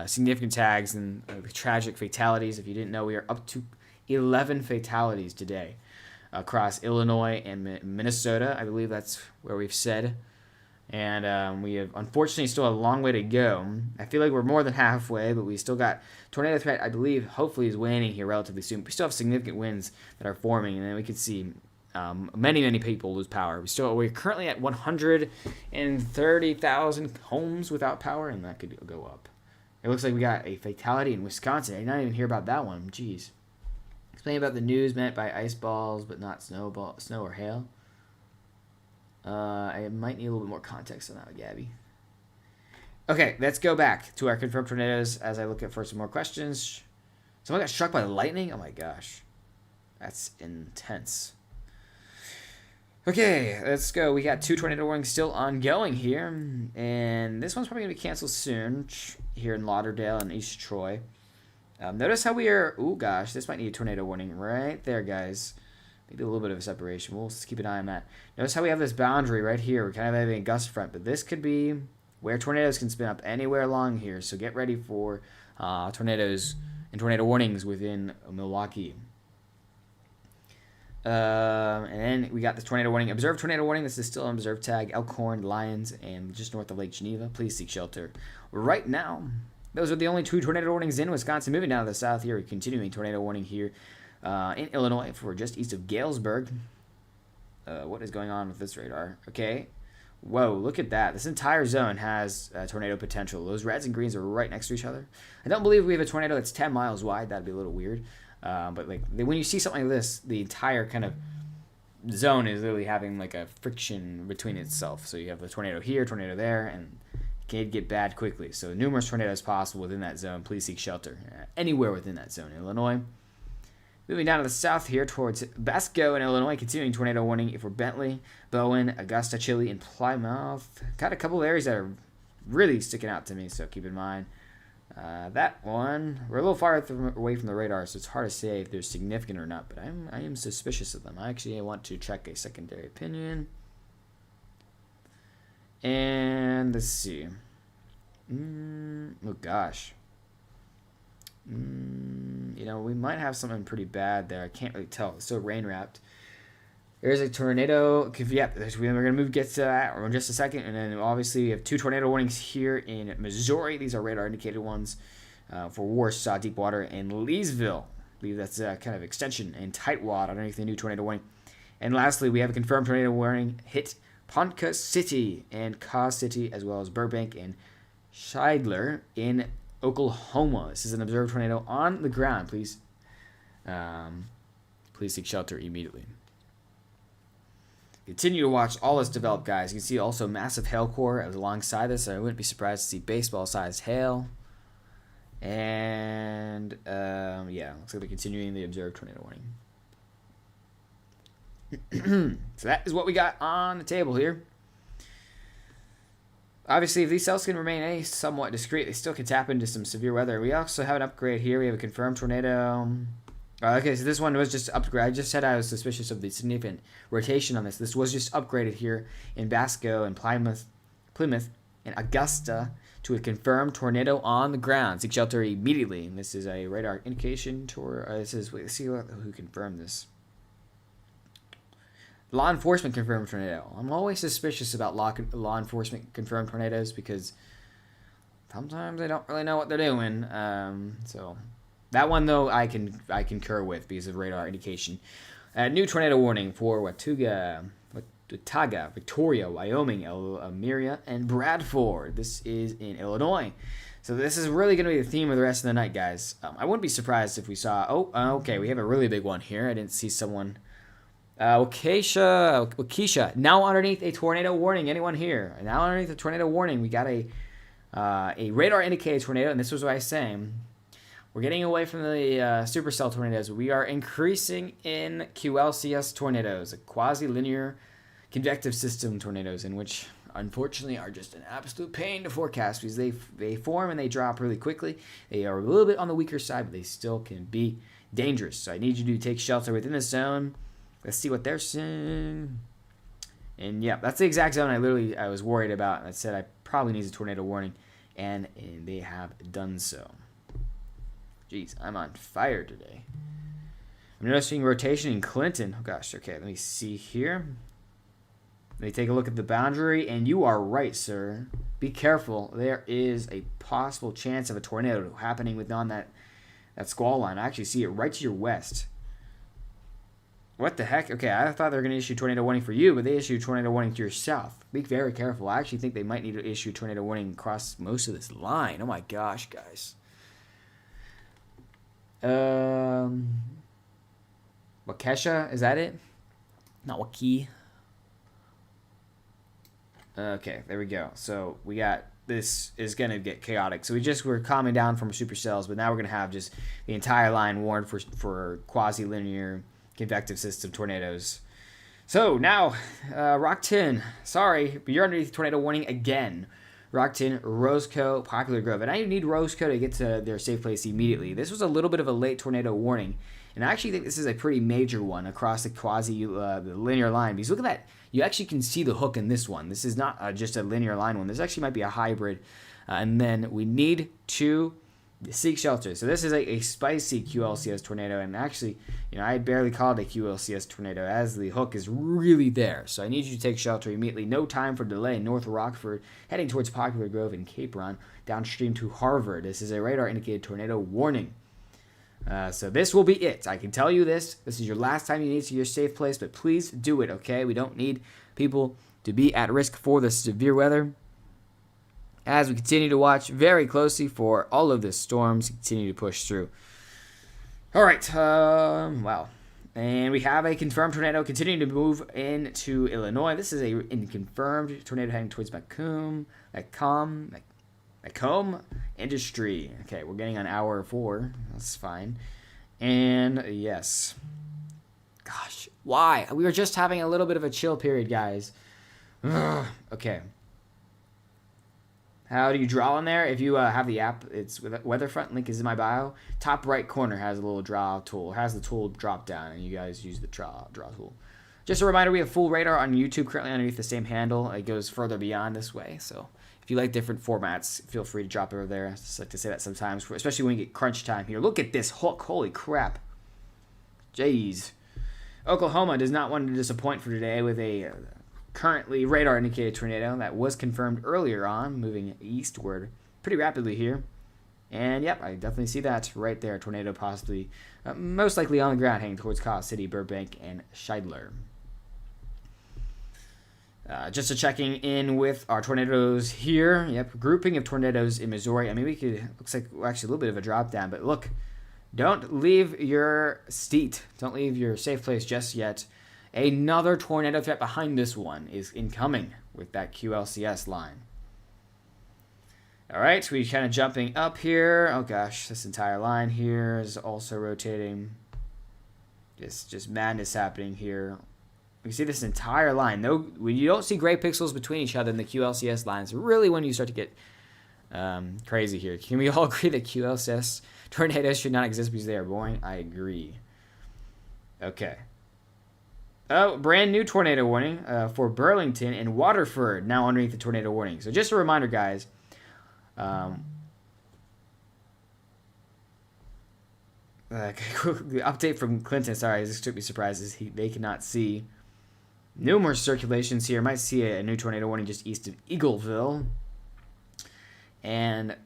significant tags and the tragic fatalities. If you didn't know, we are up to 11 fatalities today across Illinois and Minnesota. I believe that's where we've said. And we have, unfortunately, still a long way to go. I feel like we're more than halfway, but we still got tornado threat, I believe, hopefully is waning here relatively soon. We still have significant winds that are forming, and then we could see many people lose power. We're currently at 130,000 homes without power, and that could go up. It looks like we got a fatality in Wisconsin. I did not even hear about that one. Jeez. Explain about the news meant by ice balls, but not snow or hail. I might need a little bit more context on that, Gabby. Okay, let's go back to our confirmed tornadoes as I look at for some more questions. Someone got struck by lightning? Oh my gosh. That's intense. Okay, let's go. We got 2 tornado warnings still ongoing here, and this one's probably going to be canceled soon here in Lauderdale and East Troy. Notice how we are... Oh, gosh, this might need a tornado warning right there, guys. Maybe a little bit of a separation. We'll just keep an eye on that. Notice how we have this boundary right here. We're kind of having a gust front, but this could be where tornadoes can spin up anywhere along here, so get ready for tornadoes and tornado warnings within Milwaukee. And then we got this tornado warning. Observed tornado warning. This is still an observed tag. Elkhorn, Lyons, and just north of Lake Geneva. Please seek shelter. Right now, those are the only 2 tornado warnings in Wisconsin. Moving down to the south here, continuing tornado warning here in Illinois for just east of Galesburg. What is going on with this radar? Okay. Whoa, look at that. This entire zone has tornado potential. Those reds and greens are right next to each other. I don't believe we have a tornado that's 10 miles wide. That'd be a little weird. But like when you see something like this, the entire kind of zone is literally having like a friction between itself. So you have the tornado here, tornado there, and it can get bad quickly. So numerous tornadoes possible within that zone. Please seek shelter anywhere within that zone. Illinois. Moving down to the south here towards Basco in Illinois, continuing tornado warning for Bentley, Bowen, Augusta, Chile, and Plymouth. Got a couple of areas that are really sticking out to me, so keep in mind. That one, we're a little far away from the radar, so it's hard to say if they're significant or not, but I am suspicious of them. I actually want to check a secondary opinion. And let's see. Oh, gosh. We might have something pretty bad there. I can't really tell. It's so rain-wrapped. There's a tornado. Yeah, we're going to get to that in just a second. And then obviously we have 2 tornado warnings here in Missouri. These are radar-indicated ones for Warsaw, Deepwater, and Leesville. I believe that's a kind of extension. And Tightwad underneath the new tornado warning. And lastly, we have a confirmed tornado warning hit Ponca City and Cause City, as well as Burbank and Shidler in Oklahoma. This is an observed tornado on the ground. Please seek shelter immediately. Continue to watch all this develop, guys. You can see also massive hail core alongside this. So I wouldn't be surprised to see baseball-sized hail. And, yeah, looks like they're continuing the observed tornado warning. So that is what we got on the table here. Obviously, if these cells can remain somewhat discreet, they still can tap into some severe weather. We also have an upgrade here. We have a confirmed tornado. Okay, so this one was just upgraded. I just said I was suspicious of the significant rotation on this. This was just upgraded here in Basco and Plymouth and Augusta to a confirmed tornado on the ground. Seek shelter immediately. And this is a radar indication tour. This is, let's see who confirmed this. Law enforcement confirmed tornado. I'm always suspicious about law enforcement confirmed tornadoes because sometimes they don't really know what they're doing. So that one though I concur with because of radar indication. New tornado warning for Watauga, Victoria, Wyoming, Elmira, and Bradford. This is in Illinois. So this is really going to be the theme of the rest of the night, guys. I wouldn't be surprised if we saw. Okay, we have a really big one here. I didn't see someone. Waukesha, now underneath a tornado warning. Anyone here? Now underneath a tornado warning, we got a radar indicated tornado, and this was what I was saying. We're getting away from the supercell tornadoes. We are increasing in QLCS tornadoes, a quasi-linear convective system tornadoes, in which unfortunately are just an absolute pain to forecast because they form and they drop really quickly. They are a little bit on the weaker side, but they still can be dangerous. So I need you to take shelter within the zone. Let's see what they're saying. And yeah, that's the exact zone I was worried about. And I said I probably need a tornado warning, and they have done so. Jeez, I'm on fire today. I'm noticing rotation in Clinton. Oh gosh, okay, let me see here. Let me take a look at the boundary, and you are right, sir. Be careful. There is a possible chance of a tornado happening within that squall line. I actually see it right to your west. What the heck? Okay, I thought they were going to issue tornado warning for you, but they issued tornado warning to your south. Be very careful. I actually think they might need to issue tornado warning across most of this line. Oh my gosh, guys. Waukesha, is that it? Not Waukee. Okay, there we go. So we got, this is going to get chaotic. So we're calming down from supercells, but now we're going to have just the entire line warned for quasi-linear convective system tornadoes. So now, Rockton, sorry, but you're underneath tornado warning again. Rockton, Roscoe, Popular Grove. And I need Roscoe to get to their safe place immediately. This was a little bit of a late tornado warning. And I actually think this is a pretty major one across the the linear line. Because look at that. You actually can see the hook in this one. This is not just a linear line one. This actually might be a hybrid. And then we need to seek shelter. So this is a spicy QLCS tornado. And actually, I barely called it a QLCS tornado as the hook is really there. So I need you to take shelter immediately. No time for delay. North Rockford, heading towards Popular Grove and Cape Ron, downstream to Harvard. This is a radar indicated tornado warning. So this will be it. I can tell you this. This is your last time you need to your safe place, but please do it, okay? We don't need people to be at risk for the severe weather. As we continue to watch very closely for all of the storms, continue to push through. All right. Wow. And we have a confirmed tornado continuing to move into Illinois. This is a confirmed tornado heading towards Macomb Industry. Okay, we're getting on hour 4. That's fine. And yes. Gosh, why? We were just having a little bit of a chill period, guys. Okay. How do you draw on there? If you have the app, it's with Weatherfront. Link is in my bio. Top right corner has a little draw tool. It has the tool drop down, and you guys use the draw tool. Just a reminder, we have full radar on YouTube currently underneath the same handle. It goes further beyond this way, so if you like different formats, feel free to drop it over there. I just like to say that sometimes, especially when you get crunch time here. Look at this hook. Holy crap. Jeez. Oklahoma does not want to disappoint for today with a currently radar indicated tornado that was confirmed earlier on, moving eastward pretty rapidly here. And yep, I definitely see that right there. Tornado possibly, most likely on the ground, heading towards Cause City, Burbank, and Shidler. Just a checking in with our tornadoes here. Yep, grouping of tornadoes in Missouri. I mean, we could, looks like actually a little bit of a drop down, but look, don't leave your seat. Don't leave your safe place just yet. Another tornado threat behind this one is incoming with that QLCS line. All right, we kind of jumping up here. Oh gosh, this entire line here is also rotating. Just madness happening here. You see this entire line. No, you don't see gray pixels between each other in the QLCS lines. Really, when you start to get crazy here. Can we all agree that QLCS tornadoes should not exist because they are boring? I agree. Okay. Oh, brand new tornado warning for Burlington and Waterford now underneath the tornado warning. So just a reminder, guys. The update from Clinton. Sorry, this took me surprised. They cannot see numerous circulations here. Might see a new tornado warning just east of Eagleville. And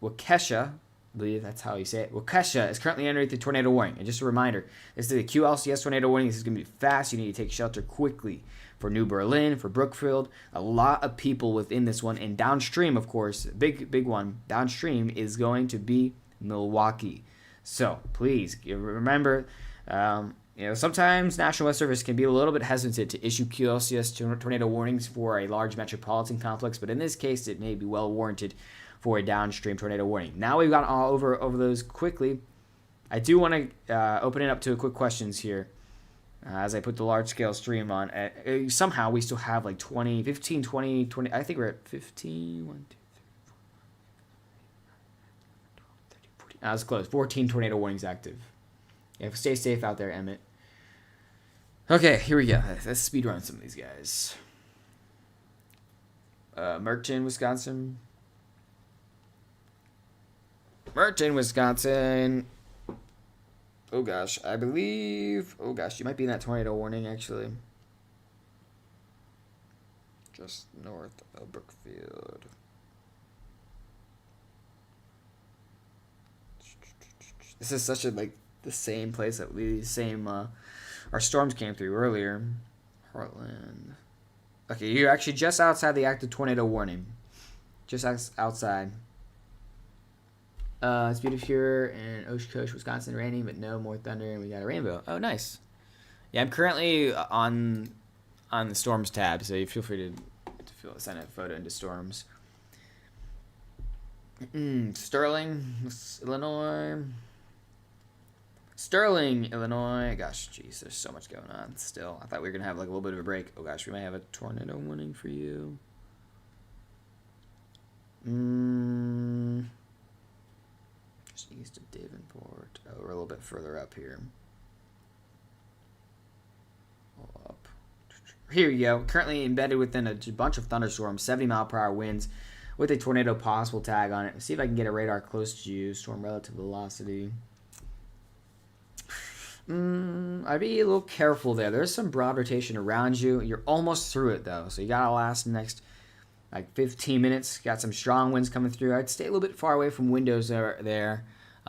Waukesha, I believe that's how you say it. Waukesha is currently underneath the tornado warning. And just a reminder, this is the QLCS tornado warning. This is going to be fast. You need to take shelter quickly. For New Berlin, for Brookfield, a lot of people within this one. And downstream, of course, big one, downstream is going to be Milwaukee. So please remember, sometimes National Weather Service can be a little bit hesitant to issue QLCS tornado warnings for a large metropolitan complex, but in this case, it may be well warranted for a downstream tornado warning. Now we've gone all over those quickly. I do want to open it up to quick questions here as I put the large-scale stream on. Somehow we still have like 20, 15, 20, 20. I think we're at 15, 1, 2, 3, 4. That was close. 14 tornado warnings active. Yeah, stay safe out there, Emmett. Okay, here we go. Let's speed run some of these guys. Merton, Wisconsin. Oh gosh, I believe. Oh gosh, you might be in that tornado warning actually. Just north of Brookfield. This is such a the same place that our storms came through earlier. Heartland. Okay, you're actually just outside the active tornado warning. Just outside. It's beautiful here in Oshkosh, Wisconsin, raining, but no more thunder, and we got a rainbow. Oh, nice. Yeah, I'm currently on the storms tab, so you feel free to send a photo into storms. Sterling, Illinois. Gosh, jeez, there's so much going on still. I thought we were going to have a little bit of a break. Oh, gosh, we might have a tornado warning for you. Just east of Davenport. Oh, we're a little bit further up here. Up. Here you go. Currently embedded within a bunch of thunderstorms, 70-mile-per-hour winds with a tornado possible tag on it. Let's see if I can get a radar close to you. Storm relative velocity. I'd be a little careful there. There's some broad rotation around you. You're almost through it, though, so you got to last the next 15 minutes. Got some strong winds coming through. I'd stay a little bit far away from windows there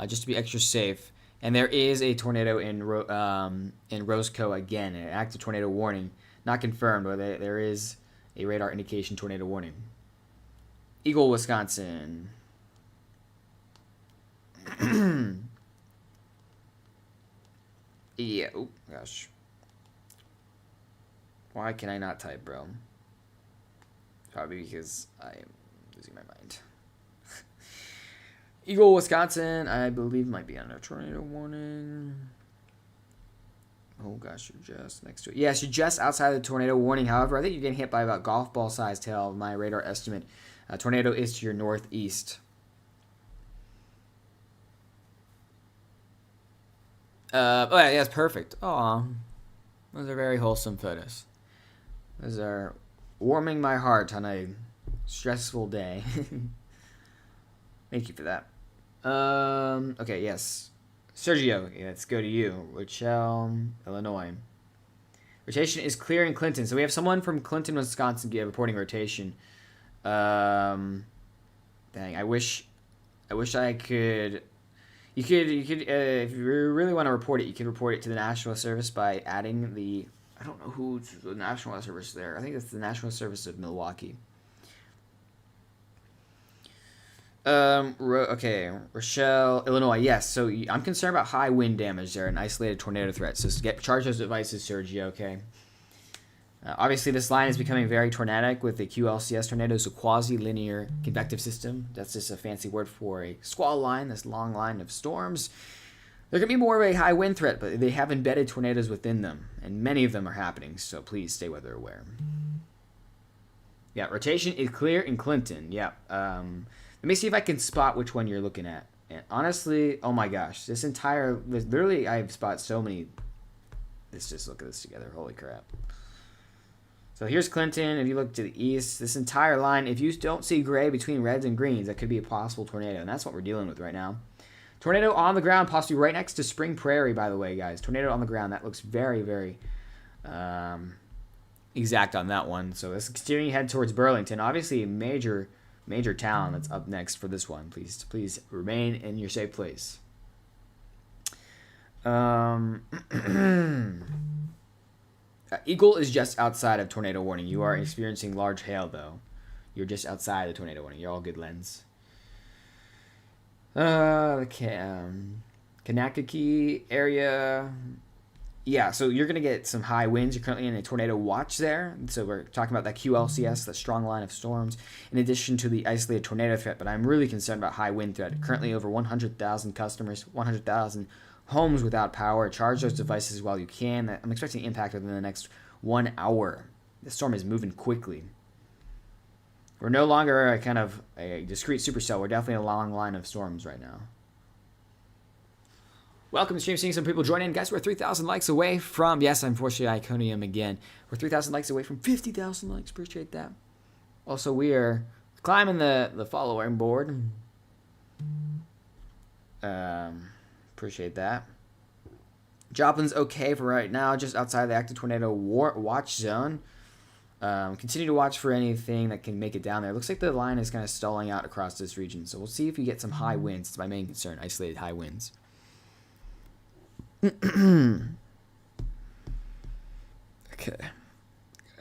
just to be extra safe. And there is a tornado in Roscoe again, an active tornado warning. Not confirmed, but there is a radar indication tornado warning. Eagle, Wisconsin. Yeah, oh gosh. Why can I not type, bro? Probably because I am losing my mind. Eagle, Wisconsin, I believe might be under tornado warning. Oh gosh, you're just next to it. Yes, you're just outside the tornado warning. However, I think you're getting hit by about golf ball sized hail. My radar estimate. Tornado is to your northeast. Oh yeah, that's perfect. Aw, those are very wholesome photos. Those are warming my heart on a stressful day. Thank you for that. Okay, yes. Sergio, let's go to you. Rochelle, Illinois. Rotation is clear in Clinton. So we have someone from Clinton, Wisconsin reporting rotation. Dang, I wish I could. You could if you really want to report it, you can report it to the National Service by adding the I don't know who's the National Weather Service there. I think it's the National Service of Milwaukee. Okay, Rochelle, Illinois. Yes, so I'm concerned about high wind damage there and isolated tornado threats. So charge those devices, Sergio. Okay. Obviously, this line is becoming very tornadic with the QLCS tornadoes, a quasi-linear convective system. That's just a fancy word for a squall line, this long line of storms. There can be more of a high wind threat, but they have embedded tornadoes within them, and many of them are happening, so please stay weather aware. Yeah, rotation is clear in Clinton. Yeah. Let me see if I can spot which one you're looking at. And honestly, oh my gosh, literally, I've spotted so many. Let's just look at this together. Holy crap. So here's Clinton. If you look to the east, this entire line, if you don't see gray between reds and greens, that could be a possible tornado, and that's what we're dealing with right now. Tornado on the ground, possibly right next to Spring Prairie, by the way, guys. Tornado on the ground. That looks very, very exact on that one. So let's continue head towards Burlington. Obviously, a major town that's up next for this one. Please remain in your safe place. Eagle is just outside of tornado warning. You are experiencing large hail, though. You're just outside the tornado warning. You're all good, Lens. Kankakee area. Yeah, so you're going to get some high winds. You're currently in a tornado watch there. So we're talking about that QLCS, that strong line of storms, in addition to the isolated tornado threat. But I'm really concerned about high wind threat. Currently over 100,000 customers, 100,000 homes without power. Charge those devices while you can. I'm expecting impact within the next 1 hour. The storm is moving quickly. We're no longer a discrete supercell. We're definitely a long line of storms right now. Welcome to stream. Seeing some people join in. Guys, we're 3,000 likes away from, yes, unfortunately, Iconium again. We're 3,000 likes away from 50,000 likes. Appreciate that. Also, we are climbing the following board. Appreciate that. Joplin's okay for right now, just outside the active tornado watch zone. Continue to watch for anything that can make it down there. It looks like the line is kind of stalling out across this region, so we'll see if we get some high winds. It's my main concern, isolated high winds. Okay.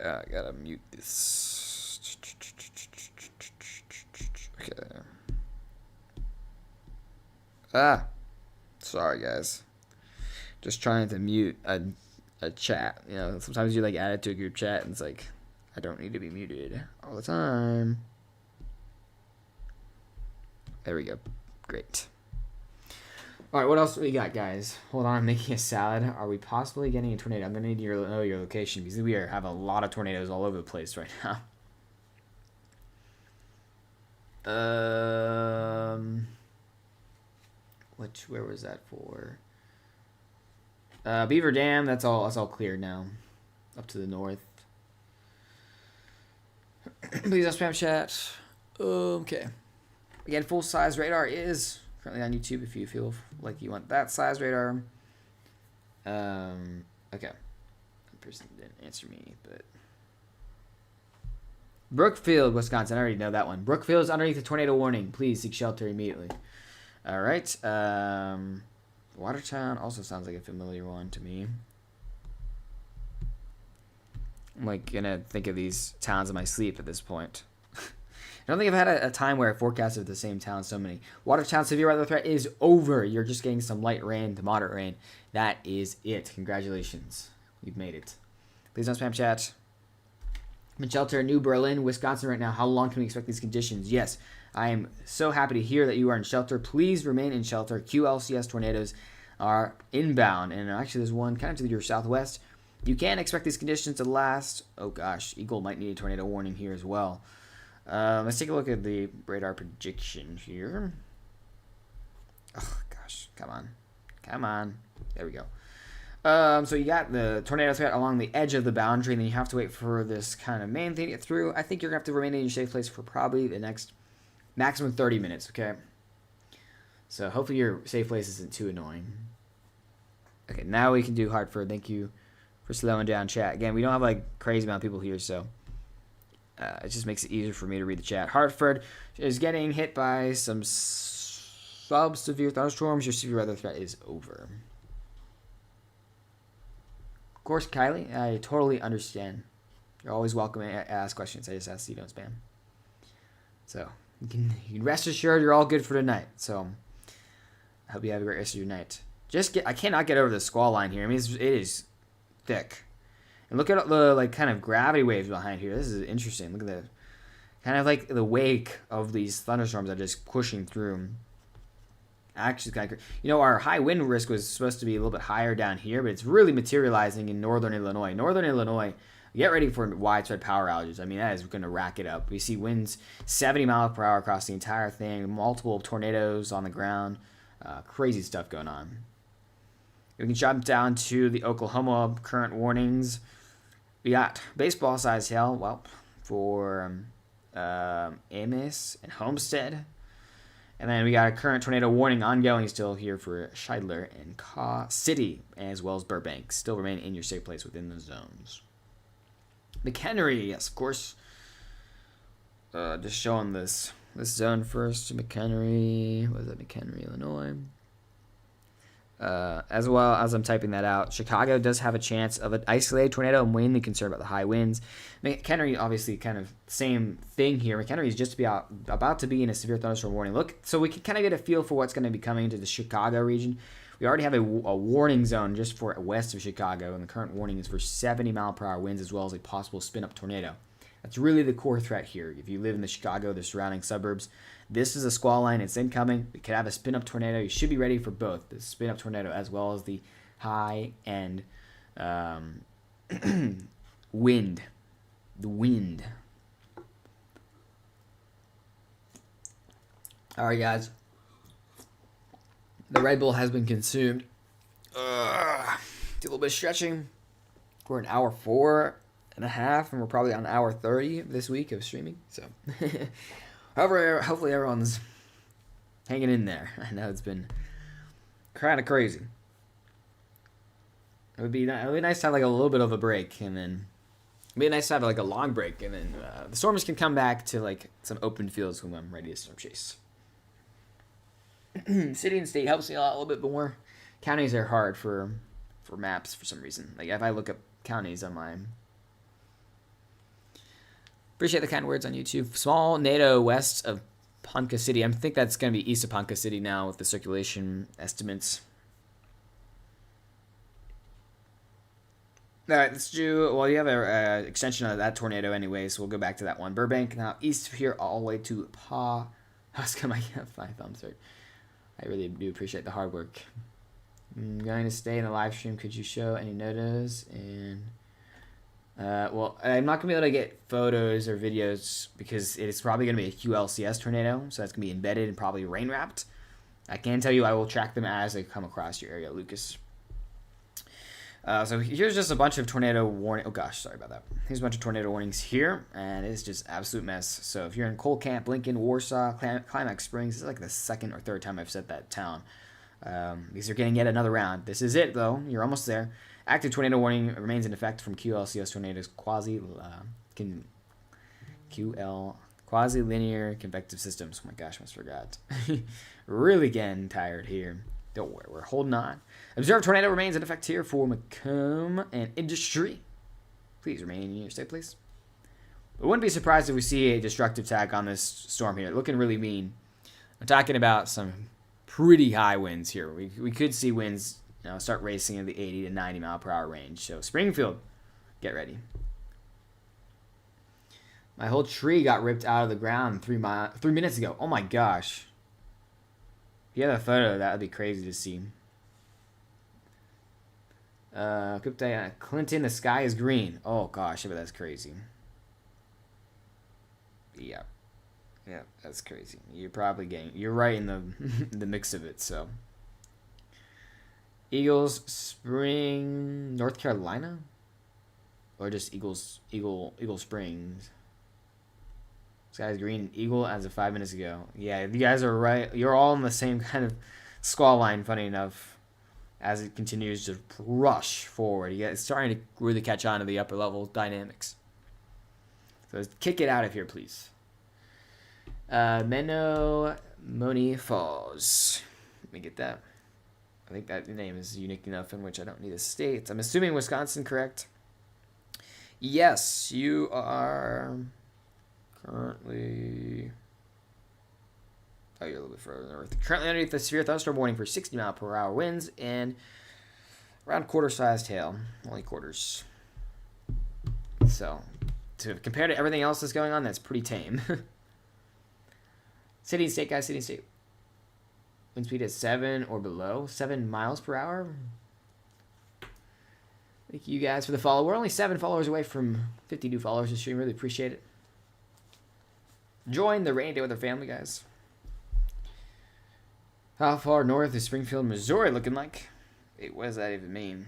I gotta mute this. Okay. Sorry, guys. Just trying to mute a chat. You know, sometimes you add it to a group chat and it's like, I don't need to be muted all the time. There we go. Great. All right, what else do we got, guys? Hold on, I'm making a salad. Are we possibly getting a tornado? I'm going to need to know your location because we have a lot of tornadoes all over the place right now. Where was that for? Beaver Dam, that's all cleared now. Up to the north. Please don't spam chat. Okay. Again, full size radar is currently on YouTube if you feel like you want that size radar. Okay. The person didn't answer me, but Brookfield, Wisconsin. I already know that one. Brookfield is underneath the tornado warning. Please seek shelter immediately. All right. Watertown also sounds like a familiar one to me. I'm gonna think of these towns in my sleep at this point. I don't think I've had a time where I forecasted the same town so many. Watertown severe weather threat is over. You're just getting some light rain to moderate rain. That is it. Congratulations. We've made it. Please don't spam chat. I'm in shelter in New Berlin, Wisconsin right now. How long can we expect these conditions? Yes, I am so happy to hear that you are in shelter. Please remain in shelter. QLCS tornadoes are inbound. And actually, there's one kind of to your southwest. You can expect these conditions to last. Oh, gosh. Eagle might need a tornado warning here as well. Let's take a look at the radar prediction here. Oh, gosh. Come on. There we go. So you got the tornado threat along the edge of the boundary, and then you have to wait for this kind of main thing to get through. I think you're going to have to remain in your safe place for probably the next maximum 30 minutes, okay? So hopefully your safe place isn't too annoying. Okay, now we can do Hartford. Thank you for slowing down chat. Again, we don't have crazy amount of people here, so it just makes it easier for me to read the chat. Hartford is getting hit by some sub-severe thunderstorms. Your severe weather threat is over. course, Kylie, I totally understand. You're always welcome to ask questions. I just ask you don't spam. So you can rest assured you're all good for tonight. So I hope you have a great rest of your night. I cannot get over the squall line here. I mean, it is thick. And look at the like kind of gravity waves behind here. This is interesting. Look at the kind of like the wake of these thunderstorms that are just pushing through. Actually, kind of, our high wind risk was supposed to be a little bit higher down here, but it's really materializing in northern Illinois. Northern Illinois, get ready for widespread power outages. I mean, that is going to rack it up. We see winds 70 miles per hour across the entire thing, multiple tornadoes on the ground, crazy stuff going on. We can jump down to the Oklahoma current warnings. We got baseball-sized hail, well, for Amos and Homestead. And then we got a current tornado warning ongoing still here for Scheidler and Caw City, as well as Burbank. Still remain in your safe place within the zones. McHenry, yes, of course. Just showing this zone first. McHenry, what is that? McHenry, Illinois. As well as I'm typing that out, Chicago does have a chance of an isolated tornado. I'm mainly concerned about the high winds. McHenry, obviously, kind of same thing here. McHenry is just about to be in a severe thunderstorm warning. Look, so we can kind of get a feel for what's going to be coming into the Chicago region. We already have a warning zone just for west of Chicago, and the current warning is for 70 mile per hour winds as well as a possible spin-up tornado. That's really the core threat here. If you live in the Chicago, the surrounding suburbs, this is a squall line. It's incoming. We could have a spin-up tornado. You should be ready for both the spin-up tornado as well as the high-end wind. The wind. All right, guys. The Red Bull has been consumed. Do a little bit of stretching. We're an hour 4.5, and we're probably on hour 30 this week of streaming. So, hopefully everyone's hanging in there. I know it's been kind of crazy. It would be nice to have like a little bit of a break, and then it'd be nice to have like a long break, and then the storms can come back to like some open fields when I'm ready to storm chase. City and state helps me a little bit more. Counties are hard for maps for some reason. Like if I look up counties on my appreciate the kind words on YouTube. Small NATO west of Ponca City. I think that's going to be east of Ponca City now with the circulation estimates. All right, let's do. Well, you have an extension of that tornado anyway, so we'll go back to that one. Burbank now east of here all the way to I was going to get 5 thumbs right. I really do appreciate the hard work. I'm going to stay in the live stream. Could you show any notice? And well, I'm not going to be able to get photos or videos because it's probably going to be a QLCS tornado, so that's going to be embedded and probably rain wrapped. I can tell you I will track them as they come across your area, Lucas. So here's just a bunch of tornado warning. Oh gosh, sorry about that. Here's a bunch of tornado warnings here, and it's just absolute mess. So if you're in Coal Camp, Lincoln, Warsaw, Climax Springs, this is like the second or third time I've said that town. Because you're getting yet another round. This is it though. You're almost there. Active tornado warning remains in effect from QLCS tornadoes quasi-linear convective systems. Oh my gosh, I almost forgot. Really getting tired here. Don't worry, we're holding on. Observed tornado remains in effect here for Macomb and Industry. Please remain in your state, please. I wouldn't be surprised if we see a destructive tag on this storm here. Looking really mean. I'm talking about some pretty high winds here. We could see winds start racing in the 80 to 90 mile per hour range. So Springfield, get ready. My whole tree got ripped out of the ground 3 minutes ago. Oh my gosh. If you have a photo, that would be crazy to see. Clinton, the sky is green. Oh gosh, I bet that's crazy. Yeah. Yeah, that's crazy. You're right in the mix of it, so. Eagles Spring, North Carolina? Or just Eagle Springs? Sky's green. Eagle as of 5 minutes ago. Yeah, you guys are right. You're all on the same kind of squall line, funny enough, as it continues to rush forward. It's starting to really catch on to the upper level dynamics. So let's kick it out of here, please. Menomonee Falls. Let me get that. I think that name is unique enough in which I don't need a state. I'm assuming Wisconsin, correct? Yes, you are currently... Oh, you're a little bit further north. Currently underneath the severe thunderstorm warning for 60-mile-per-hour winds and around quarter-sized hail. Only quarters. So, compared to everything else that's going on, that's pretty tame. City and state, guys. City and state. Wind speed is 7 or below. 7 miles per hour. Thank you guys for the follow. We're only 7 followers away from 50 new followers this stream. Really appreciate it. Join the rain day with our family, guys. How far north is Springfield, Missouri looking like? Wait, what does that even mean?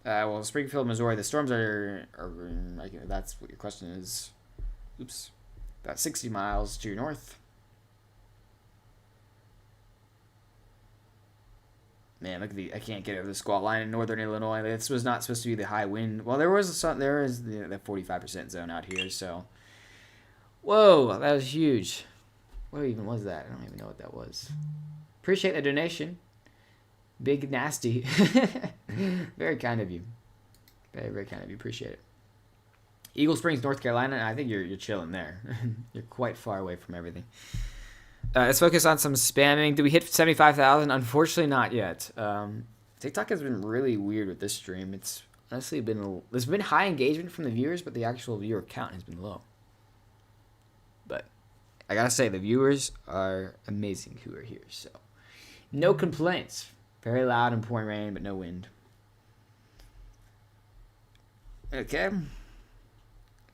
Well, Springfield, Missouri, the storms are that's what your question is. Oops. About 60 miles to your north. Man, look at I can't get over the squall line in northern Illinois. This was not supposed to be the high wind. Well, there is the 45% zone out here, so. Whoa, that was huge. What even was that? I don't even know what that was. Appreciate the donation. Big Nasty. Very kind of you. Very, very kind of you. Appreciate it. Eagle Springs, North Carolina. I think you're chilling there. You're quite far away from everything. Let's focus on some spamming. Did we hit 75,000? Unfortunately, not yet. TikTok has been really weird with this stream. It's honestly there's been high engagement from the viewers, but the actual viewer count has been low. But I gotta say, the viewers are amazing who are here. So no complaints. Very loud and pouring rain, but no wind. Okay.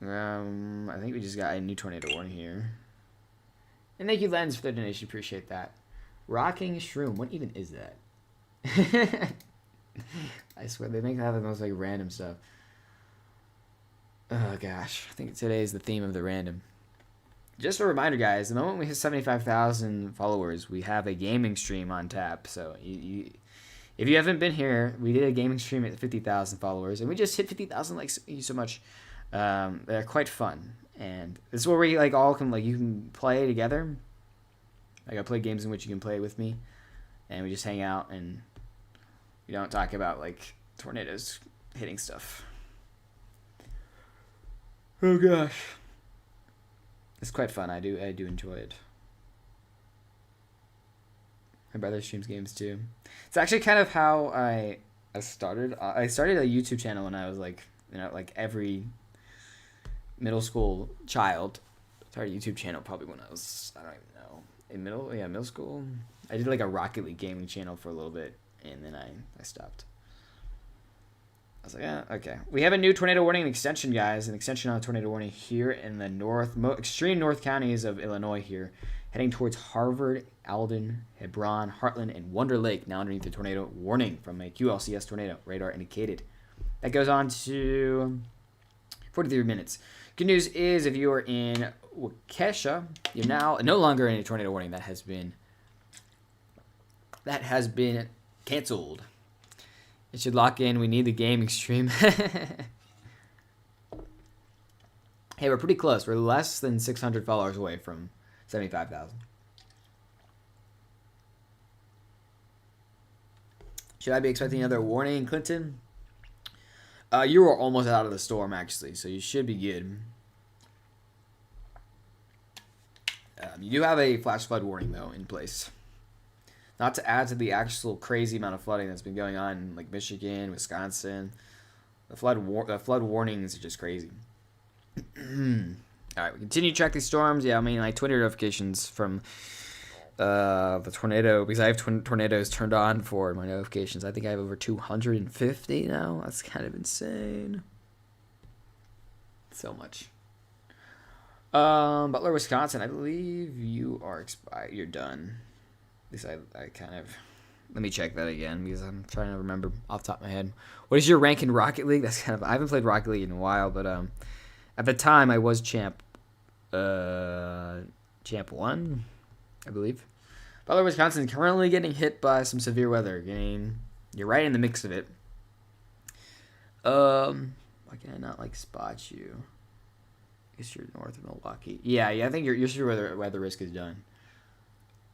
I think we just got a new tornado warning here. And thank you, Lens, for the donation. Appreciate that. Rocking Shroom. What even is that? I swear, they make that the most like random stuff. Oh gosh, I think today is the theme of the random. Just a reminder, guys, the moment we hit 75,000 followers, we have a gaming stream on tap. So if you haven't been here, we did a gaming stream at 50,000 followers, and we just hit 50,000 likes. Thank you so much. They're quite fun, and this is where we like all can you can play together. Like I play games in which you can play with me, and we just hang out and we don't talk about like tornadoes hitting stuff. Oh gosh, it's quite fun. I do enjoy it. My brother streams games too. It's actually kind of how I started. I started a YouTube channel when I was like every middle school child. Started a YouTube channel probably when I was, I don't even know, in middle school. I did like a Rocket League gaming channel for a little bit, and then I stopped. I was like, yeah, okay. We have a new tornado warning extension, guys. An extension on a tornado warning here in the extreme north counties of Illinois here, heading towards Harvard, Alden, Hebron, Heartland, and Wonder Lake, now underneath the tornado warning from a QLCS tornado radar indicated. That goes on to 43 minutes. Good news is if you are in Waukesha, you're now no longer in a tornado warning. That has been canceled. It should lock in. We need the gaming stream. Hey, we're pretty close. We're less than 600 followers away from 75,000. Should I be expecting another warning, Clinton? You are almost out of the storm, actually, so you should be good. You do have a flash flood warning, though, in place. Not to add to the actual crazy amount of flooding that's been going on in like Michigan, Wisconsin. The flood warnings are just crazy. All right, we continue to track these storms. Yeah, I mean, like Twitter notifications from the tornado, because I have tornadoes turned on for my notifications. I think I have over 250 now. That's kind of insane. So much. Butler, Wisconsin. I believe you are expired. You're done. At least I kind of... Let me check that again because I'm trying to remember off the top of my head. What is your rank in Rocket League? That's kind of... I haven't played Rocket League in a while, but at the time I was champ 1, I believe. Butler, Wisconsin, currently getting hit by some severe weather. You're right in the mix of it. Why can I not like spot you? I guess you're north of Milwaukee. Yeah. I think your severe weather risk is done.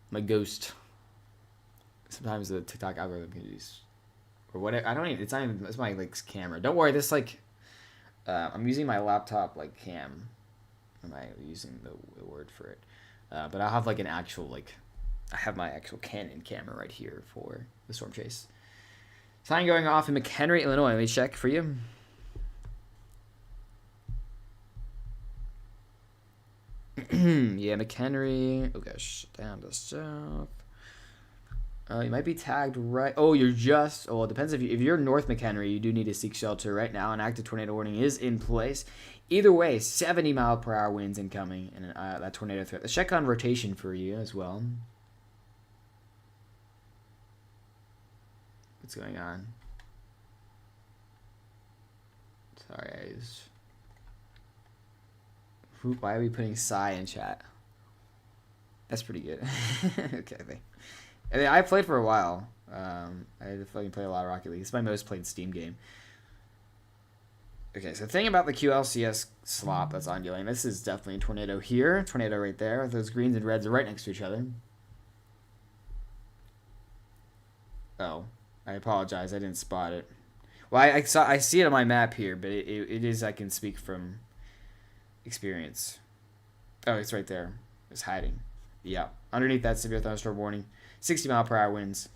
My ghost. Sometimes the TikTok algorithm can use or whatever. I don't even. It's not even. It's my like camera. Don't worry. This like. I'm using my laptop like cam. Am I using the word for it? But I'll have like an actual like. I have my actual Canon camera right here for the storm chase. Sign going off in McHenry, Illinois. Let me check for you. Yeah, McHenry. Oh gosh, down to south. You might be tagged right. Oh, you're just. Oh, it depends if you're North McHenry. You do need to seek shelter right now. An active tornado warning is in place. Either way, 70-mile-per-hour winds incoming, and that tornado threat. Let's check on rotation for you as well. What's going on? Sorry, why are we putting Psy in chat? That's pretty good. Okay, I played for a while. I fucking play a lot of Rocket League. It's my most played Steam game. Okay, so the thing about the QLCS slop that's on your lane, this is definitely a tornado here, tornado right there. Those greens and reds are right next to each other. Oh, I apologize. I didn't spot it. Well, I see it on my map here, but it is, I can speak from experience. Oh, it's right there. It's hiding. Yeah, underneath that severe thunderstorm warning. 60-mile-per-hour winds.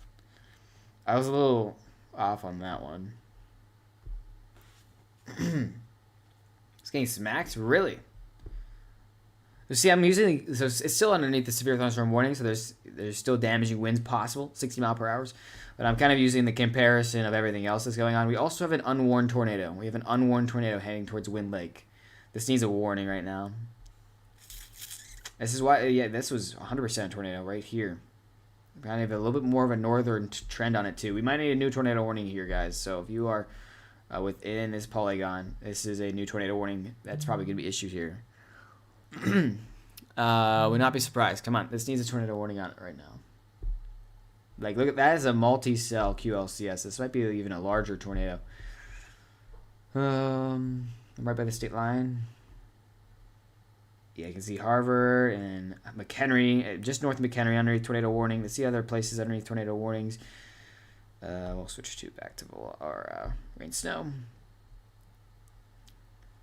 I was a little off on that one. It's getting smacked? Really? So see, I'm using... So it's still underneath the severe thunderstorm warning, so there's still damaging winds possible, 60 mile per hour. But I'm kind of using the comparison of everything else that's going on. We also have an unwarned tornado. We have an unwarned tornado heading towards Wind Lake. This needs a warning right now. This is why... Yeah, this was 100% tornado right here. Kind of a little bit more of a northern trend on it too. We might need a new tornado warning here, guys. So if you are within this polygon, this is a new tornado warning that's probably going to be issued here. Would not be surprised. Come on, this needs a tornado warning on it right now. Like, look at that is a multi-cell QLCS. This might be even a larger tornado. Right by the state line. Yeah, you can see Harvard and McHenry, just north of McHenry, underneath tornado warning. Let's see other places underneath tornado warnings. We'll switch to back to our rain snow.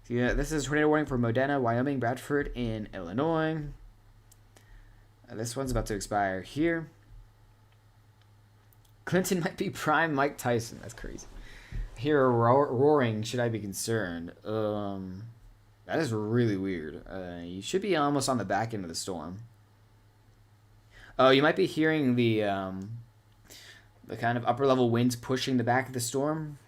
So yeah, this is a tornado warning for Modena, Wyoming, Bradford, in Illinois. This one's about to expire here. Clinton might be prime Mike Tyson. That's crazy. Here, roaring. Should I be concerned? That is really weird. You should be almost on the back end of the storm. Oh, you might be hearing the kind of upper level winds pushing the back of the storm.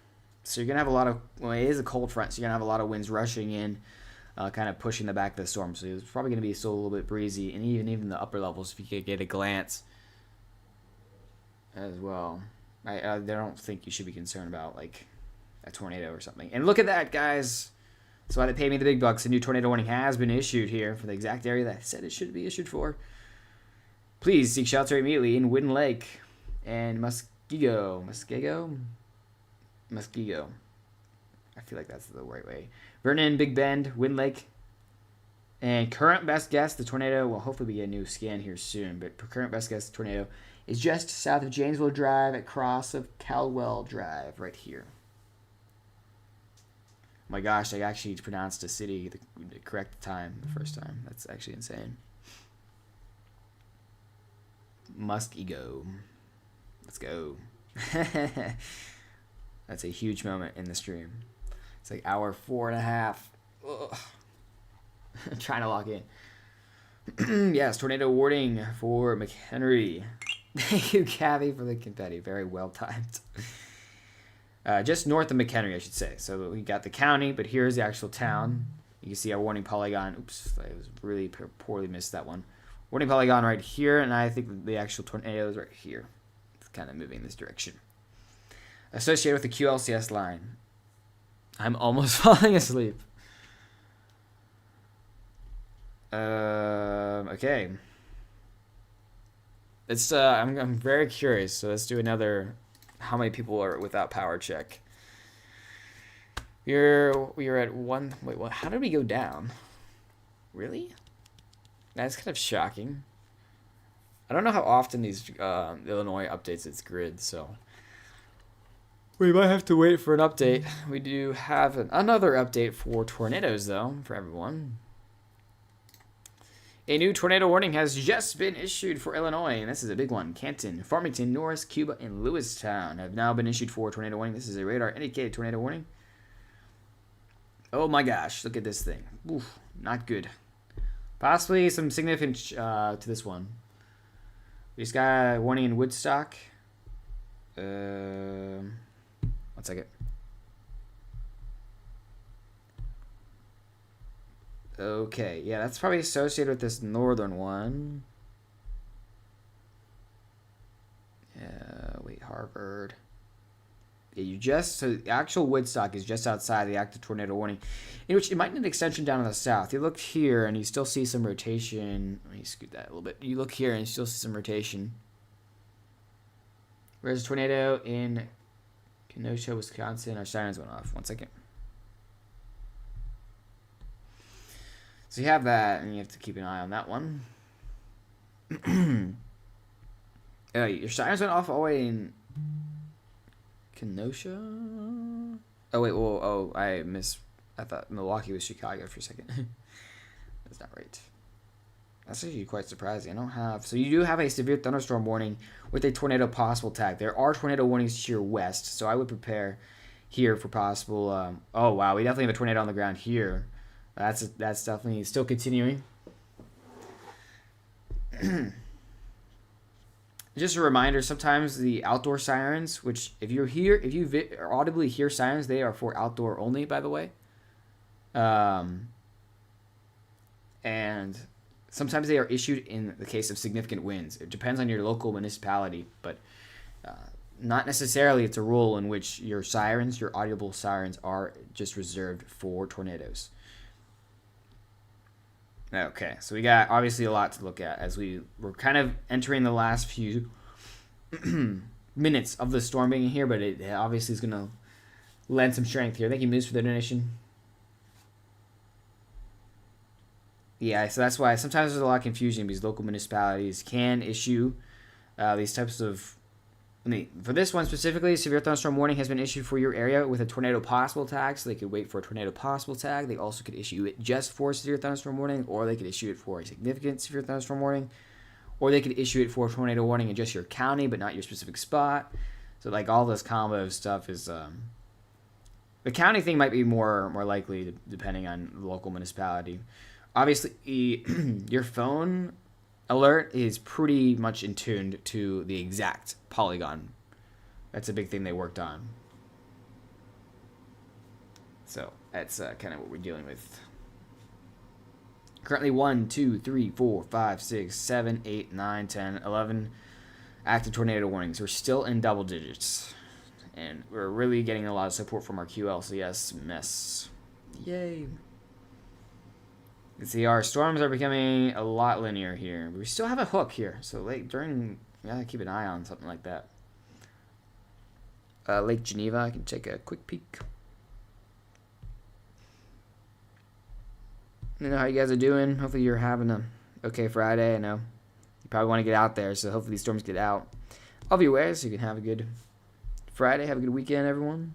So you're going to have a lot of... Well, it is a cold front, so you're going to have a lot of winds rushing in, kind of pushing the back of the storm. So it's probably going to be still a little bit breezy. And even the upper levels, if you could get a glance as well. I don't think you should be concerned about, like, a tornado or something. And look at that, guys. That's why they pay me the big bucks. A new tornado warning has been issued here for the exact area that I said it should be issued for. Please seek shelter immediately in Wind Lake and Muskego. I feel like that's the right way. Vernon, Big Bend, Wind Lake. And current best guess, the tornado, well, hopefully we get a new scan here soon, but current best guess, the tornado is just south of Janesville Drive at cross of Caldwell Drive right here. Oh my gosh, I actually pronounced the city the correct time the first time. That's actually insane. Muskego. Let's go. That's a huge moment in the stream. It's like hour 4.5. Ugh. I'm trying to lock in. Yes, tornado warning for McHenry. Thank you, Cavi, for the confetti. Very well timed. Just north of McHenry, I should say. So we got the county, but here's the actual town. You can see our warning polygon. Oops, I was really poorly missed that one. Warning polygon right here, and I think the actual tornado is right here. It's kind of moving this direction. Associated with the QLCS line. I'm almost falling asleep. Okay. It's I'm very curious. So let's do another. How many people are without power check? We are at one. Wait, what? How did we go down? Really? That's kind of shocking. I don't know how often these Illinois updates its grid, so we might have to wait for an update. We do have another update for tornadoes, though, for everyone. A new tornado warning has just been issued for Illinois, and this is a big one. Canton, Farmington, Norris, Cuba, and Lewistown have now been issued for tornado warning. This is a radar indicated tornado warning. Oh my gosh, look at this thing. Oof, not good. Possibly some significance to this one. We just got a warning in Woodstock. 1 second. Okay, yeah, that's probably associated with this northern one. Wait, Harvard. Yeah, so the actual Woodstock is just outside the active tornado warning, in which it might need an extension down in the south. You look here and you still see some rotation. Let me scoot that a little bit. You look here and you still see some rotation. Where's a tornado in Kenosha, Wisconsin? Our sirens went off. 1 second. So you have that, and you have to keep an eye on that one. Your sirens went off all the way in Kenosha? Oh, wait, whoa, I thought Milwaukee was Chicago for a second. That's not right. That's actually quite surprising. So you do have a severe thunderstorm warning with a tornado possible tag. There are tornado warnings to your west, so I would prepare here for possible, oh, wow, we definitely have a tornado on the ground here. That's definitely still continuing. Just a reminder, sometimes the outdoor sirens, which if you audibly hear sirens, they are for outdoor only, by the way. And sometimes they are issued in the case of significant winds. It depends on your local municipality, but not necessarily it's a rule in which your audible sirens are just reserved for tornadoes. Okay, so we got obviously a lot to look at as we're kind of entering the last few minutes of the storm being here, but it obviously is going to lend some strength here. Thank you, Moose, for the donation. Yeah, so that's why sometimes there's a lot of confusion because local municipalities can issue these types of... for this one specifically, severe thunderstorm warning has been issued for your area with a tornado possible tag, so they could wait for a tornado possible tag. They also could issue it just for a severe thunderstorm warning, or they could issue it for a significant severe thunderstorm warning, or they could issue it for a tornado warning in just your county, but not your specific spot. So like all this combo of stuff is... the county thing might be more likely depending on the local municipality. Obviously, your phone alert is pretty much in tune to the exact polygon. That's a big thing they worked on. So that's kind of what we're dealing with. Currently 1, 2, 3, 4, 5, 6, 7, 8, 9, 10, 11 active tornado warnings. We're still in double digits. And we're really getting a lot of support from our QLCS mess. Yay. You can see our storms are becoming a lot linear here. We still have a hook here, so we gotta keep an eye on something like that. Lake Geneva, I can take a quick peek. You know how you guys are doing. Hopefully you're having a okay Friday. I know you probably want to get out there, so hopefully these storms get out of your way so you can have a good Friday. Have a good weekend, everyone.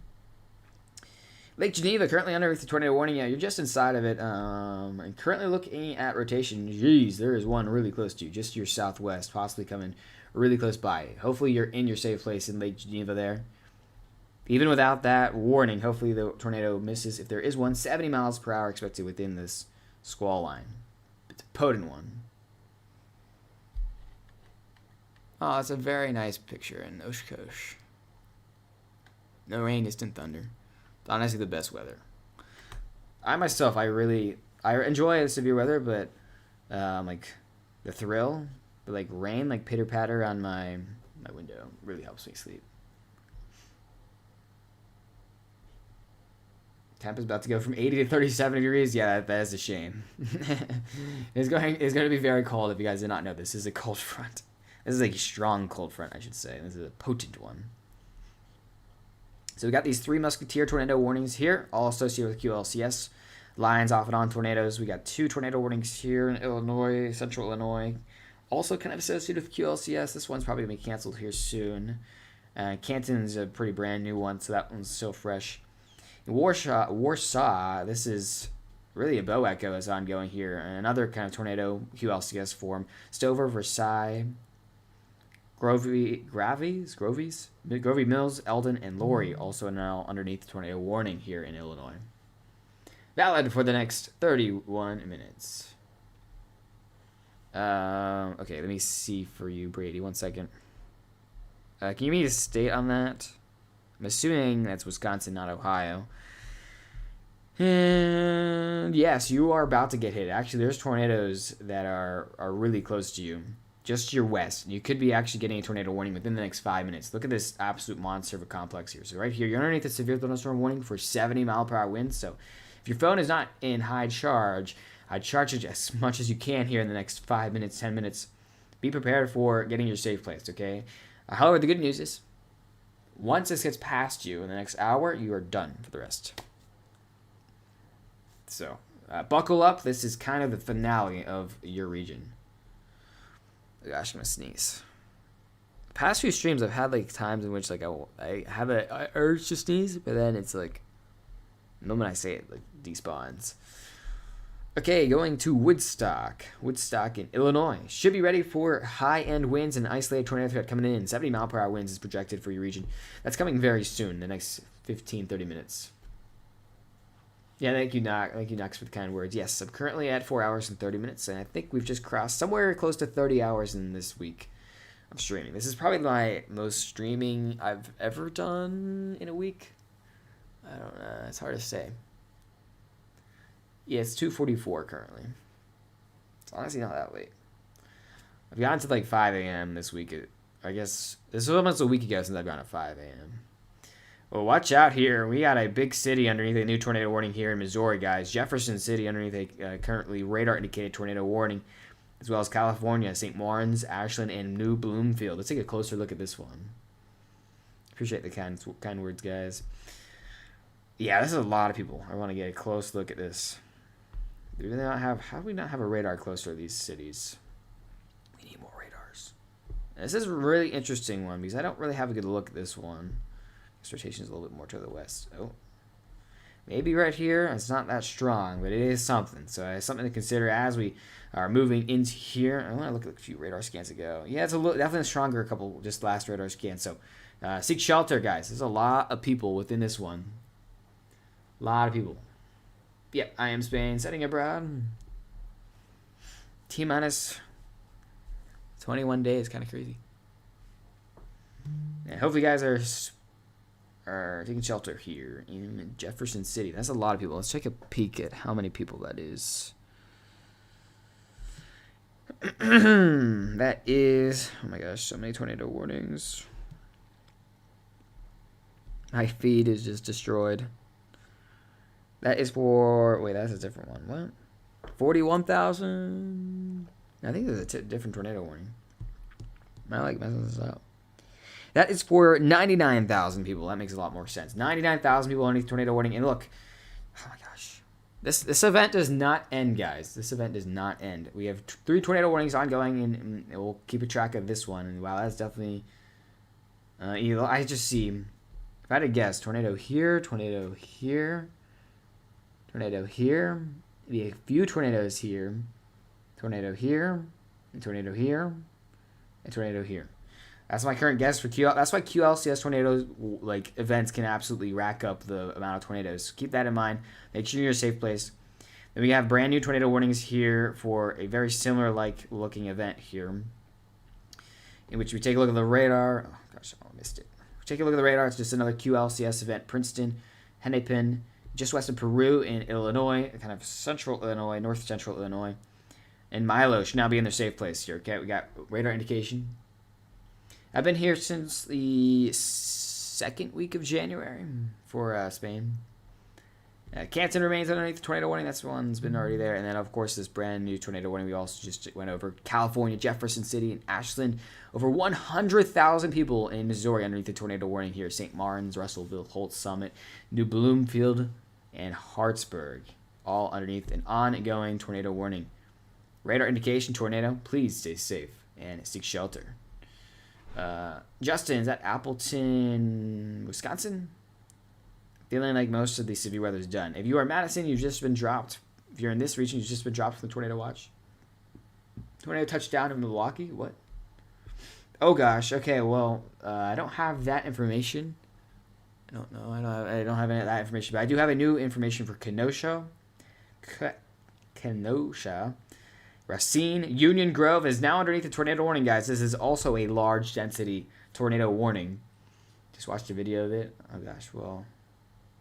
Lake Geneva, currently underneath the tornado warning. Yeah, you're just inside of it. And currently looking at rotation. Jeez, there is one really close to you, just to your southwest, possibly coming really close by. Hopefully you're in your safe place in Lake Geneva there. Even without that warning, hopefully the tornado misses. If there is one, 70 miles per hour expected within this squall line. It's a potent one. Oh, it's a very nice picture in Oshkosh. No rain, distant thunder. Honestly, the best weather. I myself, I enjoy the severe weather, but like the thrill, but like rain, like pitter patter on my window really helps me sleep. Temp is about to go from 80 to 37 degrees. Yeah, that is a shame. It's going to be very cold. If you guys did not know, this is a cold front. This is a strong cold front, I should say. This is a potent one. So we got these 3 Musketeer tornado warnings here, all associated with QLCS. Lines off and on tornadoes. We got 2 tornado warnings here in Illinois, central Illinois. Also kind of associated with QLCS. This one's probably going to be canceled here soon. Canton's a pretty brand new one, so that one's still fresh. In Warsaw, this is really a bow echo is ongoing here. Another kind of tornado QLCS form. Stover, Versailles, Grovey Mills, Eldon, and Laurie also now underneath tornado warning here in Illinois. Valid for the next 31 minutes. Okay, let me see for you, Brady. 1 second. Can you give me a state on that? I'm assuming that's Wisconsin, not Ohio. And yes, you are about to get hit. Actually, there's tornadoes that are really close to you, just to your west. You could be actually getting a tornado warning within the next 5 minutes. Look at this absolute monster of a complex here. So right here, you're underneath a severe thunderstorm warning for 70-mile-per-hour winds. So if your phone is not in high charge, I'd charge it as much as you can here in the next 5 minutes, 10 minutes. Be prepared for getting your safe place, okay? However, the good news is, once this gets past you in the next hour, you are done for the rest. So, buckle up. This is kind of the finale of your region. Oh gosh, I'm going to sneeze. The past few streams, I've had like times in which like I have an urge to sneeze, but then it's like, the moment I say it, like despawns. Okay, going to Woodstock. Woodstock in Illinois. Should be ready for high-end winds and isolated tornado threat coming in. 70-mile-per-hour winds is projected for your region. That's coming very soon, the next 15, 30 minutes. Yeah, thank you, Knox, for the kind words. Yes, I'm currently at 4 hours and 30 minutes, and I think we've just crossed somewhere close to 30 hours in this week of streaming. This is probably my most streaming I've ever done in a week. I don't know. It's hard to say. Yeah, it's 2:44 currently. It's honestly not that late. I've gotten to like 5 a.m. this week. I guess this was almost a week ago since I've gone at 5 a.m. Well, watch out here. We got a big city underneath a new tornado warning here in Missouri, guys. Jefferson City underneath a currently radar-indicated tornado warning, as well as California, St. Martin's, Ashland, and New Bloomfield. Let's take a closer look at this one. Appreciate the kind words, guys. Yeah, this is a lot of people. I want to get a close look at this. How do we not have a radar closer to these cities? We need more radars. This is a really interesting one because I don't really have a good look at this one. This rotation is a little bit more to the west. Oh, maybe right here. It's not that strong, but it is something. So it's something to consider as we are moving into here. I want to look at a few radar scans ago. Yeah, it's definitely stronger. A couple just last radar scans. So seek shelter, guys. There's a lot of people within this one. A lot of people. Yep, I am Spain. Setting abroad. T-minus 21 days. Kind of crazy. Yeah, hopefully you guys are taking shelter here in Jefferson City. That's a lot of people. Let's take a peek at how many people that is. That is... Oh my gosh, so many tornado warnings. My feed is just destroyed. That is for... Wait, that's a different one. What? 41,000? I think there's a different tornado warning. I like messing this up. That is for 99,000 people. That makes a lot more sense. 99,000 people underneath tornado warning. And look, oh my gosh. This event does not end, guys. This event does not end. We have 3 tornado warnings ongoing, and we'll keep a track of this one. And wow, that's definitely... I just see... If I had to guess, tornado here, tornado here... Tornado here, maybe a few tornadoes here, tornado here, and tornado here, and tornado here. That's my current guess for QL. That's why QLCS tornadoes like events can absolutely rack up the amount of tornadoes. So keep that in mind. Make sure you're in a safe place. Then we have brand new tornado warnings here for a very similar like looking event here, in which we take a look at the radar. Oh gosh, I missed it. We take a look at the radar. It's just another QLCS event. Princeton, Hennepin, just west of Peru in Illinois, kind of central Illinois, north central Illinois. And Milo should now be in their safe place here. Okay, we got radar indication. I've been here since the 2nd week of January for Spain. Canton remains underneath the tornado warning. That's one's been already there. And then, of course, this brand new tornado warning we also just went over. California, Jefferson City, and Ashland. Over 100,000 people in Missouri underneath the tornado warning here. St. Martin's, Russellville, Holt Summit, New Bloomfield, and Hartsburg, all underneath an ongoing tornado warning. Radar indication, tornado. Please stay safe. and seek shelter. Justin, is that Appleton, Wisconsin? Feeling like most of the severe weather is done. If you are Madison, you've just been dropped. If you're in this region, you've just been dropped from the tornado watch. Tornado touchdown in Milwaukee? What? Oh gosh. Okay. Well, I don't have that information. I don't know. I don't have any of that information, but I do have a new information for Kenosha. Kenosha. Racine, Union Grove is now underneath the tornado warning, guys. This is also a large density tornado warning. Just watched a video of it. Oh gosh. Well,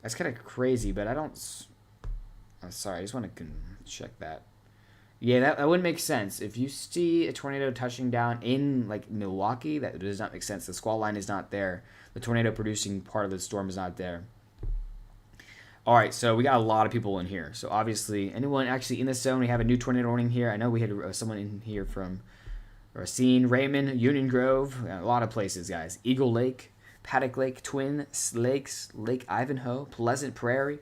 that's kind of crazy, but I don't. I'm sorry. I just want to check that. Yeah, that wouldn't make sense. If you see a tornado touching down in like Milwaukee, that does not make sense. The squall line is not there. The tornado producing part of the storm is not there. All right, so we got a lot of people in here. So obviously, anyone actually in this zone, we have a new tornado warning here. I know we had someone in here from Racine, Raymond, Union Grove, a lot of places, guys. Eagle Lake, Paddock Lake, Twin Lakes, Lake Ivanhoe, Pleasant Prairie,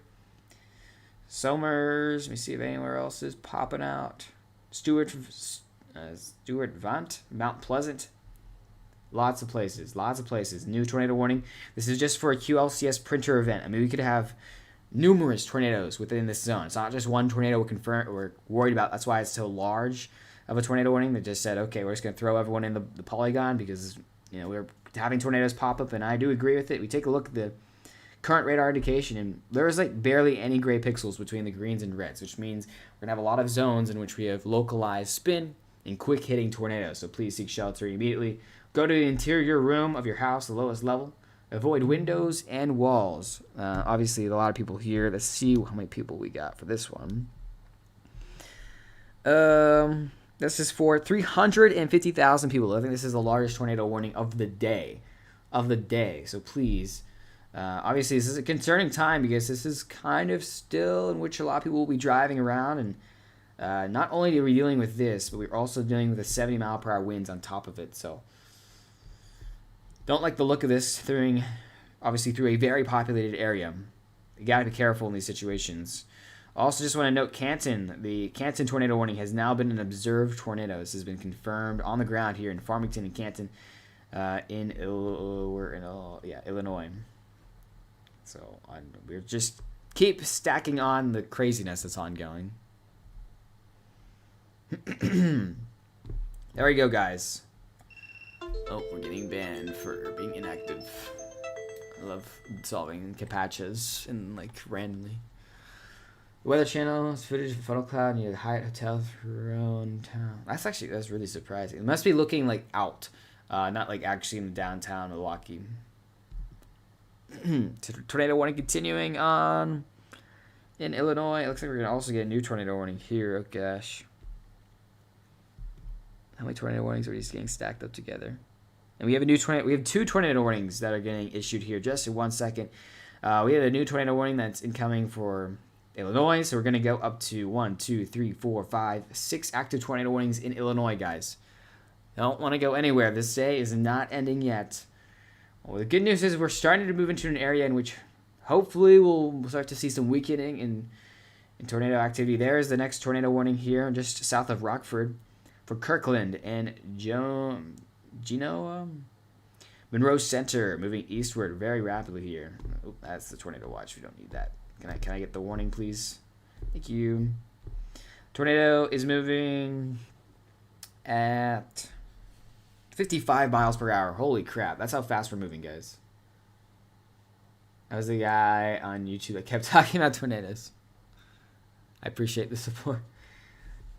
Somers. Let me see if anywhere else is popping out. Stewart Vant, Mount Pleasant. Lots of places. New tornado warning. This is just for a QLCS printer event. I mean, we could have numerous tornadoes within this zone. It's not just one tornado we're worried about. That's why it's so large of a tornado warning. They just said, okay, we're just going to throw everyone in the polygon because, you know, we're having tornadoes pop up, and I do agree with it. We take a look at the current radar indication, and there's like barely any gray pixels between the greens and reds, which means we're going to have a lot of zones in which we have localized spin and quick hitting tornadoes. So please seek shelter immediately. Go to the interior room of your house, the lowest level. Avoid windows and walls. Obviously, a lot of people here. Let's see how many people we got for this one. This is for 350,000 people. I think this is the largest tornado warning of the day. So please, obviously, this is a concerning time because this is kind of still in which a lot of people will be driving around. And not only are we dealing with this, but we're also dealing with the 70-mile-per-hour winds on top of it. So don't like the look of this obviously through a very populated area. You got to be careful in these situations. Also, just want to note Canton. The Canton tornado warning has now been an observed tornado. This has been confirmed on the ground here in Farmington and Canton, Illinois. So we're just keep stacking on the craziness that's ongoing. There we go, guys. Oh, we're getting banned for being inactive. I love solving captchas and like randomly. The Weather Channel is footage of a funnel cloud near the Hyatt Hotel thrown town. That's really surprising. It must be looking like out, not like actually in the downtown Milwaukee. Tornado warning continuing on in Illinois. It looks like we're gonna also get a new tornado warning here. Oh gosh. How many tornado warnings are just getting stacked up together? And we have two tornado warnings that are getting issued here. Just in 1 second, we have a new tornado warning that's incoming for Illinois. So we're gonna go up to 1, 2, 3, 4, 5, 6 active tornado warnings in Illinois, guys. Don't want to go anywhere. This day is not ending yet. Well, the good news is we're starting to move into an area in which hopefully we'll start to see some weakening in tornado activity. There is the next tornado warning here, just south of Rockford, for Kirkland and Monroe Center, moving eastward very rapidly here. Oh, that's the tornado watch. We don't need that. Can I get the warning, please? Thank you. Tornado is moving at 55 miles per hour. Holy crap. That's how fast we're moving, guys. That was the guy on YouTube that kept talking about tornadoes. I appreciate the support.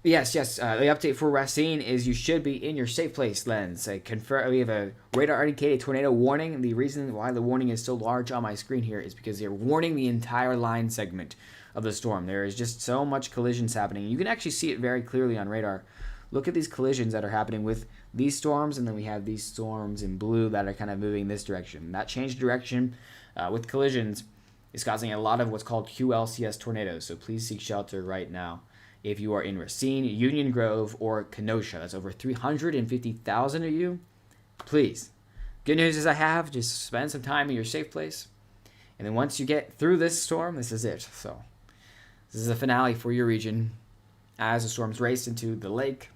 Yes. The update for Racine is you should be in your safe place lens. We have a radar indicated tornado warning. The reason why the warning is so large on my screen here is because they're warning the entire line segment of the storm. There is just so much collisions happening. You can actually see it very clearly on radar. Look at these collisions that are happening with these storms, and then we have these storms in blue that are kind of moving this direction. That change direction with collisions is causing a lot of what's called QLCS tornadoes. So please seek shelter right now. If you are in Racine, Union Grove, or Kenosha, that's over 350,000 of you, please. Good news is just spend some time in your safe place. And then once you get through this storm, this is it. So this is the finale for your region as the storms race into the lake.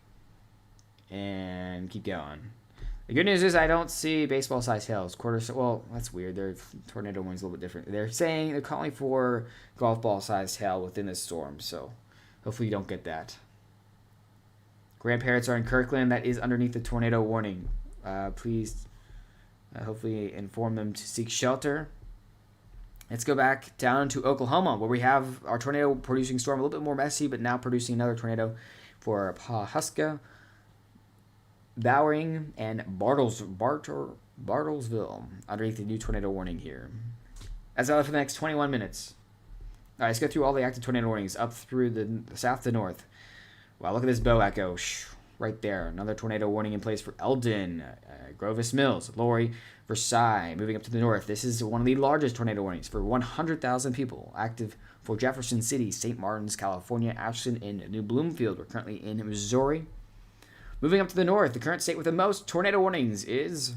And and keep going. The good news is I don't see baseball-sized hails. Well, that's weird. Their tornado warning's a little bit different. They're calling for golf ball-sized hail within the storm, so hopefully you don't get that. Grandparents are in Kirkland. That is underneath the tornado warning. Please, hopefully inform them to seek shelter. Let's go back down to Oklahoma, where we have our tornado-producing storm, a little bit more messy, but now producing another tornado for Pawhuska, Bowering, and Bartlesville underneath the new tornado warning here. That's all for the next 21 minutes. All right, let's go through all the active tornado warnings up through the south to north. Wow, look at this bow echo right there. Another tornado warning in place for Eldon, Grovis Mills, Lori, Versailles. Moving up to the north, this is one of the largest tornado warnings for 100,000 people. Active for Jefferson City, St. Martin's, California, Ashton, and New Bloomfield. We're currently in Missouri. Moving up to the north, the current state with the most tornado warnings is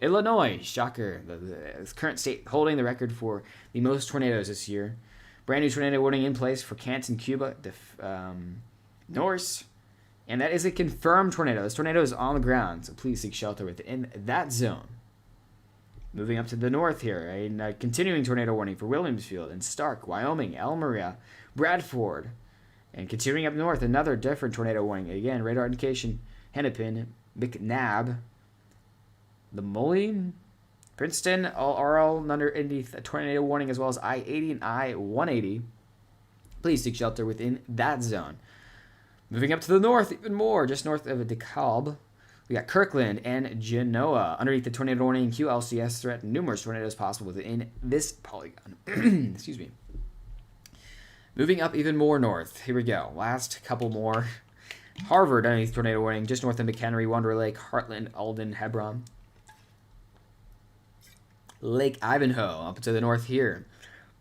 Illinois. Shocker. The current state holding the record for the most tornadoes this year. Brand new tornado warning in place for Canton, Cuba, Norse. And that is a confirmed tornado. This tornado is on the ground, so please seek shelter within that zone. Moving up to the north here, a continuing tornado warning for Williamsfield and Stark, Wyoming, Elmaria, Bradford. And continuing up north, another different tornado warning. Again, radar indication, Hennepin, McNabb, the Moline, Princeton, all underneath a tornado warning, as well as I-80 and I-180. Please seek shelter within that zone. Moving up to the north, even more, just north of DeKalb, we got Kirkland and Genoa. Underneath the tornado warning, QLCS threat, numerous tornadoes possible within this polygon. Excuse me. Moving up even more north, here we go. Last couple more. Harvard underneath tornado warning, just north of McHenry, Wonder Lake, Heartland, Alden, Hebron. Lake Ivanhoe, up to the north here.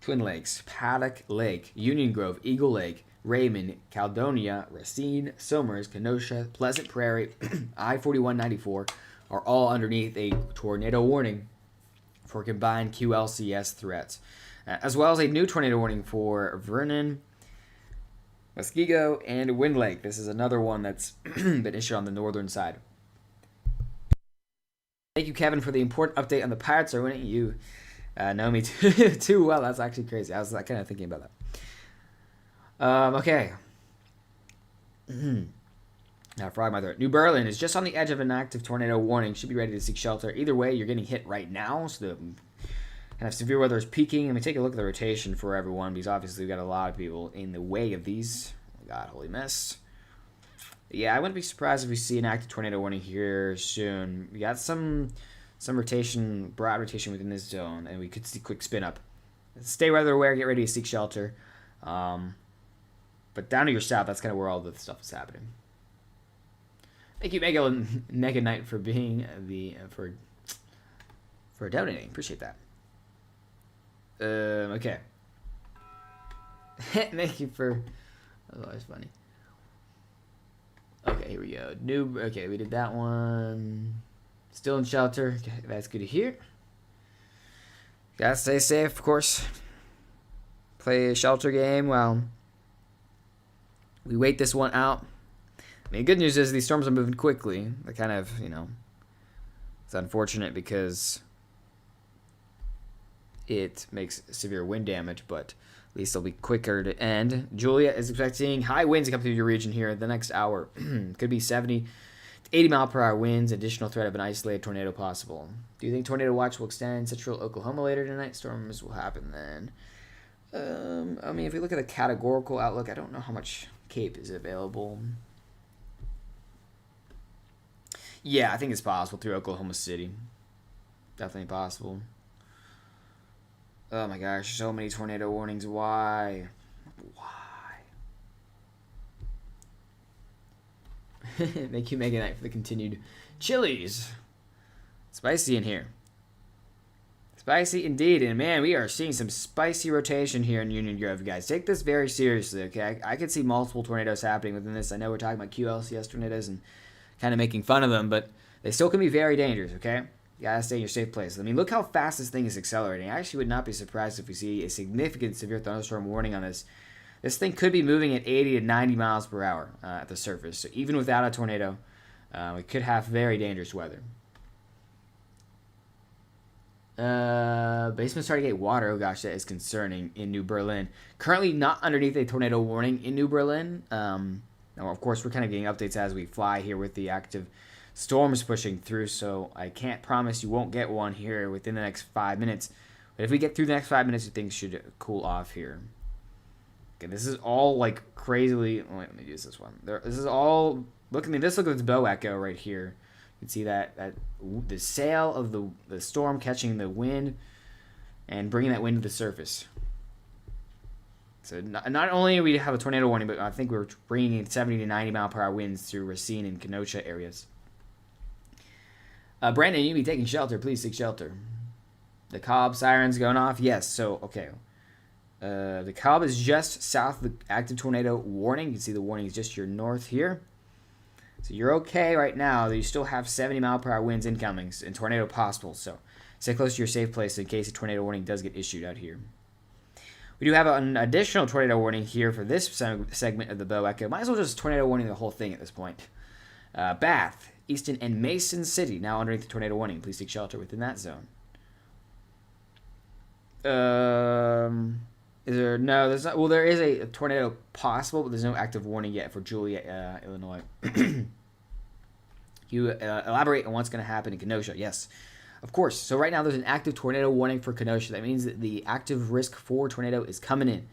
Twin Lakes, Paddock Lake, Union Grove, Eagle Lake, Raymond, Caledonia, Racine, Somers, Kenosha, Pleasant Prairie, I-4194 are all underneath a tornado warning for combined QLCS threats, as well as a new tornado warning for Vernon, Muskego, and Wind Lake. This is another one that's been issued on the northern side. Thank you, Kevin, for the important update on the Pirates are winning. You know me too well. That's actually crazy. I was kind of thinking about that. Okay. Now, frog my throat. New Berlin is just on the edge of an active tornado warning. Should be ready to seek shelter. Either way, you're getting hit right now. So the kind of severe weather is peaking. Let me take a look at the rotation for everyone, because obviously we've got a lot of people in the way of these. Oh God, holy mess. Yeah, I wouldn't be surprised if we see an active tornado warning here soon. We got some rotation, broad rotation within this zone, and we could see quick spin up. Stay weather aware. Get ready to seek shelter. But down to your south, that's kind of where all the stuff is happening. Thank you, Mega Knight, for being for donating. Appreciate that. Okay. Thank you for. That was always funny. Okay, here we go. Okay, we did that one. Still in shelter. Okay, that's good to hear. Gotta stay safe, of course. Play a shelter game while we wait this one out. I mean, the good news is these storms are moving quickly. They kind of, it's unfortunate because it makes severe wind damage, but at least they'll be quicker to end. Julia is expecting high winds to come through your region here the next hour. Could be 70 to 80 mile per hour winds, additional threat of an isolated tornado possible. Do you think tornado watch will extend central Oklahoma later tonight? Storms will happen then. I mean, if we look at the categorical outlook, I don't know how much CAPE is available. Yeah, I think it's possible through Oklahoma City. Definitely possible. Oh my gosh, so many tornado warnings. Why? Thank you, Mega Knight, for the continued chilies. Spicy in here. Spicy indeed, and man, we are seeing some spicy rotation here in Union Grove, guys. Take this very seriously, okay? I could see multiple tornadoes happening within this. I know we're talking about QLCS tornadoes and kind of making fun of them, but they still can be very dangerous, okay? You gotta stay in your safe place. I mean, look how fast this thing is accelerating. I actually would not be surprised if we see a significant severe thunderstorm warning on this. This thing could be moving at 80 to 90 miles per hour at the surface. So even without a tornado, We could have very dangerous weather. Basement starting to get water. Oh gosh, that is concerning in New Berlin. Currently not underneath a tornado warning in New Berlin. Now, of course, we're kind of getting updates as we fly here with the active storms pushing through, so I can't promise you won't get one here within the next 5 minutes. But if we get through the next 5 minutes, things should cool off here. Okay, this is all like crazily. Oh, wait, let me use this one. This is all. Look at me. Look at this bow echo right here. You can see that the sail of the storm catching the wind and bringing that wind to the surface. So not only do we have a tornado warning, but I think we're bringing in 70 to 90 mile per hour winds through Racine and Kenosha areas. Brandon, you be taking shelter. Please take shelter. The Cobb sirens going off. Yes. So okay. The Cobb is just south of the active tornado warning. You can see the warning is just your north here. So you're okay right now. You still have 70 mile per hour winds incoming and tornado possible. So stay close to your safe place in case a tornado warning does get issued out here. We do have an additional tornado warning here for this segment of the Bow Echo. Might as well just tornado warning the whole thing at this point. Bath, Easton, and Mason City now underneath the tornado warning. Please take shelter within that zone. Is there? No, there's not. Well, there is a tornado possible, but there's no active warning yet for Joliet, Illinois. You elaborate on what's going to happen in Kenosha. Yes, of course. So right now there's an active tornado warning for Kenosha. That means that the active risk for tornado is coming in.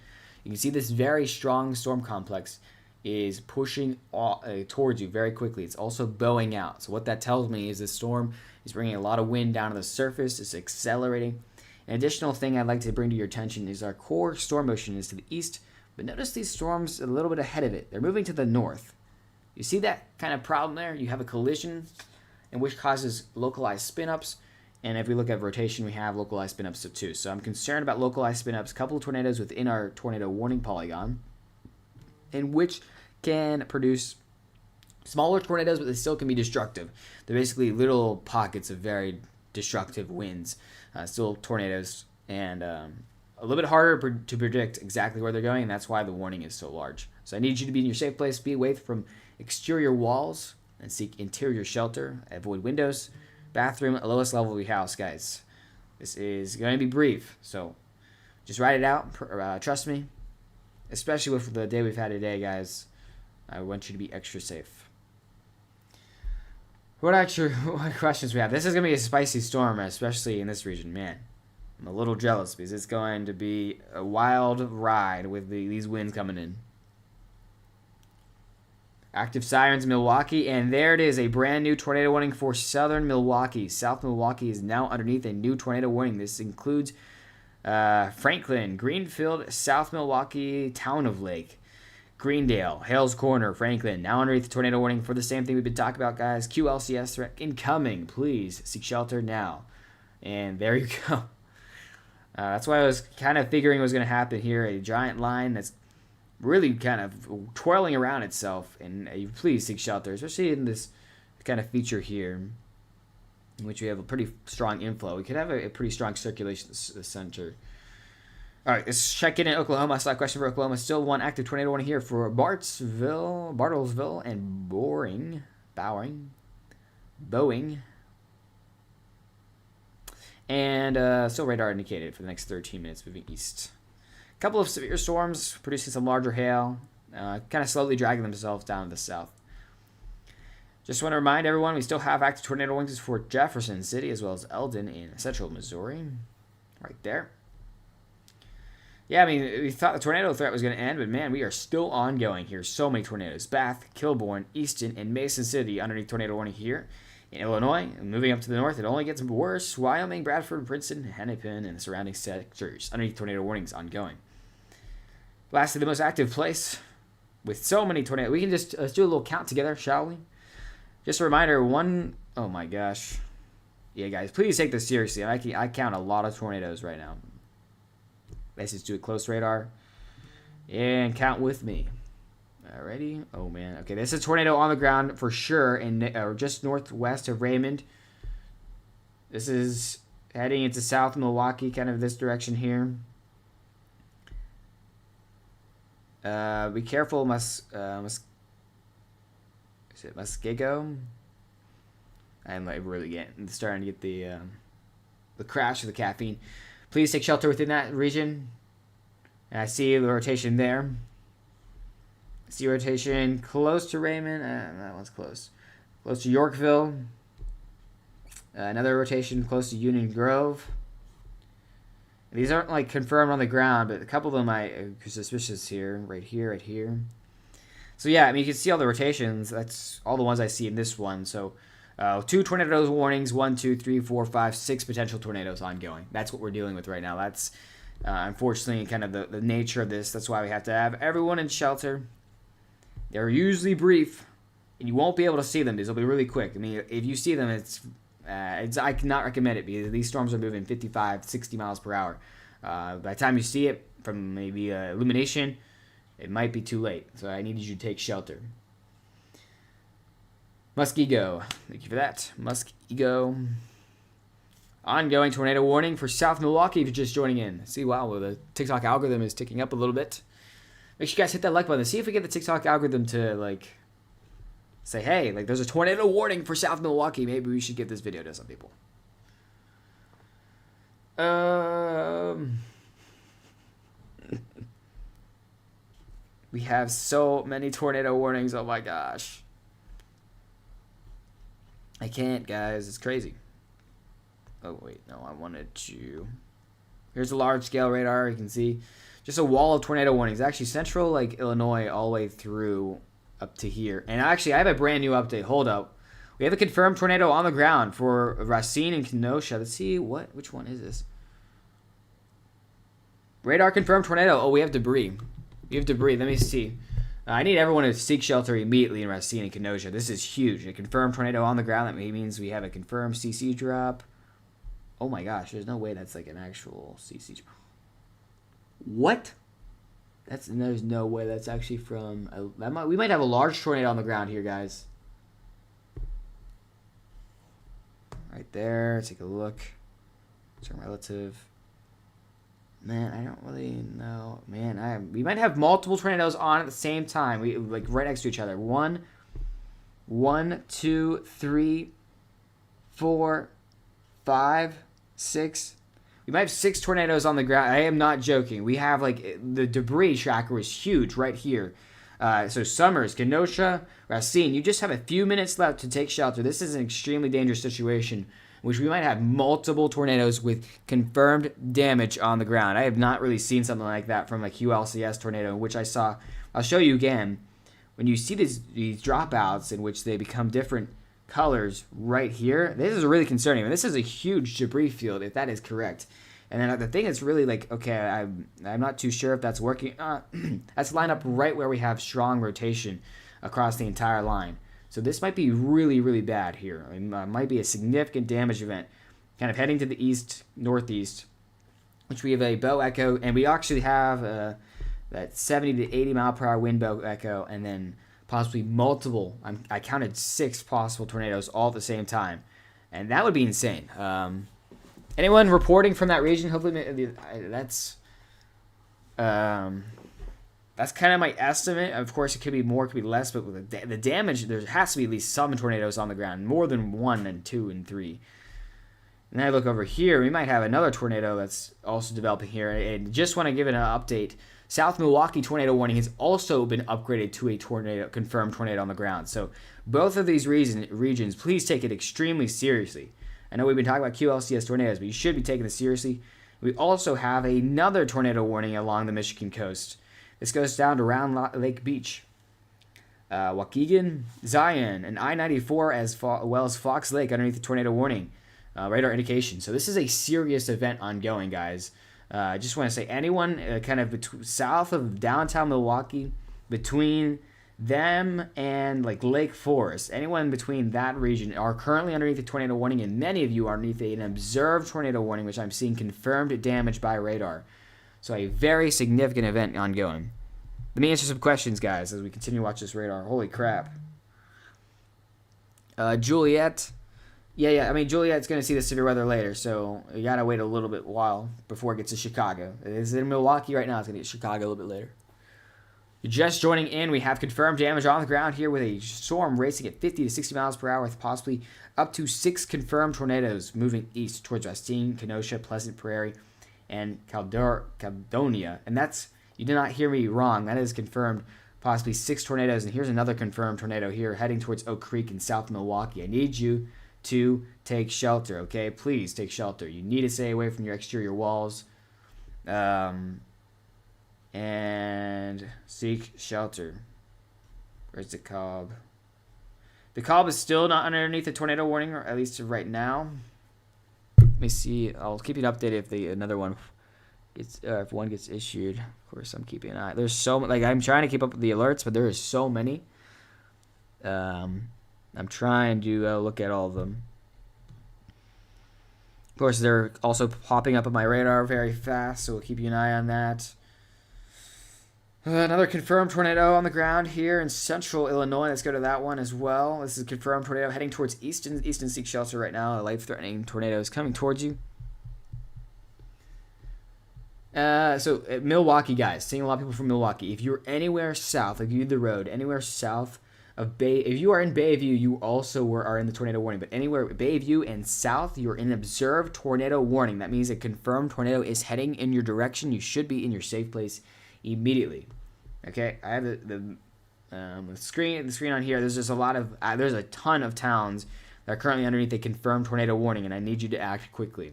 You can see this very strong storm complex is pushing towards you very quickly. It's also bowing out. So what that tells me is the storm is bringing a lot of wind down to the surface. It's accelerating. An additional thing I'd like to bring to your attention is our core storm motion is to the east, but notice these storms a little bit ahead of it. They're moving to the north. You see that kind of problem there? You have a collision, and which causes localized spin-ups, and if we look at rotation, we have localized spin-ups too. So I'm concerned about localized spin-ups, a couple of tornadoes within our tornado warning polygon, in which can produce smaller tornadoes, but they still can be destructive. They're basically little pockets of very destructive winds. Still tornadoes, and a little bit harder to predict exactly where they're going, and that's why the warning is so large. So I need you to be in your safe place, be away from exterior walls, and seek interior shelter. Avoid windows, bathroom, lowest level of your house, guys. This is going to be brief, so just write it out. Trust me, especially with the day we've had today, guys. I want you to be extra safe. What questions we have? This is going to be a spicy storm, especially in this region. Man, I'm a little jealous because it's going to be a wild ride with these winds coming in. Active sirens in Milwaukee, and there it is, a brand new tornado warning for southern Milwaukee. South Milwaukee is now underneath a new tornado warning. This includes Franklin, Greenfield, South Milwaukee, Town of Lake, Greendale, Hales Corner, Franklin, now underneath the tornado warning for the same thing we've been talking about, guys. QLCS threat incoming. Please seek shelter now. And there you go. That's why I was kind of figuring was going to happen here. A giant line that's really kind of twirling around itself. And please seek shelter, especially in this kind of feature here, in which we have a pretty strong inflow. We could have a pretty strong circulation at the center. All right, let's check in Oklahoma. Slide question for Oklahoma. Still one active tornado warning here for Bartlesville, and Boring. And still radar indicated for the next 13 minutes moving east. A couple of severe storms producing some larger hail, kind of slowly dragging themselves down to the south. Just want to remind everyone we still have active tornado warnings for Jefferson City as well as Eldon in central Missouri. Right there. Yeah, I mean, we thought the tornado threat was going to end, but man, we are still ongoing here. So many tornadoes. Bath, Kilbourne, Easton, and Mason City underneath tornado warning here. In Illinois, and moving up to the north, it only gets worse. Wyoming, Bradford, Princeton, Hennepin, and the surrounding sectors underneath tornado warnings ongoing. Lastly, the most active place with so many tornadoes. We can just let's do a little count together, shall we? Just a reminder, oh my gosh. Yeah, guys, please take this seriously. I count a lot of tornadoes right now. Let's just do a close radar and count with me. Alrighty. Oh man. Okay, this is a tornado on the ground for sure, in just northwest of Raymond. This is heading into South Milwaukee, kind of this direction here. Be careful, Muskego. I'm like really starting to get the crash of the caffeine. Please take shelter within that region. And I see the rotation there. See rotation close to Raymond. That one's close. Close to Yorkville. Another rotation close to Union Grove. These aren't like confirmed on the ground, but a couple of them are suspicious here. Right here, right here. So yeah, I mean, you can see all the rotations. That's all the ones I see in this one. So 2 tornadoes warnings, 1, 2, 3, 4, 5, 6 potential tornadoes ongoing. That's what we're dealing with right now. That's unfortunately kind of the nature of this. That's why we have to have everyone in shelter. They're usually brief, and you won't be able to see them. These will be really quick. I mean, if you see them, I cannot recommend it because these storms are moving 55, 60 miles per hour. By the time you see it from maybe illumination, it might be too late. So I need you to take shelter. Muskego. Thank you for that. Muskego. Ongoing tornado warning for South Milwaukee if you're just joining in. See, wow, well, the TikTok algorithm is ticking up a little bit. Make sure you guys hit that like button. See if we get the TikTok algorithm to, like, say, hey, like, there's a tornado warning for South Milwaukee. Maybe we should give this video to some people. We have so many tornado warnings. Oh, my gosh. I can't, guys. It's crazy. Oh, wait. No, I wanted to... Here's a large-scale radar. You can see just a wall of tornado warnings. Actually, central, like, Illinois all the way through up to here. And actually, I have a brand new update. Hold up. We have a confirmed tornado on the ground for Racine and Kenosha. Let's see. Which one is this? Radar confirmed tornado. Oh, we have debris. We have debris. Let me see. I need everyone to seek shelter immediately in Racine and Kenosha. This is huge. A confirmed tornado on the ground. That means we have a confirmed CC drop. Oh my gosh, there's no way that's like an actual CC drop. What? There's no way that's actually from... we might have a large tornado on the ground here, guys. Right there. Take a look. Turn relative. Man, I don't really know. Man, we might have multiple tornadoes on at the same time. We like right next to each other. 1, 2, 3, 4, 5, 6. We might have 6 tornadoes on the ground. I am not joking. We have like the debris tracker is huge right here. So Summers, Kenosha, Racine. You just have a few minutes left to take shelter. This is an extremely dangerous situation, which we might have multiple tornadoes with confirmed damage on the ground. I have not really seen something like that from a QLCS tornado, which I saw. I'll show you again. When you see these dropouts in which they become different colors right here, this is really concerning. And this is a huge debris field, if that is correct. And then the thing that's really like, okay, I'm not too sure if that's working. That's lined up right where we have strong rotation across the entire line. So this might be really, really bad here. It might be a significant damage event. Kind of heading to the east, northeast, which we have a bow echo, and we actually have that 70 to 80 mile per hour wind bow echo, and then possibly multiple. I counted 6 possible tornadoes all at the same time, and that would be insane. Anyone reporting from that region? Hopefully, that's kind of my estimate. Of course, it could be more, it could be less, but with the damage, there has to be at least some tornadoes on the ground, more than 1 and 2 and 3. And then I look over here, we might have another tornado that's also developing here. And just want to give it an update. South Milwaukee tornado warning has also been upgraded to a confirmed tornado on the ground. So both of these regions, please take it extremely seriously. I know we've been talking about QLCS tornadoes, but you should be taking this seriously. We also have another tornado warning along the Michigan coast. This goes down to Round Lake Beach, Waukegan, Zion, and I-94 as well as Fox Lake underneath the tornado warning radar indication. So this is a serious event ongoing, guys. I just want to say anyone kind of south of downtown Milwaukee, between them and like Lake Forest, anyone between that region are currently underneath the tornado warning, and many of you are underneath an observed tornado warning, which I'm seeing confirmed damage by radar. So a very significant event ongoing. Let me answer some questions, guys, as we continue to watch this radar. Holy crap. Juliet. Yeah. I mean, Juliet's going to see the severe weather later, so you got to wait a little bit while before it gets to Chicago. It is in Milwaukee right now. It's going to get to Chicago a little bit later. you're just joining in, we have confirmed damage on the ground here with a storm racing at 50 to 60 miles per hour with possibly up to 6 confirmed tornadoes moving east towards Racine, Kenosha, Pleasant Prairie, and Caledonia. And that's, you did not hear me wrong, that is confirmed, possibly 6 tornadoes. And here's another confirmed tornado here heading towards Oak Creek in South Milwaukee. I need you to take shelter, okay? Please take shelter. You need to stay away from your exterior walls. And seek shelter. Where's the Cobb? The Cobb is still not underneath the tornado warning, or at least right now. Let me see. I'll keep you updated if another one gets, if one gets issued. Of course, I'm keeping an eye. There's so like I'm trying to keep up with the alerts, but there is so many. I'm trying to look at all of them. Of course, they're also popping up on my radar very fast, so we'll keep you an eye on that. Another confirmed tornado on the ground here in central Illinois. Let's go to that one as well. This is a confirmed tornado heading towards Easton seek shelter right now. A life-threatening tornado is coming towards you. So Milwaukee, guys, seeing a lot of people from Milwaukee. If you're anywhere south, like you did the road, anywhere south of if you are in Bayview, you also are in the tornado warning. But anywhere Bayview and south, you're in observed tornado warning. That means a confirmed tornado is heading in your direction. You should be in your safe place immediately. Okay, I have the screen on here. There's just a lot of there's a ton of towns that are currently underneath a confirmed tornado warning, and I need you to act quickly.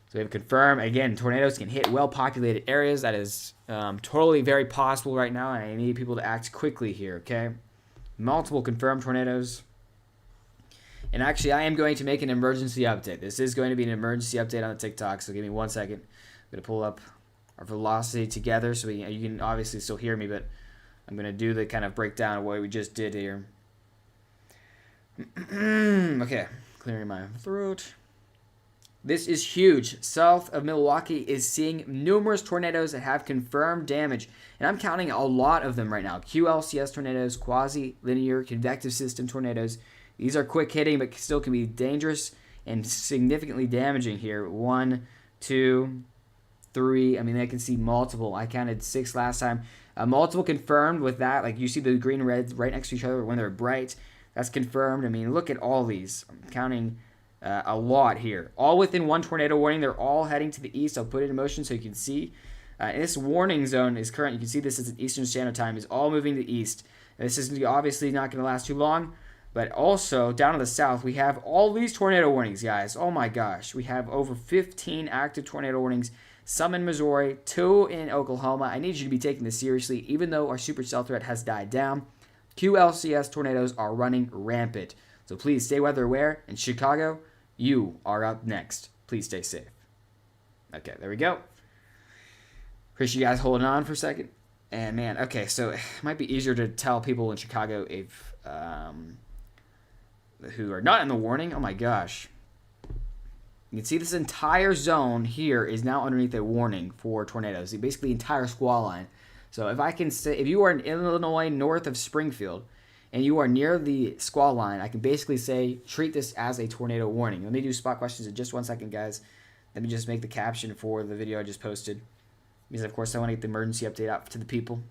So we have confirmed again. Tornadoes can hit well-populated areas. That is totally very possible right now, and I need people to act quickly here. Okay, multiple confirmed tornadoes. And actually, I am going to make an emergency update. This is going to be an emergency update on the TikTok. So give me 1 second. I'm gonna pull up our velocity together so you can obviously still hear me, but I'm going to do the kind of breakdown of what we just did here. Okay, clearing my throat. This is huge. South of Milwaukee is seeing numerous tornadoes that have confirmed damage, and I'm counting a lot of them right now. QLCS tornadoes, quasi-linear convective system tornadoes. These are quick hitting, but still can be dangerous and significantly damaging here. 1, 2, 3. I mean, I can see multiple. I counted 6 last time. Multiple confirmed with that. Like you see the green and reds right next to each other when they're bright. That's confirmed. I mean, look at all these. I'm counting a lot here. All within one tornado warning. They're all heading to the east. I'll put it in motion so you can see. And this warning zone is current. You can see this is Eastern Standard Time. Is all moving to the east. And this is obviously not going to last too long. But also, down to the south, we have all these tornado warnings, guys. Oh my gosh. We have over 15 active tornado warnings. Some in Missouri, 2 in Oklahoma. I need you to be taking this seriously. Even though our supercell threat has died down, QLCS tornadoes are running rampant. So please stay weather aware. In Chicago, you are up next. Please stay safe. Okay, there we go. Appreciate you guys holding on for a second. And man, okay, so it might be easier to tell people in Chicago if who are not in the warning. Oh my gosh. You can see this entire zone here is now underneath a warning for tornadoes. Basically, the entire squall line. So if I can say, if you are in Illinois north of Springfield and you are near the squall line, I can basically say, treat this as a tornado warning. Let me do spot questions in just 1 second, guys. Let me just make the caption for the video I just posted. Because, of course, I want to get the emergency update out to the people.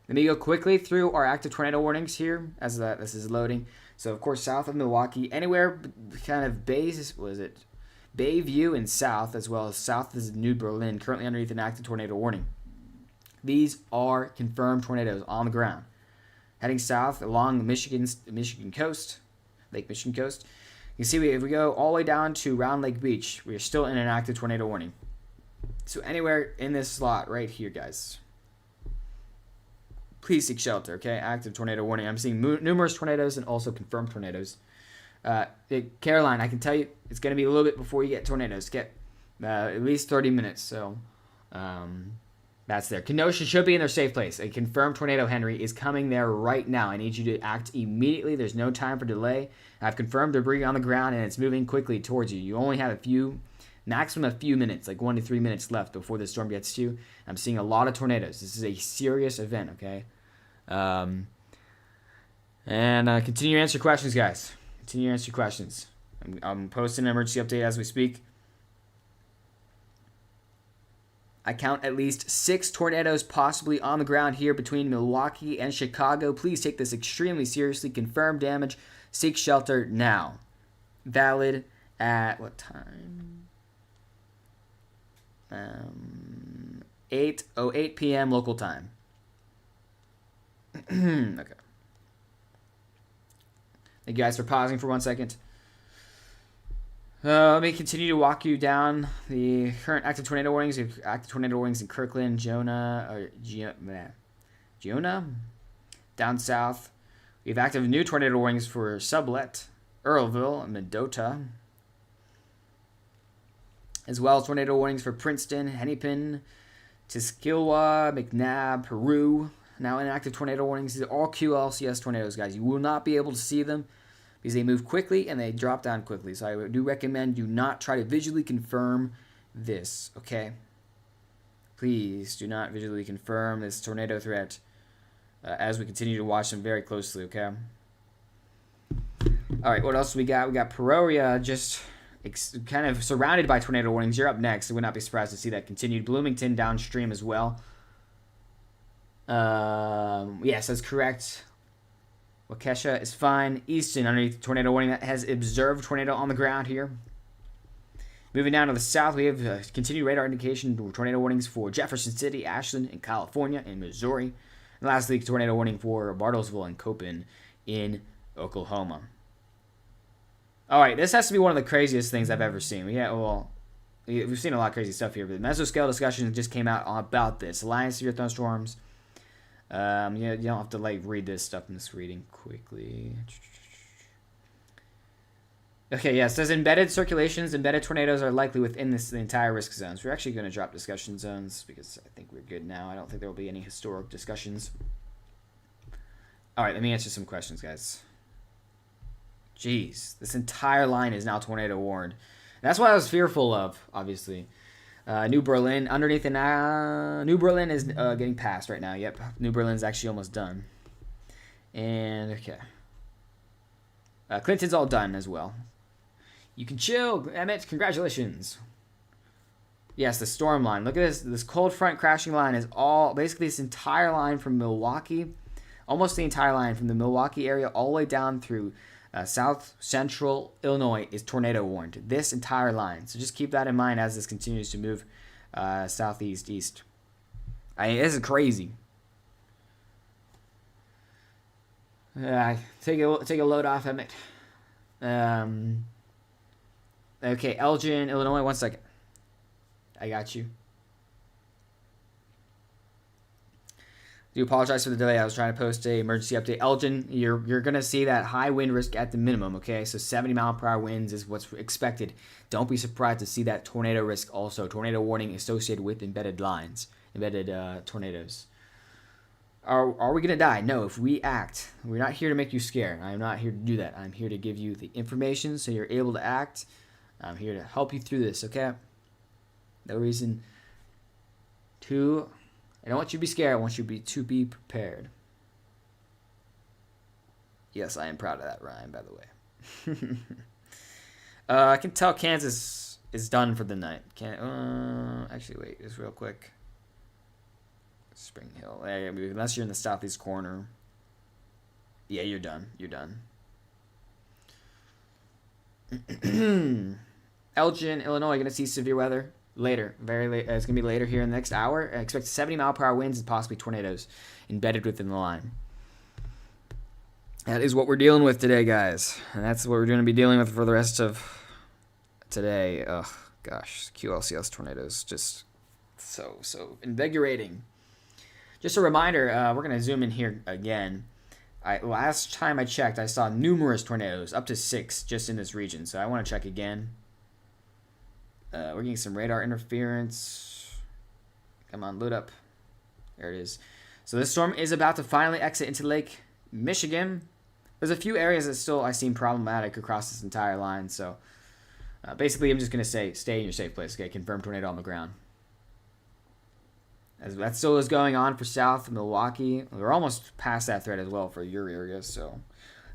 Let me go quickly through our active tornado warnings here as this is loading. So, of course, south of Milwaukee, anywhere kind of Bayview and south, as well as south is New Berlin, currently underneath an active tornado warning. These are confirmed tornadoes on the ground. Heading south along the Michigan coast, Lake Michigan coast. You can see if we go all the way down to Round Lake Beach, we are still in an active tornado warning. So anywhere in this slot right here, guys, please seek shelter, okay? Active tornado warning. I'm seeing numerous tornadoes and also confirmed tornadoes. Caroline, I can tell you it's going to be a little bit before you get tornadoes. Get at least 30 minutes, so that's there. Kenosha should be in their safe place. A confirmed tornado, Henry, is coming there right now. I need you to act immediately. There's no time for delay. I've confirmed debris on the ground, and it's moving quickly towards you. You only have maximum a few minutes, like 1 to 3 minutes left before the storm gets to you. I'm seeing a lot of tornadoes. This is a serious event, okay? Continue to answer questions, guys. Continue to answer questions. I'm posting an emergency update as we speak. I count at least 6 tornadoes possibly on the ground here between Milwaukee and Chicago. Please take this extremely seriously. Confirm damage. Seek shelter now. Valid at what time? 8:08 p.m. local time. Okay. Thank you guys for pausing for 1 second. Let me continue to walk you down the current active tornado warnings. We have active tornado warnings in Kirkland, Jonah, down south. We have active new tornado warnings for Sublet, Earlville, and Mendota, as well as tornado warnings for Princeton, Hennepin, Tuscaloosa, McNabb, Peru. Now in active tornado warnings. These are all QLCS tornadoes, guys. You will not be able to see them because they move quickly and they drop down quickly. So I do recommend do not try to visually confirm this, okay? Please do not visually confirm this tornado threat as we continue to watch them very closely, okay? All right, what else do we got? We got Peoria just kind of surrounded by tornado warnings. You're up next. I would not be surprised to see that continued. Bloomington downstream as well. Yes, that's correct. Waukesha is fine. Easton underneath the tornado warning that has observed tornado on the ground here. Moving down to the south, we have continued radar indication tornado warnings for Jefferson City, Ashland in California, and Missouri. And lastly, tornado warning for Bartlesville and Copen in Oklahoma. All right, this has to be one of the craziest things I've ever seen. We've seen a lot of crazy stuff here, but the mesoscale discussion just came out about this. Alliance Severe Thunderstorms. You don't have to read this stuff. I'm just reading quickly. Okay, yeah, it says embedded circulations, embedded tornadoes are likely within the entire risk zones. We're actually going to drop discussion zones because I think we're good now. I don't think there will be any historic discussions. All right, let me answer some questions, guys. Jeez, this entire line is now tornado warned. That's what I was fearful of, obviously. New Berlin, underneath the New Berlin is getting passed right now. Yep, New Berlin's actually almost done. And, okay. Clinton's all done as well. You can chill, Emmett. Congratulations. Yes, the storm line. Look at this. This cold front crashing line is all, basically this entire line from Milwaukee, almost the entire line from the Milwaukee area all the way down through south central Illinois is tornado warned. This entire line. So just keep that in mind as this continues to move southeast east. This is crazy. Take a load off, Emmett. Okay, Elgin, Illinois. 1 second. I got you. Do apologize for the delay. I was trying to post a emergency update. Elgin, you're gonna see that high wind risk at the minimum. Okay, so 70-mile-per-hour winds is what's expected. Don't be surprised to see that tornado risk also. Tornado warning associated with embedded lines, embedded tornadoes. Are we gonna die? No. If we act, we're not here to make you scared. I'm not here to do that. I'm here to give you the information so you're able to act. I'm here to help you through this. Okay. No reason to. I don't want you to be scared. I want you to be prepared. Yes, I am proud of that rhyme, by the way. I can tell Kansas is done for the night. Actually, wait, just real quick. Spring Hill. Unless you're in the southeast corner. Yeah, you're done. You're done. Elgin, Illinois, going to see severe weather later. Very late. It's going to be later here in the next hour. I expect 70-mile-per-hour winds and possibly tornadoes embedded within the line. That is what we're dealing with today, guys. And that's what we're going to be dealing with for the rest of today. Ugh, gosh. QLCS tornadoes. Just so invigorating. Just a reminder, we're going to zoom in here again. Last time I checked, I saw numerous tornadoes, up to 6 just in this region. So I want to check again. We're getting some radar interference. Come on, load up. There it is. So this storm is about to finally exit into Lake Michigan. There's a few areas that still I seem problematic across this entire line. So basically, I'm just going to say stay in your safe place. Okay, confirmed tornado on the ground. As that still is going on for South Milwaukee. We're almost past that threat as well for your area. So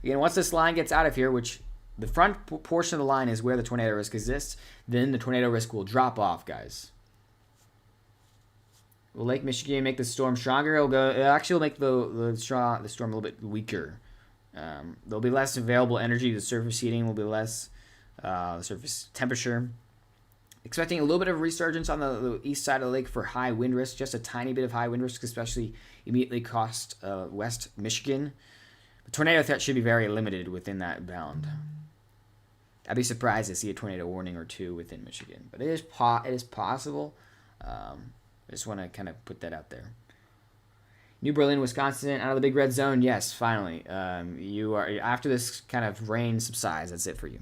again, once this line gets out of here, which the front portion of the line is where the tornado risk exists, then the tornado risk will drop off, guys. Will Lake Michigan make the storm stronger? It actually will make the storm a little bit weaker. There'll be less available energy. The surface heating will be less. The surface temperature. Expecting a little bit of resurgence on the east side of the lake for high wind risk. Just a tiny bit of high wind risk, especially immediately cost West Michigan. The tornado threat should be very limited within that bound. I'd be surprised to see a tornado warning or two within Michigan, but it is possible. I just want to kind of put that out there. New Berlin, Wisconsin, out of the big red zone. Yes, finally. You are after this kind of rain subsides. That's it for you.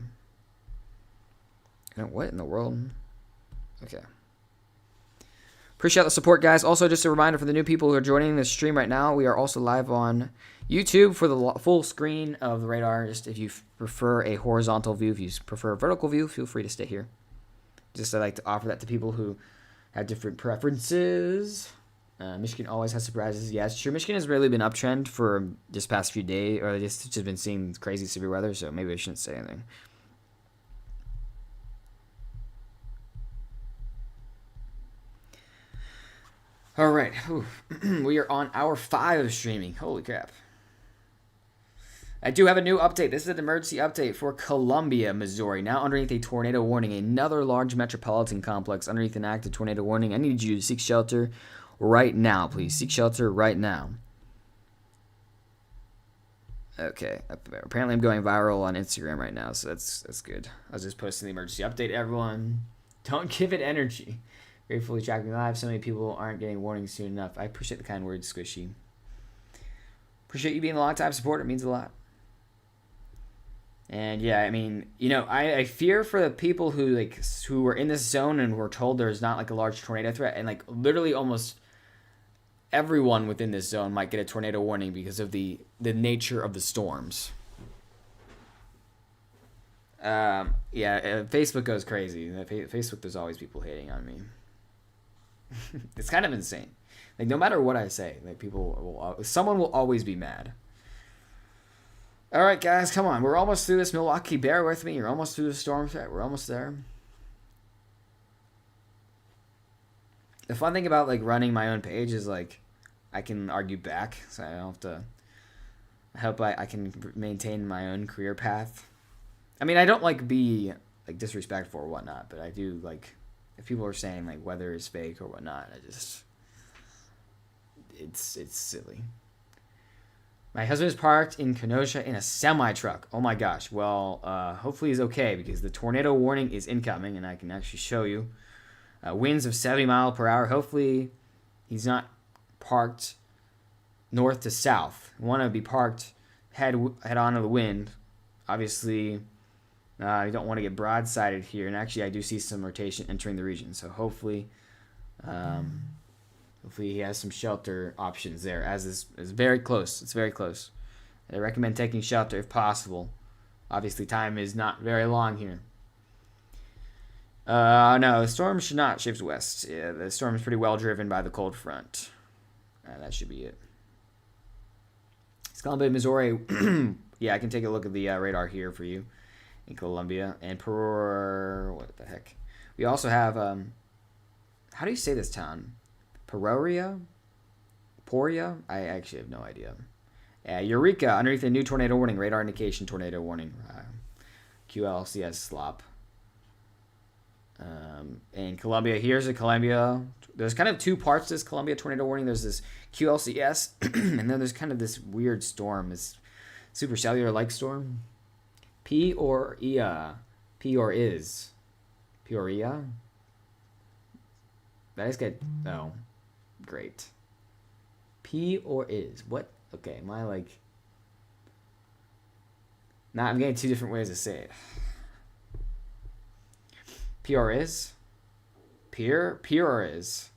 What in the world? Okay. Appreciate the support, guys. Also, just a reminder for the new people who are joining the stream right now, we are also live on YouTube for the full screen of the radar. Just if you prefer a horizontal view, if you prefer a vertical view, feel free to stay here. Just I like to offer that to people who have different preferences. Michigan always has surprises. Yeah, it's true. Michigan has really been uptrend for this past few days, or just been seeing crazy severe weather, so maybe I shouldn't say anything. All right. We are on hour 5 of streaming. Holy crap. I do have a new update. This is an emergency update for Columbia, Missouri. Now underneath a tornado warning. Another large metropolitan complex underneath an active tornado warning. I need you to seek shelter right now, please. Seek shelter right now. Okay. Apparently I'm going viral on Instagram right now, so that's good. I was just posting the emergency update, everyone. Don't give it energy. Gratefully tracking live. So many people aren't getting warnings soon enough. I appreciate the kind words, Squishy. Appreciate you being a long-time supporter. It means a lot. And yeah, I mean, you know, I fear for the people who were in this zone and were told there's not like a large tornado threat, and like literally almost everyone within this zone might get a tornado warning because of the nature of the storms. Yeah, Facebook goes crazy. Facebook, there's always people hating on me. It's kind of insane. Like, no matter what I say, like, someone will always be mad. All right, guys, come on. We're almost through this. Milwaukee, bear with me. You're almost through the storm threat. We're almost there. The fun thing about, like, running my own page is, like, I can argue back, so I don't have to. I hope I can maintain my own career path. I mean, I don't, like, be, like, disrespectful or whatnot, but I do, like, if people are saying, like, weather is fake or whatnot, it's silly. My husband is parked in Kenosha in a semi-truck. Oh, my gosh. Well, hopefully he's okay because the tornado warning is incoming, and I can actually show you. Winds of 70 miles per hour. Hopefully he's not parked north to south. You want to be parked head on to the wind. Obviously, you don't want to get broadsided here. And actually, I do see some rotation entering the region. So hopefully he has some shelter options there. As this is very close. It's very close. I recommend taking shelter if possible. Obviously, time is not very long here. No, the storm should not shift west. Yeah, the storm is pretty well driven by the cold front. That should be it. It's Columbia, Missouri. Yeah, I can take a look at the radar here for you in Columbia. And what the heck? We also have, how do you say this town? Peoria? I actually have no idea. Eureka, underneath the new tornado warning. Radar indication, tornado warning. QLCS slop. And Columbia, here's a Columbia. There's kind of two parts to this Columbia tornado warning. There's this QLCS, and then there's kind of this weird storm, this supercellular-like storm. P or is. Peoria? That is good. No. Great. P or is. What? Okay, am I like... Nah, I'm getting two different ways to say it. P or is? Peer or is?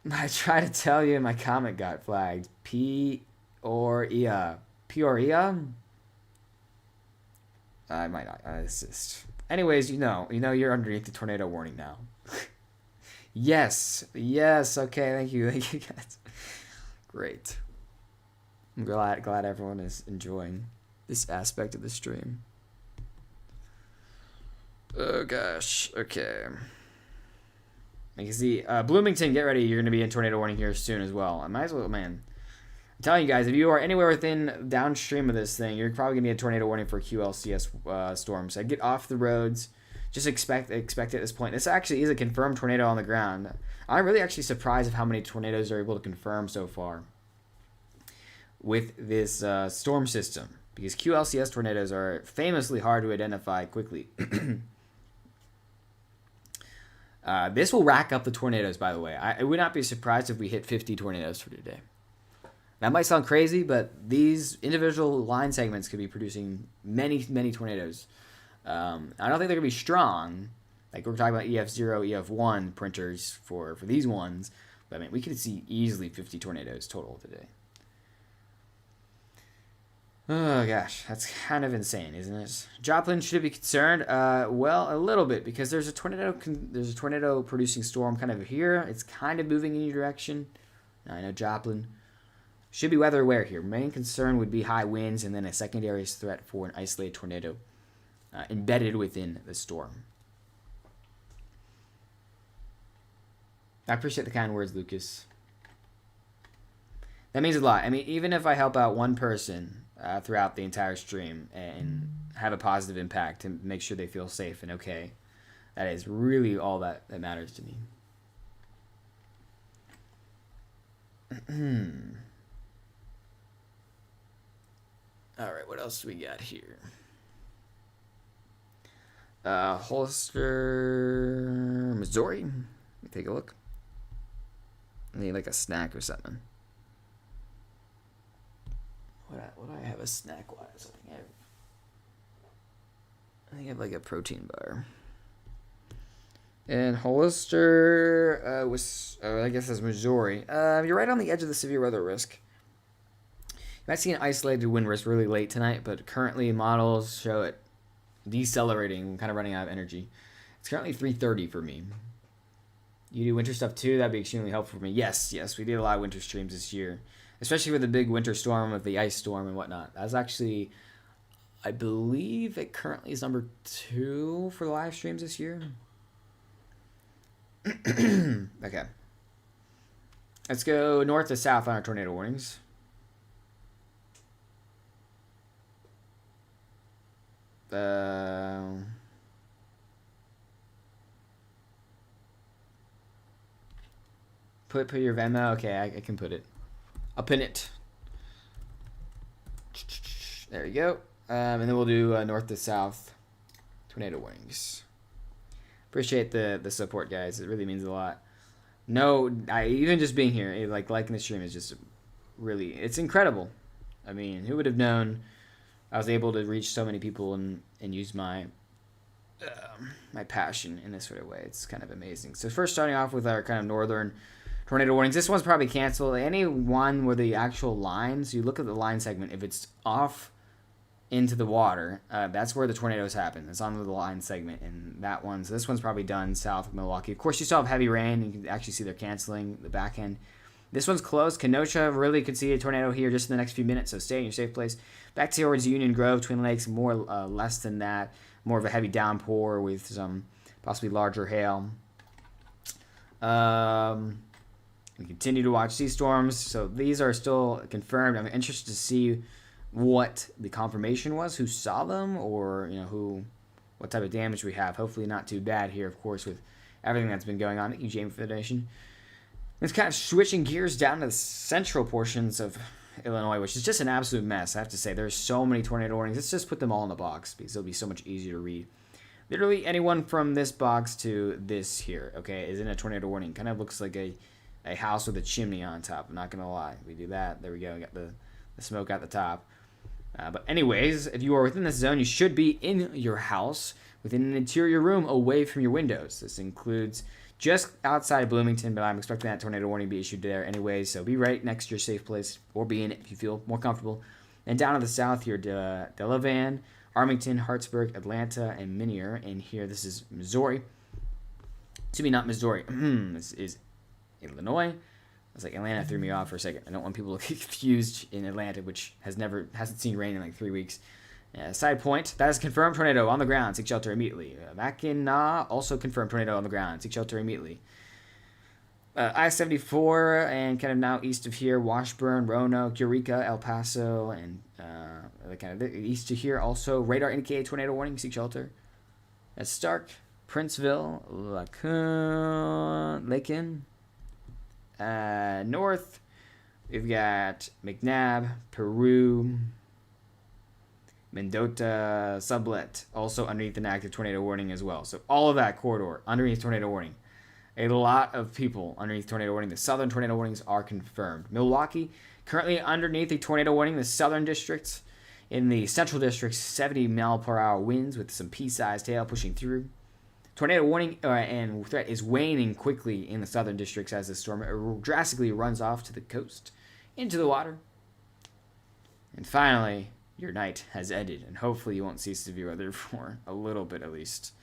I try to tell you, my comment got flagged. Peoria. I might not. It's just... Anyways, you know you're underneath the tornado warning now. Yes. Okay. Thank you, guys. Great. I'm glad everyone is enjoying this aspect of the stream. Oh gosh. Okay. You can see Bloomington, get ready. You're going to be in tornado warning here soon as well. I might as well, man. I'm telling you guys, if you are anywhere within downstream of this thing, you're probably going to get a tornado warning for QLCS storms. So get off the roads. Just expect it at this point. This actually is a confirmed tornado on the ground. I'm really actually surprised of how many tornadoes are able to confirm so far with this storm system, because QLCS tornadoes are famously hard to identify quickly. This will rack up the tornadoes, by the way. I would not be surprised if we hit 50 tornadoes for today. That might sound crazy, but these individual line segments could be producing many, many tornadoes. I don't think they're going to be strong. Like we're talking about EF0, EF1 printers for these ones. But I mean, we could see easily 50 tornadoes total today. Oh gosh, that's kind of insane, isn't it? Joplin should be concerned. Well, a little bit, because there's a tornado producing storm kind of here. It's kind of moving in your direction. I know Joplin should be weather aware here. Main concern would be high winds and then a secondary threat for an isolated tornado embedded within the storm. I appreciate the kind words, Lucas. That means a lot. I mean, even if I help out one person throughout the entire stream and have a positive impact to make sure they feel safe and okay, that is really all that matters to me. All right, what else do we got here? Hollister, Missouri. Let me take a look. I need like a snack or something. What do I have a snack wise? I think I have like a protein bar. And Hollister was, I guess that's Missouri. You're right on the edge of the severe weather risk. You might see an isolated wind risk really late tonight, but currently models show it decelerating, kind of running out of energy. It's currently 3:30 for me. You do winter stuff too? That'd be extremely helpful for me. Yes, we did a lot of winter streams this year, especially with the big winter storm with the ice storm and whatnot. That's actually, I believe it currently is number 2 for the live streams this year. Okay. Let's go north to south on our tornado warnings. Put your Venmo. Okay, I can put it. I'll pin it. There you go. And then we'll do north to south tornado warnings. Appreciate the support, guys. It really means a lot. No, even just being here, like liking the stream is just really, it's incredible. I mean, who would have known I was able to reach so many people and use my my passion in this sort of way. It's kind of amazing. So first, starting off with our kind of northern tornado warnings. This one's probably canceled. Any one where the actual lines, you look at the line segment, if it's off into the water, that's where the tornadoes happen. It's on the line segment, and that one's, this one's probably done south of Milwaukee. Of course, you still have heavy rain. You can actually see they're canceling the back end. This one's closed. Kenosha really could see a tornado here just in the next few minutes, so stay in your safe place. Back towards Union Grove, Twin Lakes, more less than that. More of a heavy downpour with some possibly larger hail. We continue to watch sea storms, so these are still confirmed. I'm interested to see what the confirmation was, who saw them, or what type of damage we have. Hopefully not too bad here, of course, with everything that's been going on. Thank you, Jamie, for the donation. It's kind of switching gears down to the central portions of Illinois, which is just an absolute mess. I have to say, there's so many tornado warnings. Let's just put them all in the box because it'll be so much easier to read. Literally anyone from this box to this here, okay, is in a tornado warning. Kind of looks like a house with a chimney on top. I'm not going to lie. We do that. There we go. We got the smoke at the top. But anyways, if you are within this zone, you should be in your house within an interior room away from your windows. This includes just outside of Bloomington, but I'm expecting that tornado warning to be issued there anyways. So be right next to your safe place, or be in it if you feel more comfortable. And down to the south here, Delavan, Armington, Hartsburg, Atlanta, and Minier. And here, this is Missouri. To me, not Missouri. This is Illinois. I was like, Atlanta threw me off for a second. I don't want people to get confused in Atlanta, which hasn't seen rain in like 3 weeks. Side point, that is confirmed tornado on the ground. Seek shelter immediately. Mackinac, also confirmed tornado on the ground. Seek shelter immediately. I-74 and kind of now east of here, Washburn, Roanoke, Eureka, El Paso, and kind of east of here also radar indicated tornado warning, seek shelter. That's Stark, Princeville, Lakin. North, we've got McNabb, Peru, Mendota, Sublet, also underneath an active tornado warning as well. So all of that corridor underneath tornado warning. A lot of people underneath tornado warning. The southern tornado warnings are confirmed. Milwaukee, currently underneath the tornado warning. The southern districts. In the central districts, 70-mile-per-hour winds with some pea-sized hail pushing through. Tornado warning and threat is waning quickly in the southern districts as the storm drastically runs off to the coast, into the water. And finally, your night has ended, and hopefully you won't see severe weather for a little bit at least.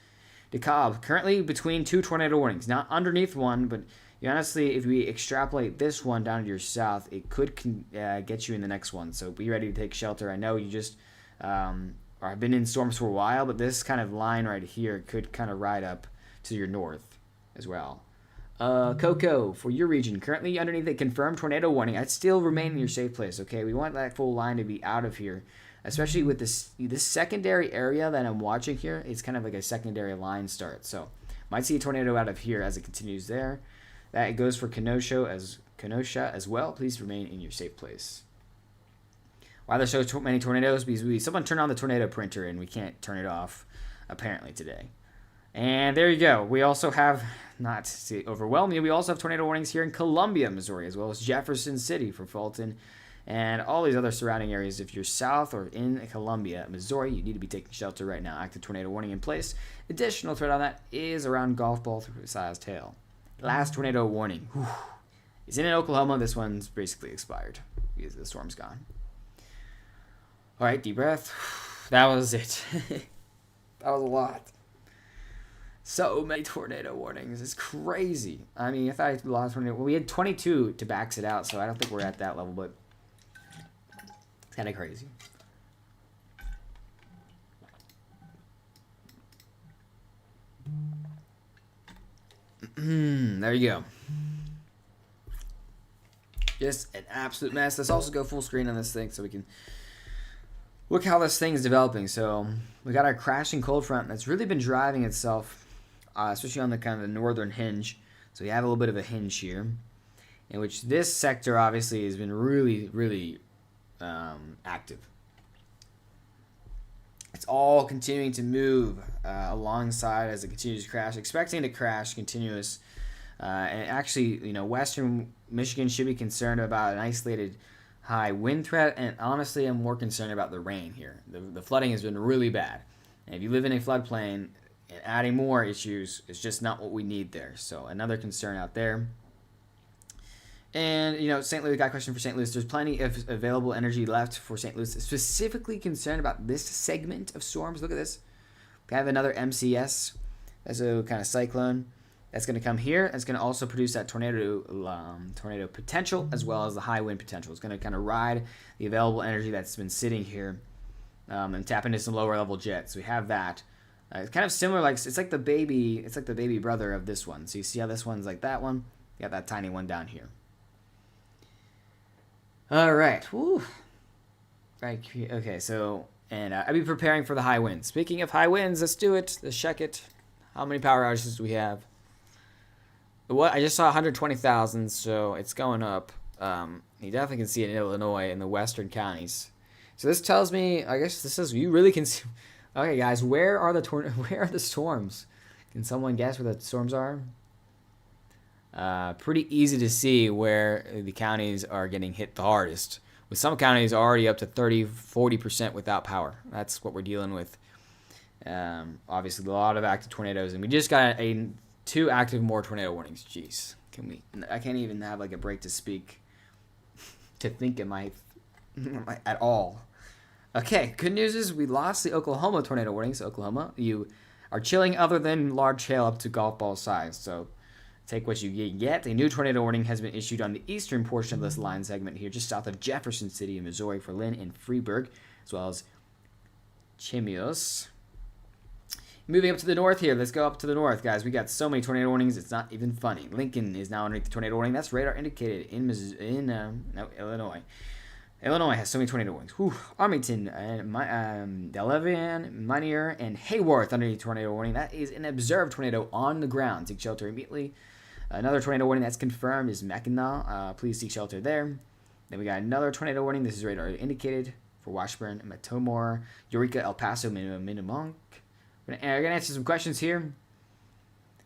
DeKalb, currently between 2 tornado warnings. Not underneath one, but honestly, if we extrapolate this one down to your south, it could get you in the next one. So be ready to take shelter. I know you just have been in storms for a while, but this kind of line right here could kind of ride up to your north as well. Coco, for your region, currently underneath a confirmed tornado warning. I'd still remain in your safe place, okay? We want that full line to be out of here. Especially with this secondary area that I'm watching here, it's kind of like a secondary line start. So might see a tornado out of here as it continues there. That goes for Kenosha as well. Please remain in your safe place. Why there's so many tornadoes? Because someone turned on the tornado printer and we can't turn it off apparently today. And there you go. We also have, not to overwhelm you, we also have tornado warnings here in Columbia, Missouri, as well as Jefferson City for Fulton. And all these other surrounding areas. If you're south or in Columbia, Missouri, you need to be taking shelter right now. Active tornado warning in place. Additional threat on that is around golf ball sized hail. Last tornado warning is in Oklahoma. This one's basically expired because the storm's gone. All right, deep breath. That was it. That was a lot. So many tornado warnings. It's crazy. I mean, if I lost tornado, we had 22 to backs it out, so I don't think we're at that level, but it's kind of crazy. There you go. Just an absolute mess. Let's also go full screen on this thing so we can look how this thing is developing. So we got our crashing cold front that's really been driving itself, especially on the kind of the northern hinge. So we have a little bit of a hinge here, in which this sector obviously has been really, really active. It's all continuing to move alongside as it continues to crash, expecting to crash continuous. And actually, Western Michigan should be concerned about an isolated high wind threat. And honestly, I'm more concerned about the rain here. The flooding has been really bad. And if you live in a floodplain, adding more issues is just not what we need there. So another concern out there. And, St. Louis, got a question for St. Louis. There's plenty of available energy left for St. Louis. Specifically concerned about this segment of storms. Look at this. We have another MCS. That's a kind of cyclone. That's going to come here. It's going to also produce that tornado potential as well as the high wind potential. It's going to kind of ride the available energy that's been sitting here and tap into some lower level jets. So we have that. It's kind of similar. It's like the baby brother of this one. So you see how this one's like that one? You got that tiny one down here. All right. Woo. Right. Okay. So, and I'll be preparing for the high winds. Speaking of high winds, let's do it. Let's check it. How many power outages do we have? What I just saw 120,000, so it's going up. You definitely can see it in Illinois in the western counties. So this tells me, I guess this says you really can see. Okay, guys, where are the storms? Can someone guess where the storms are? Pretty easy to see where the counties are getting hit the hardest. With some counties already up to 30-40% without power. That's what we're dealing with. Obviously, a lot of active tornadoes, and we just got 2 active more tornado warnings. Jeez, I can't even have like a break to speak, to think at all. Okay, good news is we lost the Oklahoma tornado warning. So Oklahoma, you are chilling other than large hail up to golf ball size. So take what you get. A new tornado warning has been issued on the eastern portion of this line segment here, just south of Jefferson City in Missouri for Lynn and Freeburg, as well as Chemios. Moving up to the north here. Let's go up to the north, guys. We got so many tornado warnings. It's not even funny. Lincoln is now underneath the tornado warning. That's radar indicated in Illinois. Illinois has so many tornado warnings. Whew. Arlington, Delavan, Monier, and Hayworth underneath tornado warning. That is an observed tornado on the ground. Seek shelter immediately. Another tornado warning that's confirmed is Mackinac. Please seek shelter there. Then we got another tornado warning. This is radar indicated for Washburn, Matomor, Eureka, El Paso, Minimonk. We're going to answer some questions here.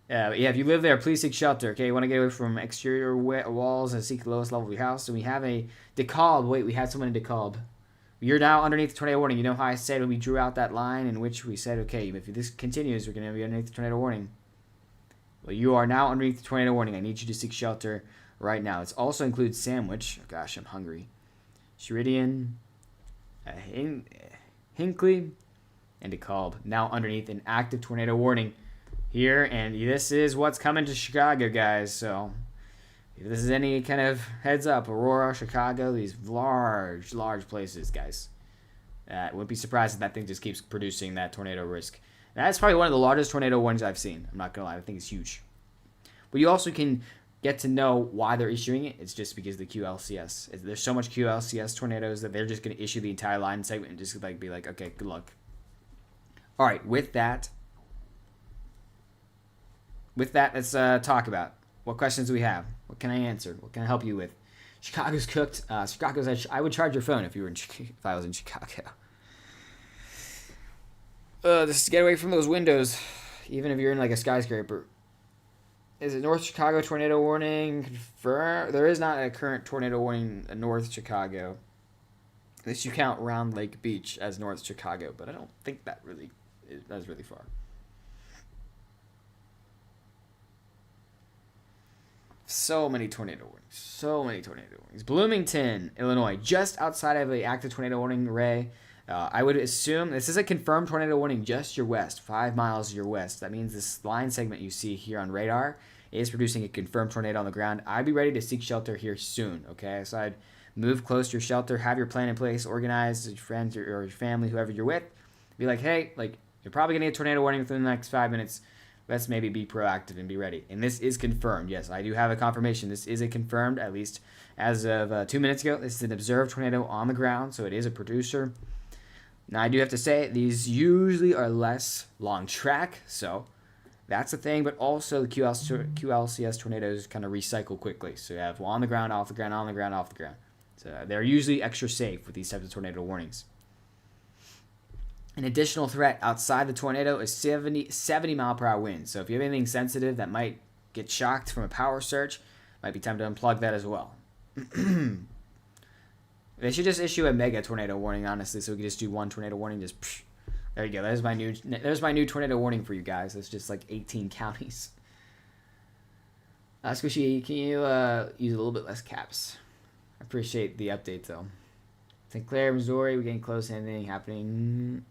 Yeah, if you live there, please seek shelter. Okay, you want to get away from exterior walls and seek the lowest level of your house. So we have a DeKalb. Wait, we had someone in DeKalb. You're now underneath the tornado warning. You know how I said when we drew out that line in which we said, okay, if this continues, we're going to be underneath the tornado warning. Well, you are now underneath the tornado warning. I need you to seek shelter right now. It also includes Sandwich. Oh, gosh, I'm hungry. Sheridan, Hinckley, and DeKalb. Now underneath an active tornado warning here, and this is what's coming to Chicago, guys. So if this is any kind of heads up, Aurora, Chicago, these large places, guys. Wouldn't be surprised if that thing just keeps producing that tornado risk. That's probably one of the largest tornado warnings I've seen. I'm not gonna lie, I think it's huge. But you also can get to know why they're issuing it. It's just because of the QLCS. There's so much QLCS tornadoes that they're just gonna issue the entire line segment and just like be like, okay, good luck. All right, with that, let's talk about what questions do we have. What can I answer? What can I help you with? Chicago's cooked. I would charge your phone if I was in Chicago. Just get away from those windows, even if you're in like a skyscraper. Is it North Chicago tornado warning confirmed? There is not a current tornado warning in North Chicago. Unless you count Round Lake Beach as North Chicago, but I don't think that's really far. So many tornado warnings. Bloomington, Illinois, just outside of the active tornado warning array. I would assume this is a confirmed tornado warning just your west, 5 miles your west. That means this line segment you see here on radar is producing a confirmed tornado on the ground. I'd be ready to seek shelter here soon, okay? So I'd move close to your shelter, have your plan in place, organize your friends or your family, whoever you're with. Be like, hey, you're probably going to get a tornado warning within the next 5 minutes. Let's maybe be proactive and be ready. And this is confirmed. Yes, I do have a confirmation. This is a confirmed, at least as of 2 minutes ago. This is an observed tornado on the ground, so it is a producer. Now, I do have to say, these usually are less long track, so that's a thing. But also, the QLCS tornadoes kind of recycle quickly. So you have on the ground, off the ground, on the ground, off the ground. So they're usually extra safe with these types of tornado warnings. An additional threat outside the tornado is 70 mile per hour winds. So if you have anything sensitive that might get shocked from a power surge, might be time to unplug that as well. They should just issue a mega tornado warning, honestly, so we can just do one tornado warning. There you go. There's my new tornado warning for you guys. It's just like 18 counties. Squishy, can you use a little bit less caps? I appreciate the update though. St. Clair, Missouri, we're getting close to anything happening.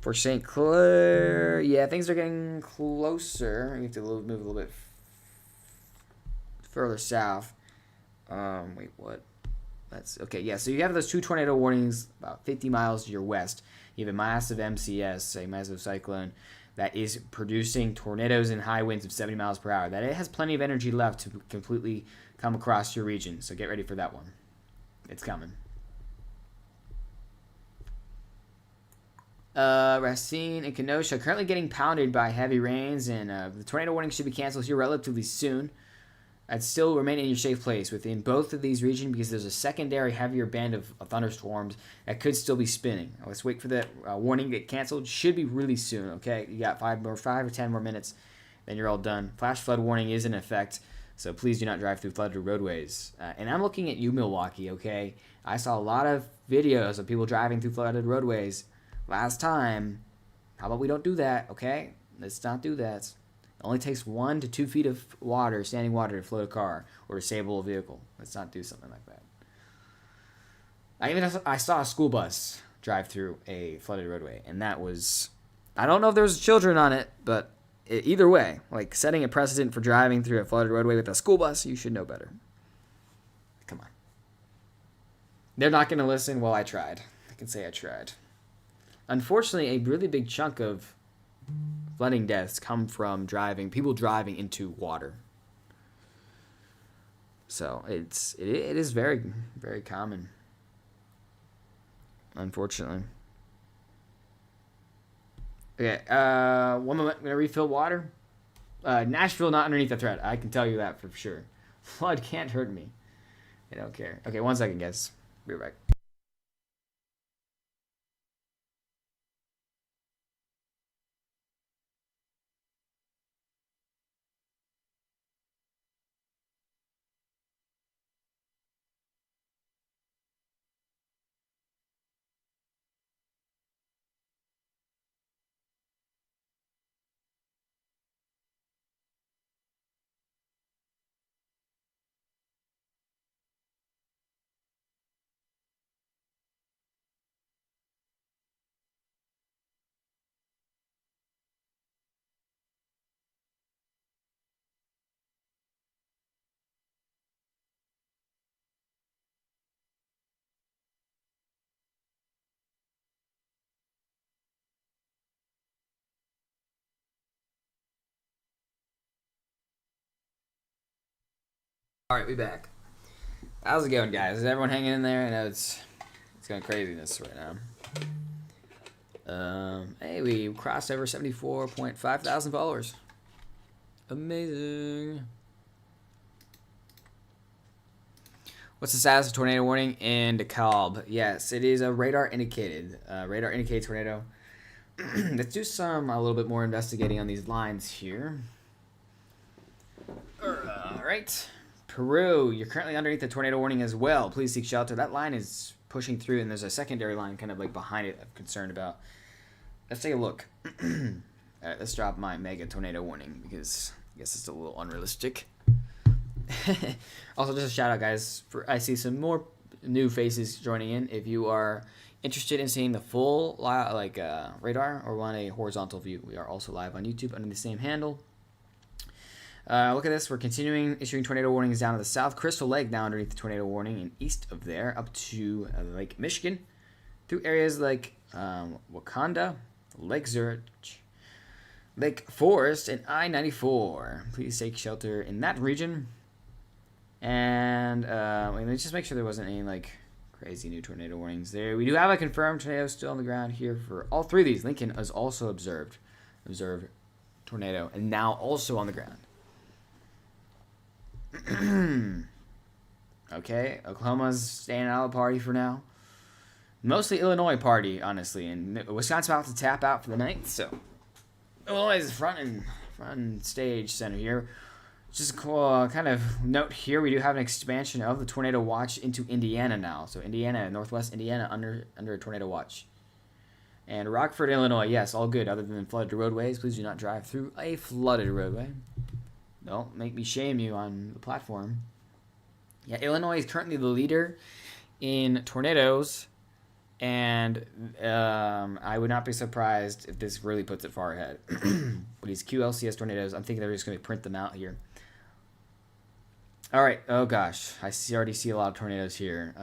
For St. Clair, yeah, things are getting closer. We have to move a little bit further south. Wait, what? That's okay. Yeah, so you have those two tornado warnings about 50 miles to your west. You have a massive MCS, a massive cyclone, that is producing tornadoes and high winds of 70 miles per hour. That it has plenty of energy left to completely come across your region. So get ready for that one. It's coming. Racine and Kenosha currently getting pounded by heavy rains, and the tornado warning should be canceled here relatively soon. I'd still remain in your safe place within both of these regions because there's a secondary heavier band of thunderstorms that could still be spinning. Let's wait for that warning to get canceled. Should be really soon, okay? You got 5 or 10 more minutes, then you're all done. Flash flood warning is in effect, so please do not drive through flooded roadways. And I'm looking at you, Milwaukee, okay? I saw a lot of videos of people driving through flooded roadways last time. How about we don't do that, okay? Let's not do that. It only takes 1 to 2 feet of water, standing water, to float a car or disable a vehicle. Let's not do something like that. I saw a school bus drive through a flooded roadway, and that was... I don't know if there was children on it, but either way, like setting a precedent for driving through a flooded roadway with a school bus, you should know better. Come on. They're not going to listen. Well, I tried. I can say I tried. Unfortunately, a really big chunk of flooding deaths come from people driving into water. So it is very, very common. Unfortunately. Okay, one moment. I'm going to refill water. Nashville not underneath the threat. I can tell you that for sure. Flood can't hurt me. I don't care. Okay, 1 second, guys. Be right back. All right, we back. How's it going, guys? Is everyone hanging in there? I know it's going craziness right now. Hey, we crossed over 74.5 thousand followers. Amazing. What's the status of tornado warning in DeKalb? Yes, it is a radar indicated. Radar indicated tornado. Let's do a little bit more investigating on these lines here. All right. Peru, you're currently underneath the tornado warning as well. Please seek shelter. That line is pushing through, and there's a secondary line kind of like behind it I'm concerned about. Let's take a look. All right, let's drop my mega tornado warning because I guess it's a little unrealistic. Also, just a shout out, guys. I see some more new faces joining in. If you are interested in seeing the full radar or want a horizontal view, we are also live on YouTube under the same handle. Look at this. We're continuing issuing tornado warnings down to the south. Crystal Lake now underneath the tornado warning, and east of there up to Lake Michigan, through areas like Wakanda, Lake Zurich, Lake Forest, and I-94. Please take shelter in that region. And let's just make sure there wasn't any crazy new tornado warnings there. We do have a confirmed tornado still on the ground here for all three of these. Lincoln is also observed tornado, and now also on the ground. Okay, Oklahoma's staying out of the party for now. Mostly Illinois party, honestly, and Wisconsin's about to tap out for the night, so Illinois is front and stage center here. Just a cool kind of note here, we do have an expansion of the tornado watch into Indiana now. So Indiana, northwest Indiana, under a tornado watch. And Rockford, Illinois, yes, all good, other than flooded roadways. Please do not drive through a flooded roadway. Don't make me shame you on the platform. Yeah, Illinois is currently the leader in tornadoes, and I would not be surprised if this really puts it far ahead. But these QLCS tornadoes, I'm thinking they're just going to print them out here. All right. Oh, gosh. Already see a lot of tornadoes here.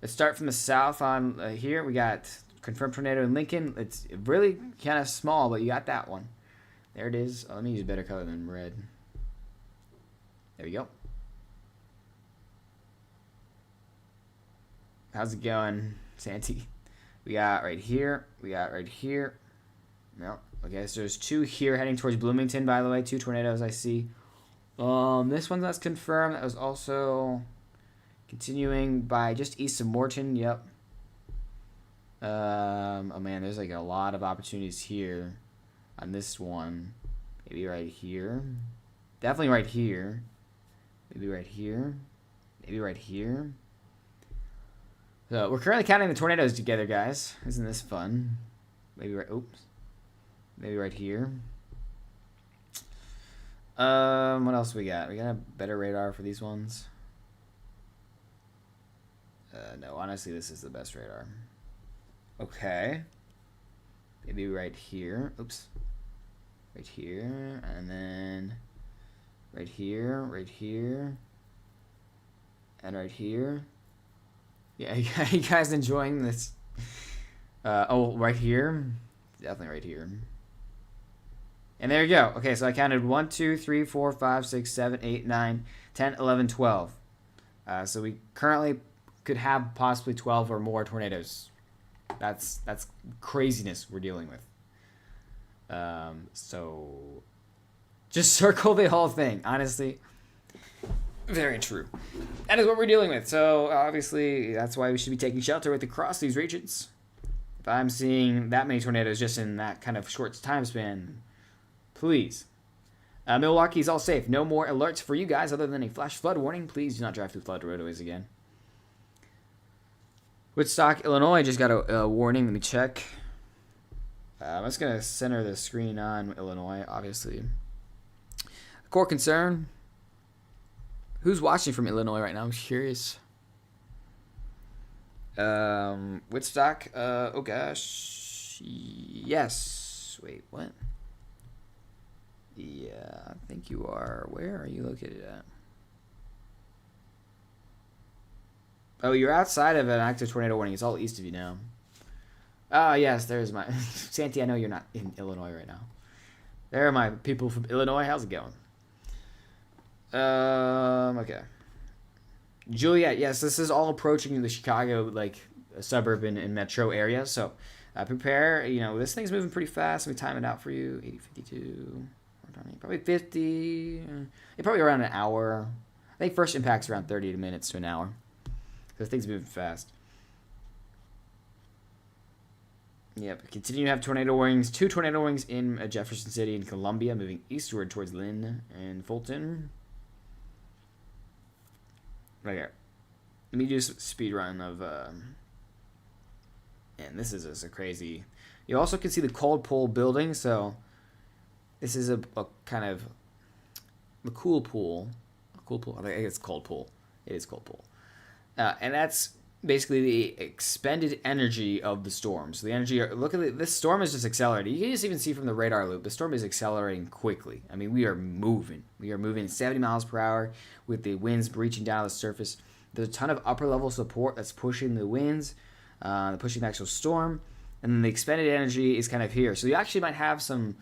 Let's start from the south on here. We got confirmed tornado in Lincoln. It's really kind of small, but you got that one. There it is. Oh, let me use a better color than red. There we go. How's it going, Santi? We got right here. We got right here. No. Okay, so there's two here heading towards Bloomington, by the way. Two tornadoes I see. This one that's confirmed. That was also continuing by just east of Morton. Yep. Oh, man, there's a lot of opportunities here. On this one, maybe right here, definitely right here, maybe right here, maybe right here. So we're currently counting the tornadoes together, guys. Isn't this fun? Maybe right. Oops. Maybe right here. What else we got? We got a better radar for these ones. No, honestly, this is the best radar. Okay. Maybe right here. Oops. Right here, and then right here, and right here. Yeah, you guys enjoying this? Oh, right here? Definitely right here. And there you go. Okay, so I counted 1, 2, 3, 4, 5, 6, 7, 8, 9, 10, 11, 12. So we currently could have possibly 12 or more tornadoes. That's craziness we're dealing with. So just circle the whole thing. Honestly, very true. That is what we're dealing with. So obviously, that's why we should be taking shelter with across these regions. If I'm seeing that many tornadoes just in that kind of short time span, please. Milwaukee's all safe. No more alerts for you guys other than a flash flood warning. Please do not drive through flood roadways again. Woodstock, Illinois just got a warning. Let me check. I'm just going to center the screen on Illinois, obviously. Core concern. Who's watching from Illinois right now? I'm curious. Woodstock. Oh, gosh. Yes. Wait, what? Yeah, I think you are. Where are you located at? Oh, you're outside of an active tornado warning. It's all east of you now. Ah, yes, there's my... Santi, I know you're not in Illinois right now. There are my people from Illinois. How's it going? Okay. Juliet, yes, this is all approaching the Chicago, like, suburban and metro area. So, prepare. You know, this thing's moving pretty fast. Let me time it out for you. 80, 52... Probably 50. Probably around an hour. I think first impact's around 30 minutes to an hour. So things moving fast. Yep. Continue to have tornado warnings. 2 tornado warnings in Jefferson City and Columbia, moving eastward towards Lynn and Fulton. Right here. Let me do a speed run of. And this is just a crazy. You also can see the cold pole building. So. This is a kind of a cool pool. A cool pool. I think it's cold pool. It is cold pool. And that's basically the expended energy of the storm. So the energy, look at it, this storm is just accelerating. You can just even see from the radar loop, the storm is accelerating quickly. I mean, we are moving. We are moving 70 miles per hour with the winds breaching down to the surface. There's a ton of upper level support that's pushing the winds, pushing the actual storm. And then the expended energy is kind of here. So you actually might have some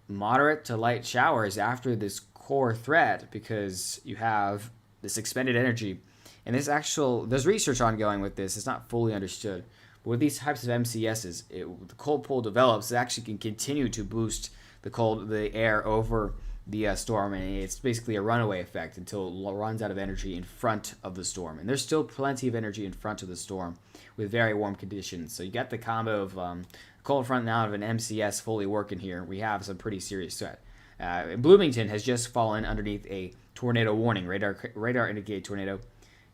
moderate to light showers after this core threat because you have this expended energy. And there's research ongoing with this. It's not fully understood. But with these types of MCSs, the cold pool develops. It actually can continue to boost the air over the storm, and it's basically a runaway effect until it runs out of energy in front of the storm. And there's still plenty of energy in front of the storm with very warm conditions. So you got the combo of cold front now of an MCS fully working here. We have some pretty serious threat. Bloomington has just fallen underneath a tornado warning. Radar indicated tornado.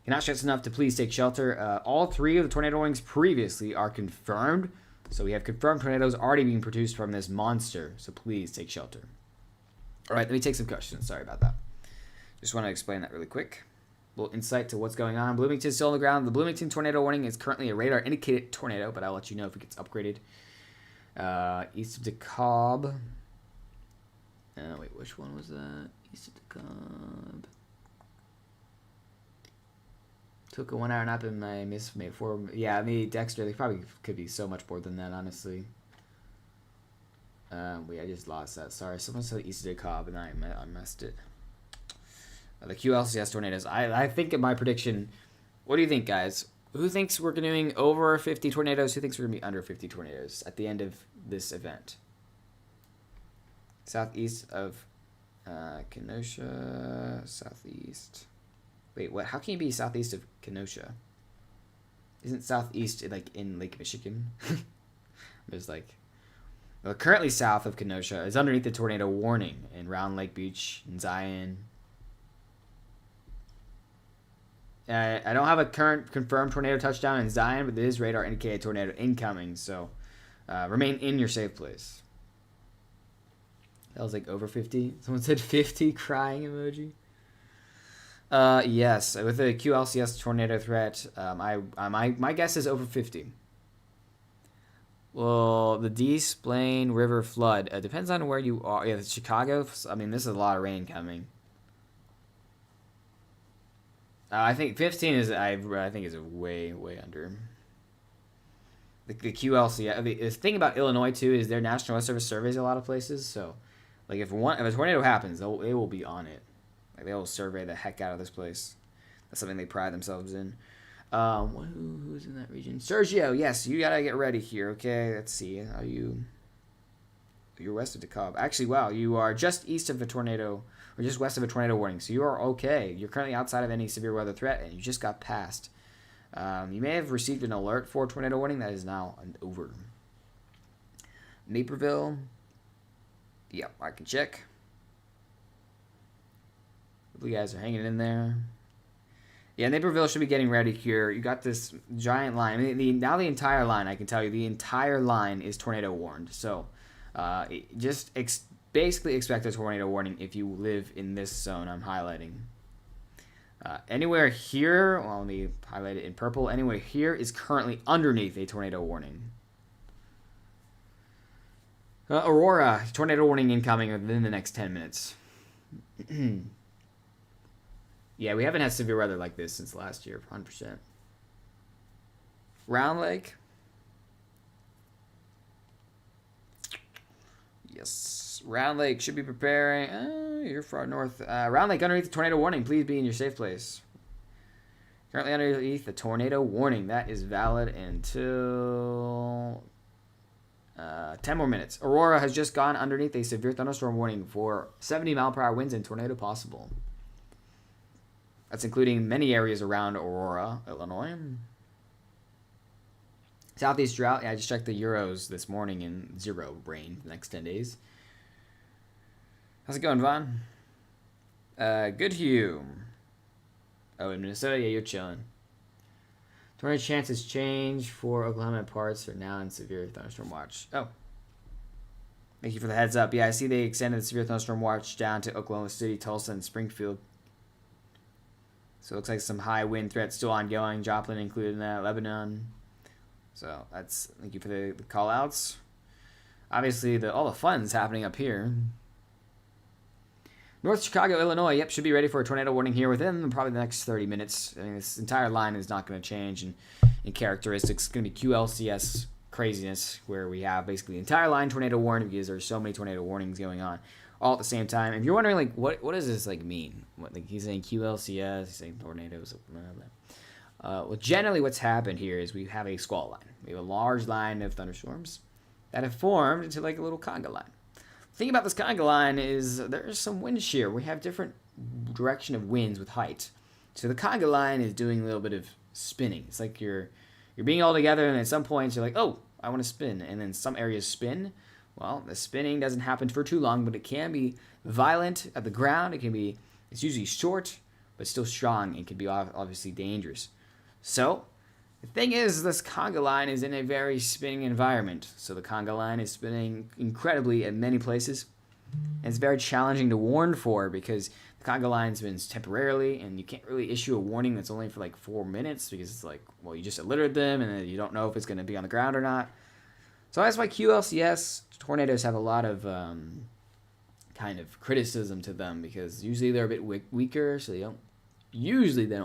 Cannot stress enough to please take shelter. All 3 of the tornado warnings previously are confirmed. So we have confirmed tornadoes already being produced from this monster. So please take shelter. All right, let me take some questions. Sorry about that. Just want to explain that really quick. A little insight to what's going on. Bloomington's still on the ground. The Bloomington tornado warning is currently a radar indicated tornado, but I'll let you know if it gets upgraded. East of DeKalb. Wait, which one was that? East of DeKalb. Took a 1 hour nap and I missed maybe 4. Yeah, me, Dexter, they probably could be so much more than that, honestly. Wait, I just lost that. Sorry, someone said East of DeKalb and I messed it. The QLCS tornadoes. I think in my prediction, what do you think, guys? Who thinks we're doing over 50 tornadoes? Who thinks we're going to be under 50 tornadoes at the end of this event? Southeast of Kenosha. Southeast. Wait, what? How can you be southeast of Kenosha? Isn't southeast like in Lake Michigan? There's like... Well, currently south of Kenosha is underneath the tornado warning in Round Lake Beach and Zion. I don't have a current confirmed tornado touchdown in Zion, but it is radar indicated tornado incoming, so remain in your safe place. That was like over 50. Someone said 50, crying emoji. Yes, with the QLCS tornado threat, my guess is over 50. Well, the Des Plaines River flood depends on where you are. Yeah, Chicago. I mean, this is a lot of rain coming. I think 15 is I think is way under. The QLC. The thing about Illinois too is their National Weather Service surveys a lot of places. So, like if a tornado happens, they will be on it. Like they will survey the heck out of this place. That's something they pride themselves in. Who's in that region? Sergio, yes, you gotta get ready here. Okay, let's see. Are you? You're west of DeKalb. Actually, wow, you are just east of a tornado, or just west of a tornado warning. So you are okay. You're currently outside of any severe weather threat, and you just got passed. You may have received an alert for a tornado warning that is now over. Naperville. Yep, I can check. You guys are hanging in there. Yeah, Naperville should be getting ready here. You got this giant line. I mean, now the entire line, I can tell you, the entire line is tornado warned. So just basically expect a tornado warning if you live in this zone I'm highlighting. Anywhere here, well, let me highlight it in purple. Anywhere here is currently underneath a tornado warning. Aurora, tornado warning incoming within the next 10 minutes. Yeah, we haven't had severe weather like this since last year, 100%. Round Lake. Yes, Round Lake should be preparing. You're far north. Round Lake underneath the tornado warning. Please be in your safe place. Currently underneath the tornado warning. That is valid until 10 more minutes. Aurora has just gone underneath a severe thunderstorm warning for 70-mile-per-hour winds and tornado possible. That's including many areas around Aurora, Illinois. Southeast drought. Yeah, I just checked the Euros this morning in 0 rain for the next 10 days. How's it going, Vaughn? Good, Hugh. Oh, in Minnesota, yeah, you're chilling. Tornado chances change for Oklahoma parts are now in severe thunderstorm watch. Oh. Thank you for the heads up. Yeah, I see they extended the severe thunderstorm watch down to Oklahoma City, Tulsa, and Springfield. So it looks like some high wind threats still ongoing. Joplin included in that, Lebanon. So that's, thank you for the call outs. Obviously, all the fun's happening up here. North Chicago, Illinois. Yep, should be ready for a tornado warning here within probably the next 30 minutes. I mean, this entire line is not going to change in characteristics. It's going to be QLCS craziness where we have basically the entire line tornado warning because there's so many tornado warnings going on all at the same time. If you're wondering, like, what does this like mean? What, like, he's saying QLCS, he's saying tornadoes. Blah, blah, blah. Well, generally what's happened here is we have a squall line. We have a large line of thunderstorms that have formed into like a little conga line. The thing about this conga line is there's some wind shear. We have different direction of winds with height. So the conga line is doing a little bit of spinning. It's like you're being all together, and at some points you're like, oh, I want to spin. And then some areas spin. Well, the spinning doesn't happen for too long, but it can be violent at the ground. It's usually short, but still strong, and can be obviously dangerous. So the thing is, this conga line is in a very spinning environment. So the conga line is spinning incredibly at many places. And it's very challenging to warn for because the conga line spins temporarily, and you can't really issue a warning that's only for like 4 minutes because it's like, well, you just alerted them, and then you don't know if it's going to be on the ground or not. So that's why QLCS tornadoes have a lot of kind of criticism to them because usually they're a bit weaker, so they don't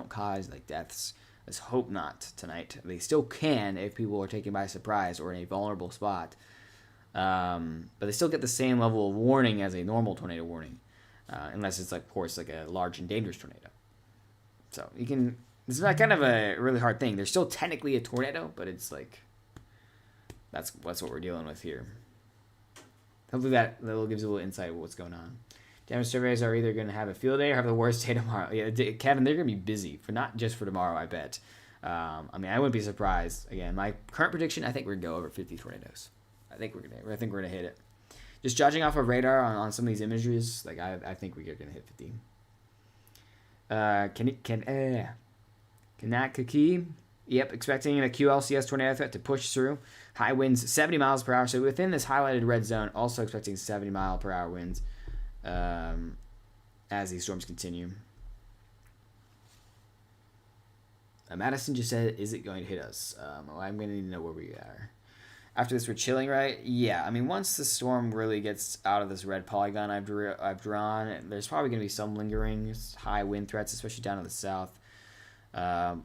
cause like deaths. Let's hope not tonight. They still can if people are taken by surprise or in a vulnerable spot. But they still get the same level of warning as a normal tornado warning, unless it's, like, of course, like a large and dangerous tornado. So it's not kind of a really hard thing. There's still technically a tornado, but it's like, that's what we're dealing with here. Hopefully that little gives you a little insight of what's going on. Damage surveys are either going to have a field day or have the worst day tomorrow. Yeah, Kevin, they're going to be busy not just for tomorrow, I bet. I mean, I wouldn't be surprised. Again, my current prediction, I think we're going to go over 50 tornadoes. I think we're gonna hit it. Just judging off of radar on some of these images, like I think we're gonna hit 50. Kanakaki. Yep, expecting a QLCS tornado threat to push through. High winds 70 miles per hour. So within this highlighted red zone, also expecting 70 mile per hour winds as these storms continue. Madison just said, is it going to hit us? Well, I'm going to need to know where we are. After this, we're chilling, right? Yeah, I mean, once the storm really gets out of this red polygon I've drawn, there's probably going to be some lingering high wind threats, especially down to the south. I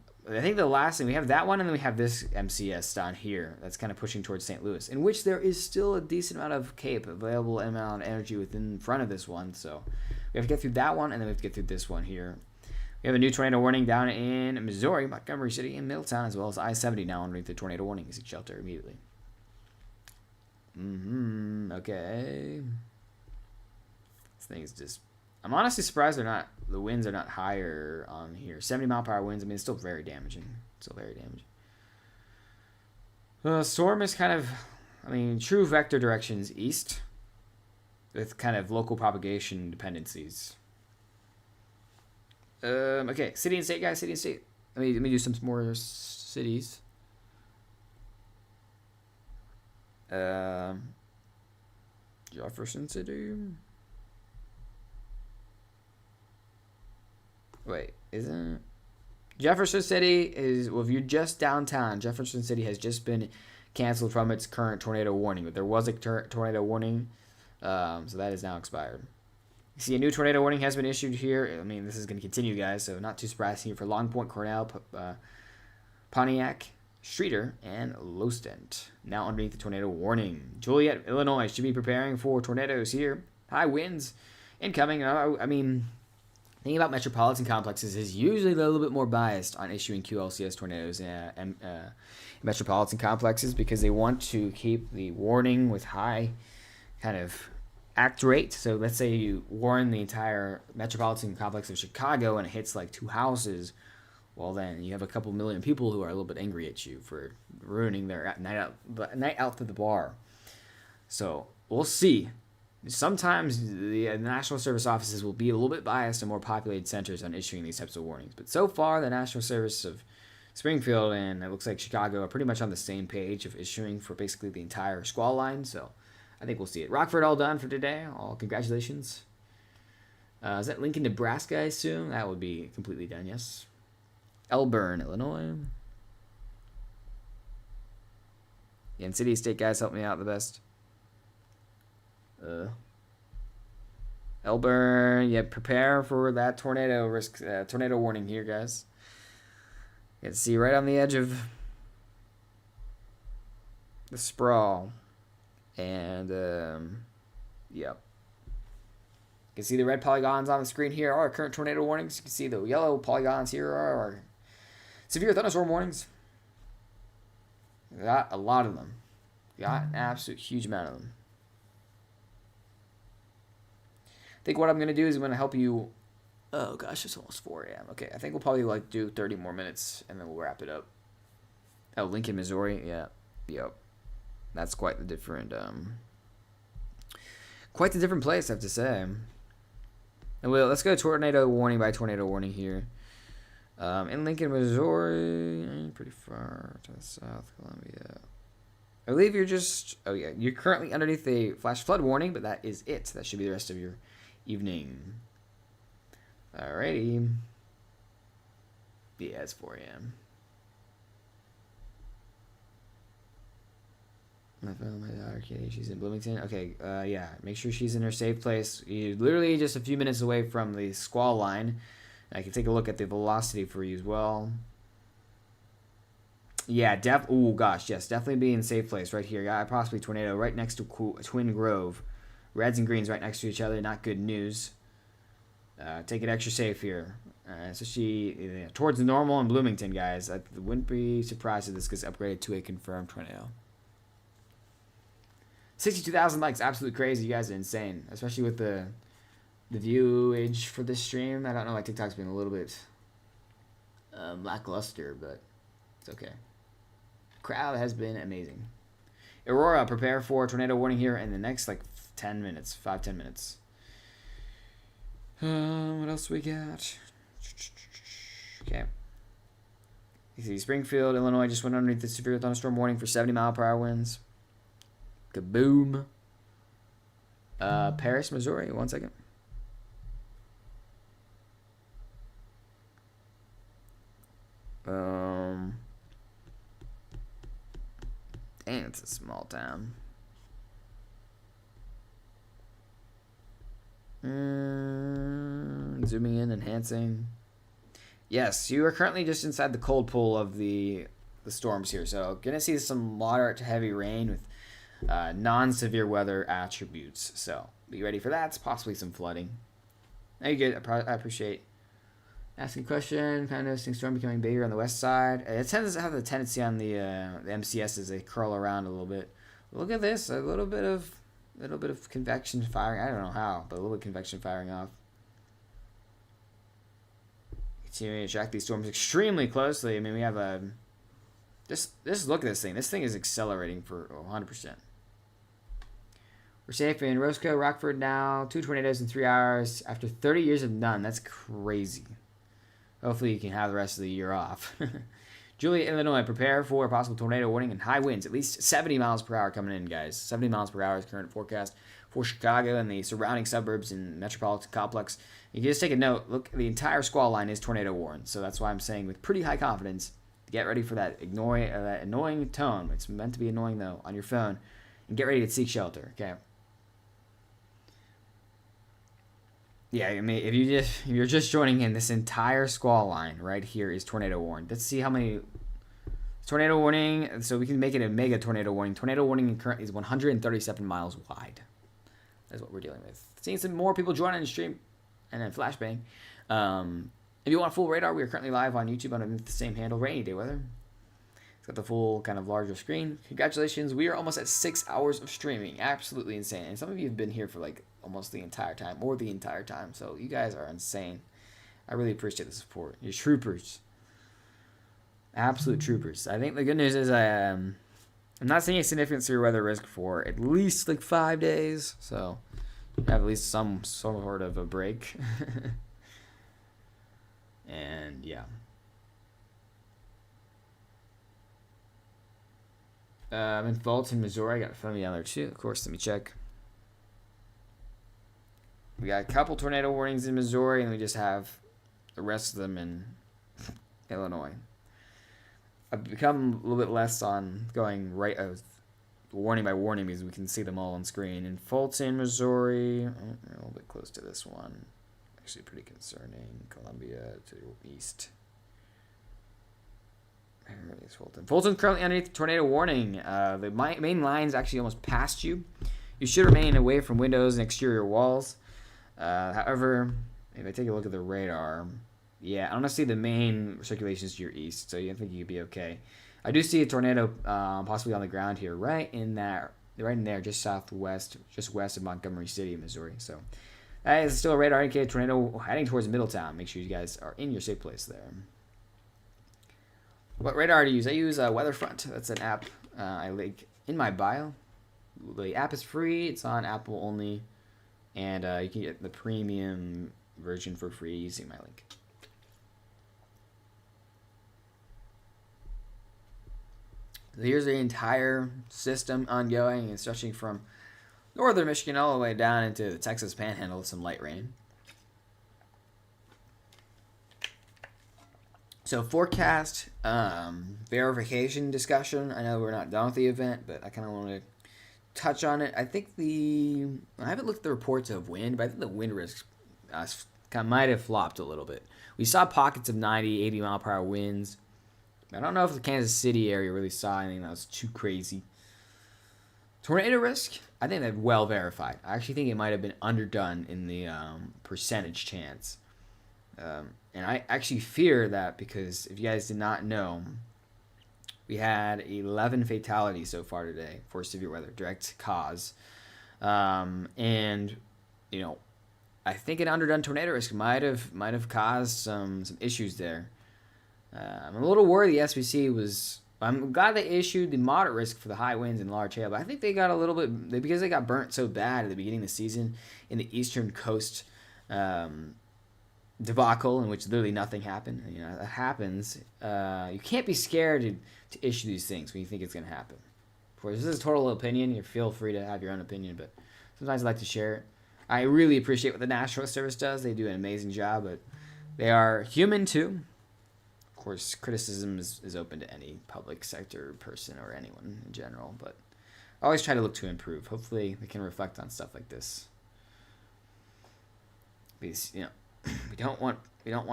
think the last thing we have that one, and then we have this MCS down here that's kind of pushing towards St. Louis, in which there is still a decent amount of CAPE available amount of energy within front of this one. So we have to get through that one, and then we have to get through this one here. We have a new tornado warning down in Missouri, Montgomery City, and Middletown, as well as I-70 now underneath the tornado warning. Seek shelter immediately. Okay. This thing is just... I'm honestly surprised the winds are not higher on here. 70-mile-per-hour winds. I mean, it's still very damaging. Still very damaging. The storm is kind of, I mean, true vector directions east, with kind of local propagation dependencies. Okay, city and state, guys. City and state. Let me do some more cities. Jefferson City. Wait, isn't it? Jefferson City is, well, if you're just downtown, Jefferson City has just been canceled from its current tornado warning, but there was a tornado warning, so that is now expired. You see, a new tornado warning has been issued here. I mean, this is going to continue, guys, so not too surprising for Long Point, Cornell, Pontiac, Streeter, and Lowstent. Now underneath the tornado warning. Joliet, Illinois should be preparing for tornadoes here. High winds incoming. I mean... The thing about metropolitan complexes is usually they're a little bit more biased on issuing QLCS tornadoes in metropolitan complexes because they want to keep the warning with high kind of act rate. So let's say you warn the entire metropolitan complex of Chicago and it hits like 2 houses. Well, then you have a couple million people who are a little bit angry at you for ruining their night out to the bar. So we'll see. Sometimes the National Service offices will be a little bit biased in more populated centers on issuing these types of warnings. But so far, the National Service of Springfield and it looks like Chicago are pretty much on the same page of issuing for basically the entire squall line. So I think we'll see it. Rockford all done for today. All congratulations. Is that Lincoln, Nebraska, I assume? That would be completely done, yes. Elburn, Illinois. Yeah, and City State guys help me out the best. Elburn, yeah, prepare for that tornado risk, tornado warning here, guys. You can see right on the edge of the sprawl, and yeah, you can see the red polygons on the screen here are our current tornado warnings. You can see the yellow polygons here are our severe thunderstorm warnings. We got a lot of them. We got an absolute huge amount of them. I think what I'm going to do is I'm going to help you. Oh, gosh, it's almost 4 a.m. Okay, I think we'll probably like do 30 more minutes, and then we'll wrap it up. Oh, Lincoln, Missouri. Yeah, yep. That's quite the different place, I have to say. And let's go tornado warning by tornado warning here. In Lincoln, Missouri, pretty far to the South Columbia. I believe you're just, oh yeah, you're currently underneath a flash flood warning, but that is it. That should be the rest of your evening. Alrighty. Yeah, it's 4 a.m. My daughter, Kitty, she's in Bloomington. Okay, yeah, make sure she's in her safe place. You're literally just a few minutes away from the squall line. I can take a look at the velocity for you as well. Yeah, oh gosh, yes, definitely be in a safe place right here. Got possibly tornado right next to Twin Grove. Reds and greens right next to each other. Not good news. Take it extra safe here. Especially towards the normal in Bloomington, guys. I wouldn't be surprised if this gets upgraded to a confirmed tornado. 62,000 likes, absolutely crazy. You guys are insane, especially with the viewage for this stream. I don't know why TikTok's been a little bit lackluster, but it's okay. Crowd has been amazing. Aurora, prepare for tornado warning here in the next like 10 minutes, 5-10 minutes. What else we got? Okay. You see Springfield, Illinois just went underneath the severe thunderstorm warning for 70-mile-per-hour winds. Kaboom. Paris, Missouri. 1 second. Dang, it's a small town. Zooming in, enhancing. Yes, you are currently just inside the cold pool of the storms here. So gonna see some moderate to heavy rain with non-severe weather attributes. So be ready for that. Possibly some flooding. Now you get. I appreciate asking a question. Kind of noticing storm becoming bigger on the west side. It tends to have the tendency on the MCS as they curl around a little bit. Look at this. A little bit of convection firing. I don't know how, but a little bit of convection firing off. Continuing to track these storms extremely closely. I mean, we have a just look at this thing. This thing is accelerating for 100%. We're safe in Roscoe, Rockford now. 2 tornadoes in 3 hours after 30 years of none. That's crazy. Hopefully you can have the rest of the year off. Julia, Illinois, prepare for a possible tornado warning and high winds. At least 70 miles per hour coming in, guys. 70 miles per hour is current forecast for Chicago and the surrounding suburbs and metropolitan complex. You can just take a note. Look, the entire squall line is tornado warned. So that's why I'm saying with pretty high confidence, get ready for that that annoying tone. It's meant to be annoying, though, on your phone. And get ready to seek shelter, okay? Yeah, I mean, if you're just joining in, this entire squall line right here is tornado warned. Let's see how many tornado warning. So we can make it a mega tornado warning. Tornado warning currently is 137 miles wide. That's what we're dealing with. Seeing some more people join on the stream, and then flashbang. If you want full radar, we are currently live on YouTube underneath the same handle, Rainy Day Weather. It's got the full kind of larger screen. Congratulations, we are almost at 6 hours of streaming. Absolutely insane. And some of you have been here for like almost the entire time, or the entire time. So you guys are insane. I really appreciate the support. You're troopers. Absolute troopers. I think the good news is I'm not seeing a significant severe weather risk for at least like 5 days. So you have at least some sort of a break. And yeah. I'm in Fulton, Missouri. I got family down there too. Of course, let me check. We got a couple tornado warnings in Missouri, and we just have the rest of them in Illinois. I've become a little bit less on going right warning by warning because we can see them all on screen. In Fulton, Missouri, a little bit close to this one. Actually pretty concerning. Columbia to the east. Fulton currently underneath tornado warning. The main line is actually almost past you. You should remain away from windows and exterior walls. However, if I take a look at the radar, yeah, I don't see the main circulations to your east, so I think you could be okay. I do see a tornado possibly on the ground here, right in there, just southwest, just west of Montgomery City, Missouri. So that is still a radar indicated tornado heading towards Middletown. Make sure you guys are in your safe place there. What radar do you use? I use Weatherfront. That's an app I link in my bio. The app is free. It's on Apple only. And you can get the premium version for free using my link. So here's the entire system ongoing and stretching from northern Michigan all the way down into the Texas Panhandle with some light rain. So forecast verification discussion. I know we're not done with the event, but I kind of want to touch on it. I think I haven't looked at the reports of wind, but I think the wind risk might have flopped a little bit. We saw pockets of 90, 80 mile per hour winds. I don't know if the Kansas City area really saw anything that was too crazy. Tornado risk, I think they've well verified. I actually think it might have been underdone in the percentage chance. And I actually fear that because if you guys did not know, we had 11 fatalities so far today for severe weather, direct cause. And, you know, I think an underdone tornado risk might have caused some issues there. I'm a little worried the SPC was... I'm glad they issued the moderate risk for the high winds and large hail, but I think they got a little bit... Because they got burnt so bad at the beginning of the season in the eastern coast debacle in which literally nothing happened. You know, that happens. You can't be scared to issue these things when you think it's going to happen. Of course, this is total opinion. You feel free to have your own opinion, but sometimes I like to share it. I really appreciate what the National Service does. They do an amazing job, but they are human too. Of course, criticism is open to any public sector person or anyone in general, but I always try to look to improve. Hopefully, we can reflect on stuff like this. Because, you know, we don't want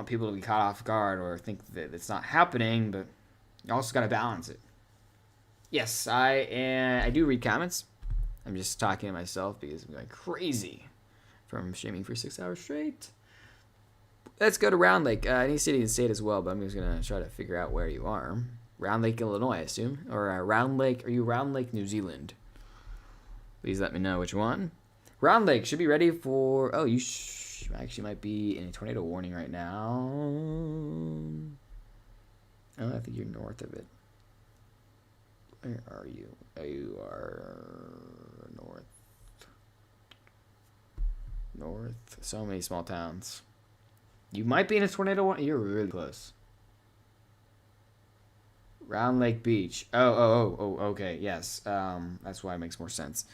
people to be caught off guard or think that it's not happening, but you also got to balance it. Yes, I do read comments. I'm just talking to myself because I'm going crazy from streaming for 6 hours straight. Let's go to Round Lake. Any city and state as well, but I'm just gonna try to figure out where you are. Round Lake, Illinois, I assume, or Round Lake. Are you Round Lake, New Zealand? Please let me know which one. Round Lake should be ready for. Oh, you actually might be in a tornado warning right now. Oh, I think you're north of it. Where are you? Oh, you are north. North. So many small towns. You might be in a tornado warning. You're really close. Round Lake Beach. Oh, okay, yes. That's why it makes more sense.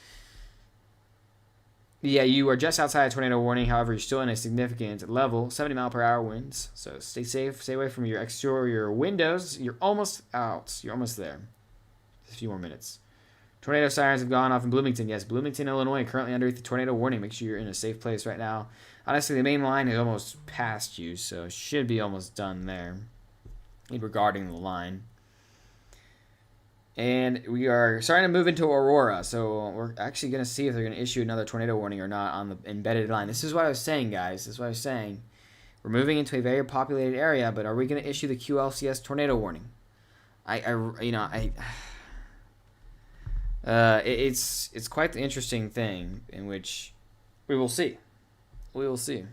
Yeah, you are just outside a tornado warning. However, you're still in a significant level. 70-mile-per-hour winds. So stay safe. Stay away from your exterior windows. You're almost out. You're almost there. Just a few more minutes. Tornado sirens have gone off in Bloomington. Yes, Bloomington, Illinois, currently under the tornado warning. Make sure you're in a safe place right now. Honestly, the main line is almost past you, so it should be almost done there regarding the line. And we are starting to move into Aurora, so we're actually going to see if they're going to issue another tornado warning or not on the embedded line. This is what I was saying, guys. This is what I was saying. We're moving into a very populated area, but are we going to issue the QLCS tornado warning? It's quite the interesting thing in which we will see. We will see.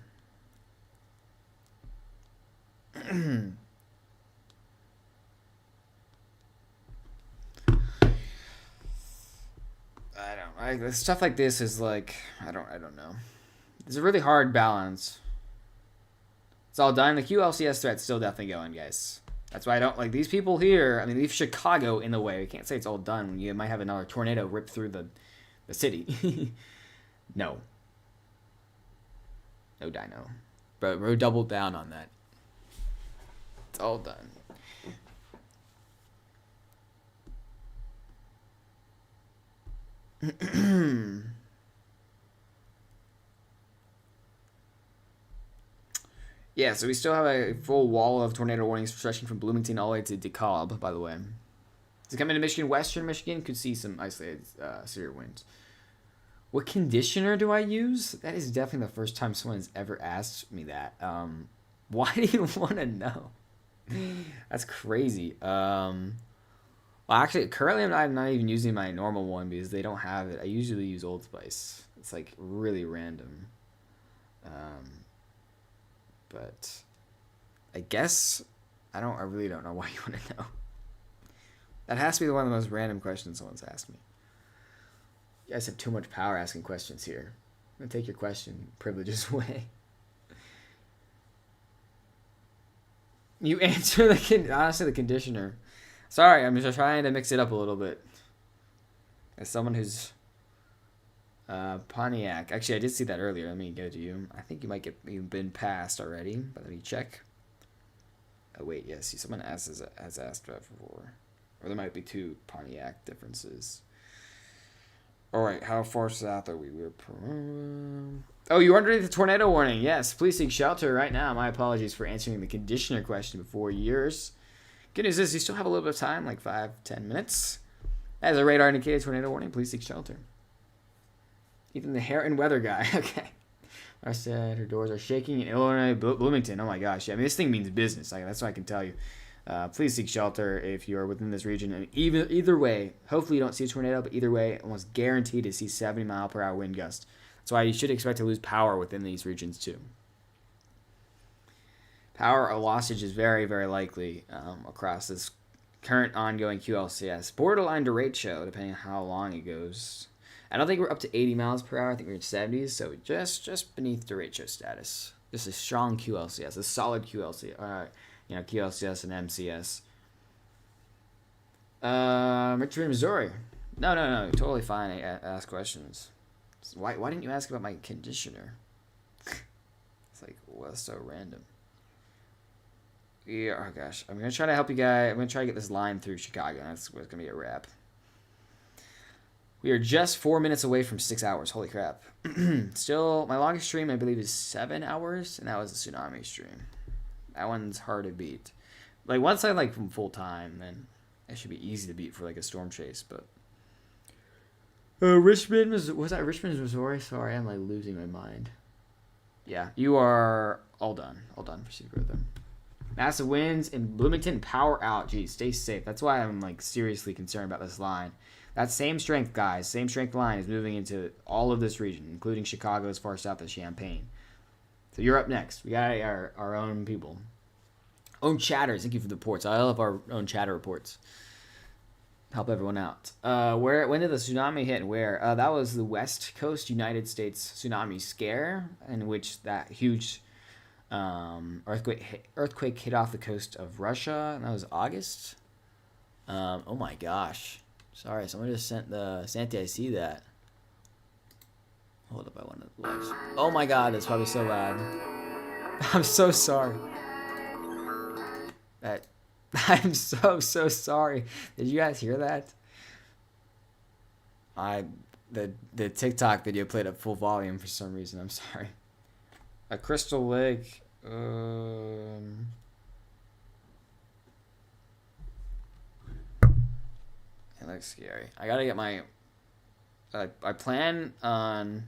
Stuff like this is like I don't know. It's a really hard balance. It's all done. The QLCS threat's still definitely going, guys. That's why I don't like these people here. I mean, leave Chicago in the way. We can't say it's all done when you might have another tornado rip through the city. No. No dino. But we're doubled down on that. It's all done. Yeah, so we still have a full wall of tornado warnings stretching from Bloomington all the way to DeKalb, by the way. To come into Michigan, western Michigan could see some isolated severe winds. What conditioner do I use? That is definitely the first time someone's ever asked me that. Why do you want to know? That's crazy. Well, actually, currently I'm not even using my normal one because they don't have it. I usually use Old Spice. It's like really random. But I guess I really don't know why you want to know. That has to be one of the most random questions someone's asked me. You guys have too much power asking questions here. I'm gonna take your question privileges away. You answer honestly the conditioner. Sorry, I'm just trying to mix it up a little bit. As someone who's Pontiac. Actually, I did see that earlier. Let me get it to you. I think you've been passed already, but let me check. Oh wait, yes. See, someone has asked that before, or there might be two Pontiac differences. All right, how far south are we? Oh, you're underneath the tornado warning. Yes, please seek shelter right now. My apologies for answering the conditioner question before yours. Good news is you still have a little bit of time, like 5-10 minutes. As a radar indicated tornado warning, please seek shelter. Even the hair and weather guy. Okay. I said her doors are shaking in Illinois, Bloomington. Oh my gosh. I mean, this thing means business. That's what I can tell you. Please seek shelter if you are within this region. And either way, hopefully you don't see a tornado, but either way, almost guaranteed to see 70-mile-per-hour wind gusts. That's why you should expect to lose power within these regions too. Power lossage is very, very likely across this current ongoing QLCS. Borderline derecho, depending on how long it goes. I don't think we're up to 80 miles per hour. I think we're in 70s, so just beneath derecho status. Just a strong QLCS, a solid QLCS. QLCS and MCS. Richmond, Missouri. No, totally fine. I ask questions. Why didn't you ask about my conditioner? It's like, well, that's so random. Yeah, oh gosh. I'm gonna try to help you guys. I'm gonna try to get this line through Chicago. That's what's gonna be a wrap. We are just 4 minutes away from 6 hours. Holy crap. Still, my longest stream, I believe, is 7 hours, and that was a tsunami stream. That one's hard to beat. Like, once I, like, from full time, then it should be easy to beat for, like, a storm chase, but... Richmond, was that Richmond, Missouri? Sorry, I'm, like, losing my mind. Yeah, you are all done. All done for Secret Rhythm. Massive winds in Bloomington, power out. Geez, stay safe. That's why I'm, like, seriously concerned about this line. That same strength, guys, same strength line is moving into all of this region, including Chicago as far south as Champaign. So you're up next. We got our own people. Own chatters. Thank you for the reports. I love our own chatter reports. Help everyone out. When did the tsunami hit and where? That was the West Coast United States tsunami scare, in which that huge earthquake hit off the coast of Russia, and that was August. Oh my gosh. Sorry, someone just sent the Santi. I see that. Hold up, I want to watch. Oh my god, that's probably so bad. I'm so sorry. I'm so sorry. Did you guys hear that? The TikTok video played at full volume for some reason. I'm sorry. A Crystal Lake. It looks scary. I gotta get my. I plan on.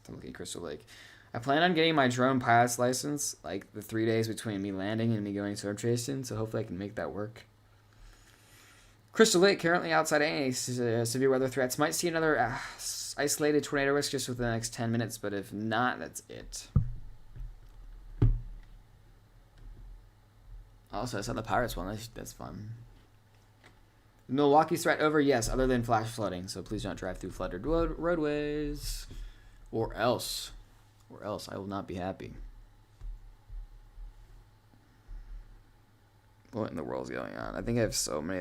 I'm looking at Crystal Lake. I plan on getting my drone pilot's license, like the 3 days between me landing and me going storm chasing. So hopefully I can make that work. Crystal Lake currently outside any severe weather threats. Might see another isolated tornado risk just within the next 10 minutes, but if not, that's it. Also, I saw the Pirates one. That's fun. Milwaukee threat over? Yes, other than flash flooding. So please don't drive through flooded roadways. Or else I will not be happy. What in the world's going on? I think I have so many,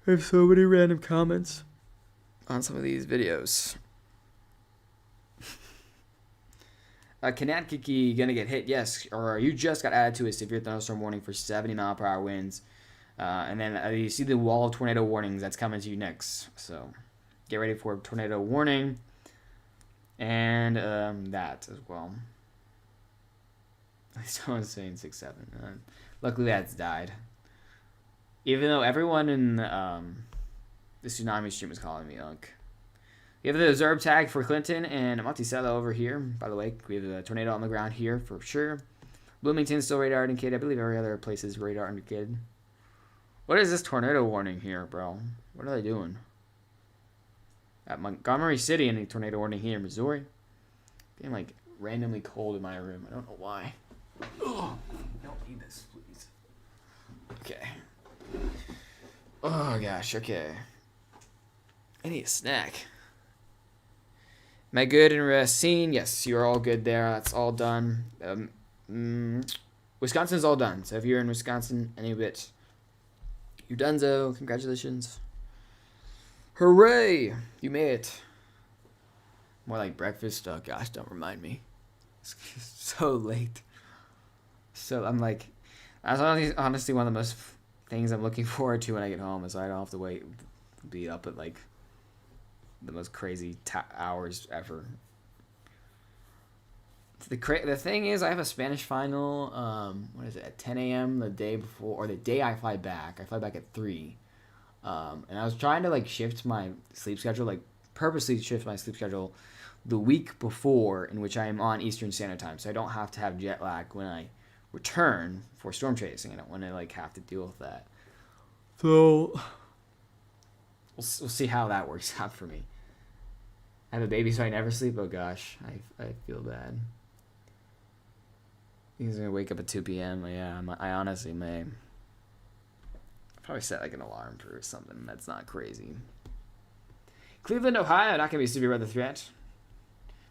random comments on some of these videos. Kanatiki gonna get hit? Yes. Or you just got added to a severe thunderstorm warning for 70-mile-per-hour winds. And then you see the wall of tornado warnings that's coming to you next. So get ready for a tornado warning. And that as well. Someone's saying 6-7. Luckily that's died. Even though everyone in the tsunami stream is calling me Unk. We have the observe tag for Clinton and Monticello over here. By the way, we have a tornado on the ground here for sure. Bloomington still radar indicated. I believe every other place is radar indicated. What is this tornado warning here, bro? What are they doing? At Montgomery City, and a tornado warning here in Missouri. Getting like randomly cold in my room. I don't know why. Oh, don't need this, please. Okay. Oh gosh. Okay. I need a snack. Am I good in Racine? Yes, you're all good there. That's all done. Wisconsin's all done. So if you're in Wisconsin, any bit, you're donezo. Congratulations. Hooray! You made it. More like breakfast. Oh gosh, don't remind me. It's so late. So I'm like, that's honestly one of the most things I'm looking forward to when I get home, is I don't have to wait, be up at like the most crazy hours ever. The thing is, I have a Spanish final. What is it, at 10 a.m. the day before, or the day I fly back. I fly back at 3. And I was trying to like shift my sleep schedule, like purposely shift my sleep schedule the week before, in which I am on Eastern Standard Time, so I don't have to have jet lag when I return for storm chasing. I don't want to like have to deal with that. So we'll see how that works out for me. I have a baby, so I never sleep. Oh gosh, I feel bad. He's gonna wake up at 2 p.m. Yeah, I honestly may. Probably set like an alarm for something that's not crazy. Cleveland, Ohio, not gonna be a severe weather threat.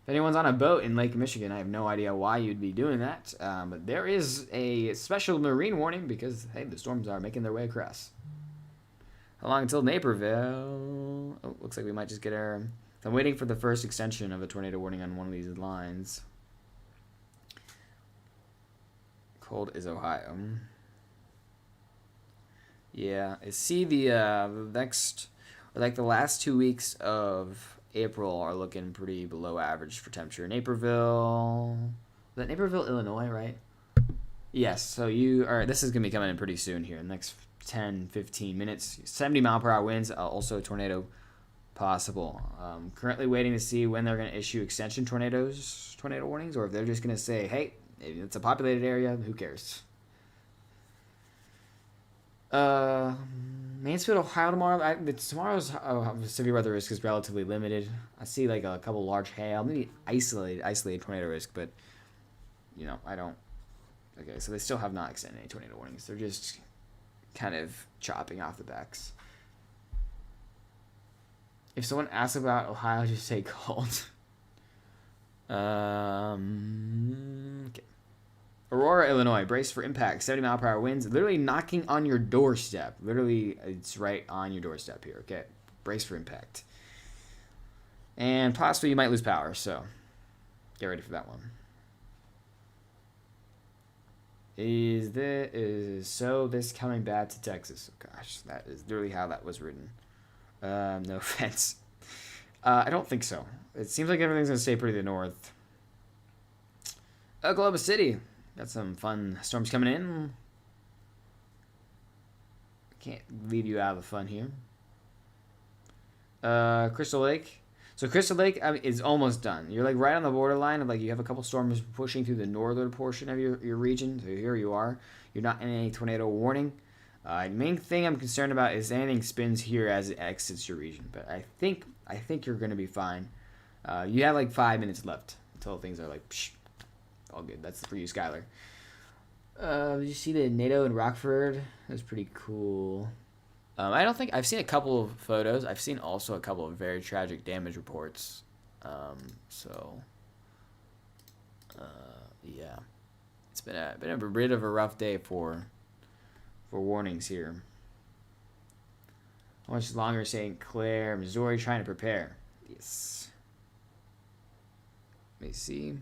If anyone's on a boat in Lake Michigan, I have no idea why you'd be doing that. But there is a special marine warning because, hey, the storms are making their way across. How long until Naperville? Oh, looks like we might just get our... I'm waiting for the first extension of a tornado warning on one of these lines. Cold is Ohio. Yeah, I see the next Like the last 2 weeks of April are looking pretty below average for temperature. Naperville, is that Naperville, Illinois, right? Yes. So you are. This is gonna be coming in pretty soon here, in the next 10, 15 minutes. 70-mile-per-hour winds. Also a tornado possible. Currently waiting to see when they're gonna issue extension tornado warnings, or if they're just gonna say, hey, it's a populated area. Who cares? Mansfield, Ohio tomorrow. Tomorrow's severe weather risk is relatively limited. I see like a couple large hail, maybe isolated tornado risk, but I don't. Okay, so they still have not extended any tornado warnings. They're just kind of chopping off the backs. If someone asks about Ohio, just say cold. Okay. Aurora, Illinois. Brace for impact. 70-mile-per-hour winds. Literally knocking on your doorstep. Literally, it's right on your doorstep here. Okay. Brace for impact. And possibly you might lose power, so get ready for that one. Is this coming bad to Texas? Oh, gosh, that is literally how that was written. No offense. I don't think so. It seems like everything's going to stay pretty to the north. Oklahoma City. Got some fun storms coming in. Can't leave you out of the fun here. Crystal Lake. So Crystal Lake is almost done. You're like right on the borderline of like you have a couple storms pushing through the northern portion of your region. So here you are. You're not in any tornado warning. Main thing I'm concerned about is anything spins here as it exits your region. But I think you're going to be fine. You have like 5 minutes left until things are like all good. That's for you, Skylar. Did you see the NATO in Rockford? That was pretty cool. I don't think I've seen a couple of photos. I've seen also a couple of very tragic damage reports. Yeah, it's been a bit of a rough day for warnings here. How much longer? St. Clair, Missouri, trying to prepare. Yes. Let me see.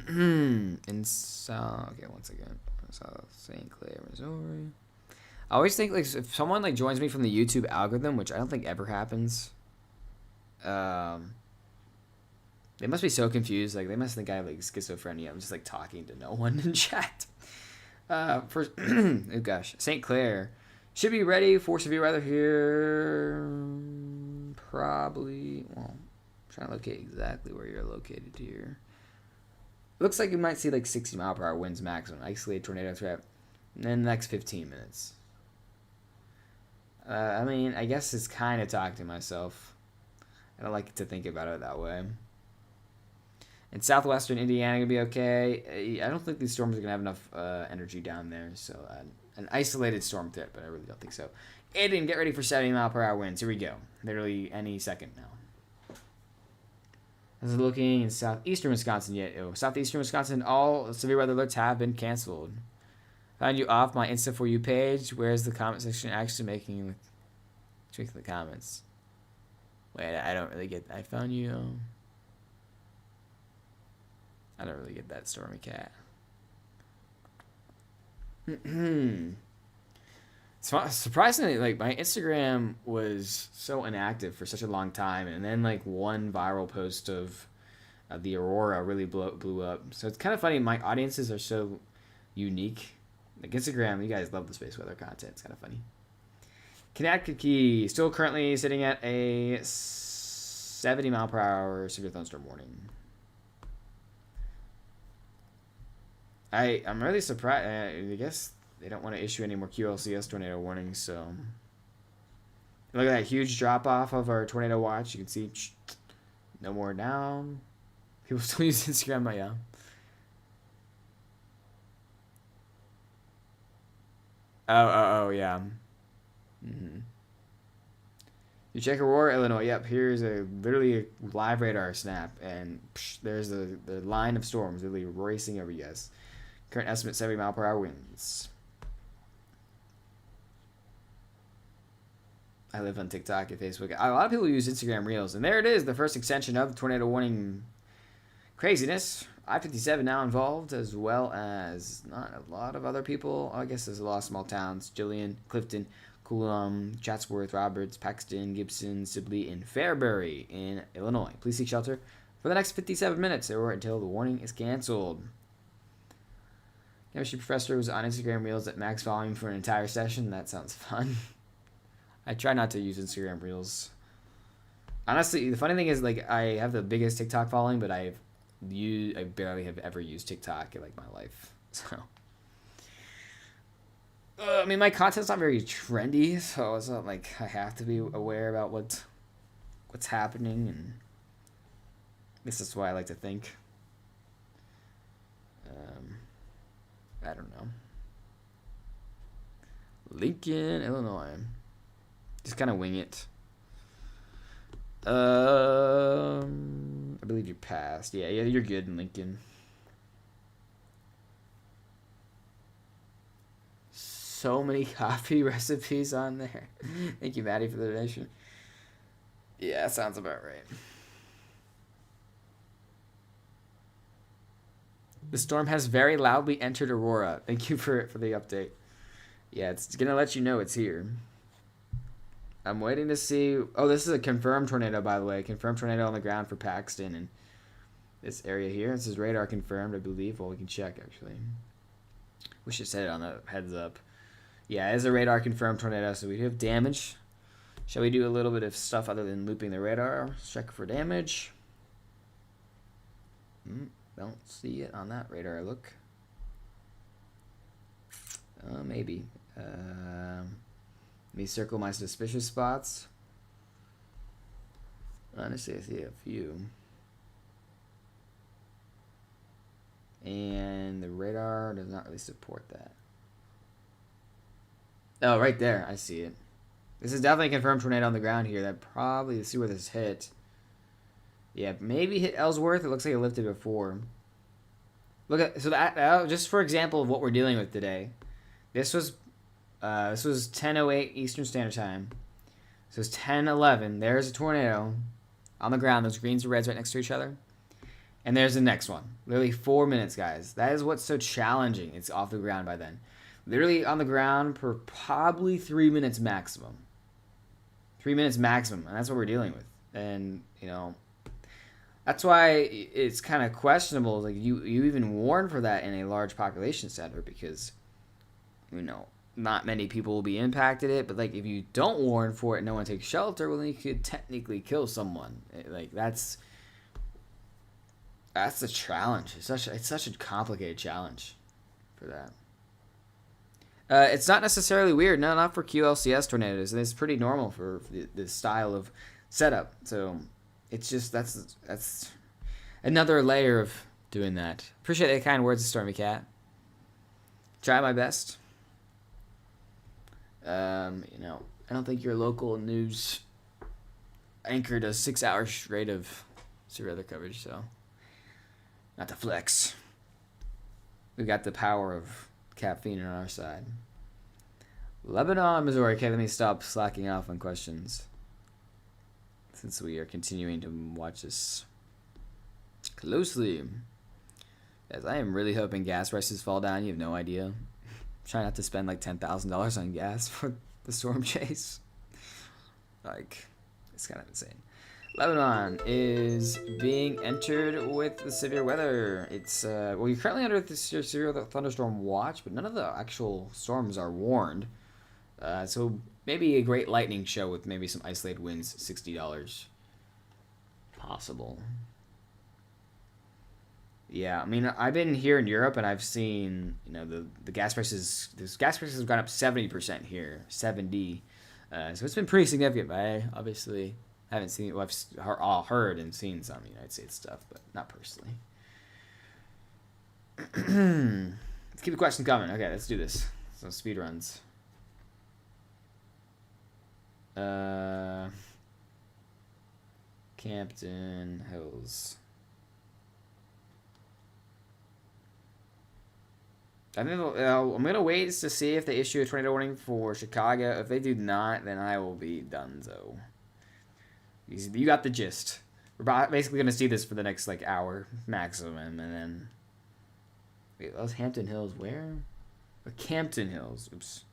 Okay, once again, South St. Clair, Missouri. I always think like if someone like joins me from the YouTube algorithm, which I don't think ever happens, they must be so confused. Like they must think I have like schizophrenia. I'm just like talking to no one in chat. First, oh gosh, St. Clair should be ready for severe weather here. Probably. Well, I'm trying to locate exactly where you're located here. Looks like you might see like 60-mile-per-hour winds maximum. Isolated tornado threat in the next 15 minutes. I mean, I guess it's kind of talking to myself. I don't like to think about it that way. In southwestern Indiana, gonna be okay. I don't think these storms are gonna have enough energy down there. So an isolated storm threat, but I really don't think so. Aiden, get ready for 70-mile-per-hour winds. Here we go. Literally any second now. I was looking in southeastern Wisconsin yet. Southeastern Wisconsin, all severe weather alerts have been canceled. Found you off my Insta For You page. Where's the comment section actually making tweak the comments? Wait, I don't really get. I found you. I don't really get that, Stormy Cat. Surprisingly, like my Instagram was so inactive for such a long time, and then like one viral post of the Aurora really blew up. So it's kind of funny. My audiences are so unique. Like Instagram, you guys love the space weather content. It's kind of funny. Connecticut still currently sitting at a 70-mile-per-hour severe thunderstorm warning. I'm really surprised. I guess they don't want to issue any more QLCS tornado warnings, so look at that huge drop off of our tornado watch. You can see no more down. People still use Instagram, but yeah. Oh, yeah. You check Aurora, Illinois. Yep, here's literally a live radar snap, and there's the line of storms literally racing over you guys. Current estimate 70-mile-per-hour winds. I live on TikTok and Facebook. A lot of people use Instagram Reels, and there it is, the first extension of the tornado warning craziness. I-57 now involved, as well as not a lot of other people. I guess there's a lot of small towns. Jillian, Clifton, Coulomb, Chatsworth, Roberts, Paxton, Gibson, Sibley, and Fairbury in Illinois. Please seek shelter for the next 57 minutes or until the warning is canceled. Chemistry professor was on Instagram Reels at max volume for an entire session. That sounds fun. I try not to use Instagram Reels. Honestly, the funny thing is, like, I have the biggest TikTok following, but I barely have ever used TikTok in, like, my life. So, I mean, my content's not very trendy, so it's not like I have to be aware about what's happening, and this is why I like to think. I don't know. Lincoln, Illinois. Just kind of wing it. I believe you passed. Yeah, you're good in Lincoln. So many coffee recipes on there. Thank you, Maddie, for the donation. Yeah, that sounds about right. The storm has very loudly entered Aurora. Thank you for the update. Yeah, it's going to let you know it's here. I'm waiting to see... Oh, this is a confirmed tornado, by the way. Confirmed tornado on the ground for Paxton and this area here. This is radar confirmed, I believe. Well, we can check, actually. We should set it on the heads up. Yeah, it is a radar confirmed tornado, so we do have damage. Shall we do a little bit of stuff other than looping the radar? Check for damage. Don't see it on that radar look. Maybe. Let me circle my suspicious spots. Honestly, I see a few. And the radar does not really support that. Oh, right there. I see it. This is definitely a confirmed tornado on the ground here. That probably, let's see where this hit. Yeah, maybe hit Ellsworth. It looks like it lifted before. Look at, so that just for example of what we're dealing with today. This was 10:08 Eastern Standard Time. So it's 10:11. There's a tornado on the ground. Those greens and reds right next to each other. And there's the next one. Literally 4 minutes, guys. That is what's so challenging. It's off the ground by then. Literally on the ground for probably 3 minutes maximum. 3 minutes maximum. And that's what we're dealing with. And, you know, that's why it's kind of questionable. Like, you even warn for that in a large population center because, you know, not many people will be impacted it. But, like, if you don't warn for it and no one takes shelter, well, then you could technically kill someone. Like, that's the challenge. It's such a complicated challenge for that. It's not necessarily weird. No, not for QLCS tornadoes. It's pretty normal for this style of setup. So it's just that's another layer of doing that. Appreciate the kind words, Stormy Cat. Try my best. You know, I don't think your local news anchor does 6 hours straight of severe weather coverage, so not to flex. We got the power of caffeine on our side. Lebanon, Missouri. Okay, let me stop slacking off on questions, since we are continuing to watch this closely. As I am really hoping gas prices fall down. You have no idea. Try not to spend like $10,000 on gas for the storm chase. Like, it's kind of insane. Lebanon is being entered with the severe weather. It's well, you're currently under the severe thunderstorm watch, but none of the actual storms are warned. So maybe a great lightning show with maybe some isolated winds. $60 possible. Yeah, I mean, I've been here in Europe and I've seen, you know, the gas prices. The gas prices have gone up 70% here, 70. So it's been pretty significant. But I obviously haven't seen. Well, I've heard and seen some United States stuff, but not personally. Let's keep the questions coming. Okay, let's do this. Some speed runs. Campton Hills. I think I'm gonna wait to see if they issue a tornado warning for Chicago. If they do not, then I will be donezo. You got the gist. We're basically gonna see this for the next like hour maximum, and then wait, those Hampton Hills where? Or Campton Hills. Oops.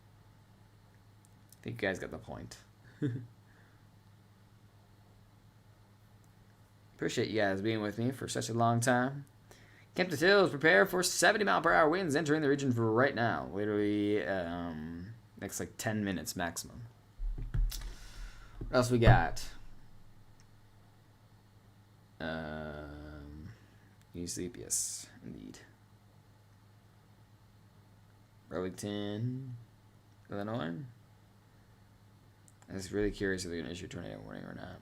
I think you guys got the point. Appreciate you guys being with me for such a long time. Campton Hills, prepare for 70-mile-per-hour winds entering the region for right now. Literally, next like 10 minutes maximum. What else we got? You sleep, yes, indeed. Burlington, Illinois. I was really curious if they're going to issue a tornado warning or not.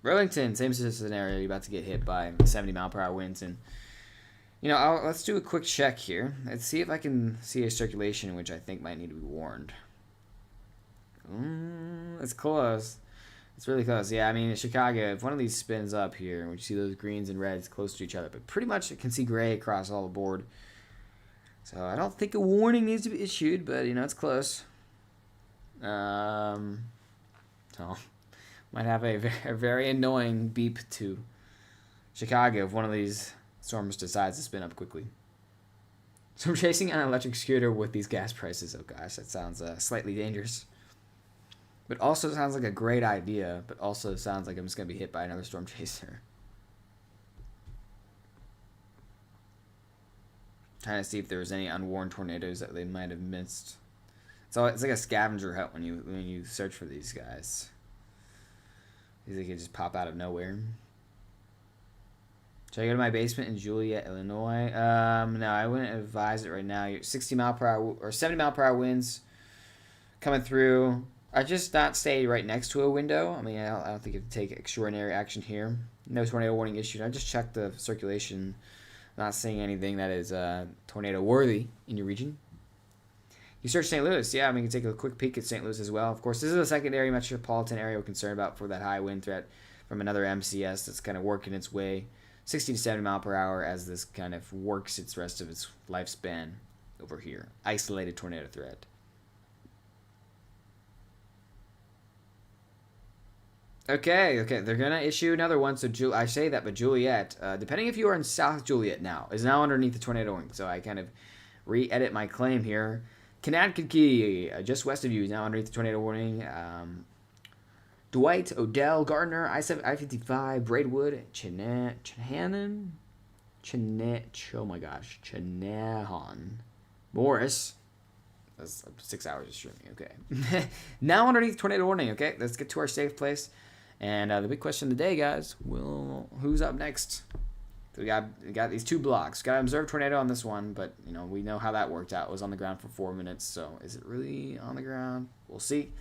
Burlington, same scenario. You're about to get hit by 70-mile-per-hour winds. And, you know, let's do a quick check here. Let's see if I can see a circulation which I think might need to be warned. It's close. It's really close. Yeah, I mean, in Chicago, if one of these spins up here, we see those greens and reds close to each other. But pretty much it can see gray across all the board. So I don't think a warning needs to be issued, but, you know, it's close. So might have a very annoying beep to Chicago if one of these storms decides to spin up quickly. So I'm chasing an electric scooter with these gas prices. Oh gosh, that sounds slightly dangerous. But also sounds like a great idea, but also sounds like I'm just going to be hit by another storm chaser. Trying to see if there was any unwarned tornadoes that they might have missed. So it's like a scavenger hunt when you search for these guys. They can just pop out of nowhere. Should I go to my basement in Joliet, Illinois? No, I wouldn't advise it right now. You're 60-mile-per-hour or 70-mile-per-hour winds coming through. I just not stay right next to a window. I mean, I don't think you have to take extraordinary action here. No tornado warning issued. I just checked the circulation. Not seeing anything that is tornado worthy in your region. You search St. Louis. Yeah, I mean, you can take a quick peek at St. Louis as well. Of course, this is a secondary metropolitan area we're concerned about for that high wind threat from another MCS that's kind of working its way 60 to 70 mile per hour as this kind of works its rest of its lifespan over here. Isolated tornado threat. Okay, they're going to issue another one. So I say that, but Joliet, depending if you are in South Joliet now, is now underneath the tornado warning. So I kind of re-edit my claim here. Kankakee, just west of you, is now underneath the tornado warning. Dwight, Odell, Gardner, I-55, Braidwood, Chinahan, Morris. That's 6 hours of streaming, okay. Now underneath tornado warning, okay? Let's get to our safe place. And the big question of the day, guys, who's up next? So we got these two blocks. Got to observe tornado on this one, but you know we know how that worked out. It was on the ground for 4 minutes, so is it really on the ground? We'll see.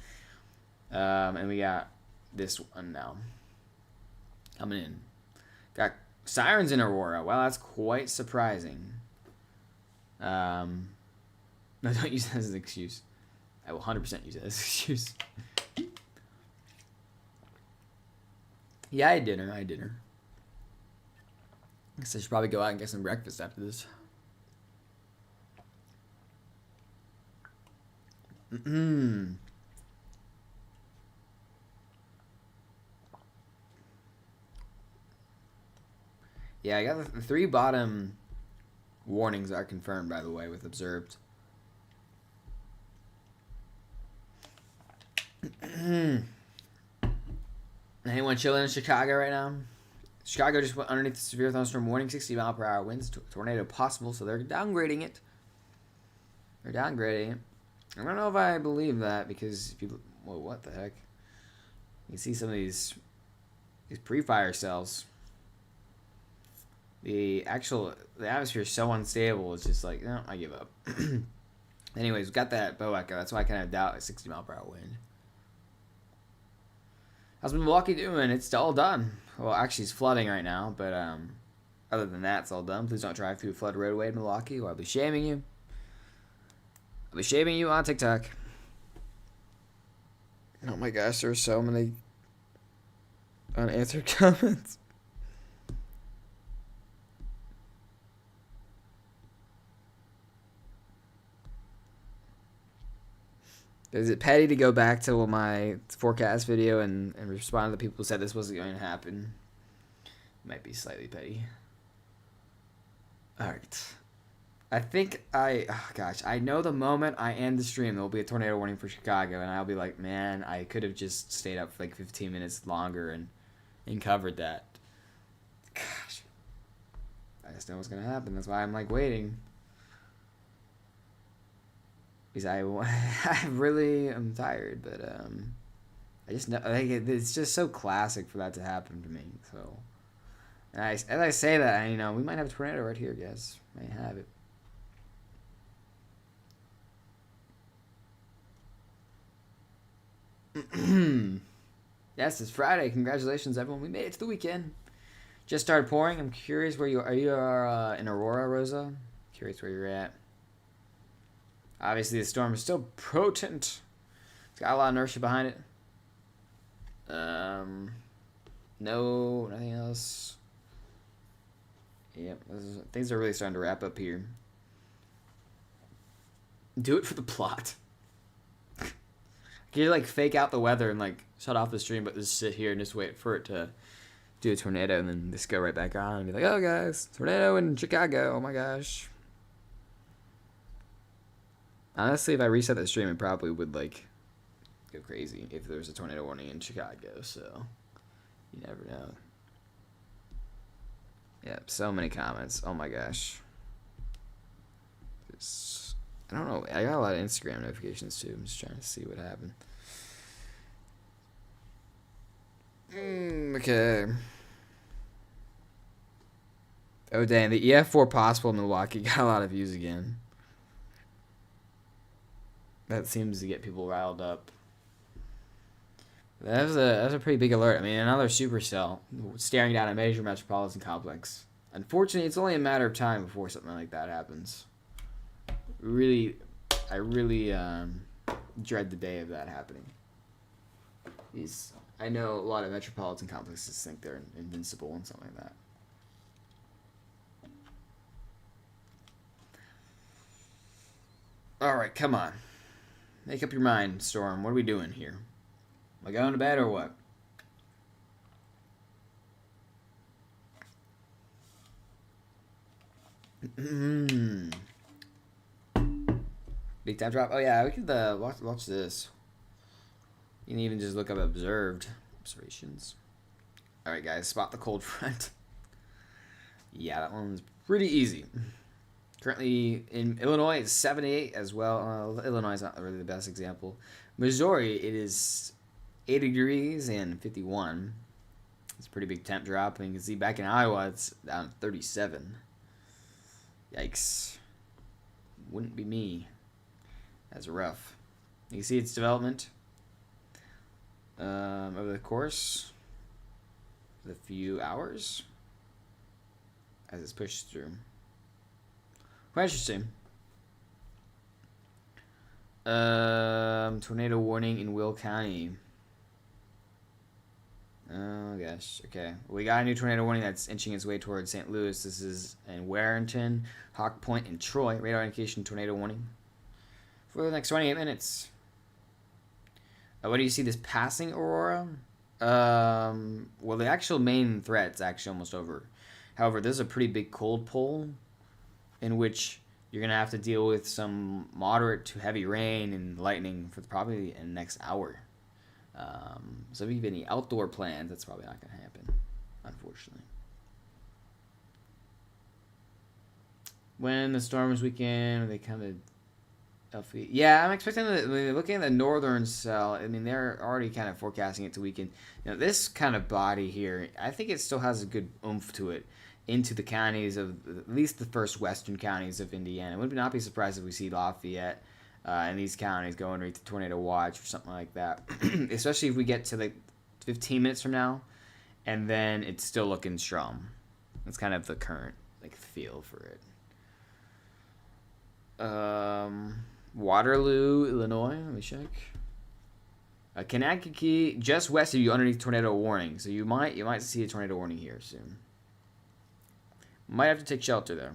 And we got this one now coming in. Got sirens in Aurora. Well, that's quite surprising. No, don't use that as an excuse. I will 100% use it as an excuse. Yeah, I had dinner. I guess I should probably go out and get some breakfast after this. Yeah, I got the 3 bottom warnings are confirmed, by the way, with observed. Anyone chilling in Chicago right now? Chicago just went underneath the severe thunderstorm warning, 60 mile per hour winds, tornado possible, so they're downgrading it. I don't know if I believe that because if you, whoa, what the heck? You see some of these pre-fire cells. The atmosphere is so unstable. It's just like, no, I give up. Anyways, got that bow echo. That's why I kind of doubt a 60 mile per hour wind. How's Milwaukee doing? It's all done. Well, actually, it's flooding right now, but other than that, it's all done. Please don't drive through a flood roadway in Milwaukee, or I'll be shaming you. I'll be shaming you on TikTok. Oh my gosh, there's so many unanswered comments. Is it petty to go back to my forecast video and respond to the people who said this wasn't going to happen? Might be slightly petty. Alright. I think I know the moment I end the stream, there will be a tornado warning for Chicago, and I'll be like, man, I could have just stayed up for like 15 minutes longer and covered that. Gosh. I just know what's going to happen. That's why I'm like waiting. Because I really am tired, but I just know, like, it's just so classic for that to happen to me. So, and as I say that, you know, we might have a tornado right here, guys. Might have it. Yes, it's Friday. Congratulations, everyone. We made it to the weekend. Just started pouring. I'm curious where you are. You are in Aurora, Rosa? Curious where you're at. Obviously, the storm is still potent. It's got a lot of inertia behind it. No, nothing else. Yep, things are really starting to wrap up here. Do it for the plot. Can you like fake out the weather and like shut off the stream, but just sit here and just wait for it to do a tornado and then just go right back on and be like, oh guys, tornado in Chicago. Oh my gosh. Honestly, if I reset the stream, it probably would like go crazy if there was a tornado warning in Chicago. So you never know. Yep, so many comments. Oh my gosh. I don't know. I got a lot of Instagram notifications too. I'm just trying to see what happened. Okay. Oh dang, the EF4 possible in Milwaukee got a lot of views again. That seems to get people riled up. That was a pretty big alert. I mean, another supercell staring down a major metropolitan complex. Unfortunately, it's only a matter of time before something like that happens. I really dread the day of that happening. I know a lot of metropolitan complexes think they're invincible and something like that. All right, come on. Make up your mind, Storm. What are we doing here? Am I going to bed or what? Big time drop. Oh yeah, we could watch this. You can even just look up observations. All right, guys, spot the cold front. Yeah, that one's pretty easy. Currently in Illinois, it's 78 as well. Illinois is not really the best example. Missouri, it is 80 degrees and 51. It's a pretty big temp drop. And you can see back in Iowa, it's down to 37. Yikes. Wouldn't be me. That's rough. You can see its development over the course of a few hours as it's pushed through. Quite interesting. Tornado warning in Will County. Oh gosh. Okay. We got a new tornado warning that's inching its way towards St. Louis. This is in Warrenton, Hawk Point, and Troy. Radar indication tornado warning for the next 28 minutes. What do you see? This passing Aurora? Well, the actual main threat's actually almost over. However, there's a pretty big cold pull in which you're going to have to deal with some moderate to heavy rain and lightning for probably in the next hour. So if you have any outdoor plans, that's probably not going to happen, unfortunately. When the storms weekend, they kind of... Yeah, I'm expecting that. Looking at the northern cell, I mean, they're already kind of forecasting it to weaken. Now, this kind of body here, I think it still has a good oomph to it into the counties of at least the first western counties of Indiana. I would not be surprised if we see Lafayette and these counties go underneath the tornado watch or something like that. Especially if we get to like 15 minutes from now, and then it's still looking strong. That's kind of the current like feel for it. Waterloo, Illinois. Let me check. Kankakee, just west of you, underneath tornado warning. So you might see a tornado warning here soon. Might have to take shelter there.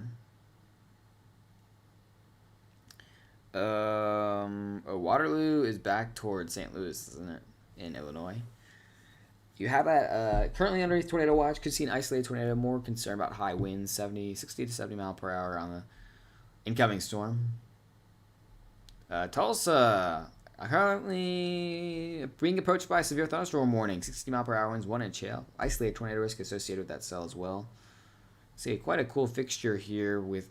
Waterloo is back towards St. Louis, isn't it? In Illinois. You have that currently underneath tornado watch. Could see an isolated tornado. More concerned about high winds, 60 to 70 mile per hour on the incoming storm. Tulsa currently being approached by a severe thunderstorm warning. 60 mile per hour winds, 1 inch hail. Isolated tornado risk associated with that cell as well. See, quite a cool fixture here with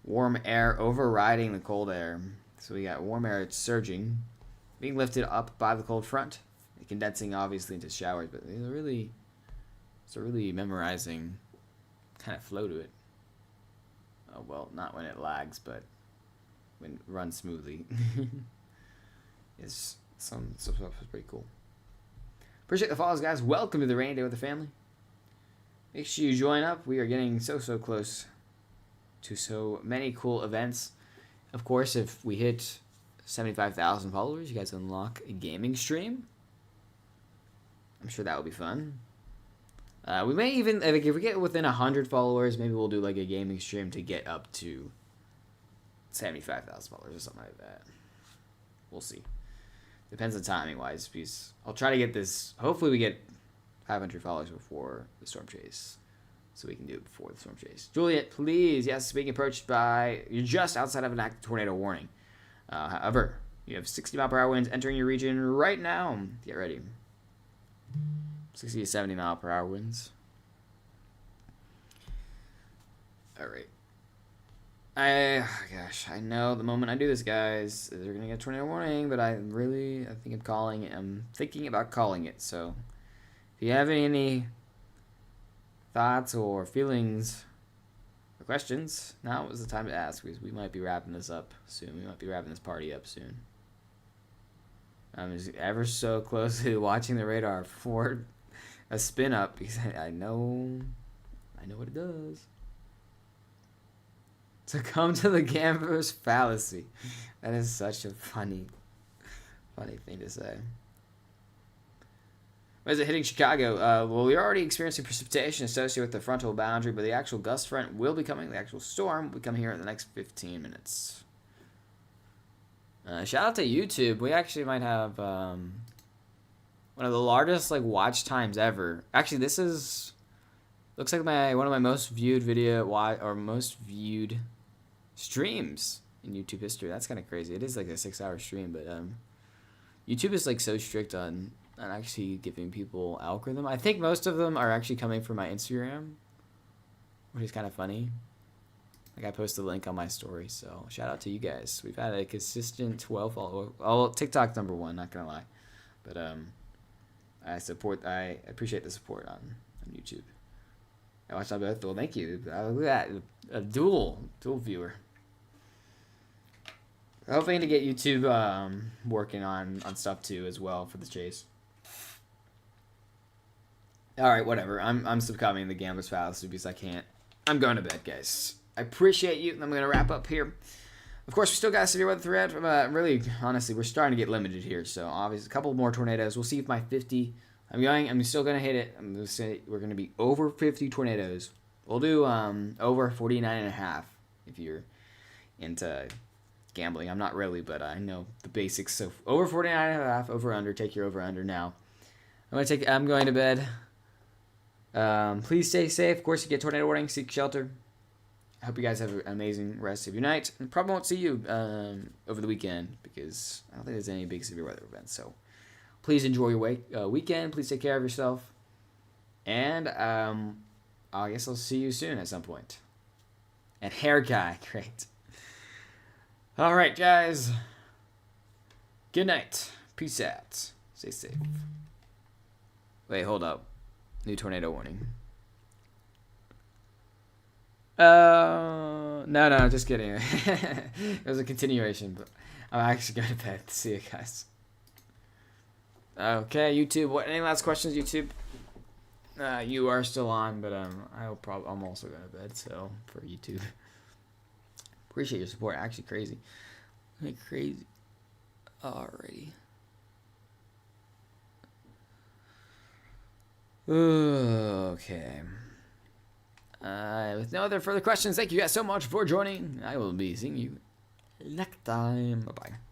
warm air overriding the cold air. So we got warm air, it's surging, being lifted up by the cold front, condensing obviously into showers, but it's a really memorizing kind of flow to it. Oh well, not when it lags, but when it runs smoothly. It's some stuff is pretty cool. Appreciate the follows, guys. Welcome to the rainy day with the family. Make sure you join up. We are getting so close to so many cool events. Of course, if we hit 75,000 followers, you guys unlock a gaming stream. I'm sure that will be fun. We may even, if we get within 100 followers, maybe we'll do like a gaming stream to get up to 75,000 followers or something like that. We'll see. Depends on timing wise, because I'll try to get this. Hopefully, we get 500 followers before the storm chase, so we can do it before the storm chase. Juliet, please. Yes, being approached by. You're just outside of an active tornado warning. However, you have 60 mile per hour winds entering your region right now. Get ready. 60 to 70 mile per hour winds. All right. Gosh, I know the moment I do this, guys, they're gonna get a tornado warning, but I think I'm calling it. I'm thinking about calling it. So, if you have any thoughts or feelings or questions, now is the time to ask, because we might be wrapping this up soon. We might be wrapping this party up soon. I'm just ever so closely watching the radar for a spin up, because I know what it does. Succumb to the gambler's fallacy. That is such a funny thing to say. When is it hitting Chicago? Well, we're already experiencing precipitation associated with the frontal boundary, but the actual gust front will be coming. The actual storm will come here in the next 15 minutes. Shout out to YouTube. We actually might have one of the largest watch times ever. Actually, this looks like one of my most viewed most viewed streams in YouTube history. That's kind of crazy. It is like a 6-hour stream, but YouTube is so strict on actually giving people algorithm. I think most of them are actually coming from my Instagram, which is kind of funny. I posted a link on my story, so shout out to you guys. We've had a consistent 12 followers. Oh, TikTok's number one, not gonna lie, but I appreciate the support on YouTube. I watched on both. Well, thank you. Look at that, a dual viewer. Hoping to get YouTube working on stuff too as well for the chase. All right, whatever. I'm succumbing to the gambler's fallacy because I can't. I'm going to bed, guys. I appreciate you, and I'm going to wrap up here. Of course, we still got a severe weather threat. Really, honestly, we're starting to get limited here. So, obviously, a couple more tornadoes. We'll see if my 50. I'm still going to hit it. I'm going to say we're going to be over 50 tornadoes. We'll do over 49.5 if you're into gambling. I'm not really, but I know the basics. So, over 49.5, over under. Take your over under now. I'm going to bed. Please stay safe. Of course, you get tornado warning. Seek shelter. I hope you guys have an amazing rest of your night. And probably won't see you over the weekend because I don't think there's any big severe weather events. So please enjoy your weekend. Please take care of yourself. And I guess I'll see you soon at some point. And hair guy, great. All right, guys. Good night. Peace out. Stay safe. Wait, hold up. New tornado warning. No, just kidding. It was a continuation, but I'm actually going to bed. See you guys. Okay, YouTube. Any last questions, YouTube? You are still on, but I'm also going to bed. So for YouTube, appreciate your support. Actually, crazy. Alrighty. Okay. With no other further questions, thank you guys so much for joining. I will be seeing you next time. Bye bye.